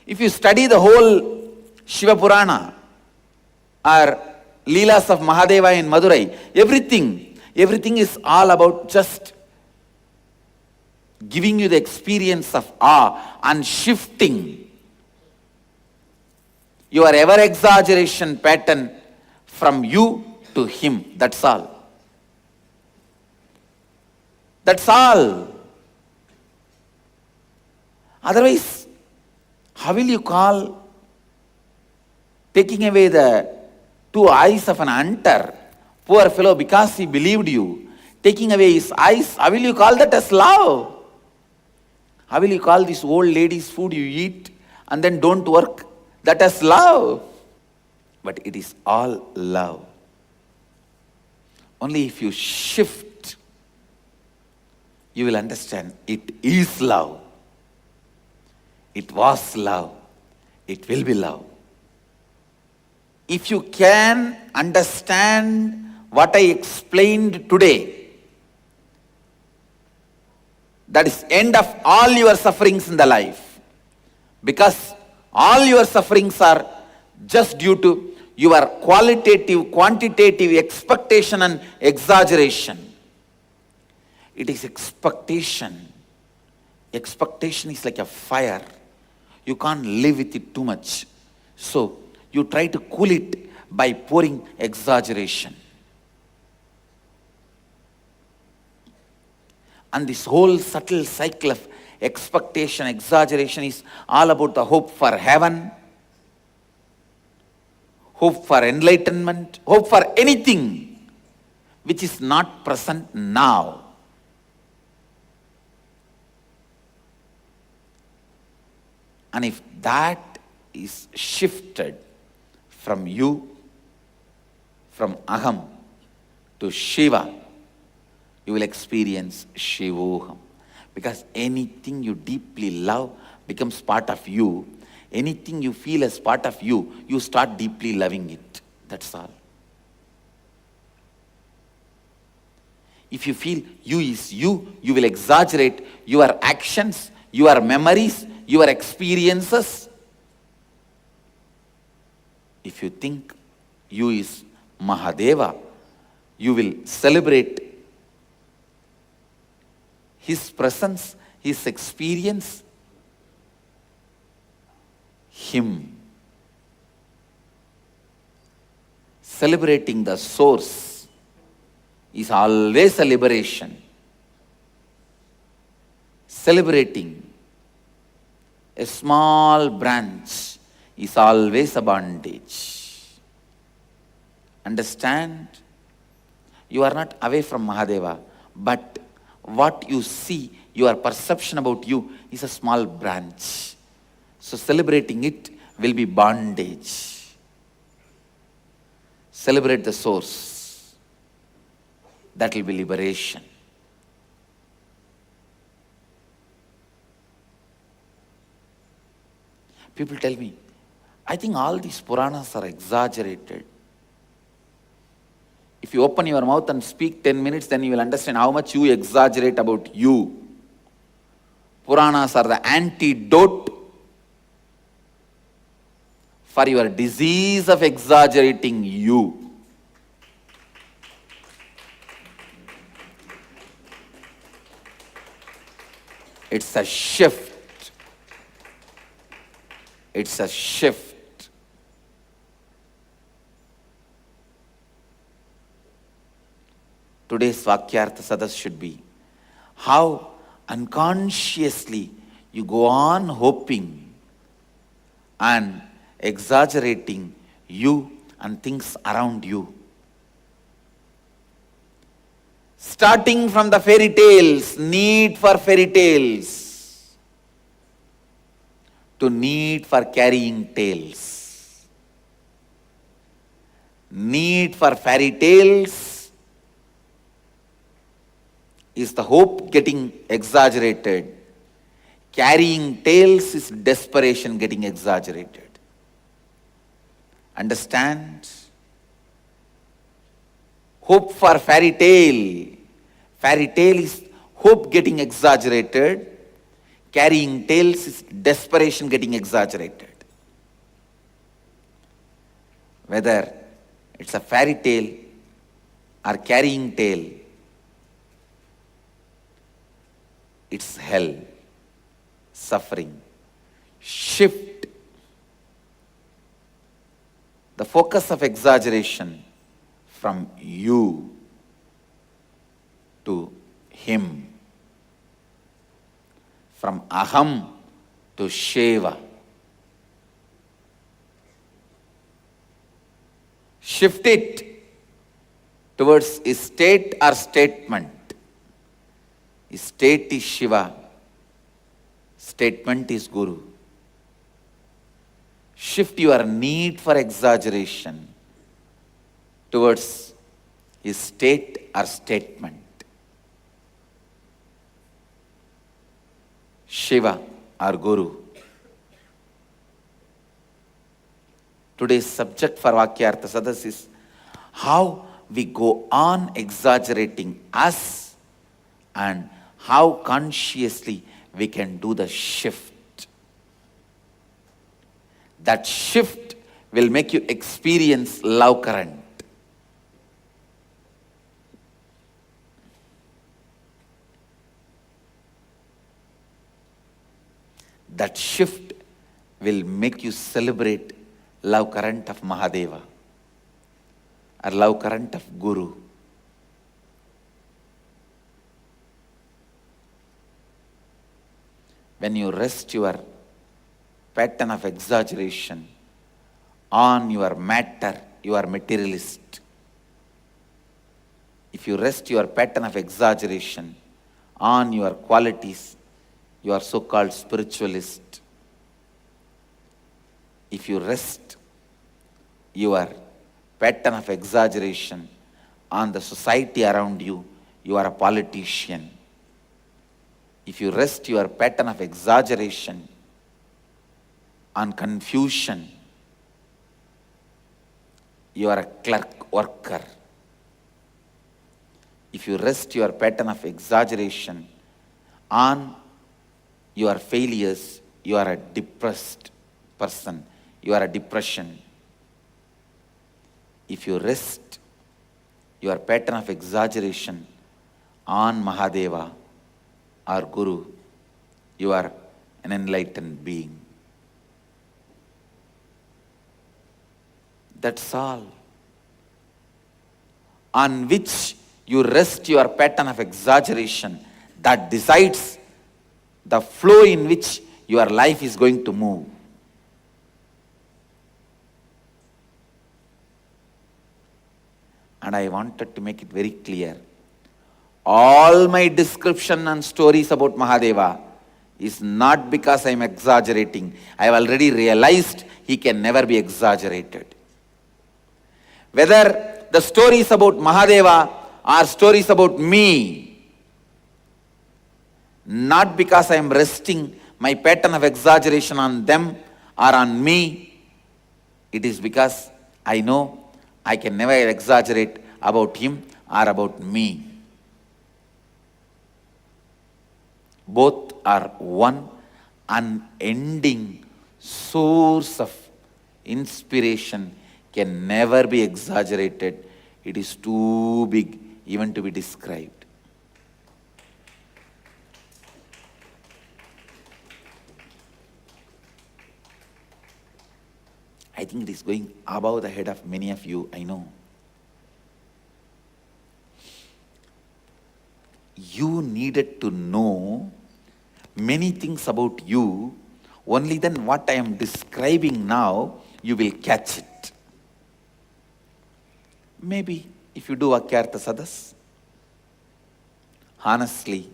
If you study the whole Shiva Purana or Leelas of Mahadeva in Madurai, everything is all about just giving you the experience of awe and shifting your ever-exaggeration pattern from you to him. That's all. That's all. Otherwise, how will you call taking away the two eyes of an hunter, poor fellow, because he believed you, taking away his eyes, how will you call that as love? How will you call this old lady's food you eat and then don't work, that as love? But it is all love. Only if you shift, you will understand it is love. It was love. It will be love. If you can understand what I explained today, that is end of all your sufferings in the life. Because all your sufferings are just due to your qualitative, quantitative expectation and exaggeration. It is expectation. Expectation is like a fire. You can't live with it too much. So you try to cool it by pouring exaggeration. And this whole subtle cycle of expectation, exaggeration is all about the hope for heaven, hope for enlightenment, hope for anything which is not present now. And if that is shifted from you, from Aham to Shiva, you will experience Shivoham. Because anything you deeply love becomes part of you. Anything you feel as part of you, you start deeply loving it. That's all. If you feel you is you, you will exaggerate your actions, your memories, your experiences. If you think you is Mahadeva, you will celebrate his presence, his experience, him. Celebrating the source is always a liberation. Celebrating a small branch is always a bondage. Understand? You are not away from Mahadeva, but what you see, your perception about you is a small branch. So celebrating it will be bondage. Celebrate the source. That will be liberation. People tell me, I think all these Puranas are exaggerated. If you open your mouth and speak 10 minutes, then you will understand how much you exaggerate about you. Puranas are the antidote for your disease of exaggerating you. It's a shift. It's a shift. today's Vakyartha Sadas should be how unconsciously you go on hoping and exaggerating you and things around you. Starting from the fairy tales, need for fairy tales, to need for carrying tales. Need for fairy tales is the hope getting exaggerated. Carrying tales is desperation getting exaggerated. Understand? Hope for fairy tale. Fairy tale is hope getting exaggerated. Carrying tales is desperation getting exaggerated. Whether it's a fairy tale or carrying tale, it's hell, suffering. Shift the focus of exaggeration from you to him, from aham to sheva. Shift it towards state or statement. State is Shiva, statement is Guru. Shift your need for exaggeration towards his state or statement. Shiva or Guru. Today's subject for Vakyartha Sadas is how we go on exaggerating us and how consciously we can do the shift. That shift will make you experience love current. That shift will make you celebrate love current of Mahadeva or love current of Guru. When you rest your pattern of exaggeration on your matter, you are materialist. If you rest your pattern of exaggeration on your qualities, you are so-called spiritualist. If you rest your pattern of exaggeration on the society around you, you are a politician. If you rest your pattern of exaggeration on confusion, you are a clerk worker. If you rest your pattern of exaggeration on your failures, you are a depressed person. You are a depression. If you rest your pattern of exaggeration on Mahadeva or Guru, you are an enlightened being. That's all. On which you rest your pattern of exaggeration, that decides the flow in which your life is going to move. And I wanted to make it very clear. All my description and stories about Mahadeva is not because I am exaggerating. I have already realized he can never be exaggerated. Whether the stories about Mahadeva are stories about me, not because I am resting my pattern of exaggeration on them or on me, it is because I know I can never exaggerate about him or about me. Both are one unending source of inspiration, can never be exaggerated. It is too big even to be described. I think it is going above the head of many of you, I know. you needed to know many things about you. Only then what I am describing now, you will catch it. Maybe if you do Vakyartha Sadas, honestly,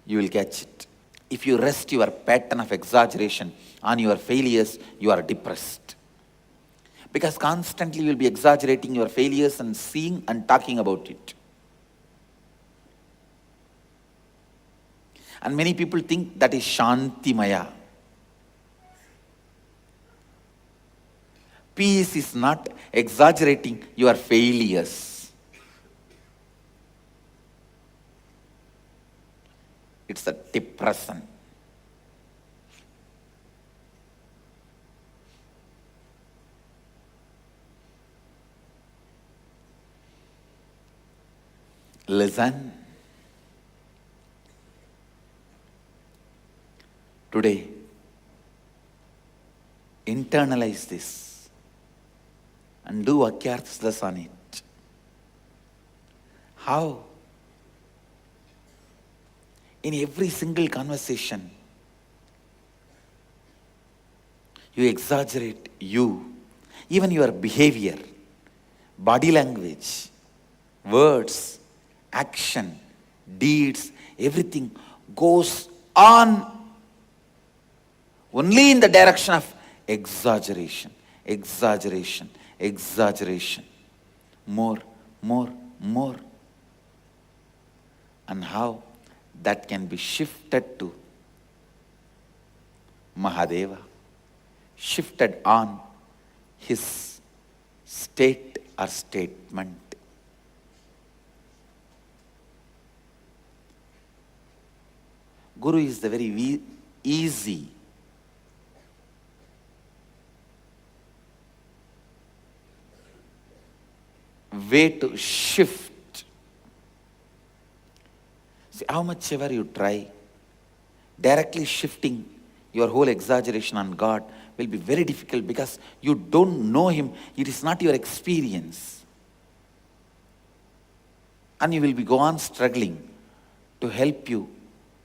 you will catch it. If you rest your pattern of exaggeration on your failures, you are depressed. Because constantly you will be exaggerating your failures and seeing and talking about it. And many people think that is Shantimaya. Peace is not exaggerating your failures. It's a depression. Listen. Today, internalize this and do Vakyarthas on it. How? In every single conversation, you exaggerate you, even your behavior, body language, words, action, deeds, everything goes on only in the direction of exaggeration, exaggeration, exaggeration. More, more, more. And how that can be shifted to Mahadeva, shifted on his state or statement. Guru is the very easy way to shift. See, how much ever you try, directly shifting your whole exaggeration on God will be very difficult because you don't know Him. It is not your experience. And you will be go on struggling to help you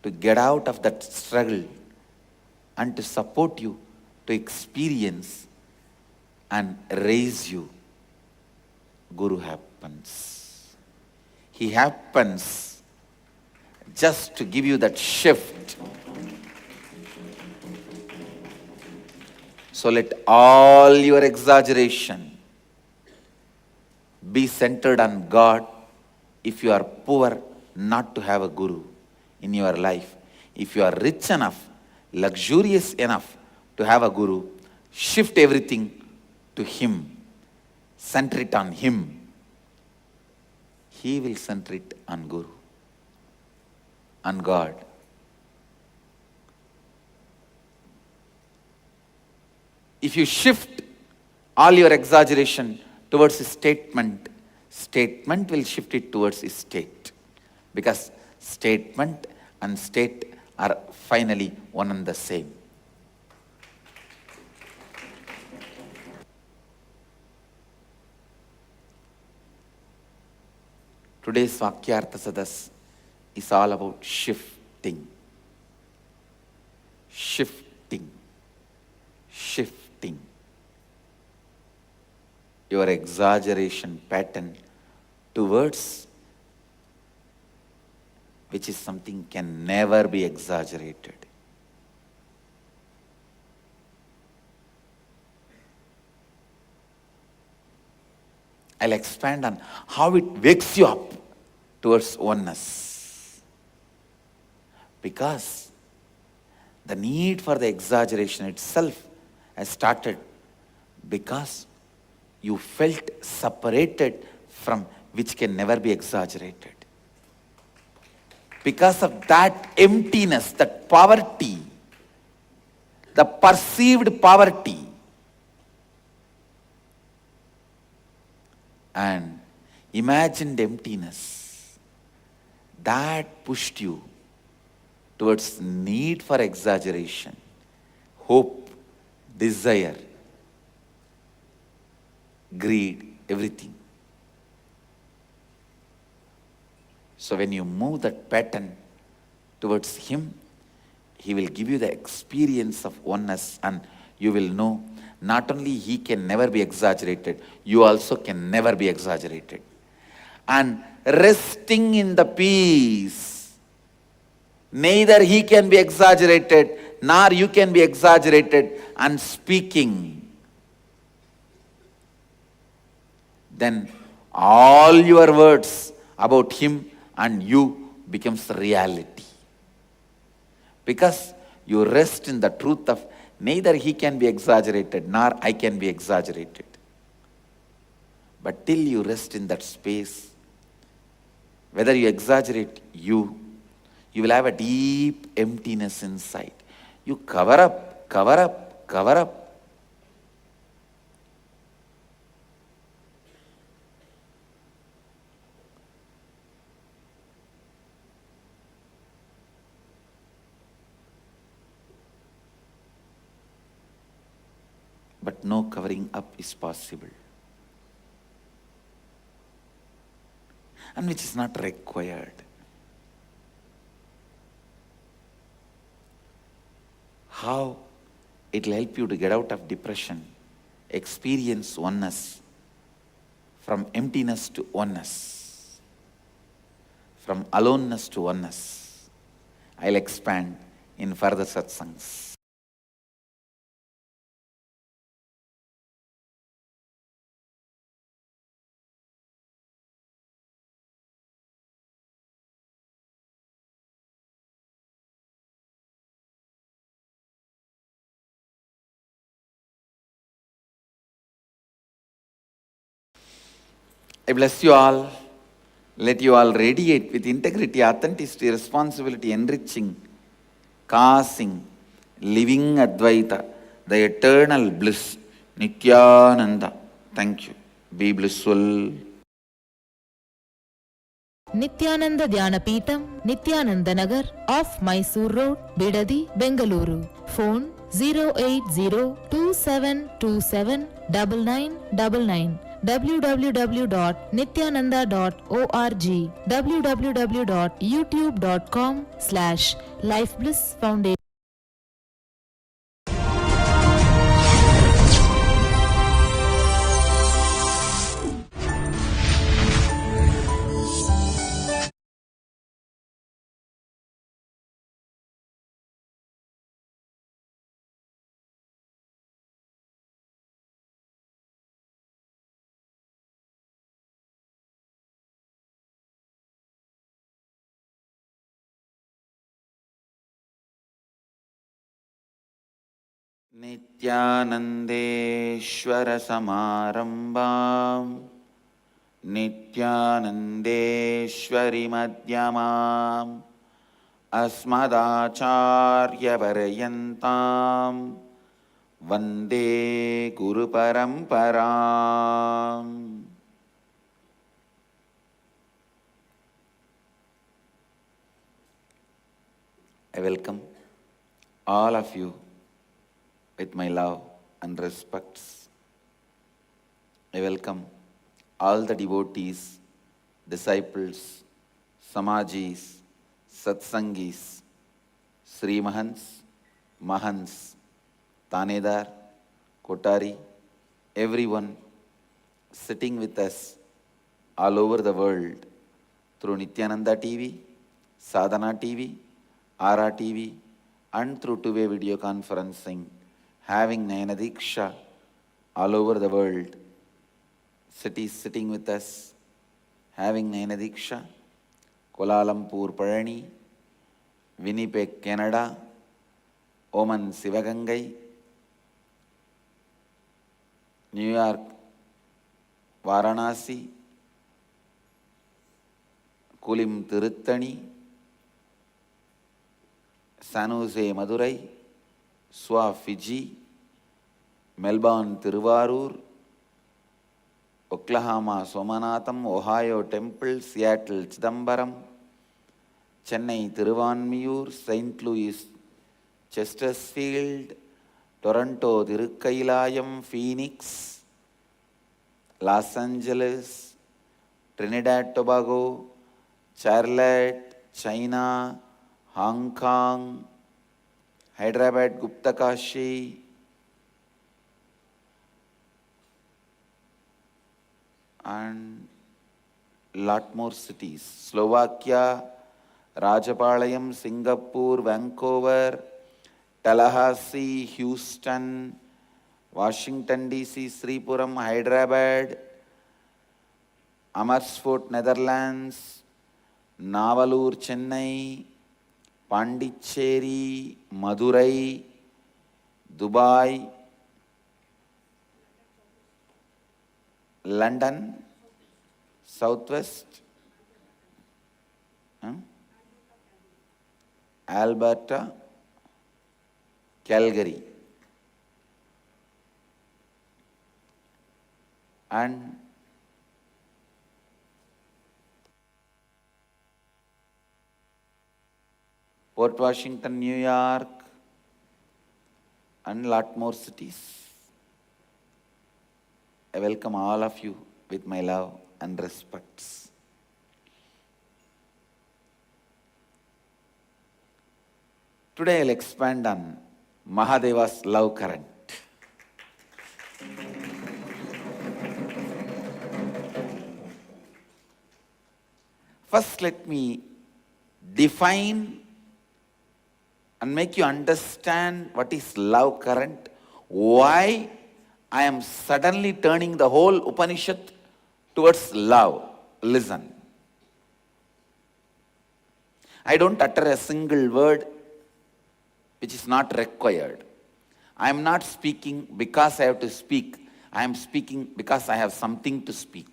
to get out of that struggle and to support you to experience and raise you. Guru happens. He happens just to give you that shift. So let all your exaggeration be centered on God. If you are poor, not to have a Guru in your life. If you are rich enough, luxurious enough to have a Guru, shift everything to Him. Center it on Him. He will center it on Guru, on God. If you shift all your exaggeration towards His statement, statement will shift it towards His state. Because statement and state are finally one and the same. Today's Vakyartha Sadas is all about shifting. Shifting. Shifting your exaggeration pattern towards which is something can never be exaggerated. I'll expand on how it wakes you up towards oneness. Because the need for the exaggeration itself has started because you felt separated from which can never be exaggerated. Because of that emptiness, that poverty, the perceived poverty, and imagined emptiness, that pushed you towards need for exaggeration, hope, desire, greed, everything. So when you move that pattern towards Him, He will give you the experience of oneness, and you will know not only He can never be exaggerated, you also can never be exaggerated. And resting in the peace, neither He can be exaggerated, nor you can be exaggerated, and speaking, then all your words about Him and you becomes reality. Because you rest in the truth of neither He can be exaggerated nor I can be exaggerated. But till you rest in that space, whether you exaggerate, you will have a deep emptiness inside. You cover up, cover up, cover up. But no covering up is possible. And which is not required. How it will help you to get out of depression, experience oneness, from emptiness to oneness, from aloneness to oneness. I'll expand in further satsangs. I bless you all. Let you all radiate with integrity, authenticity, responsibility, enriching, causing, living Advaita, the eternal bliss, Nithyananda. Thank you. Be blissful. Nithyananda Dhyanapitham, Nithyananda Nagar, off Mysore Road, Bidadi, Bengaluru. Phone 08027279999. www.nithyananda.org. www.youtube.com/lifeblissfoundation. Nithyanandeshwar Samarambam Nithyanandeshwari Madhyamam Asmadacharya Parayantam Vande Guru Paramparam. I welcome all of you with my love and respects. I welcome all the devotees, disciples, Samajis, Satsangis, Sri Mahants, Mahants, Tanedar, Kotari, everyone sitting with us all over the world through Nithyananda TV, Sadhana TV, Ara TV, and through two-way video conferencing, having Nayana Diksha all over the world. Cities sitting with us, having Nayana Diksha, Kuala Lumpur, Palani, Winnipeg, Canada, Oman, Sivagangai, New York, Varanasi, Kulim, Tiruttani, San Jose, Madurai, Swa, Fiji, Melbourne, Tiruvarur, Oklahoma, Somanatham, Ohio, Temple, Seattle, Chidambaram, Chennai, Tiruvanmiyur, St. Louis, Chesterfield, Toronto, Tirukailayam, Phoenix, Los Angeles, Trinidad, Tobago, Charlotte, China, Hong Kong, Hyderabad, Gupta Kashi, and lot more cities. Slovakia, Rajapalayam, Singapore, Vancouver, Tallahassee, Houston, Washington DC, Sripuram, Hyderabad, Amersfoort, Netherlands, Navalur, Chennai, Pondicherry, Madurai, Dubai, London, Southwest, Alberta, Calgary, and Port Washington, New York, and lot more cities. I welcome all of you with my love and respects. Today I'll expand on Mahadeva's love current. First, let me define and make you understand what is love current, why I am suddenly turning the whole Upanishad towards love. Listen. I don't utter a single word which is not required. I am not speaking because I have to speak. I am speaking because I have something to speak.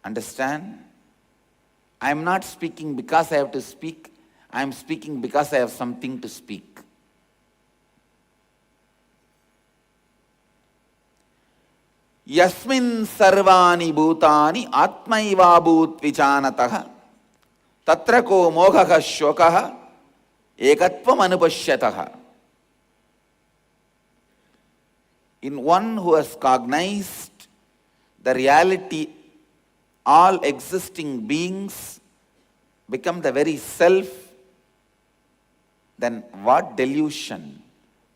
Understand? I am not speaking because I have to speak. I am speaking because I have something to speak. Yasmin sarvani bhutani atmaiva bhut vijanataha tatra ko mohaha shokaha ekatvam anupashyataha. In one who has cognized the reality, all existing beings become the very self, then what delusion,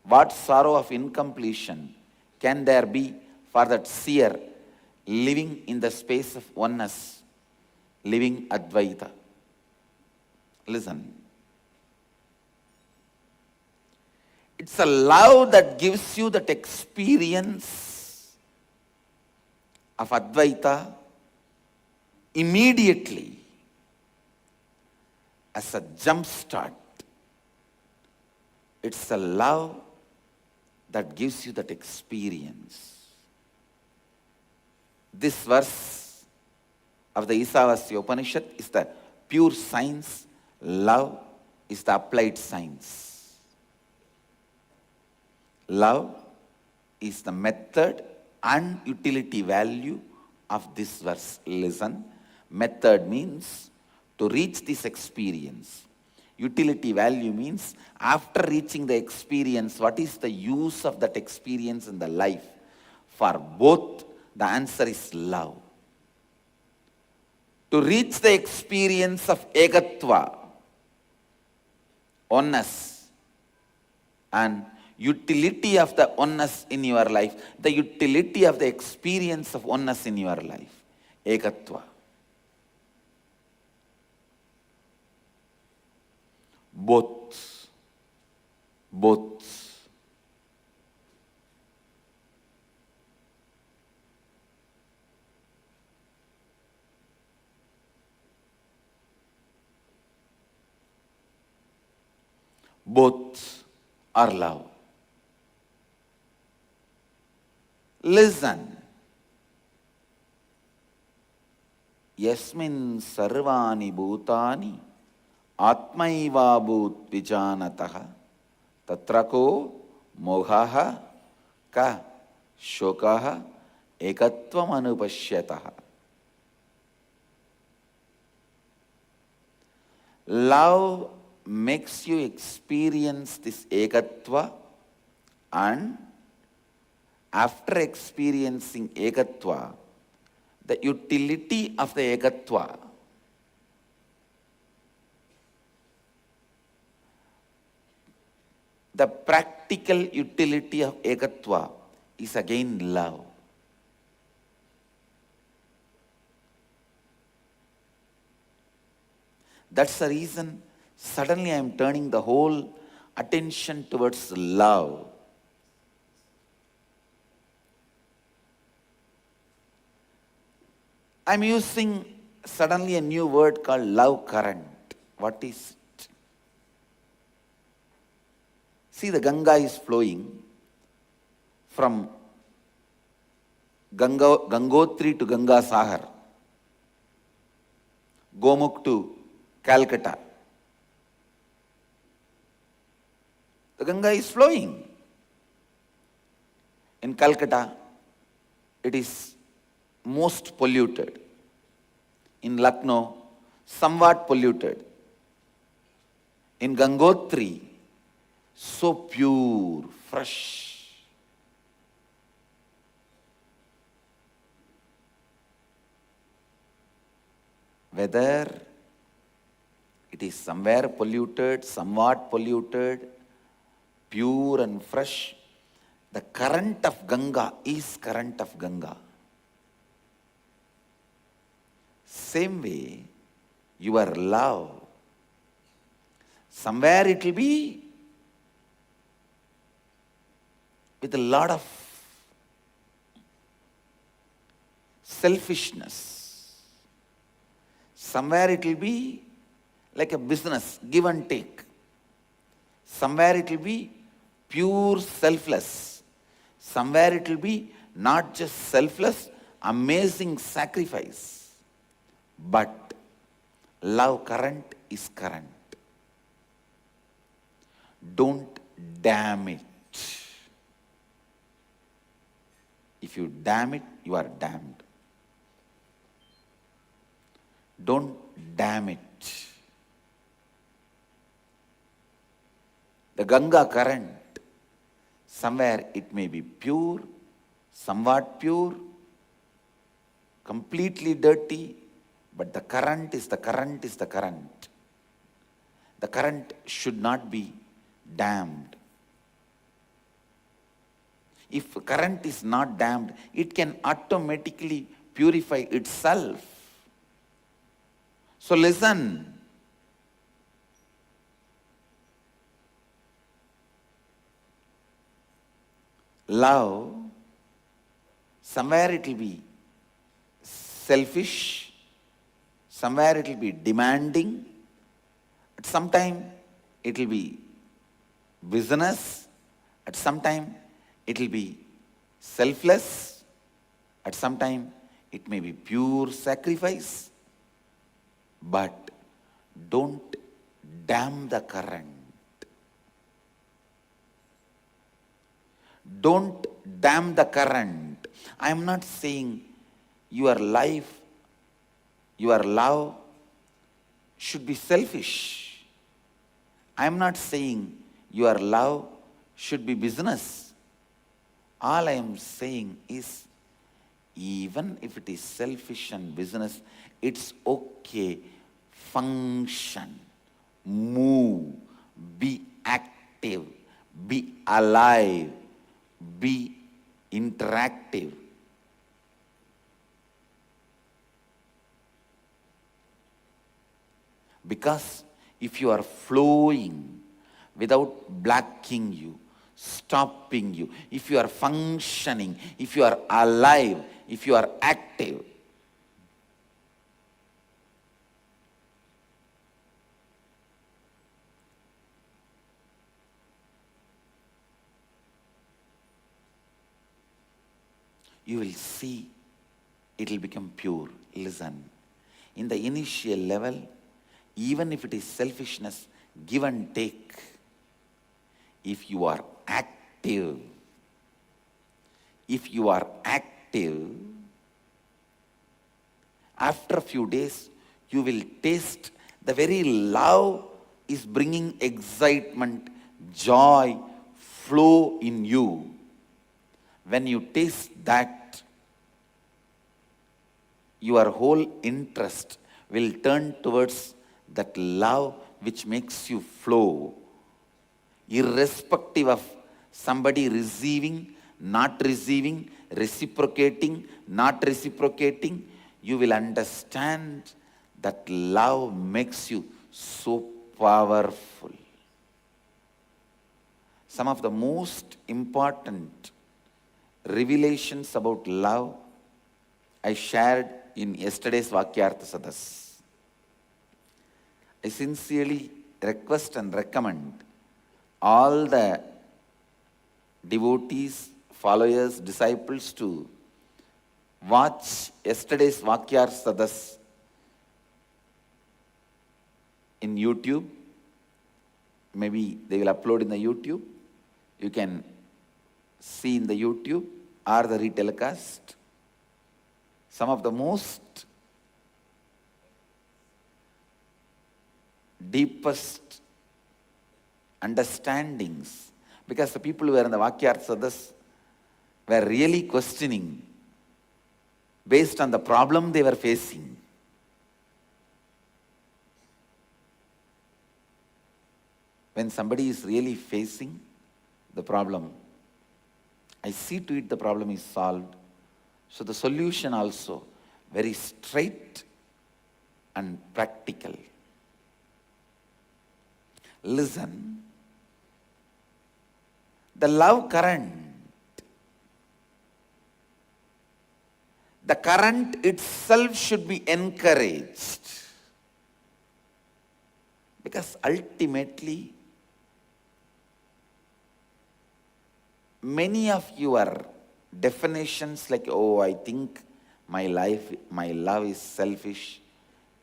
what sorrow of incompletion can there be for that seer living in the space of oneness, living Advaita? Listen. It's a love that gives you that experience of Advaita immediately as a jump start. It's a love that gives you that experience. This verse of the Isavasya Upanishad is the pure science. Love is the applied science. Love is the method and utility value of this verse. Listen, method means to reach this experience. Utility value means after reaching the experience, what is the use of that experience in the life? For both, the answer is love. To reach the experience of Ekatva, oneness, and utility of the oneness in your life, the utility of the experience of oneness in your life, Ekatva. Both. Both are love. Listen. Yasmin sarvani bhutani atmaiva bhut vijanataha tatrako mohaha ka shokaha ekatvam anupashyataha. Love makes you experience this ekatva, and after experiencing ekatva, the utility of the ekatva. The practical utility of ekatva is again love. That's the reason suddenly I am turning the whole attention towards love. I'm using suddenly a new word called love current. What is it? See, the Ganga is flowing from Gangotri to Ganga Sahar, Gomukh to Calcutta. The Ganga is flowing. In Calcutta, it is most polluted. In Lucknow, somewhat polluted. In Gangotri, so pure, fresh. Whether it is somewhere polluted, somewhat polluted, pure and fresh, the current of Ganga is current of Ganga. Same way, your love, somewhere it will be with a lot of selfishness. Somewhere it will be like a business, give and take. Somewhere it will be pure selfless. Somewhere it will be not just selfless, amazing sacrifice. But love current is current. Don't damn it. If you damn it, you are damned. Don't damn it. The Ganga current, somewhere it may be pure, somewhat pure, completely dirty, but the current is the current is the current. The current should not be dammed. If current is not dammed, it can automatically purify itself. So listen. Love, somewhere it will be selfish, somewhere it will be demanding, at some time it will be business, at some time it will be selfless, at some time it may be pure sacrifice, but don't damn the current. Don't damn the current. I am not saying your life, your love should be selfish. I am not saying your love should be business. All I am saying is, even if it is selfish and business, it's okay. Function, move, be active, be alive, be interactive. Because if you are flowing without blocking you, stopping you, if you are functioning, if you are alive, if you are active, you will see it will become pure. Listen, in the initial level, even if it is selfishness, give and take, if you are active, after a few days, you will taste the very love is bringing excitement, joy, flow in you. When you taste that, your whole interest will turn towards that love which makes you flow, irrespective of somebody receiving, not receiving, reciprocating, not reciprocating. You will understand that love makes you so powerful. Some of the most important revelations about love I shared in yesterday's Vakyartha Sadas. I sincerely request and recommend all the devotees, followers, disciples to watch yesterday's Vakyartha Sadas in YouTube. Maybe they will upload in the YouTube. You can see in the YouTube or the retelecast. Some of the most deepest understandings, because the people who were in the Vakyartha Sadas were really questioning based on the problem they were facing. When somebody is really facing the problem, I see to it the problem is solved. So the solution also very straight and practical. Listen, the love current, the current itself should be encouraged, because ultimately many of your definitions like, oh, I think my love is selfish,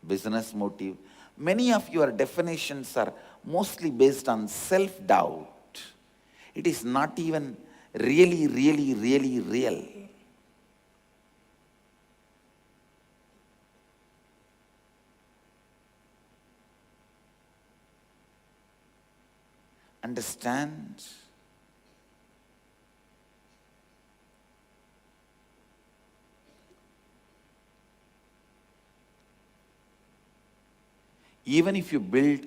business motive, many of your definitions are mostly based on self-doubt. It is not even really real. Understand? Even if you build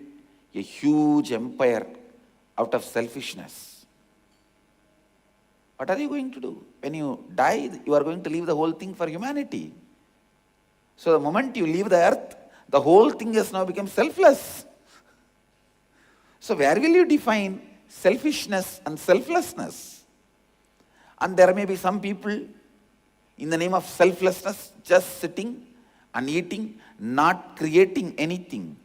a huge empire out of selfishness, what are you going to do? When you die, you are going to leave the whole thing for humanity. So the moment you leave the earth, the whole thing has now become selfless. So where will you define selfishness and selflessness? And there may be some people in the name of selflessness just sitting and eating, not creating anything.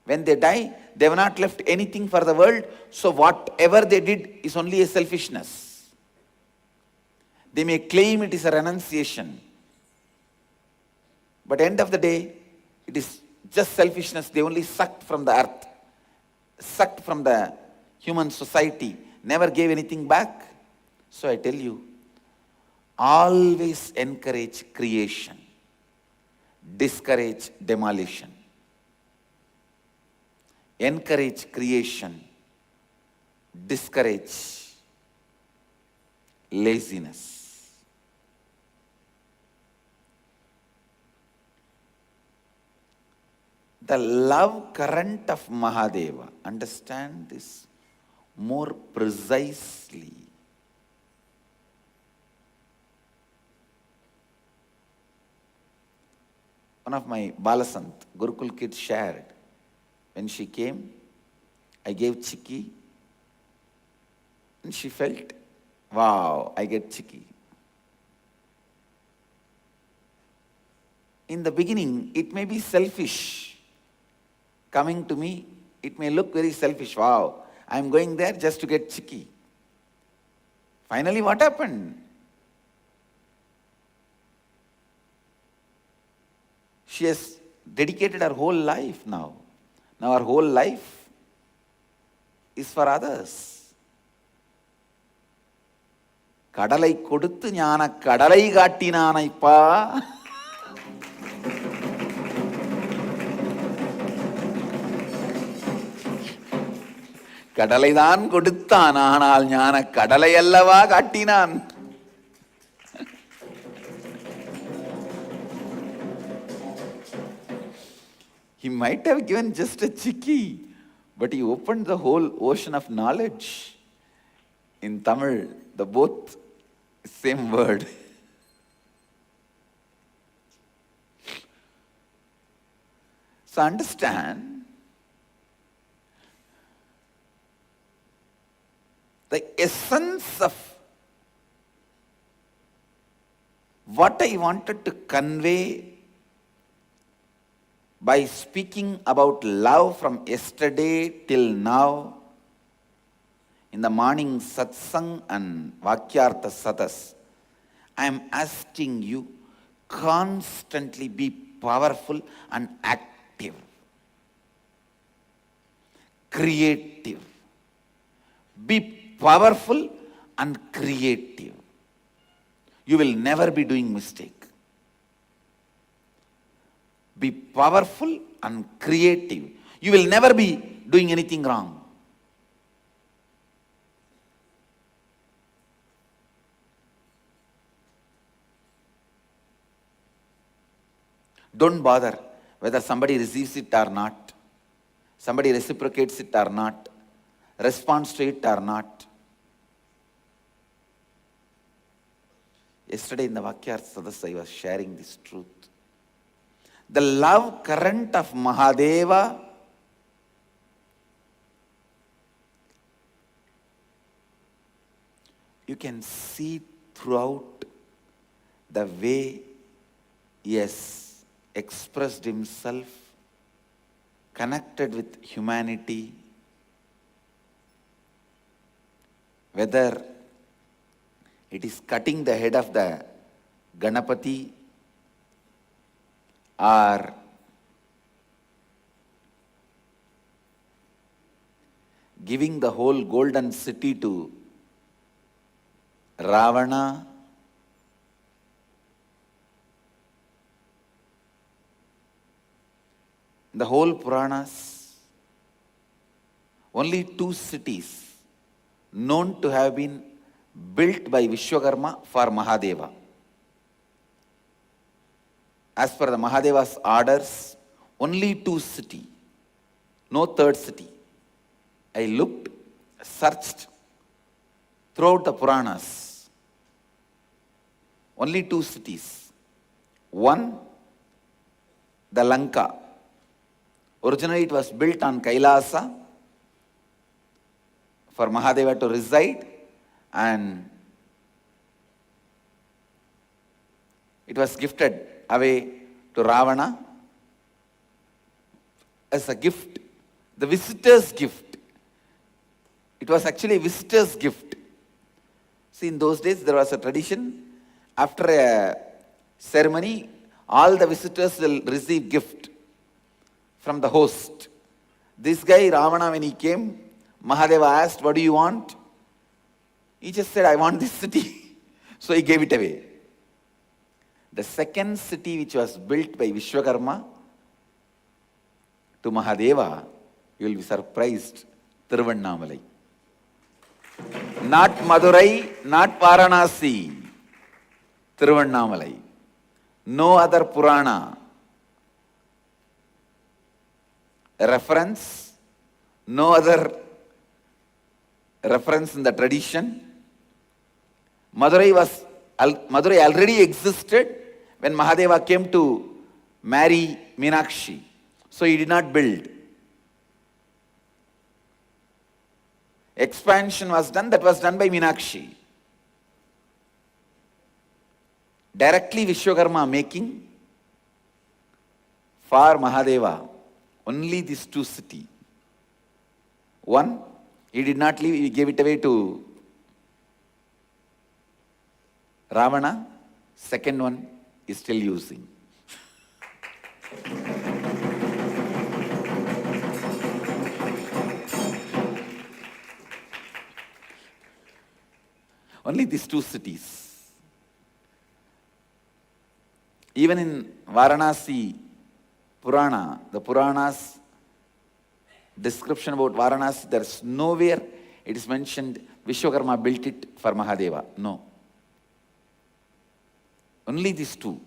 When they die, they have not left anything for the world, so whatever they did is only a selfishness. They may claim it is a renunciation, but end of the day, it is just selfishness. They only sucked from the earth, sucked from the human society, never gave anything back. So I tell you, always encourage creation, discourage demolition. Encourage creation, discourage laziness. The love current of Mahadeva, understand this more precisely. One of my Balasant, Gurukul kids shared, when she came, I gave chikki, and she felt, wow, I get chikki. In the beginning, it may be selfish. Coming to me, it may look very selfish. Wow, I am going there just to get chikki. Finally, what happened? She has dedicated her whole life now. Now our whole life is for others. Kadalai koduthu ஞான கடலை காட்டினானைப்பா. கடலைதான் கொடுத்தான், ஆனால் ஞான கடலை அல்லவா காட்டினான். He might have given just a chikki, but he opened the whole ocean of knowledge. In Tamil, the both same word. So understand, the essence of what I wanted to convey by speaking about love from yesterday till now, in the morning satsang and vakyartha satas, I am asking you, constantly be powerful and active, creative. Be powerful and creative. You will never be doing mistake. Be powerful and creative. You will never be doing anything wrong. Don't bother whether somebody receives it or not, somebody reciprocates it or not, responds to it or not. Yesterday in the Vakyartha Sadas, I was sharing this truth. The love current of Mahadeva you can see throughout the way he has expressed himself, connected with humanity, whether it is cutting the head of the Ganapati or giving the whole golden city to Ravana, the whole Puranas, only 2 cities known to have been built by Vishwakarma for Mahadeva. As per the Mahadeva's orders, only 2 cities, no third city. I looked, searched throughout the Puranas. Only 2 cities. One, the Lanka. Originally it was built on Kailasa for Mahadeva to reside, and it was gifted away to Ravana as a gift, the visitor's gift. It was actually a visitor's gift. See, in those days there was a tradition, after a ceremony, all the visitors will receive gift from the host. This guy, Ravana, when he came, Mahadeva asked, what do you want? He just said, I want this city. So he gave it away. The second city which was built by Vishwakarma to Mahadeva, you will be surprised, Tiruvannamalai. Not Madurai, not Varanasi, Tiruvannamalai. No other Purana reference, no other reference in the tradition. Madurai already existed when Mahadeva came to marry Meenakshi. So he did not build. Expansion was done, that was done by Meenakshi. Directly Vishwakarma making for Mahadeva only these 2 cities. One, he did not leave, he gave it away to Ravana. Second one is still using. Only these 2 cities. Even in Varanasi Purana, the Puranas description about Varanasi, there is nowhere it is mentioned Vishwakarma built it for Mahadeva. No. Only these 2.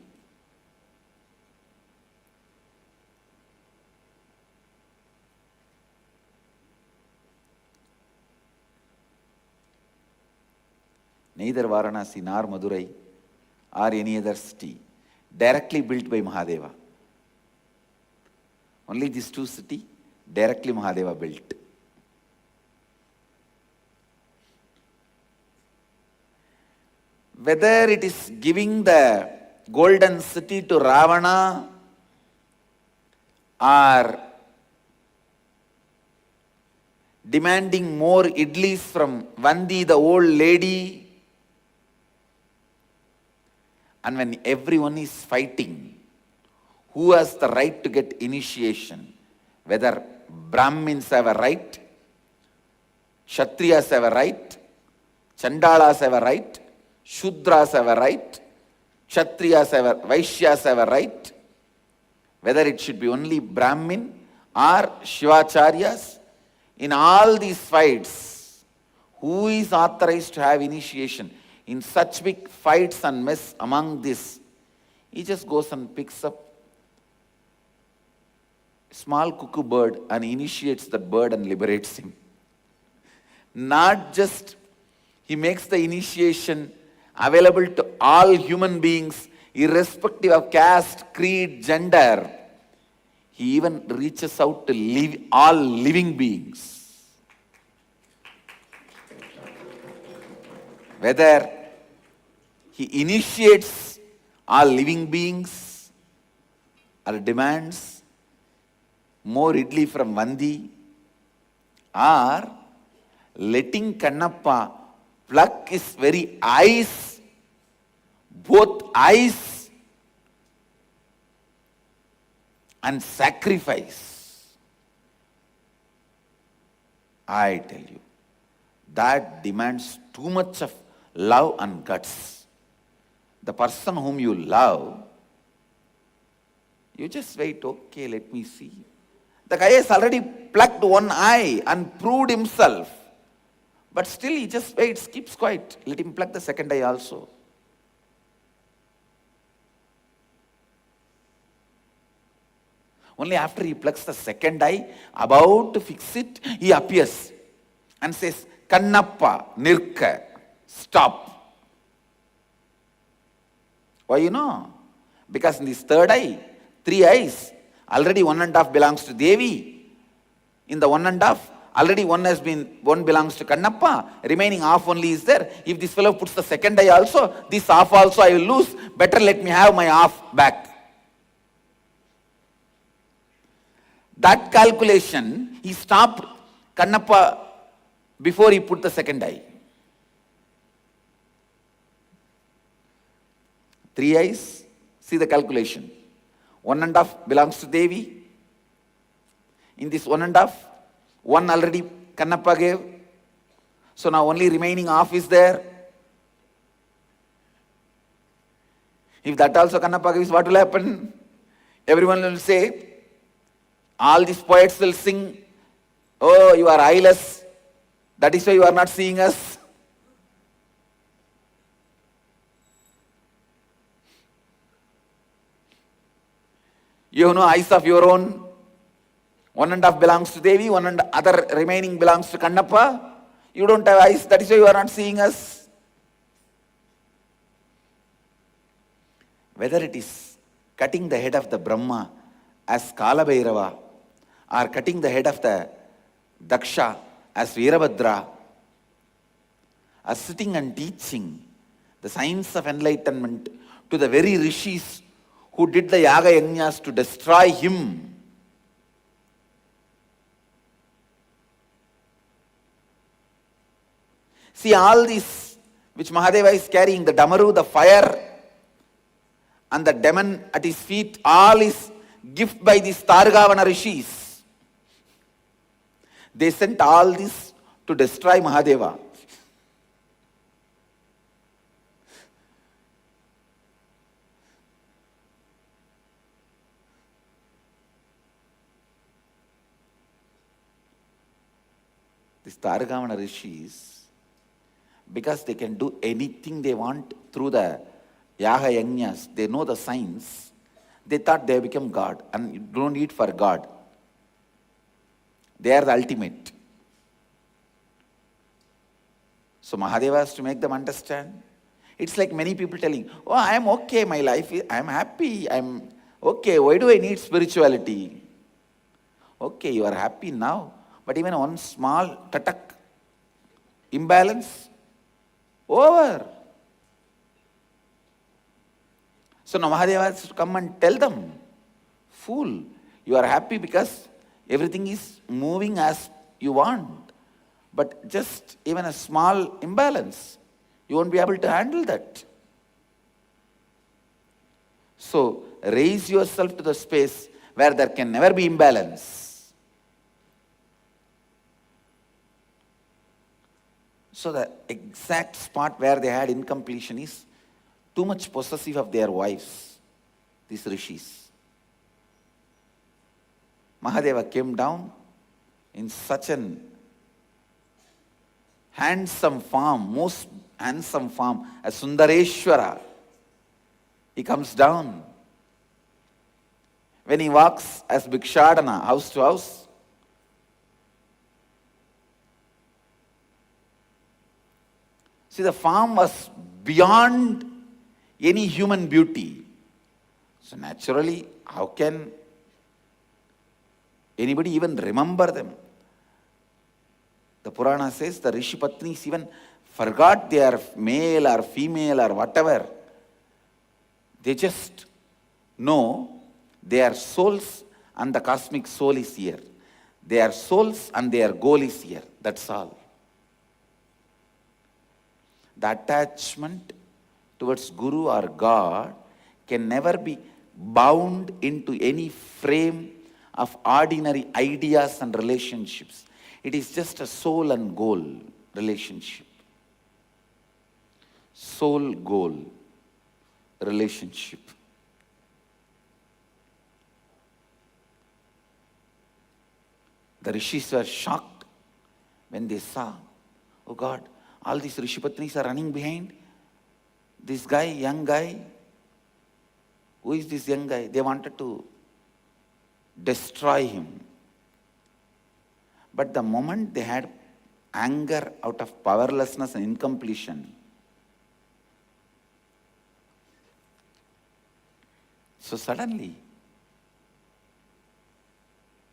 neither Varanasi nor Madurai or any other city directly built by Mahadeva. Only these two cities directly Mahadeva built. Whether it is giving the golden city to Ravana or demanding more idlis from Vandi, the old lady, and when everyone is fighting, who has the right to get initiation? Whether Brahmins have a right, Kshatriyas have a right, Chandalas have a right, Shudras have a right, Kshatriyas have a, Vaishyas have a right, whether it should be only Brahmin or Shivacharyas. In all these fights, who is authorized to have initiation? In such big fights and mess among this, he just goes and picks up a small cuckoo bird and initiates that bird and liberates him. Not just he makes the initiation available to all human beings, irrespective of caste, creed, gender. He even reaches out to all living beings. Whether he initiates all living beings or demands more idli from Vandi, or letting Kannappa pluck his very eyes, both eyes, and sacrifice. I tell you, that demands too much of love and guts. The person whom you love, you just wait, okay, let me see. The guy has already plucked one eye and proved himself. But still he just waits, keeps quiet. Let him pluck the second eye also. Only after he plucks the second eye, about to fix it, he appears and says, Kannappa, Nirka, stop. Why you know? Because in this third eye, 3 eyes, already 1.5 belongs to Devi. In the 1.5, already one belongs to Kannappa, remaining half only is there. If this fellow puts the second eye also, this half also I will lose. Better let me have my half back. That calculation, he stopped Kannappa before he put the second eye. 3 eyes, see the calculation. 1.5 belongs to Devi. In this 1.5, one already Kannappa gave. So now only remaining half is there. If that also Kannappa gives, what will happen? Everyone will say, all these poets will sing, oh, you are eyeless. That is why you are not seeing us. You have no eyes of your own. 1.5 belongs to Devi, other remaining belongs to Kannappa. You don't have eyes, that is why you are not seeing us. Whether it is cutting the head of the Brahma as Kala Bhairava, or cutting the head of the Daksha as Veerabhadra, or sitting and teaching the science of enlightenment to the very rishis who did the yaga yajnas to destroy him. See, all this which Mahadeva is carrying, the Damaru, the fire, and the demon at his feet, all is gift by these Targavana rishis. They sent all this to destroy Mahadeva. These Targavana rishis, because they can do anything they want through the Yaga Yajnas, they know the science, they thought they have become God and you don't need for God. They are the ultimate. So Mahadeva has to make them understand. It's like many people telling, oh, I am okay, my life is, I am happy, I am okay, why do I need spirituality? Okay, you are happy now, but even one small tatak, imbalance, over. So now Mahadeva has to come and tell them, fool, you are happy because everything is moving as you want. But just even a small imbalance, you won't be able to handle that. So raise yourself to the space where there can never be imbalance. So the exact spot where they had incompletion is too much possessive of their wives, these rishis. Mahadeva came down in such an handsome form, most handsome form, a Sundareshwara. He comes down. When he walks as Bhikshadana, house to house, see, the form was beyond any human beauty. So naturally, how can anybody even remember them? The Purana says the Rishi Patnis even forgot they are male or female or whatever. They just know they are souls and the cosmic soul is here. They are souls and their goal is here. That's all. The attachment towards Guru or God can never be bound into any frame of ordinary ideas and relationships. It is just a soul and goal relationship. Soul goal relationship. The rishis were shocked when they saw, oh God, all these Rishi Patnis are running behind this guy, young guy. Who is this young guy? They wanted to destroy him. But the moment they had anger out of powerlessness and incompletion, so suddenly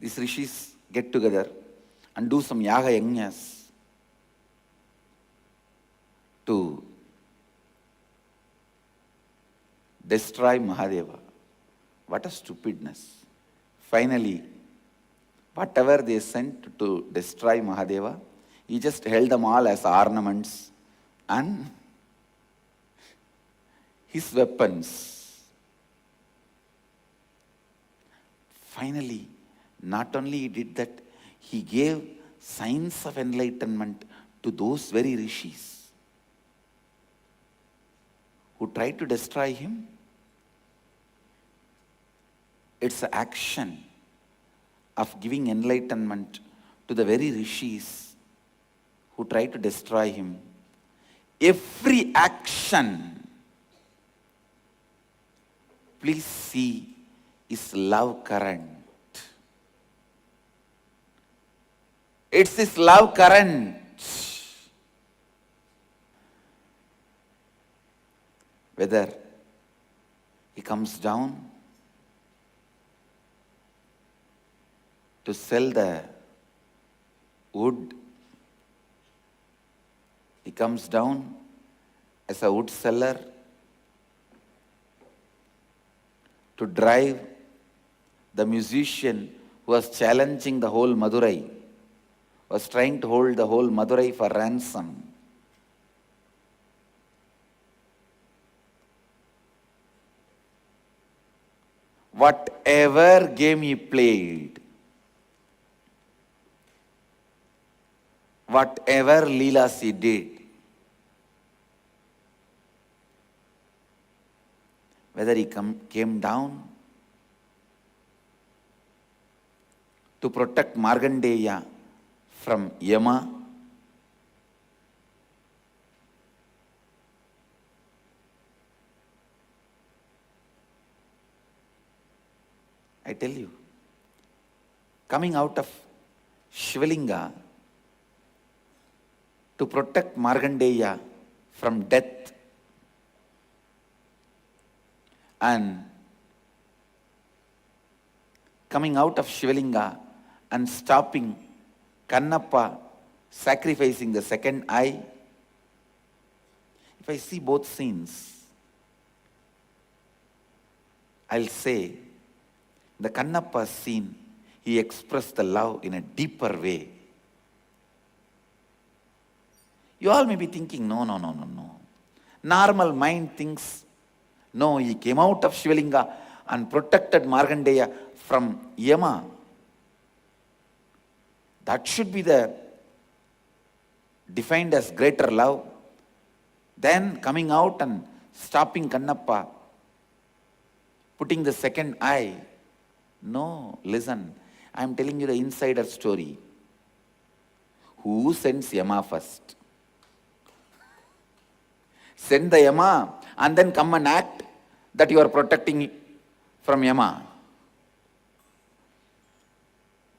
these rishis get together and do some yaga yajnas to destroy Mahadeva. What a stupidness. Finally, whatever they sent to destroy Mahadeva, he just held them all as ornaments and his weapons. Finally, not only he did that, he gave signs of enlightenment to those very rishis who tried to destroy him. It's an action of giving enlightenment to the very rishis who tried to destroy him. Every action, please see, is love current. It's this love current. Whether he comes down to sell the wood, he comes down as a wood seller to drive the musician who was challenging the whole Madurai, was trying to hold the whole Madurai for ransom. Whatever game he played, whatever leelas he did, whether he came down to protect Markandeya from Yama, I tell you, coming out of Shivalinga, to protect Markandeya from death and coming out of Shivalinga and stopping Kannappa sacrificing the second eye. If I see both scenes, I'll say the Kannappa scene, he expressed the love in a deeper way. You all may be thinking, no. Normal mind thinks, no, he came out of Shivalinga and protected Markandeya from Yama. That should be defined as greater love. Then coming out and stopping Kannappa, putting the second eye. No, listen, I am telling you the insider story. Who sends Yama first? Send the Yama and then come and act that you are protecting from Yama.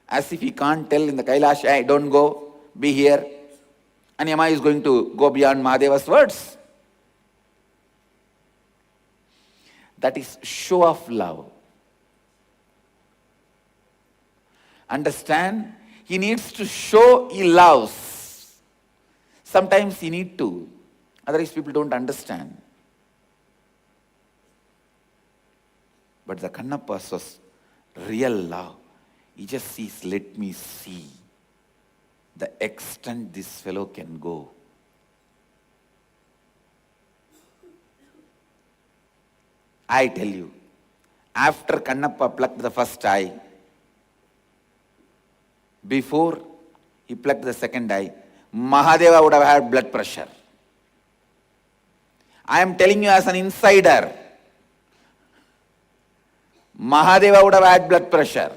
As if he can't tell in the Kailash, hey, don't go, be here. And Yama is going to go beyond Mahadeva's words. That is show of love. Understand? He needs to show he loves. Sometimes he need to. Otherwise people don't understand. But the Kannappa was real love. He just sees, let me see the extent this fellow can go. I tell you, after Kannappa plucked the first eye, before he plucked the second eye, Mahadeva would have had blood pressure. I am telling you as an insider, Mahadeva would have had blood pressure.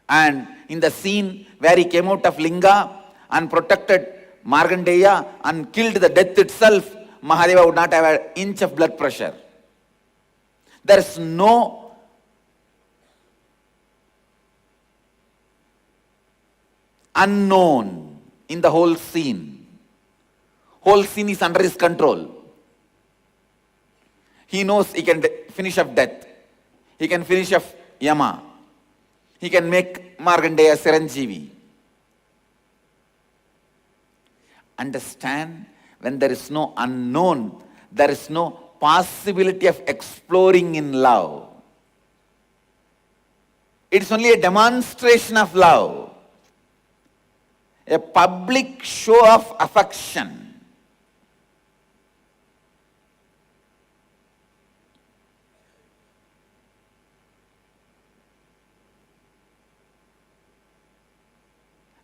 And in the scene where he came out of Linga and protected Markandeya and killed the death itself, Mahadeva would not have an inch of blood pressure. There is no unknown in the whole scene. Whole scene is under his control. He knows he can finish off death. He can finish off Yama. He can make Markandeya Siranjeevi. Understand, when there is no unknown, there is no possibility of exploring in love. It's only a demonstration of love. A public show of affection.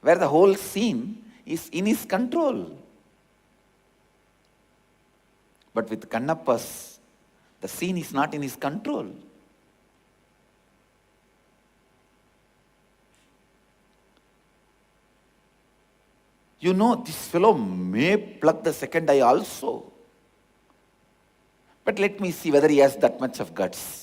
Where the whole scene is in his control. But with Kannappas, the scene is not in his control. You know, this fellow may pluck the second eye also. But let me see whether he has that much of guts.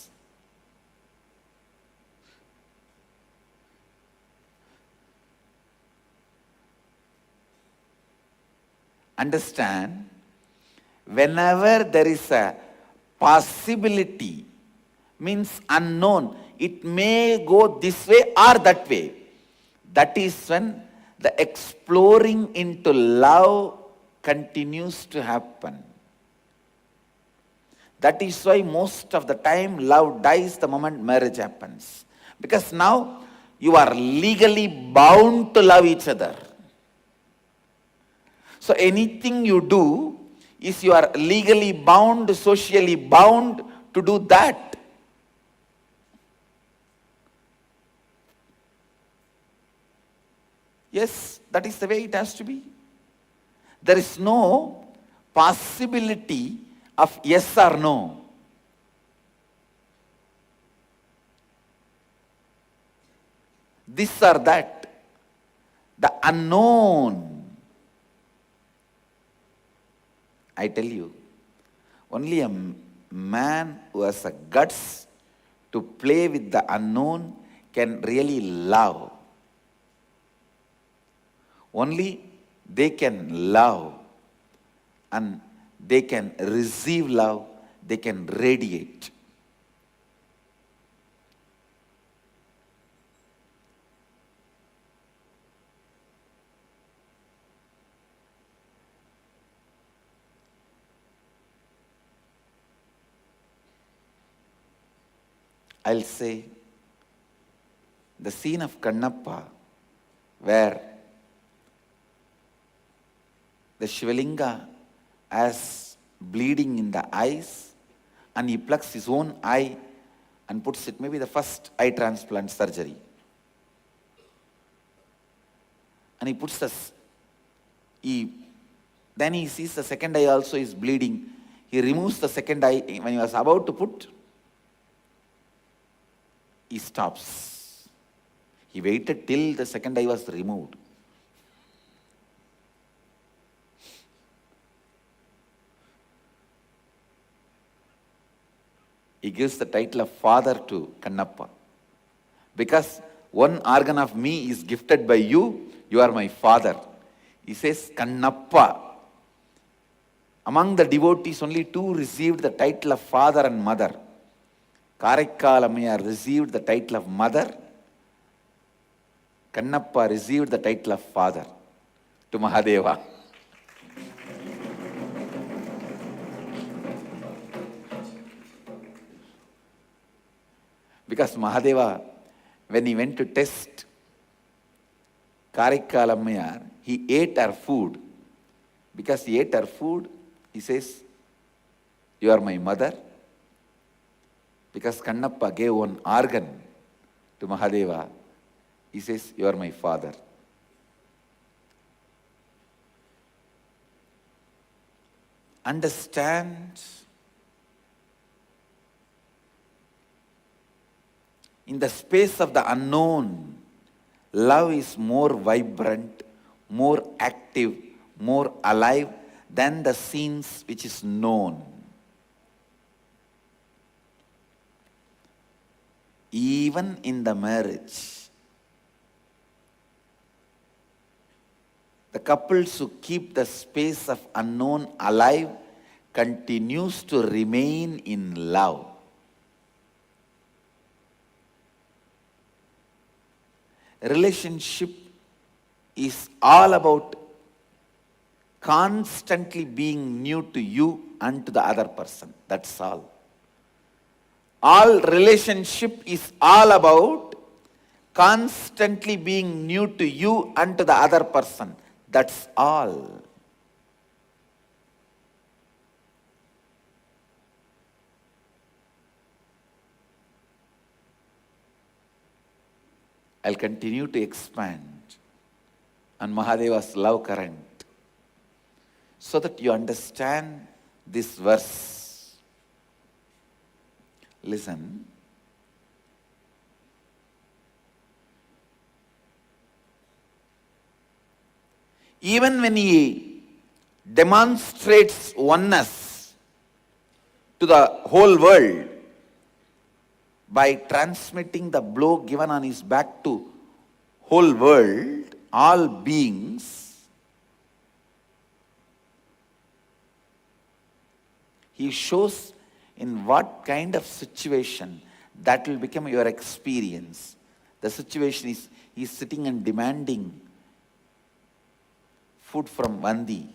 Understand, whenever there is a possibility, means unknown, it may go this way or that way. That is when the exploring into love continues to happen. That is why most of the time love dies the moment marriage happens. Because now you are legally bound to love each other. So anything you do is you are legally bound, socially bound to do that. Yes, that is the way it has to be. There is no possibility of yes or no. This or that. The unknown. I tell you, only a man who has a guts to play with the unknown can really love. Only they can love and they can receive love, they can radiate. I'll say the scene of Kannappa where the Shivalinga has bleeding in the eyes and he plucks his own eye and puts it, maybe the first eye transplant surgery. And he puts this, then he sees the second eye also is bleeding. He removes the second eye. When he was about to put, he stops. He waited till the second eye was removed. He gives the title of father to Kannappa. Because one organ of me is gifted by you, you are my father. He says, Kannappa. Among the devotees, only two received the title of father and mother. Karaikkalammayar received the title of mother. Kannappa received the title of father to Mahadeva. Because Mahadeva, when he went to test Karaikkalammayar, he ate her food. Because he ate her food, he says, you are my mother. Because Kannappa gave one organ to Mahadeva, he says, you are my father. Understand, in the space of the unknown, love is more vibrant, more active, more alive than the scenes which is known. Even in the marriage, the couples who keep the space of unknown alive continues to remain in love. Relationship is all about constantly being new to you and to the other person. That's all. All relationship is all about constantly being new to you and to the other person. That's all. I'll continue to expand on Mahadeva's love current so that you understand this verse. Listen. Even when he demonstrates oneness to the whole world by transmitting the blow given on his back to whole world, all beings, he shows in what kind of situation that will become your experience. The situation is, he is sitting and demanding food from Vandi.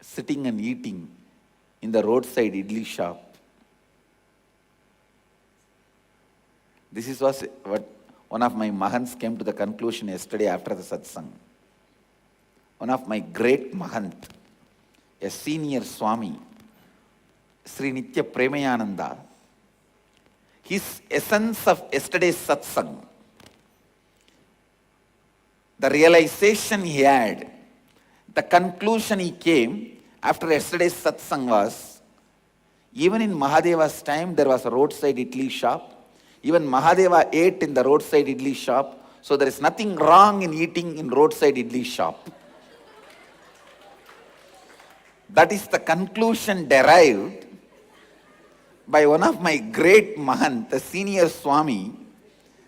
Sitting and eating in the roadside idli shop. This is what one of my Mahants came to the conclusion yesterday after the satsang. One of my great Mahant, a senior Swami, Sri Nithyananda, his essence of yesterday's satsang, the realization he had, the conclusion he came after yesterday's satsang was, even in Mahadeva's time there was a roadside idli shop. Even Mahadeva ate in the roadside idli shop, so there is nothing wrong in eating in roadside idli shop. That is the conclusion derived by one of my great Mahant, the senior Swami,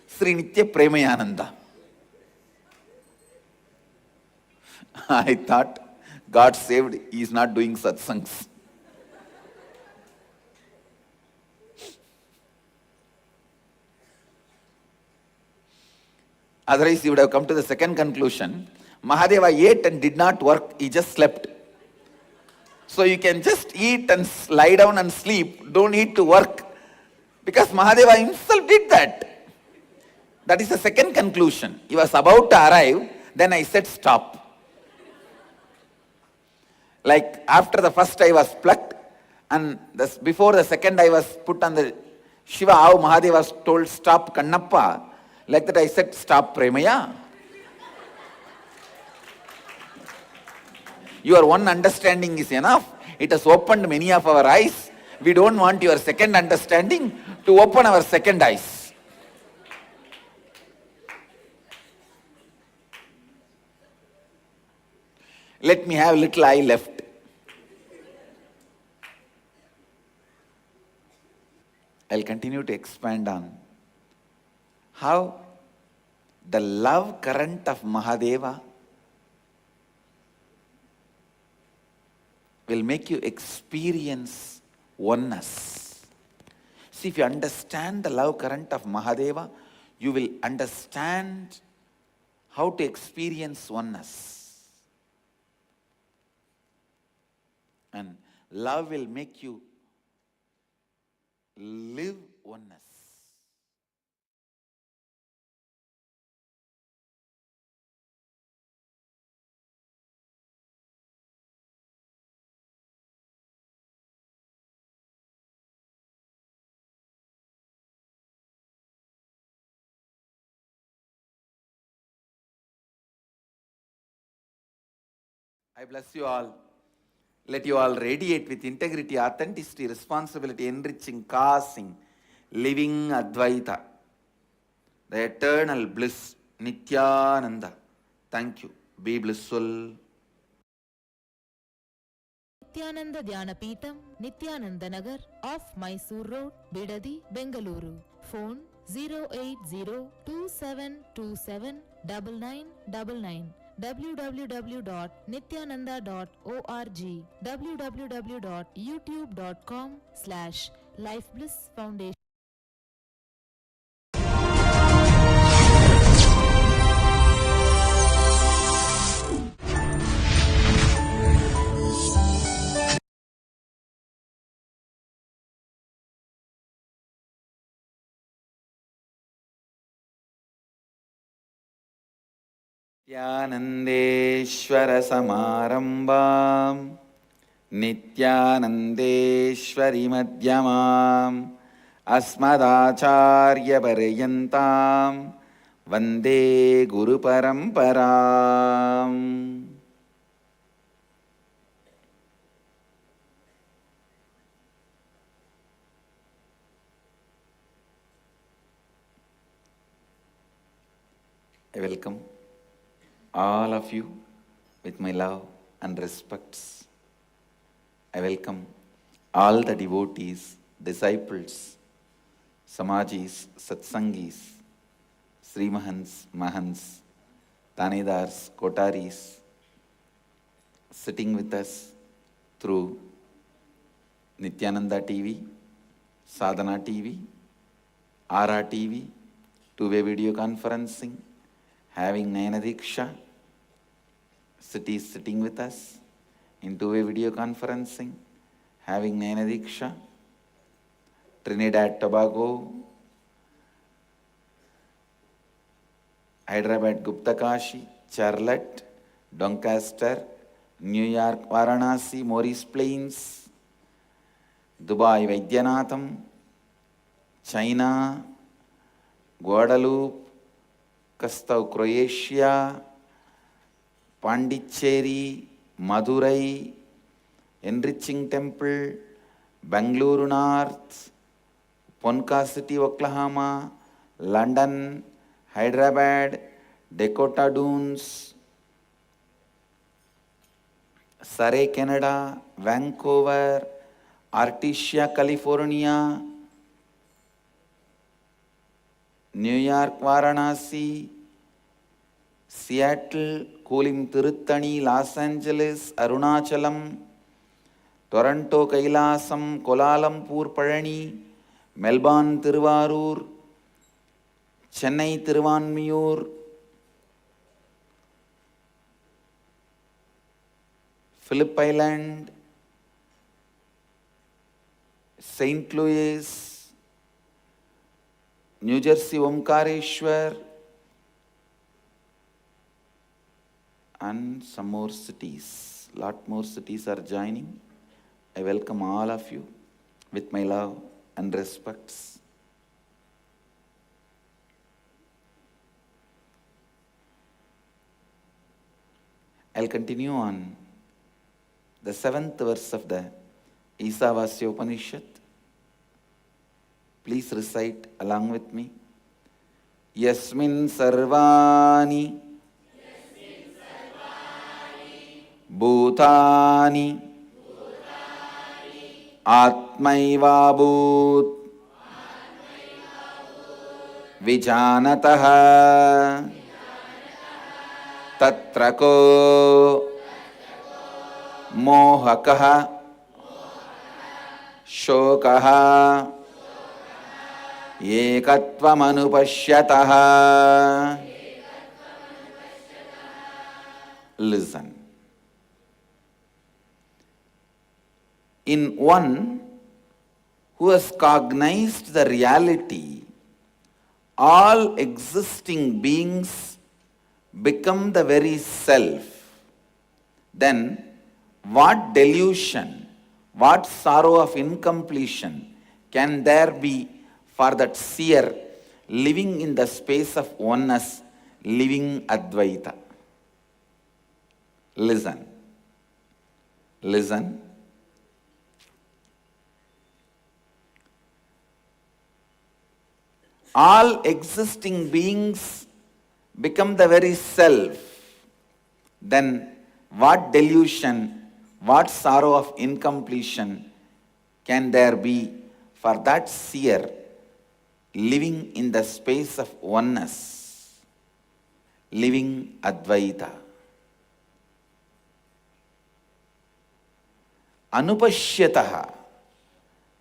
Sri Nitya Premayananda. I thought, God saved, he is not doing satsangs. Otherwise, he would have come to the second conclusion. Mahadeva ate and did not work, he just slept. So you can just eat and lie down and sleep, don't need to work. Because Mahadeva himself did that. That is the second conclusion. He was about to arrive, then I said stop. Like after the first eye was plucked, and before the second eye was put on the Shiva, how Mahadeva was told stop Kannappa, like that I said stop Premaya. Your one understanding is enough. It has opened many of our eyes. We don't want your second understanding to open our second eyes. Let me have little eye left. I'll continue to expand on how the love current of Mahadeva will make you experience oneness. See, if you understand the love current of Mahadeva, you will understand how to experience oneness. And love will make you live oneness. I bless you all. Let you all radiate with integrity, authenticity, responsibility, enriching, causing, living Advaita, the eternal bliss, Nithyananda. Thank you. Be blissful. Nithyananda Dhyana Peetham, Nithyananda Nagar, off Mysore Road, Bidadi, Bengaluru. Phone 08027279999. www.nithyananda.org, www.youtube.com/lifeblissfoundation. Nithyanandeshwara Samarambam Nithyanandeshwari Madhyamam Asmadacharya Paryantam Vande Guru Paramparam. I welcome all of you with my love and respects. I welcome all the devotees, disciples, Samajis, Satsangis, Srimahans, Mahans, Tanedars, Kotaris, sitting with us through Nithyananda TV, Sadhana TV, Ara TV, two-way video conferencing, having Nayana Diksha, sitting with us in two-way video conferencing, having Nayana Diksha, Trinidad, Tobago, Hyderabad, Guptakashi, Charlotte, Doncaster, New York, Varanasi, Morris Plains, Dubai, Vaidyanatham, China, Guadeloupe, Kastau, Croatia, Pondicherry, Madurai, Enriching Temple, Bangalore North, Ponca City, Oklahoma, London, Hyderabad, Dakota Dunes, Surrey, Canada, Vancouver, Artesia, California, New York, Varanasi, Seattle, Kolim, Tiruttani, Los Angeles, Arunachalam, Toronto, Kailasam, Kuala Lumpur, Palani, Melbourne, Tiruvarur, Chennai, Tiruvanmiyur, Phillip Island, St. Louis, New Jersey, Omkareshwar, and some more cities. Lot more cities are joining. I welcome all of you with my love and respects. I'll continue on the 7th verse of the Isavasya Upanishad. Please recite along with me. Yasmin sarvani bhutani atmaiva bhut vijanataha tatra ko mohakaha shokaha ekatvam anupashyataha. Listen. In one who has cognized the reality, all existing beings become the very self, then what delusion, what sorrow of incompletion can there be for that seer living in the space of oneness, living Advaita? Listen. Listen. All existing beings become the very self, then what delusion, what sorrow of incompletion can there be for that seer living in the space of oneness, living Advaita? Anupashyataha,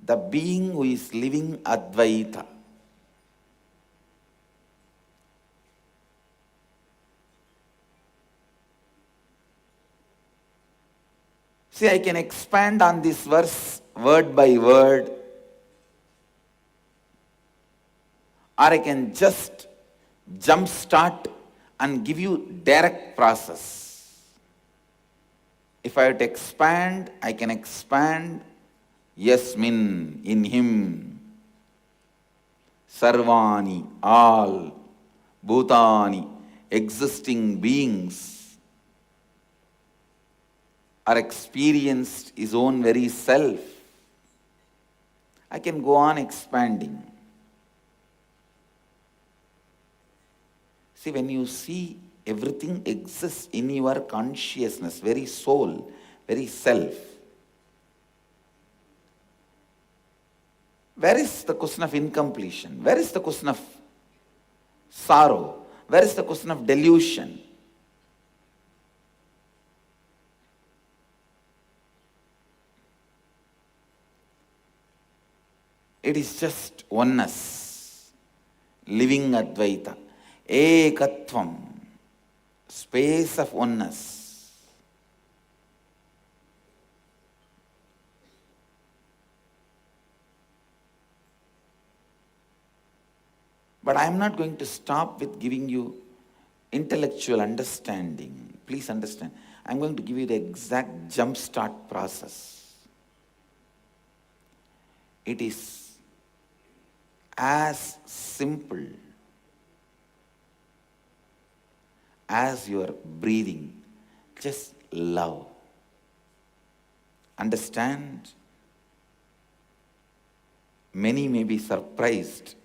the being who is living Advaita. See, I can expand on this verse word by word, or I can just jump start and give you direct process. If I have to expand, I can expand Yasmin, in him, Sarvani, all, Bhutani, existing beings, are experienced his own very self. I can go on expanding. See, when you see everything exists in your consciousness, very soul, very self, where is the question of incompletion? Where is the question of sorrow? Where is the question of delusion? It is just oneness, living Advaita, Ekatvam, space of oneness. But I am not going to stop with giving you intellectual understanding. Please understand. I am going to give you the exact jump start process. It is as simple as your breathing. Just love. Understand? Many may be surprised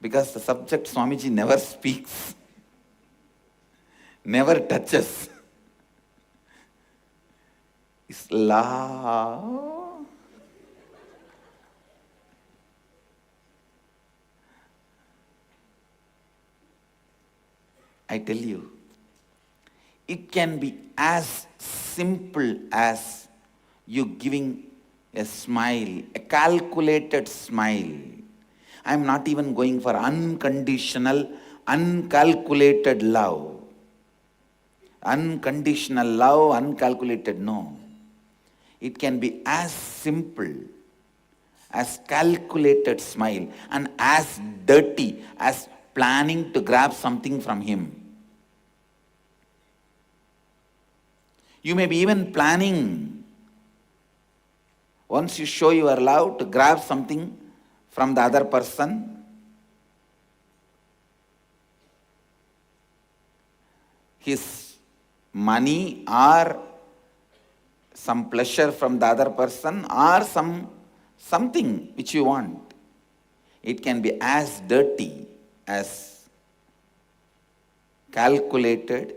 because the subject Swamiji never speaks, never touches. love. I tell you, it can be as simple as you giving a smile, a calculated smile. I am not even going for unconditional, uncalculated love. Unconditional love, uncalculated, no. It can be as simple as calculated smile and as dirty as planning to grab something from him. You may be even planning, once you show your love, to grab something from the other person. His money or some pleasure from the other person or something which you want. It can be as dirty, as calculated,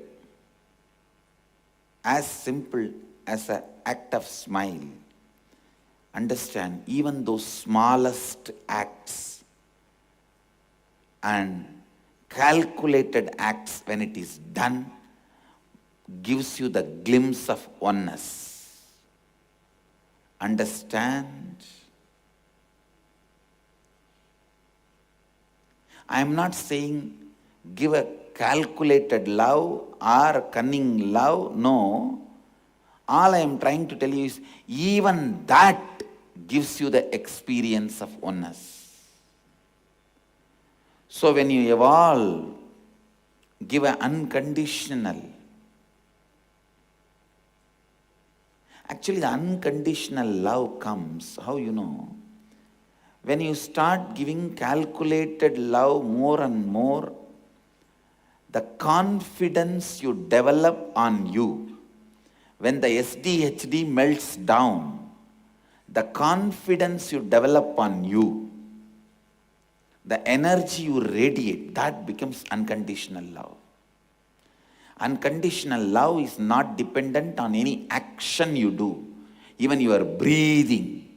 as simple as an act of smile. Understand, even those smallest acts and calculated acts, when it is done, gives you the glimpse of oneness. Understand? I am not saying give a calculated love or cunning love, no. All I am trying to tell you is even that gives you the experience of oneness. So when you evolve, give an unconditional. Actually, the unconditional love comes, how you know? When you start giving calculated love more and more, the confidence you develop on you, when the SDHD melts down, the confidence you develop on you, the energy you radiate, that becomes unconditional love. Unconditional love is not dependent on any action you do. Even your breathing,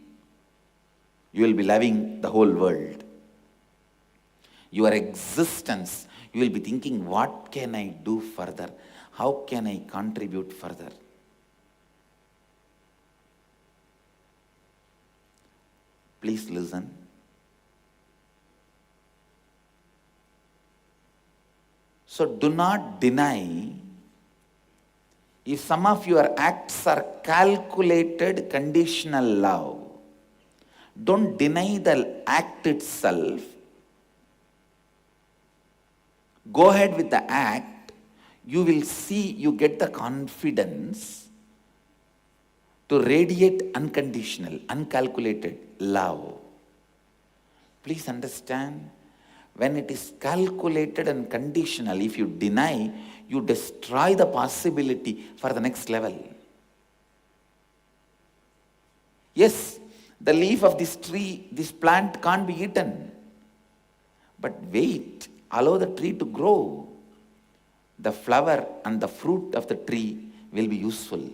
you will be loving the whole world. Your existence, you will be thinking, what can I do further? How can I contribute further? Please listen. So do not deny if some of your acts are calculated conditional love. Don't deny the act itself. Go ahead with the act. You will see, you get the confidence to radiate unconditional, uncalculated love. Please understand, when it is calculated and conditional, if you deny, you destroy the possibility for the next level. Yes, the leaf of this tree, this plant can't be eaten. But wait, allow the tree to grow. The flower and the fruit of the tree will be useful.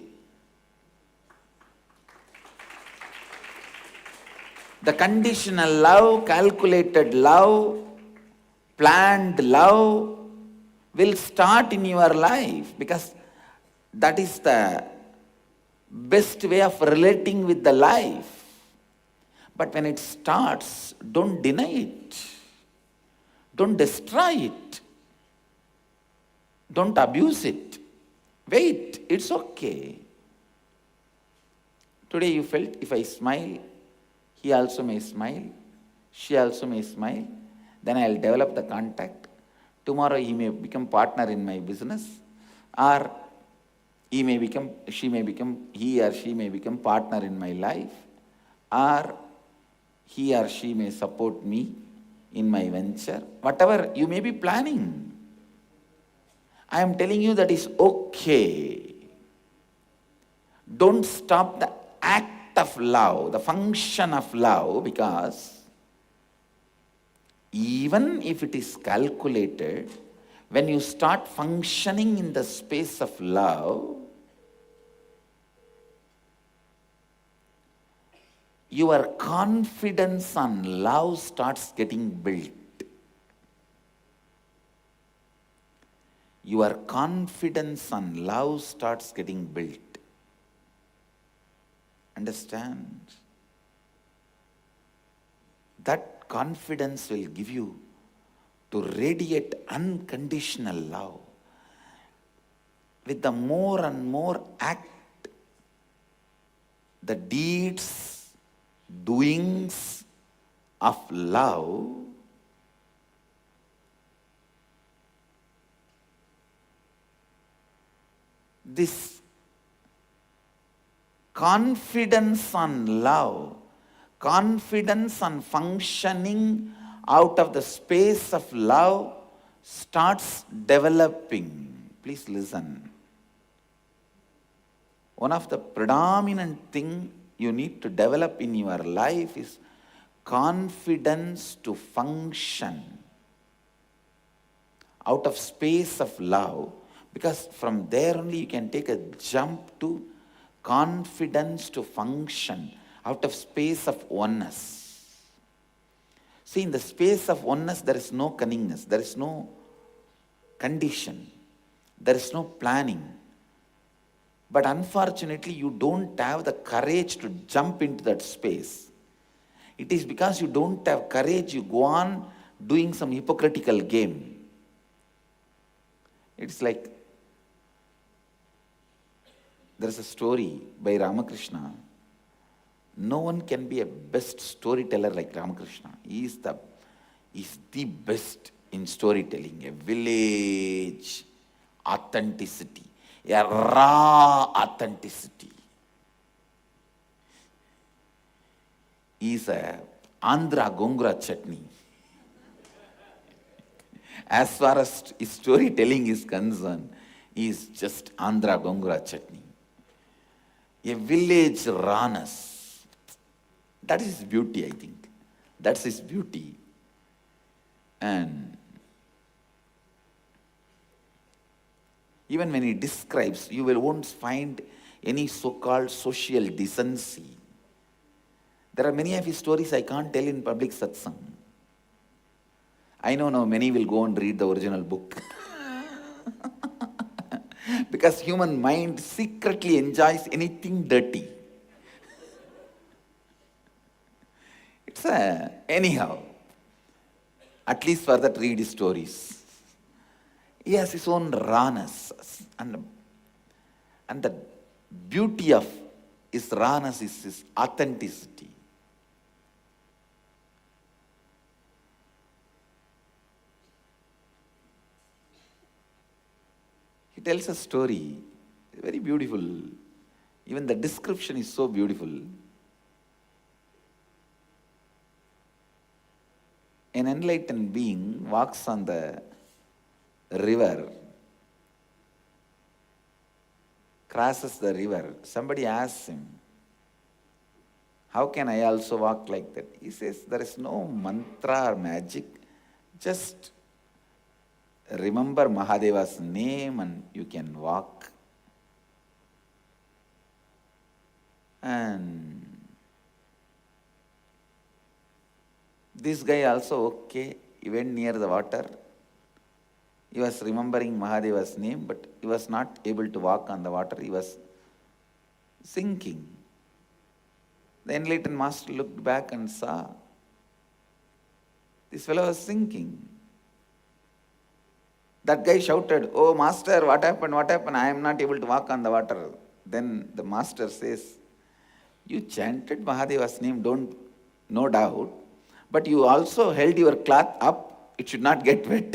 The conditional love, calculated love, planned love will start in your life, because that is the best way of relating with the life. But when it starts, don't deny it. Don't destroy it. Don't abuse it. Wait, it's okay. Today you felt, if I smile, he also may smile, she also may smile, then I'll develop the contact. Tomorrow he may become partner in my business, or he or she may become partner in my life, or he or she may support me in my venture. Whatever you may be planning, I am telling you that is okay. Don't stop the act of love, the function of love, because even if it is calculated, when you start functioning in the space of love, your confidence on love starts getting built. Your confidence on love starts getting built. Understand? That confidence will give you to radiate unconditional love. With the more and more act, the deeds, doings of love, this confidence on love, confidence on functioning out of the space of love starts developing. Please listen. One of the predominant thing you need to develop in your life is confidence to function out of space of love, because from there only you can take a jump to confidence to function out of space of oneness. See, in the space of oneness there is no cunningness, there is no condition, there is no planning. But unfortunately you don't have the courage to jump into that space. It is because you don't have courage you go on doing some hypocritical game. It's like, there is a story by Ramakrishna. No one can be a best storyteller like Ramakrishna. He is the best in storytelling. A village authenticity, a raw authenticity. He is a Andhra Gongura chutney. As far as storytelling is concerned, he is just Andhra Gongura chutney. A village rawness. That is his beauty, I think. That's his beauty. And even when he describes, you won't find any so-called social decency. There are many of his stories I can't tell in public satsang. I know now many will go and read the original book. Because human mind secretly enjoys anything dirty. It's anyhow. At least for that, read his stories. He has his own rawness. And the beauty of his rawness is his authenticity. He tells a story, very beautiful. Even the description is so beautiful. An enlightened being walks on the river, crosses the river. Somebody asks him, how can I also walk like that? He says, there is no mantra or magic. Just remember Mahadeva's name and you can walk. And this guy also, okay, he went near the water. He was remembering Mahadeva's name, but he was not able to walk on the water. He was sinking. The enlightened master looked back and saw this fellow was sinking. That guy shouted, oh master, what happened, what happened? I am not able to walk on the water. Then the master says, you chanted Mahadeva's name, no doubt, but you also held your cloth up, it should not get wet.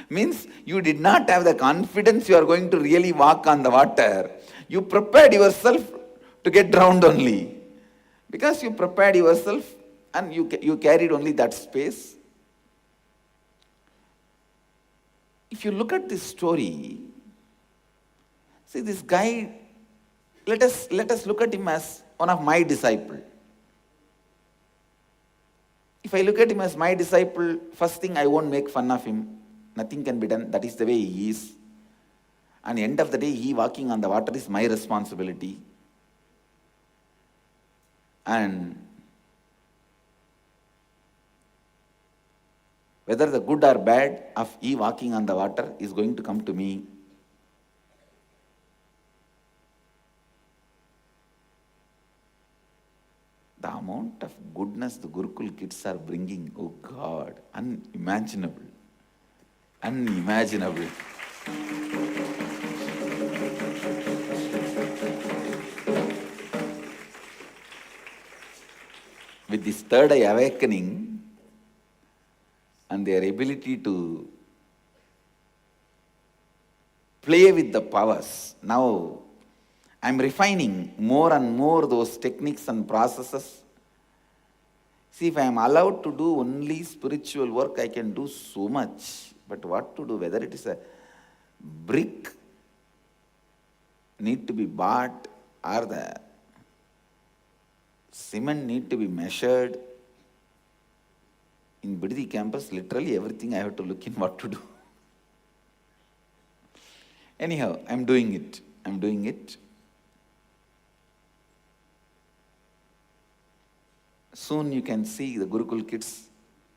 Means you did not have the confidence you are going to really walk on the water. You prepared yourself to get drowned only. Because you prepared yourself and you carried only that space. If you look at this story, see this guy, let us look at him as one of my disciples. If I look at him as my disciple, first thing I won't make fun of him. Nothing can be done. That is the way he is. And at the end of the day, he walking on the water is my responsibility. And whether the good or bad of he walking on the water is going to come to me. The amount of goodness the Gurukul kids are bringing, oh God, unimaginable. Unimaginable. With this third eye awakening and their ability to play with the powers, now I'm refining more and more those techniques and processes. See, if I am allowed to do only spiritual work, I can do so much. But what to do, whether it is a brick need to be bought or the cement need to be measured. In Bidadi campus, literally everything I have to look in what to do. Anyhow, I'm doing it. Soon you can see the Gurukul kids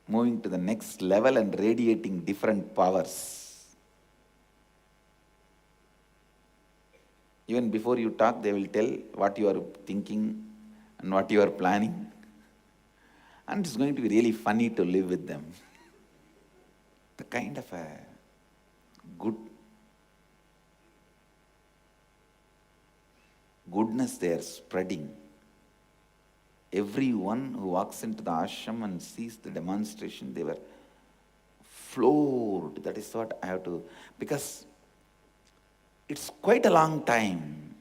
moving to the next level and radiating different powers. Even before you talk, they will tell what you are thinking and what you are planning. And it's going to be really funny to live with them. The kind of a goodness they are spreading. Everyone who walks into the ashram and sees the demonstration, they were floored. That is what I have to, because it's quite a long time.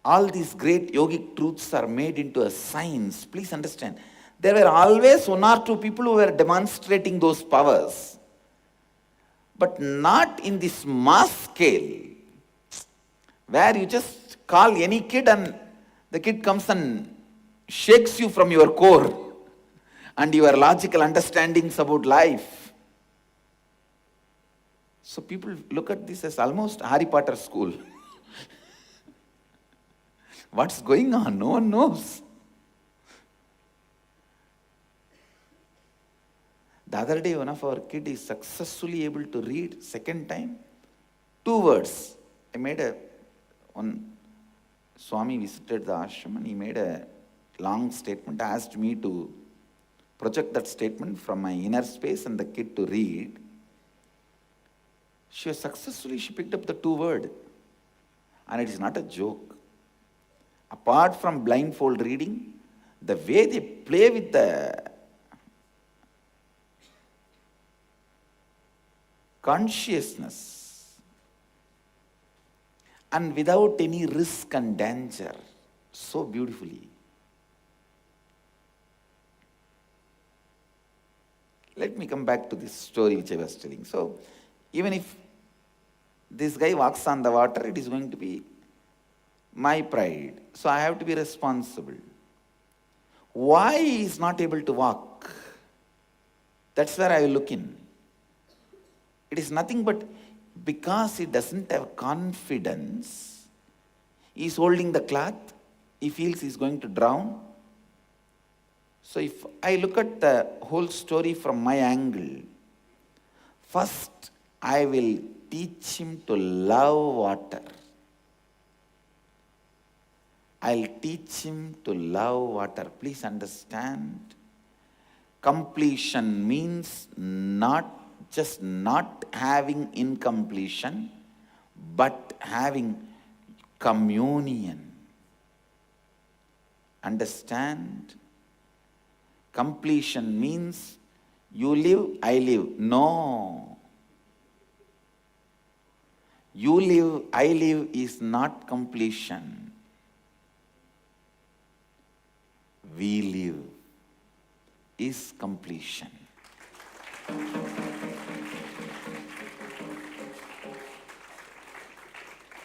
All these great yogic truths are made into a science. Please understand, there were always one or two people who were demonstrating those powers, but not in this mass scale, where you just call any kid and the kid comes and shakes you from your core and your logical understandings about life. So people look at this as almost Harry Potter school. What's going on? No one knows. The other day, one of our kids is successfully able to read second time 2 words. I made one Swami visited the ashram and he made a long statement, asked me to project that statement from my inner space and the kid to read. She picked up the 2 words. And it is not a joke. Apart from blindfold reading, the way they play with the consciousness and without any risk and danger, so beautifully. Let me come back to this story which I was telling. So, even if this guy walks on the water, it is going to be my pride. So I have to be responsible. Why he is not able to walk? That's where I will look in. It is nothing but because he doesn't have confidence. He is holding the cloth. He feels he is going to drown. So if I look at the whole story from my angle, first I will teach him to love water. I'll teach him to love water. Please understand, completion means not just not having incompletion, but having communion. Understand? Completion means you live, I live. No. You live, I live is not completion. We live is completion.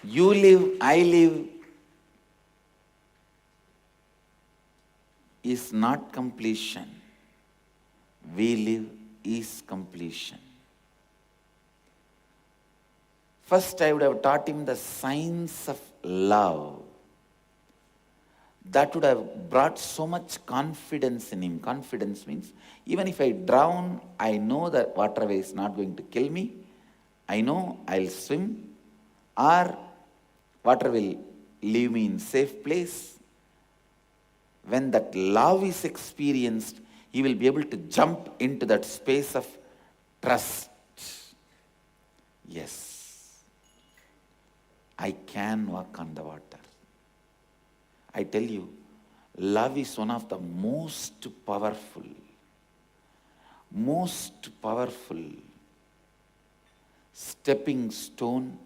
You live, I live is not completion. We live is completion. First, I would have taught him the science of love. that would have brought so much confidence in him. Confidence means, even if I drown, I know that waterway is not going to kill me. I know I'll swim, or water will leave me in safe place. When that love is experienced, he will be able to jump into that space of trust. Yes, I can walk on the water. I tell you, love is one of the most powerful stepping stone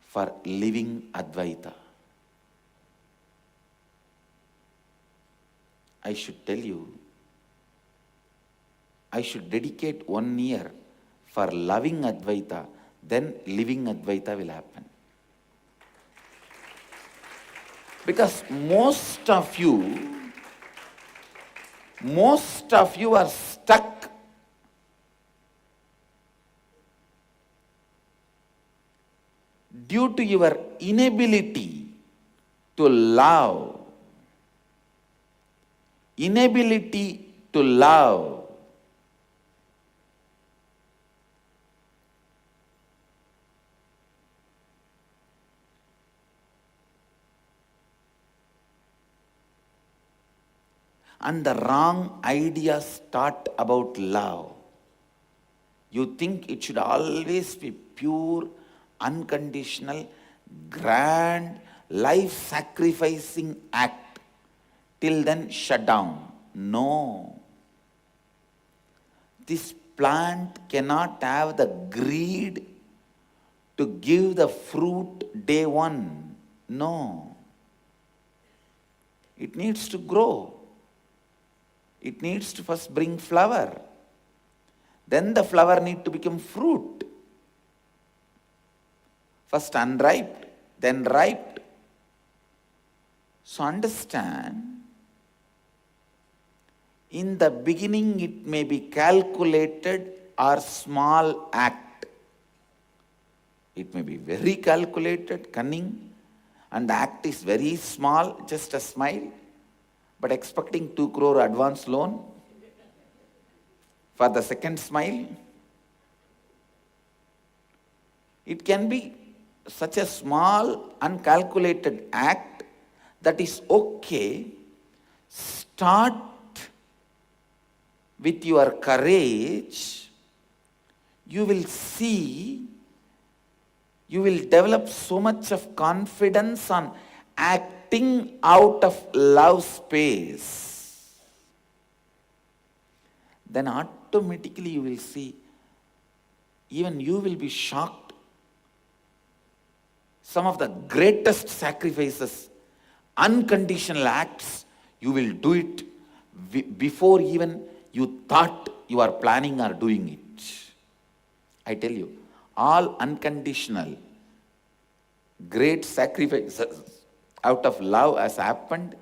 for living Advaita. I should tell you, I should dedicate 1 year for loving Advaita, then living Advaita will happen. Because most of you are stuck due to your inability to love. Inability to love. And the wrong ideas taught about love. You think it should always be pure, unconditional, grand, life-sacrificing act. Till then, shut down. No. This plant cannot have the greed to give the fruit day one. No. It needs to grow. It needs to first bring flower. Then the flower needs to become fruit. First unripe, then ripe. So understand, in the beginning it may be calculated or small act. It may be very calculated, cunning, and the act is very small, just a smile. But expecting 2 crore advance loan for the second smile. It can be such a small, uncalculated act that is okay. Start with your courage. You will see, you will develop so much of confidence on acting out of love space. Then automatically you will see, even you will be shocked. Some of the greatest sacrifices, unconditional acts, you will do it before even you thought you are planning or doing it. I tell you, all unconditional, great sacrifices out of love has happened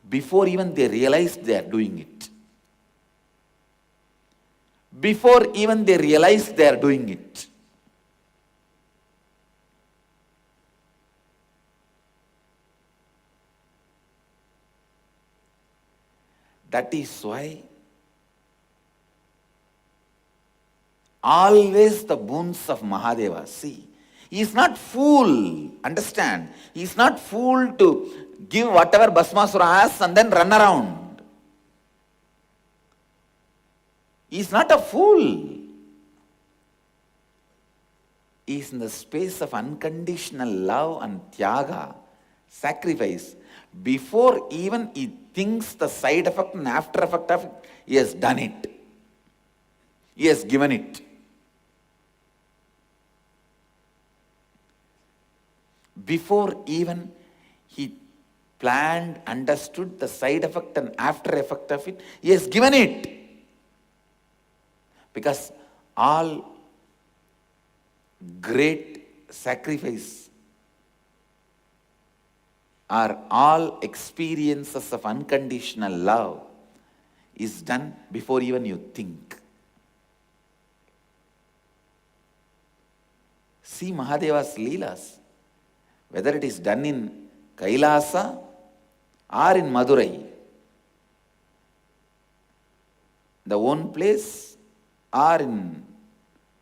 before even they realized they are doing it. Before even they realized they are doing it. That is why always the boons of Mahadeva. See, he is not fool, understand. He is not fool to give whatever Bhasmasura has and then run around. He is not a fool. He is in the space of unconditional love and tyaga, sacrifice. Before even he thinks the side effect and after effect of it, he has done it. He has given it. Before even he planned, understood the side effect and after effect of it, he has given it. Because all great sacrifice are all experiences of unconditional love is done before even you think. See Mahadeva's Leelas. Whether it is done in Kailasa or in Madurai, the own place, or in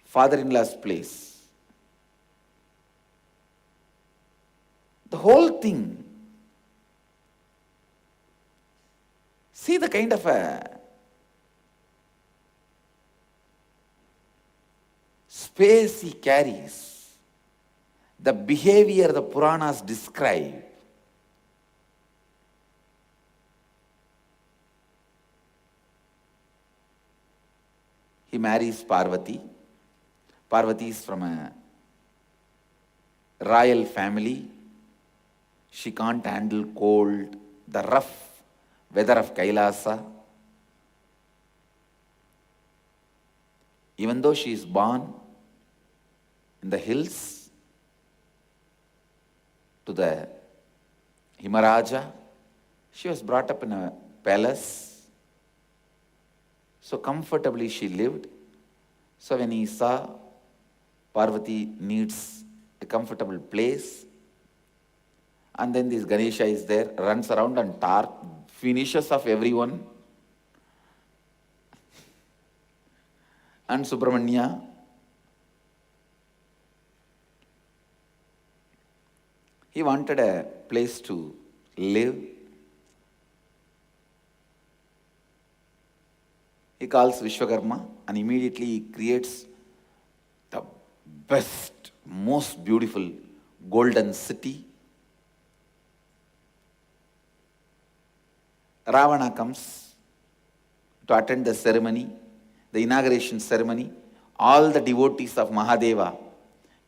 father-in-law's place. The whole thing. See the kind of a space he carries, the behavior the Puranas describe. He marries Parvati. Parvati is from a royal family. She can't handle cold, the rough weather of Kailasa. Even though she is born in the hills to the Himaraja, she was brought up in a palace. So comfortably she lived. So when he saw Parvati needs a comfortable place, and then this Ganesha is there, runs around and finishes off everyone. And Subramanya, he wanted a place to live. He calls Vishwakarma and immediately he creates the best, most beautiful golden city. Ravana comes to attend the ceremony, the inauguration ceremony. All the devotees of Mahadeva,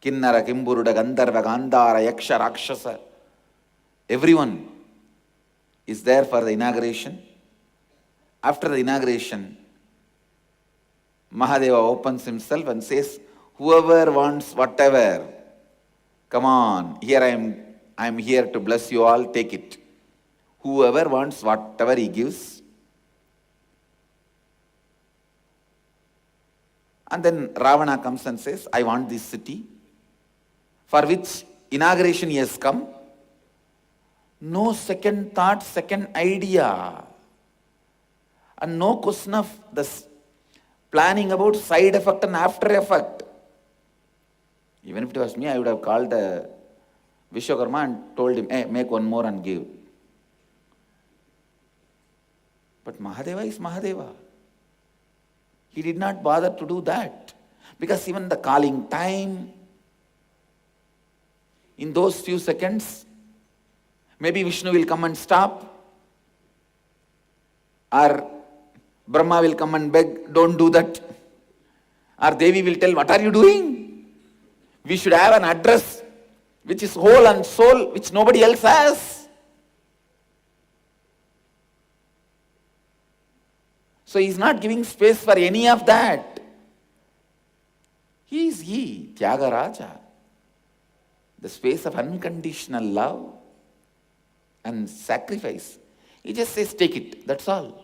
Kinnara, Kimburuda, Gandharva, Gandhara, Yaksha, Rakshasa, everyone is there for the inauguration. After the inauguration, Mahadeva opens himself and says, whoever wants whatever, come on, here I am here to bless you all, take it. Whoever wants whatever he gives. And then Ravana comes and says, I want this city, for which inauguration he has come. No second thought, second idea. And no question of this planning about side effect and after effect. Even if it was me, I would have called Vishwakarma and told him, hey, make one more and give. But Mahadeva is Mahadeva. He did not bother to do that. Because even the calling time, in those few seconds, maybe Vishnu will come and stop, or Brahma will come and beg, don't do that. Or Devi will tell, what are you doing? We should have an address which is whole and soul, which nobody else has. So he is not giving space for any of that. He is he, Tyagaraja. The space of unconditional love and sacrifice. He just says, take it, that's all.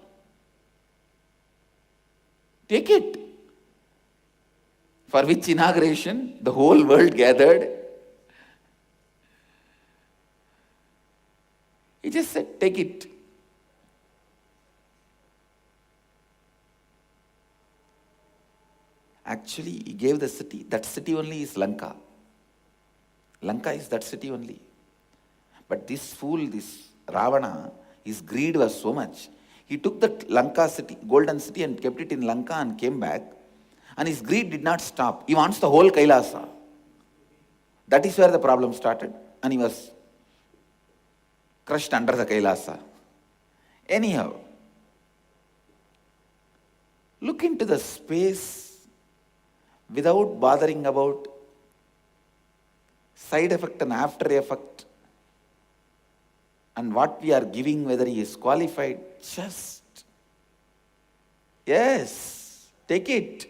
Take it. For which inauguration the whole world gathered. He just said, take it. Actually, he gave the city. That city only is Lanka. Lanka is that city only. But this fool, this Ravana, his greed was so much. He took that Lanka city, golden city, and kept it in Lanka and came back. And his greed did not stop. He wants the whole Kailasa. That is where the problem started. And he was crushed under the Kailasa. Anyhow, look into the space without bothering about side effect and after effect and what we are giving, whether he is qualified. Just, yes, take it.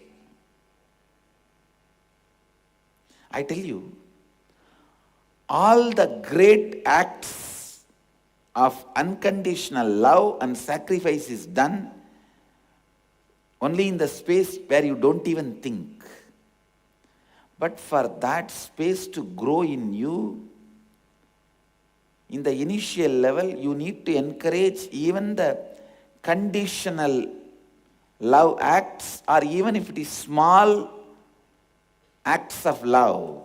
I tell you, all the great acts of unconditional love and sacrifice is done only in the space where you don't even think. But for that space to grow in you, in the initial level, you need to encourage even the conditional love acts, or even if it is small acts of love.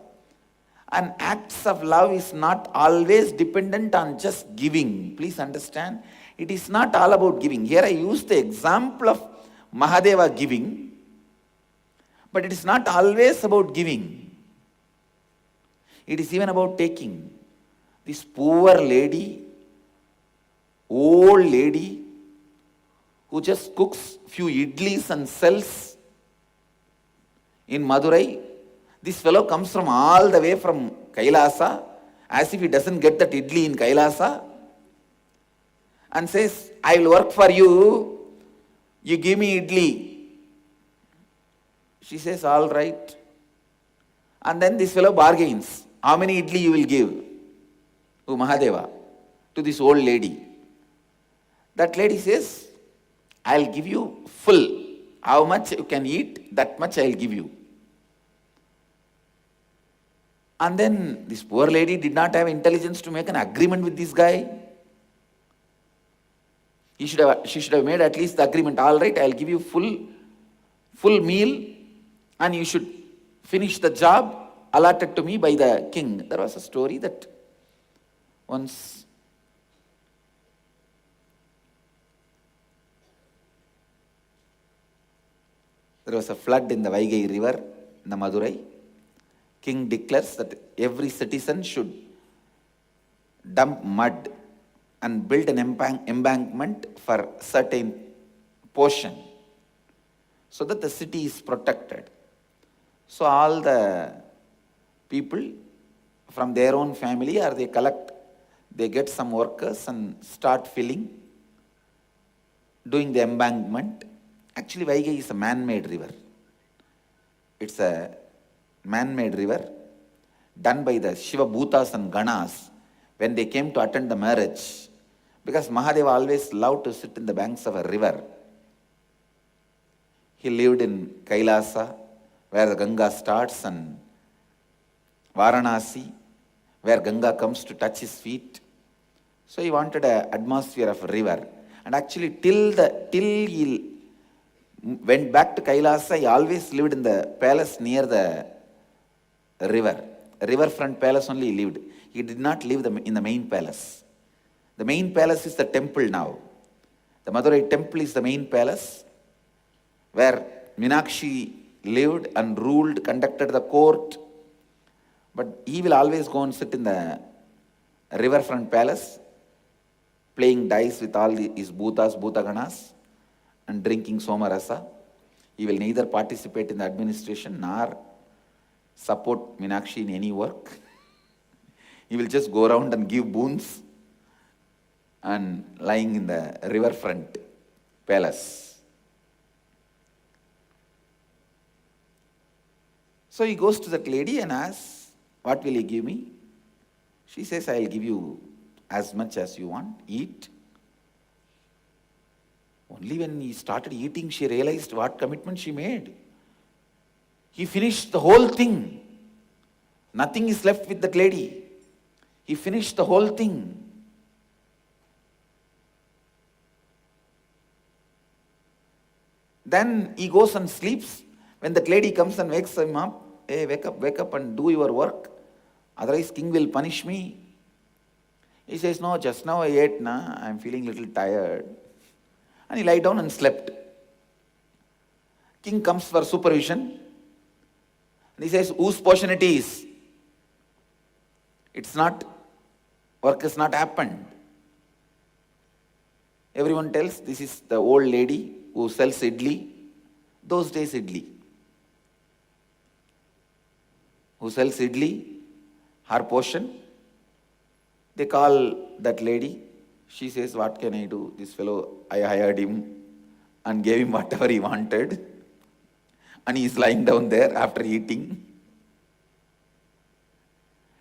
And acts of love is not always dependent on just giving. Please understand, it is not all about giving. Here I use the example of Mahadeva giving, but it is not always about giving. It is even about taking. This poor lady, old lady, who just cooks few idlis and sells in Madurai. This fellow comes from all the way from Kailasa, as if he doesn't get that idli in Kailasa, and says, I will work for you, you give me idli. She says, all right. And then this fellow bargains, how many idli you will give to Mahadeva, to this old lady. That lady says, I'll give you full. How much you can eat, that much I'll give you. And then this poor lady did not have intelligence to make an agreement with this guy. She should have made at least the agreement. All right, I'll give you full meal, and you should finish the job allotted to me by the king. There was a story that once there was a flood in the Vaigai river in the Madurai. King declares that every citizen should dump mud and build an embankment for certain portion so that the city is protected. So all the people from their own family, or they get some workers and start filling, doing the embankment. Actually, Vaigai is a man-made river. It's a man-made river done by the Shiva Bhutas and Ganas when they came to attend the marriage, because Mahadeva always loved to sit in the banks of a river. He lived in Kailasa, where the Ganga starts, and Varanasi, where Ganga comes to touch his feet. So he wanted an atmosphere of a river. And actually till he went back to Kailasa, he always lived in the palace near the river. A riverfront palace only he lived. He did not live in the main palace. The main palace is the temple now. The Madurai temple is the main palace where Meenakshi lived and ruled, conducted the court. But he will always go and sit in the riverfront palace, playing dice with all his bhutas, bhutaganas, and drinking somarasa. He will neither participate in the administration nor support Meenakshi in any work. He will just go around and give boons and lying in the riverfront palace. So he goes to that lady and asks, what will you give me? She says, I'll give you as much as you want, eat. Only when he started eating, she realized what commitment she made. He finished the whole thing. Nothing is left with that lady. He finished the whole thing. Then he goes and sleeps. When that lady comes and wakes him up, hey, wake up and do your work. Otherwise king will punish me. He says, no, just now I ate, I'm feeling a little tired. And he lay down and slept. King comes for supervision. And he says, whose portion it is? It's not, work has not happened. Everyone tells, this is the old lady who sells idli. Those days idli. Who sells idli, her portion. They call that lady. She says, what can I do? This fellow, I hired him and gave him whatever he wanted. And he is lying down there after eating.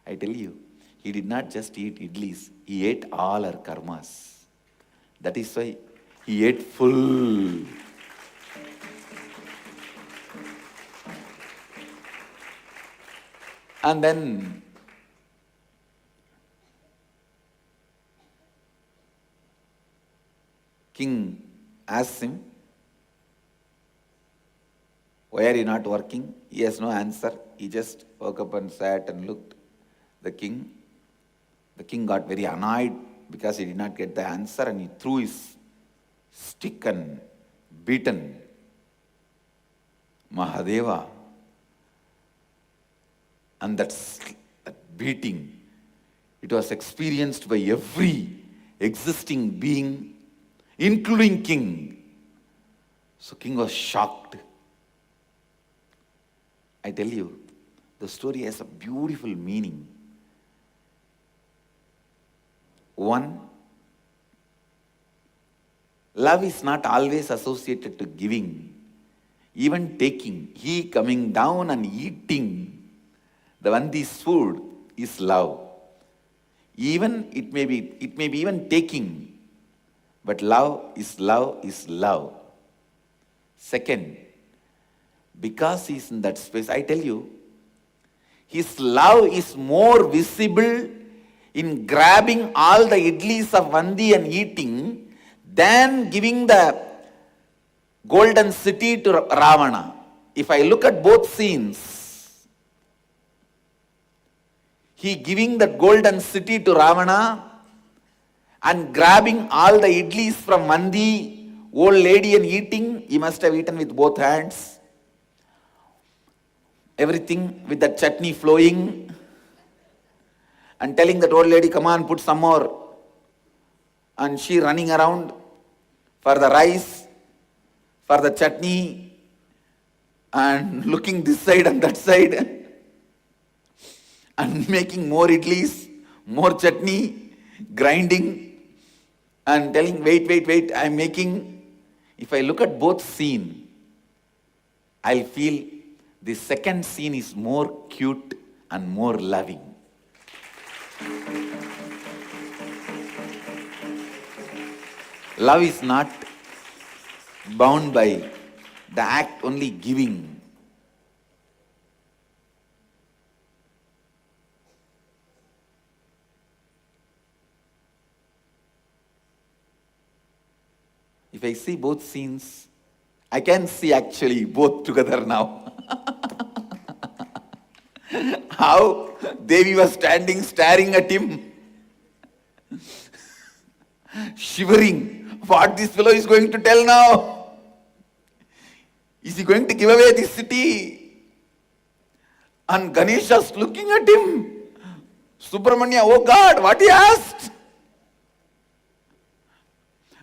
I tell you, he did not just eat idlis. He ate all her karmas. That is why he ate full. And then King asks him, why are you not working? He has no answer. He just woke up and sat and looked. The king got very annoyed because he did not get the answer, and he threw his stick and beaten Mahadeva. And that beating, it was experienced by every existing being, including king. So king was shocked. I tell you, the story has a beautiful meaning. One, love is not always associated to giving, even taking. He coming down and eating the Vandi's food is love. Even it may be even taking, but love is love is love. Second, because he's in that space, I tell you, his love is more visible in grabbing all the idlis of Vandi and eating than giving the golden city to Ravana. If I look at both scenes, he giving that golden city to Ravana and grabbing all the idlis from Vandi, old lady, and eating. He must have eaten with both hands. Everything with that chutney flowing, and telling that old lady, come on, put some more. And she running around for the rice, for the chutney, and looking this side and that side, and making more idlis, more chutney, grinding, and telling, wait, I am making. If I look at both scene, I'll feel the second scene is more cute and more loving. Love is not bound by the act only giving. If I see both scenes, I can see actually both together now. How Devi was standing, staring at him, shivering. What this fellow is going to tell now? Is he going to give away this city? And Ganesha's looking at him. Subramanya, oh God, what he asked?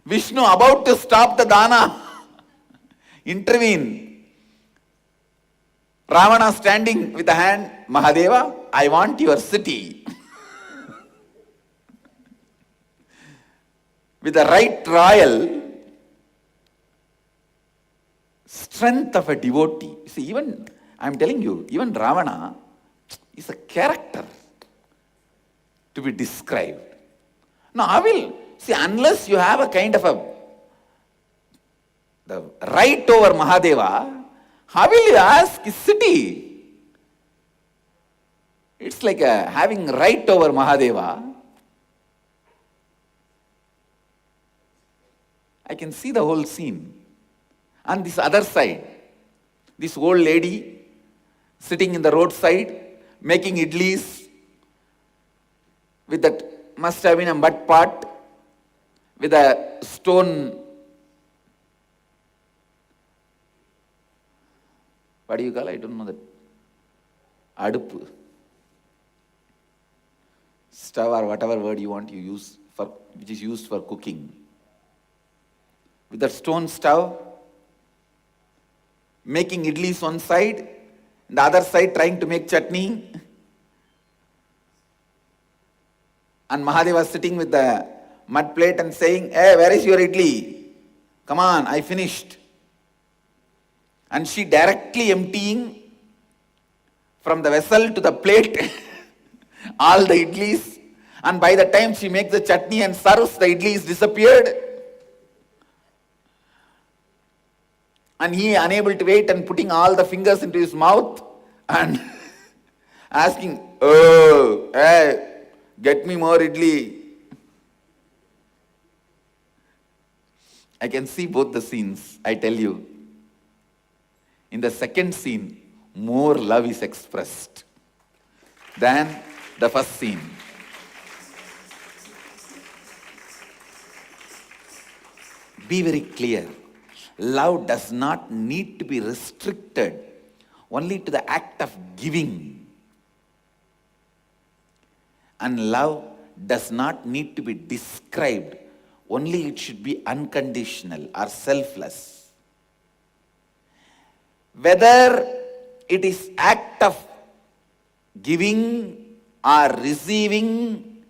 Vishnu about to stop the dana, intervene. Ravana standing with the hand, Mahadeva, I want your city. With the right royal strength of a devotee. See, even, I'm telling you, even Ravana is a character to be described. Now, I will, see, unless you have a kind of the right over Mahadeva, how will you ask his city? It's like having right over Mahadeva. I can see the whole scene. On this other side, this old lady sitting in the roadside, making idlis with that, must have been a mud pot, with a stone, what do you call it? I don't know that. Adupu. Stove or whatever word you want to use for, which is used for cooking. With that stone stove, making idlis one side, and the other side trying to make chutney. And Mahadeva sitting with the mud plate and saying, hey, where is your idli? Come on, I finished. And she directly emptying from the vessel to the plate all the idlis. And by the time she makes the chutney and serves, the idlis disappeared. And he unable to wait and putting all the fingers into his mouth and asking, oh, hey, get me more idli. I can see both the scenes, I tell you. In the second scene, more love is expressed than the first scene. Be very clear. Love does not need to be restricted only to the act of giving. And love does not need to be described. Only it should be unconditional or selfless. Whether it is act of giving or receiving,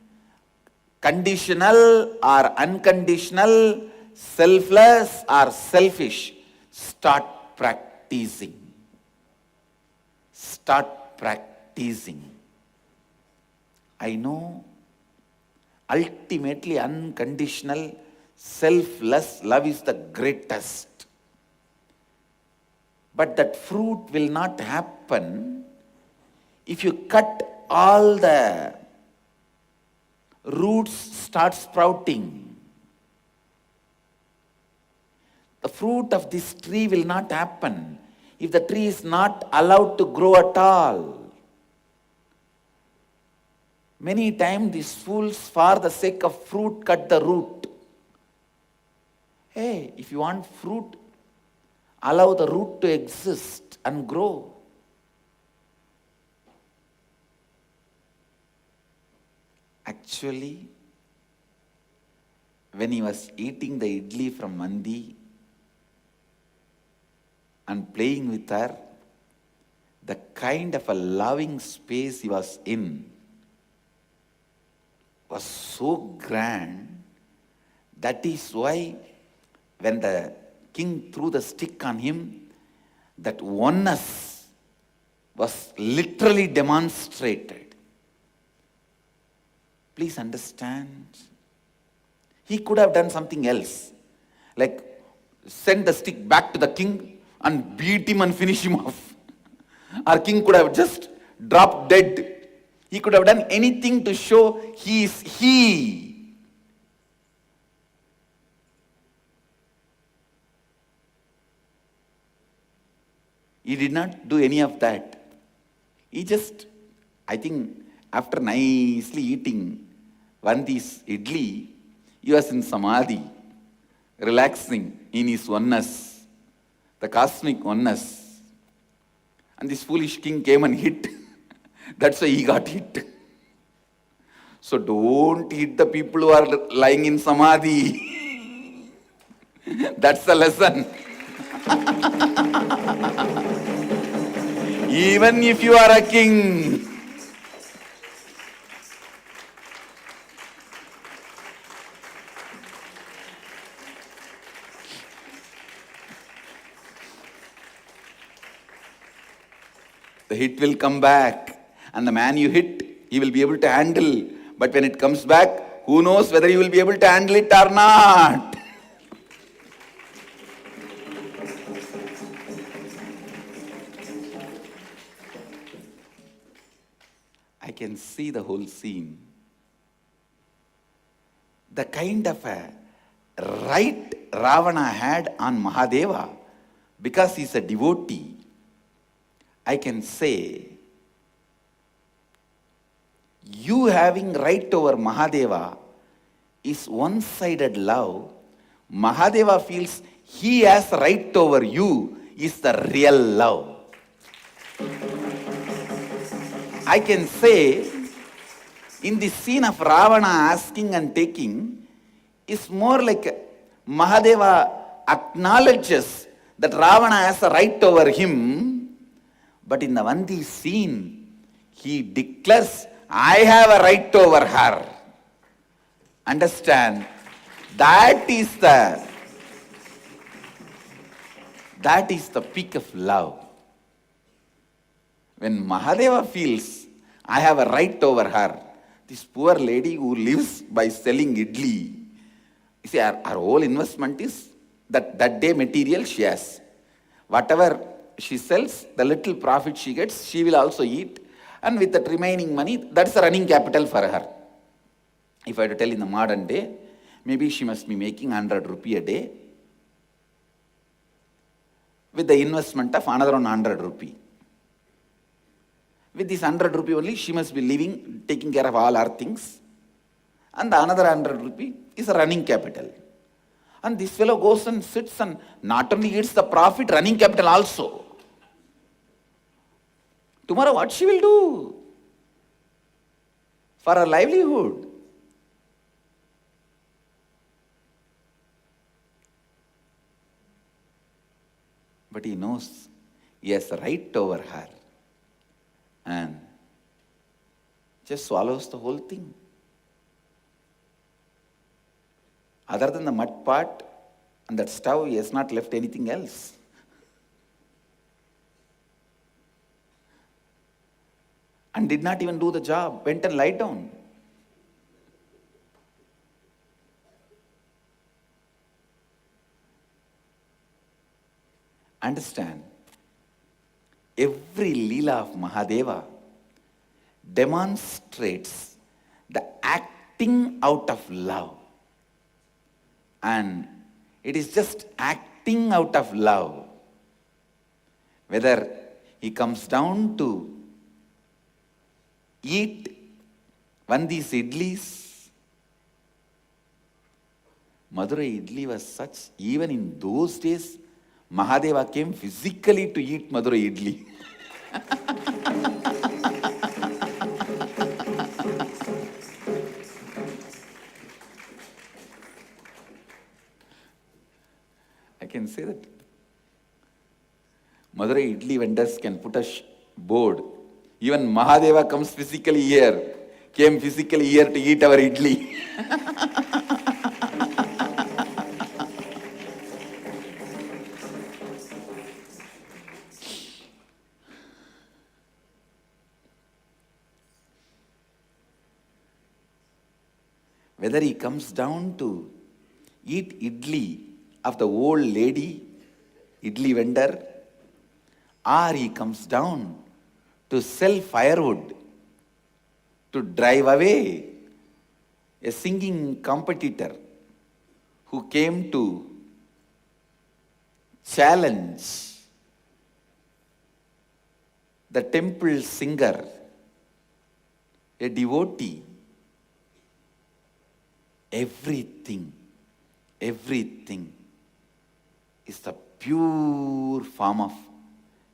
conditional or unconditional, selfless or selfish, start practicing. Start practicing. I know ultimately unconditional, selfless love is the greatest. But that fruit will not happen if you cut all the roots start sprouting. The fruit of this tree will not happen if the tree is not allowed to grow at all. Many times these fools, for the sake of fruit, cut the root. Hey, if you want fruit, allow the root to exist and grow. Actually, when he was eating the idli from Mandi and playing with her, the kind of a loving space he was in was so grand. That is why when the king threw the stick on him, that oneness was literally demonstrated. Please understand. He could have done something else, like send the stick back to the king and beat him and finish him off. Our king could have just dropped dead. He could have done anything to show he is he. He did not do any of that. He just, I think, after nicely eating Vandi's idli, he was in samadhi, relaxing in his oneness, the cosmic oneness. And this foolish king came and hit. That's why he got hit. So don't hit the people who are lying in samadhi. That's the lesson. Even if you are a king, the hit will come back. And the man you hit, he will be able to handle. But when it comes back, who knows whether he will be able to handle it or not. I can see the whole scene. The kind of a right Ravana had on Mahadeva, because he's a devotee, I can say, you having right over Mahadeva is one-sided love. Mahadeva feels he has right over you is the real love. I can say, in the scene of Ravana asking and taking, is more like Mahadeva acknowledges that Ravana has a right over him, but in the Vandi scene, he declares, I have a right over her. Understand? That is the peak of love. When Mahadeva feels, I have a right over her, this poor lady who lives by selling idli, you see, her whole investment is that day material she has. Whatever she sells, the little profit she gets, she will also eat. And with that remaining money, that's the running capital for her. If I had to tell in the modern day, maybe she must be making 100 rupee a day. with the investment of another 100 rupee. With this 100 rupee only, she must be living, taking care of all her things. And the another 100 rupee is a running capital. And this fellow goes and sits and not only eats the profit, running capital also. Tomorrow what she will do for her livelihood? But he knows he has right over her and just swallows the whole thing. Other than the mud part and that stove, he has not left anything else. And did not even do the job, went and lied down. Understand, every Leela of Mahadeva demonstrates the acting out of love. And it is just acting out of love. Whether he comes down to eat one these idlis. Madurai idli was such, even in those days, Mahadeva came physically to eat Madurai idli. I can say that Madurai idli vendors can put a board. Even Mahadeva comes physically here, came physically here to eat our idli. Whether he comes down to eat idli of the old lady, idli vendor, or he comes down to sell firewood, to drive away a singing competitor who came to challenge the temple singer, a devotee. Everything is the pure form of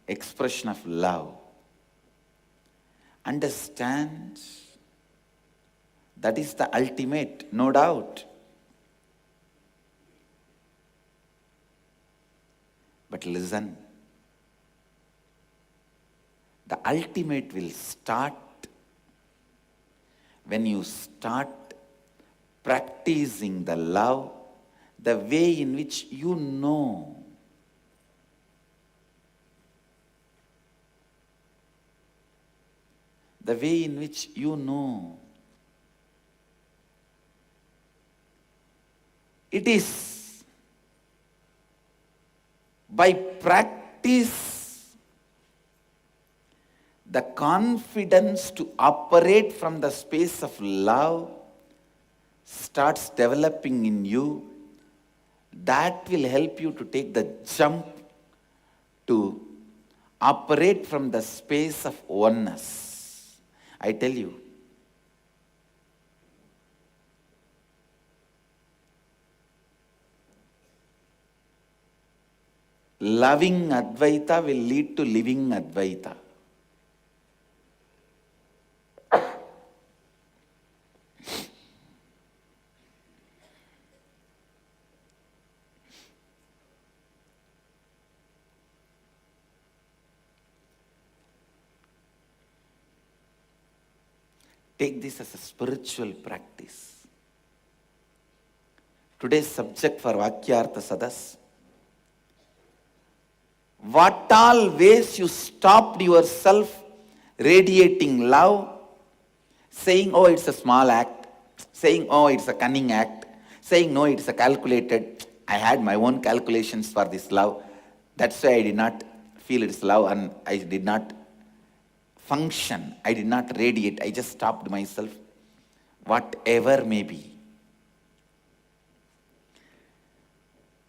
expression of love. Understand, that is the ultimate, no doubt. But listen, the ultimate will start when you start practicing the love the way in which you know. The way in which you know. It is by practice the confidence to operate from the space of love starts developing in you. That will help you to take the jump to operate from the space of oneness. I tell you, loving Advaita will lead to living Advaita. Take this as a spiritual practice. Today's subject for Vakyartha Sadas: what all ways you stopped yourself radiating love, saying, oh, it's a small act, saying, oh, it's a cunning act, saying, no, it's a calculated, I had my own calculations for this love, that's why I did not feel it's love and I did not function, I did not radiate, I just stopped myself. Whatever may be.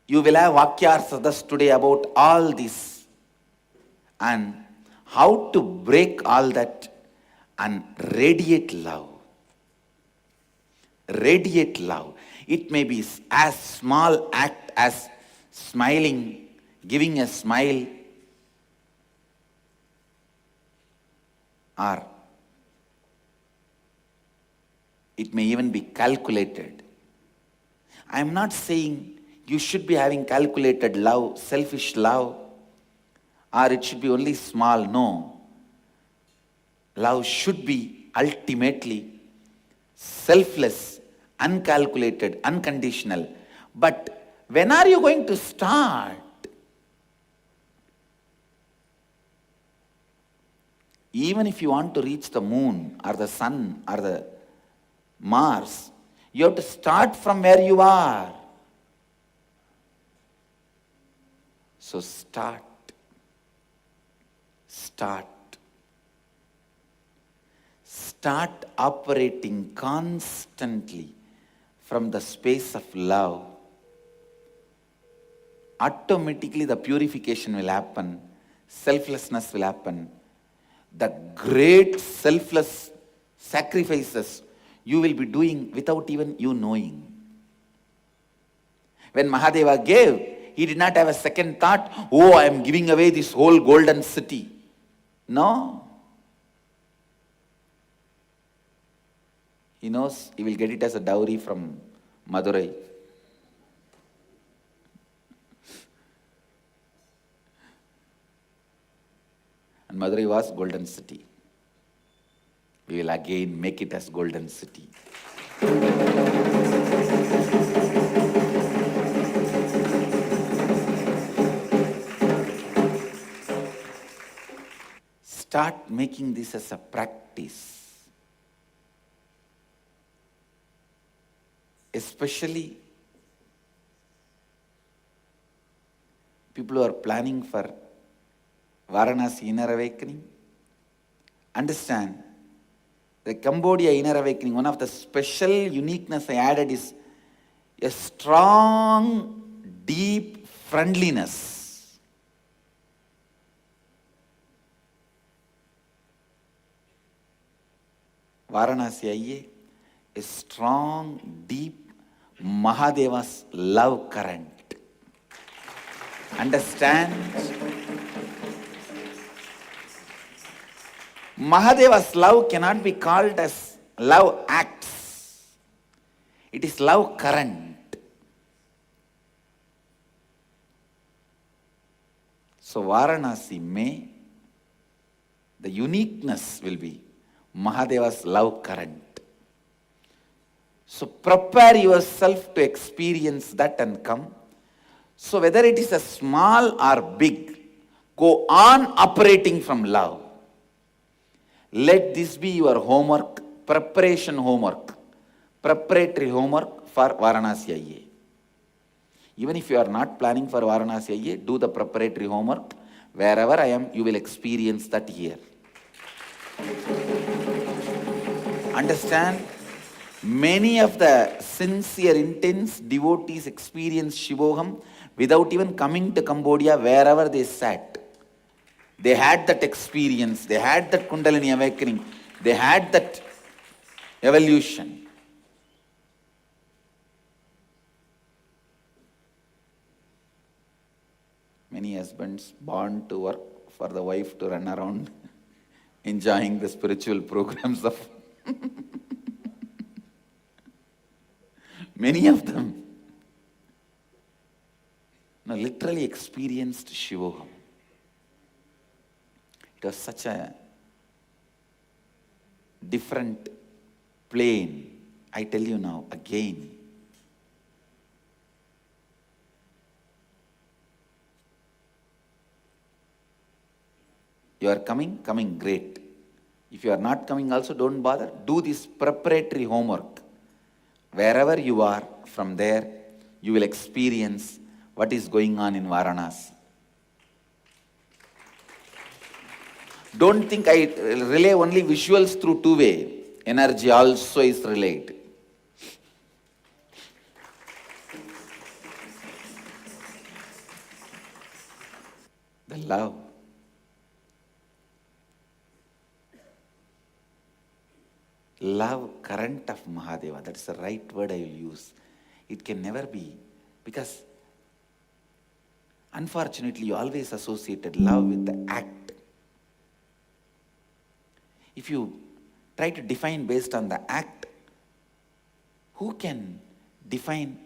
You will have Vakyarsadas today about all this and how to break all that and radiate love. Radiate love. It may be as small act as smiling, giving a smile, or it may even be calculated. I am not saying you should be having calculated love, selfish love, or it should be only small. No. Love should be ultimately selfless, uncalculated, unconditional. But when are you going to start? Even if you want to reach the moon or the sun or the Mars, you have to start from where you are. So start. Start operating constantly from the space of love. Automatically the purification will happen, selflessness will happen. The great selfless sacrifices you will be doing without even you knowing. When Mahadeva gave, he did not have a second thought, oh, I am giving away this whole golden city. No. He knows he will get it as a dowry from Madurai. And Madurai was golden city. We will again make it as golden city. Start making this as a practice. Especially people who are planning for Varanasi inner awakening. Understand, the Cambodia inner awakening, one of the special uniqueness I added is a strong, deep friendliness. Varanasi आइए, a strong, deep Mahadeva's love current. Understand? Mahadeva's love cannot be called as love acts. It is love current. So Varanasi may, the uniqueness will be Mahadeva's love current. So prepare yourself to experience that and come. So whether it is a small or big, go on operating from love. Let this be your homework, preparation homework, preparatory homework for Varanasi IA. Even if you are not planning for Varanasi IA, do the preparatory homework. Wherever I am, you will experience that here. Understand? Many of the sincere, intense devotees experience Shivoham without even coming to Cambodia, wherever they sat. They had that experience, they had that Kundalini awakening, they had that evolution. Many husbands born to work for the wife to run around enjoying the spiritual programs of many of them literally experienced Shivoham. It was such a different plane. I tell you now, again. You are coming? Coming, great. If you are not coming also, don't bother. Do this preparatory homework. Wherever you are, from there, you will experience what is going on in Varanasi. Don't think I relay only visuals through two-way. Energy also is relayed. The love. Love current of Mahadeva. That's the right word I will use. It can never be, because unfortunately you always associated love with the act. If you try to define based on the act, who can define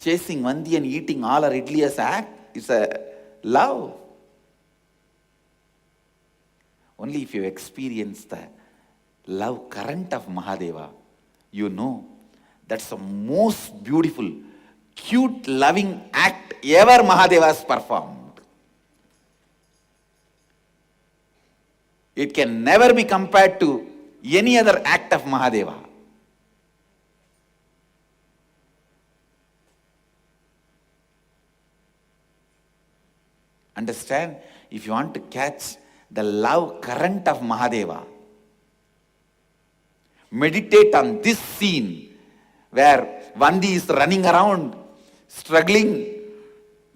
chasing Vandi and eating all our idli as act? It's a love. Only if you experience the love current of Mahadeva, you know that's the most beautiful, cute, loving act ever Mahadeva has performed. It can never be compared to any other act of Mahadeva. Understand? If you want to catch the love current of Mahadeva, meditate on this scene where Vandi is running around, struggling,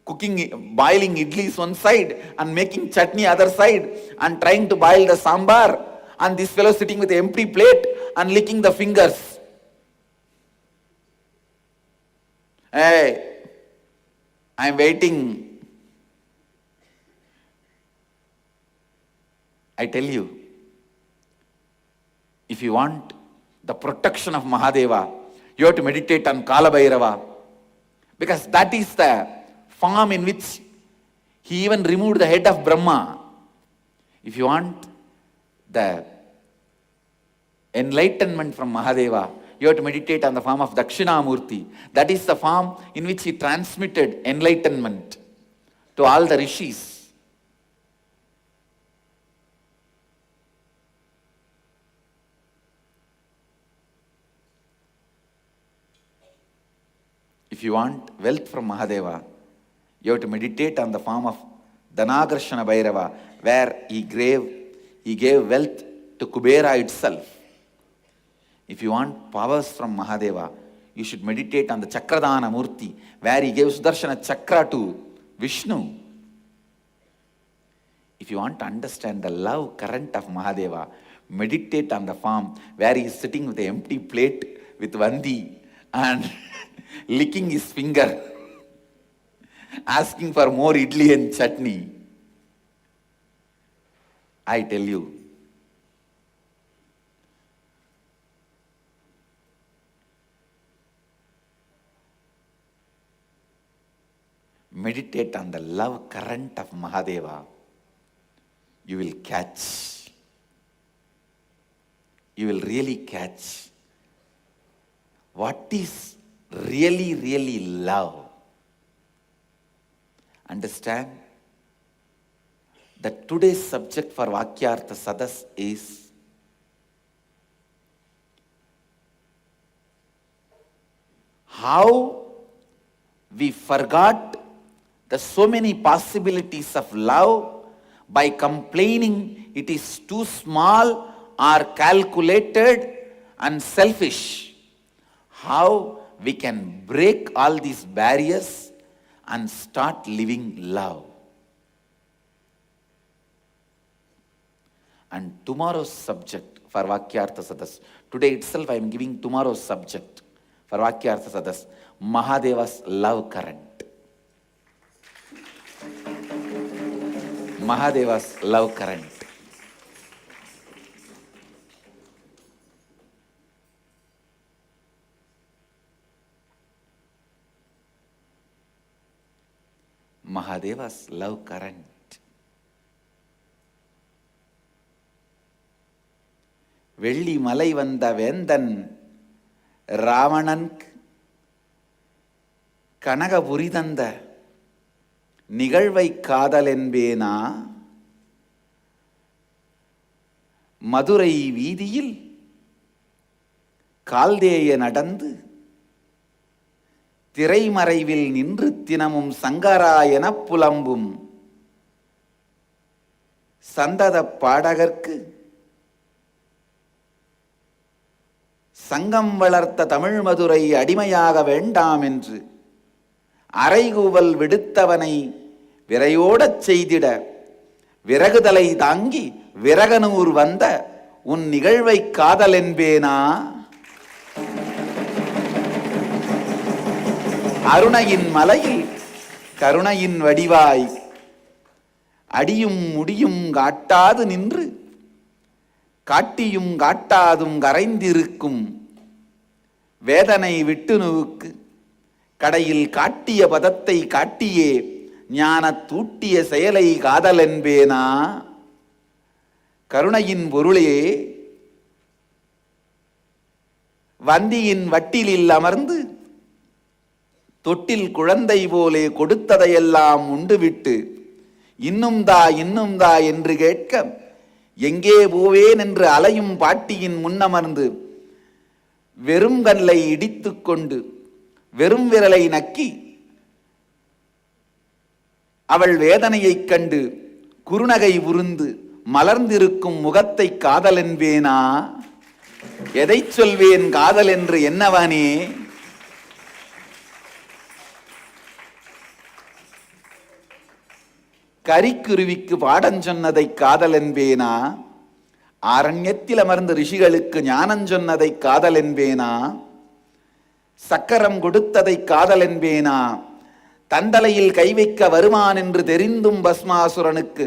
cooking, boiling idlis one side and making chutney other side and trying to boil the sambar, and this fellow sitting with an empty plate and licking the fingers. Hey, I'm waiting. I tell you, if you want the protection of Mahadeva, you have to meditate on Kala Bhairava, because that is the form in which he even removed the head of Brahma. If you want the enlightenment from Mahadeva, you have to meditate on the form of Dakshinamurti. That is the form in which he transmitted enlightenment to all the rishis. If you want wealth from Mahadeva, you have to meditate on the form of Dhanagrashana Bhairava, where he gave wealth to Kubera itself. If you want powers from Mahadeva, you should meditate on the Chakradhana Murti, where he gave Sudarshana Chakra to Vishnu. If you want to understand the love current of Mahadeva, meditate on the form where he is sitting with an empty plate with Vandi and licking his finger, asking for more idli and chutney. I tell you, meditate on the love current of Mahadeva. You will catch. You will really catch what is really, really love. Understand that today's subject for Vakyartha Sadas is how we forgot the so many possibilities of love by complaining it is too small or calculated and selfish. How we can break all these barriers and start living love. And tomorrow's subject for Vakyartha Sadas, today itself I am giving tomorrow's subject for Vakyartha Sadas, Mahadeva's love current. Mahadeva's love current. Mahadeva's love current. வெள்ளி மலை வந்த வேந்தன் ராவணன் கனகபுரி தந்த நிகழ்வை காதல் என்பேனா, மதுரை வீதியில் கால்தேய நடந்து திரைமறைவில் நின்று தினமும் சங்கரா எனப் புலம்பும் சந்தத பாடகர்க்கு சங்கம் வளர்த்த தமிழ் மதுரை அடிமையாக வேண்டாம் என்று அறைகூவல் விடுத்தவனை விரையோடச் செய்திட விறகுதலை தாங்கி விறகனூர் வந்த உன் நிகழ்வை காதல் என்பேனா? அருணையின் மலையில் கருணையின் வடிவாய் அடியும் முடியும் காட்டாது நின்று காட்டியும் காட்டாதும் கரைந்திருக்கும் வேதனை விட்டு நுவுக்கு கடையில் காட்டிய பதத்தை காட்டியே ஞானத் தூட்டிய செயலை காதல் என்பேனா? கருணையின் பொருளே, வந்தியின் வட்டிலில் அமர்ந்து தொட்டில் குழந்தை போலே கொடுத்ததையெல்லாம் உண்டுவிட்டு இன்னும் தா என்று கேட்க எங்கே போவேன் என்று அலையும் பாட்டியின் முன்னமர்ந்து வெறும் கல்லை இடித்து கொண்டு வெறும் விரலை நக்கி அவள் வேதனையைக் கண்டு குறுநகை உருந்து மலர்ந்திருக்கும் முகத்தை காதல் என்பேனா? எதை சொல்வேன் காதல் என்று என்னவனே? கரிக்குருவிக்கு பாடம் சொன்னதை காதல் என்பேனா? ஆரண்யத்தில் அமர்ந்த ரிஷிகளுக்கு ஞானம் சொன்னதை காதல் என்பேனா? சக்கரம் கொடுத்ததை காதல் என்பேனா? தந்தலையில் கை வைக்க வருவான் என்று தெரிந்தும் பஸ்மாசுரனுக்கு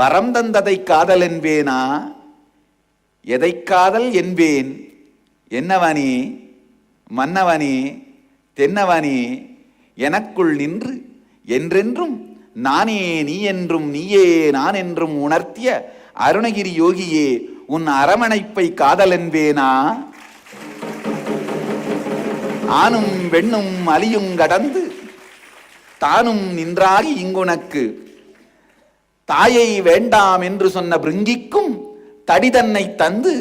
வரம் தந்ததை காதல் என்பேனா? எதை காதல் என்பேன்? என்னவனே, மன்னவனே, தென்னவனே, எனக்குள் நின்று என்றென்றும் நானே நீ என்றும் நீயே நான் என்றும் உணர்த்திய அருணகிரி யோகியே, உன் அரவணைப்பை காதல் என்பேனா? ஆணும் பெண்ணும் அலியும் கடந்து தானும் நின்றாகி இங்குனக்கு தாயை வேண்டாம் என்று சொன்ன பிருங்கிக்கும் தடிதன்னை தந்து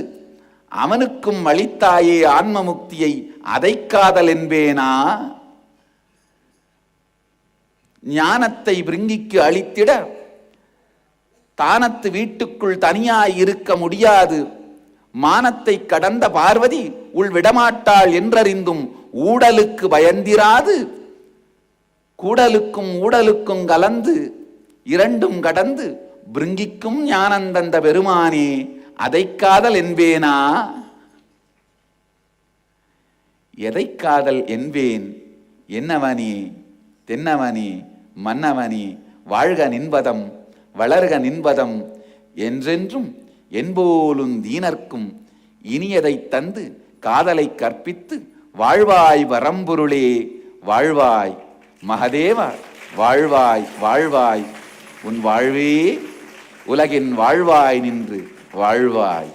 அவனுக்கும் அளித்தாயே ஆன்ம முக்தியை, அதை காதல் என்பேனா? ஞானத்தை பிருங்கிக்கு அளித்திட தானத்து வீட்டுக்குள் தனியாய் இருக்க முடியாது, மானத்தை கடந்த பார்வதி உள் விடமாட்டாள் என்றறிந்தும் ஊடலுக்கு பயந்திராது கூடலுக்கும் ஊடலுக்கும் கலந்து இரண்டும் கடந்து பிருங்கிக்கும் ஞானந்தந்த பெருமானே, அதை காதல் என்பேனா? எதை காதல் என்பேன்? என்னவனே, தென்னவனே, மன்னவனே, வாழ்க நின்பதம் வளர்க நின்பதம் என்றென்றும் என்போலும் தீனர்க்கும் இனியதை தந்து காதலை கற்பித்து வாழ்வாய் வரம்பொருளே, வாழ்வாய் மகதேவா, வாழ்வாய் வாழ்வாய், உன் வாழ்வே உலகின் வாழ்வாய் நின்று வாழ்வாய்.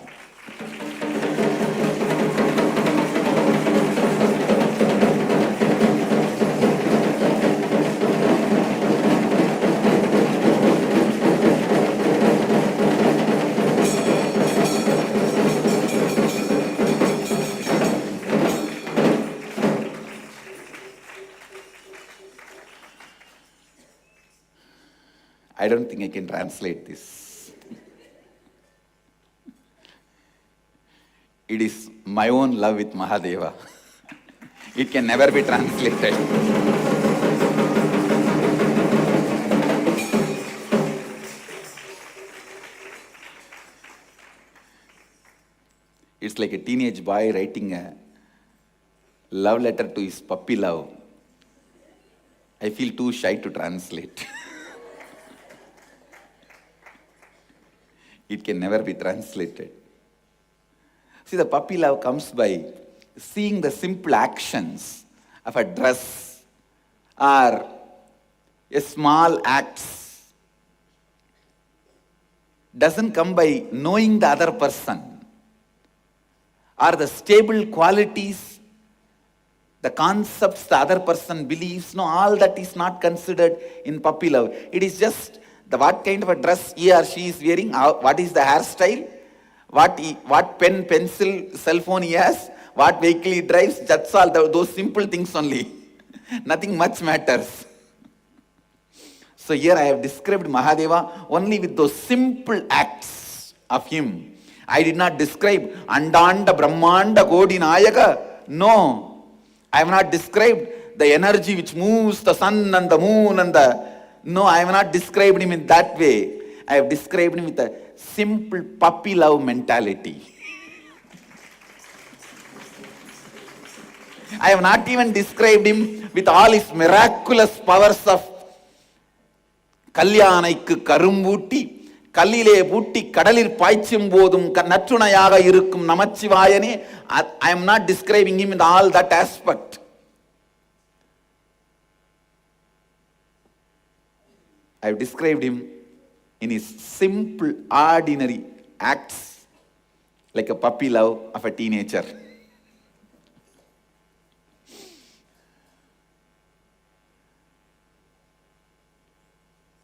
I don't think I can translate this. It is my own love with Mahadeva. It can never be translated. It's like a teenage boy writing a love letter to his puppy love. I feel too shy to translate. It can never be translated. See, the puppy love comes by seeing the simple actions of a dress or a small acts. Doesn't come by knowing the other person or the stable qualities, the concepts the other person believes. No, all that is not considered in puppy love. It is just what kind of a dress he or she is wearing, what is the hairstyle, what pen, pencil, cell phone he has, what vehicle he drives. That's all, those simple things only. Nothing much matters. So here I have described Mahadeva only with those simple acts of him. I did not describe Andanda Brahmanda Godi Nayaka. No, I have not described the energy which moves the sun and the moon and the No, I have not described him in that way. I have described him with a simple puppy love mentality. I have not even described him with all his miraculous powers of கல்யாணைக்கு கரும்பூட்டி கல்லிலே பூட்டி கடலில் பாய்ச்சும் போதும் நற்றுணையாக இருக்கும் நமச்சிவாயனே. I am not describing him in all that aspect. I have described him in his simple, ordinary acts, like a puppy love of a teenager.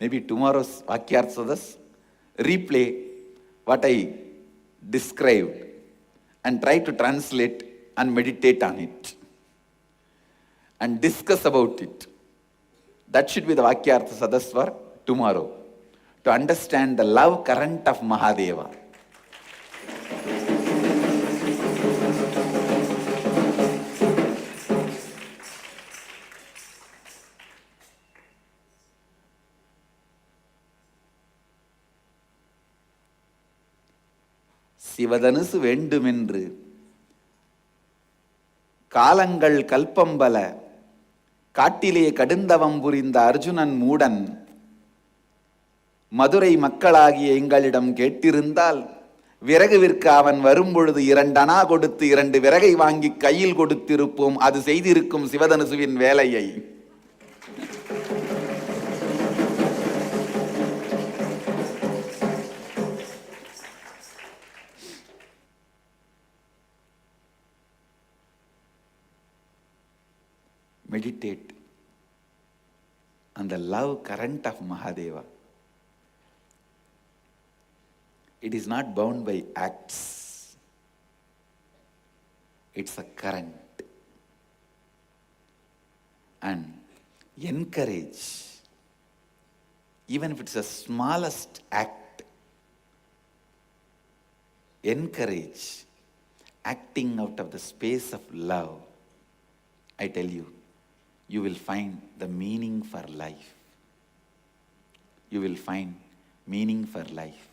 Maybe tomorrow's Vakyarthadas, replay what I described and try to translate and meditate on it and discuss about it. That should be the Vakyarthadas for tomorrow, to understand the love current of Mahadeva. சிவதனுசு வேண்டுமென்று காலங்கள் கல்பம்பல காட்டிலே கடுந்தவம் புரிந்த அர்ஜுனன் மூடன் மதுரை மக்களாகிய எங்களிடம் கேட்டிருந்தால் விறகு விற்க அவன் வரும்பொழுது 2 அணா கொடுத்து 2 விறகை வாங்கி கையில் கொடுத்திருப்போம். அது செய்திருக்கும் சிவதனுசுவின் வேலையை. Meditate on the love current of Mahadeva. It is not bound by acts. It's a current. And encourage, even if it's the smallest act, encourage acting out of the space of love. I tell you, you will find the meaning for life. You will find meaning for life.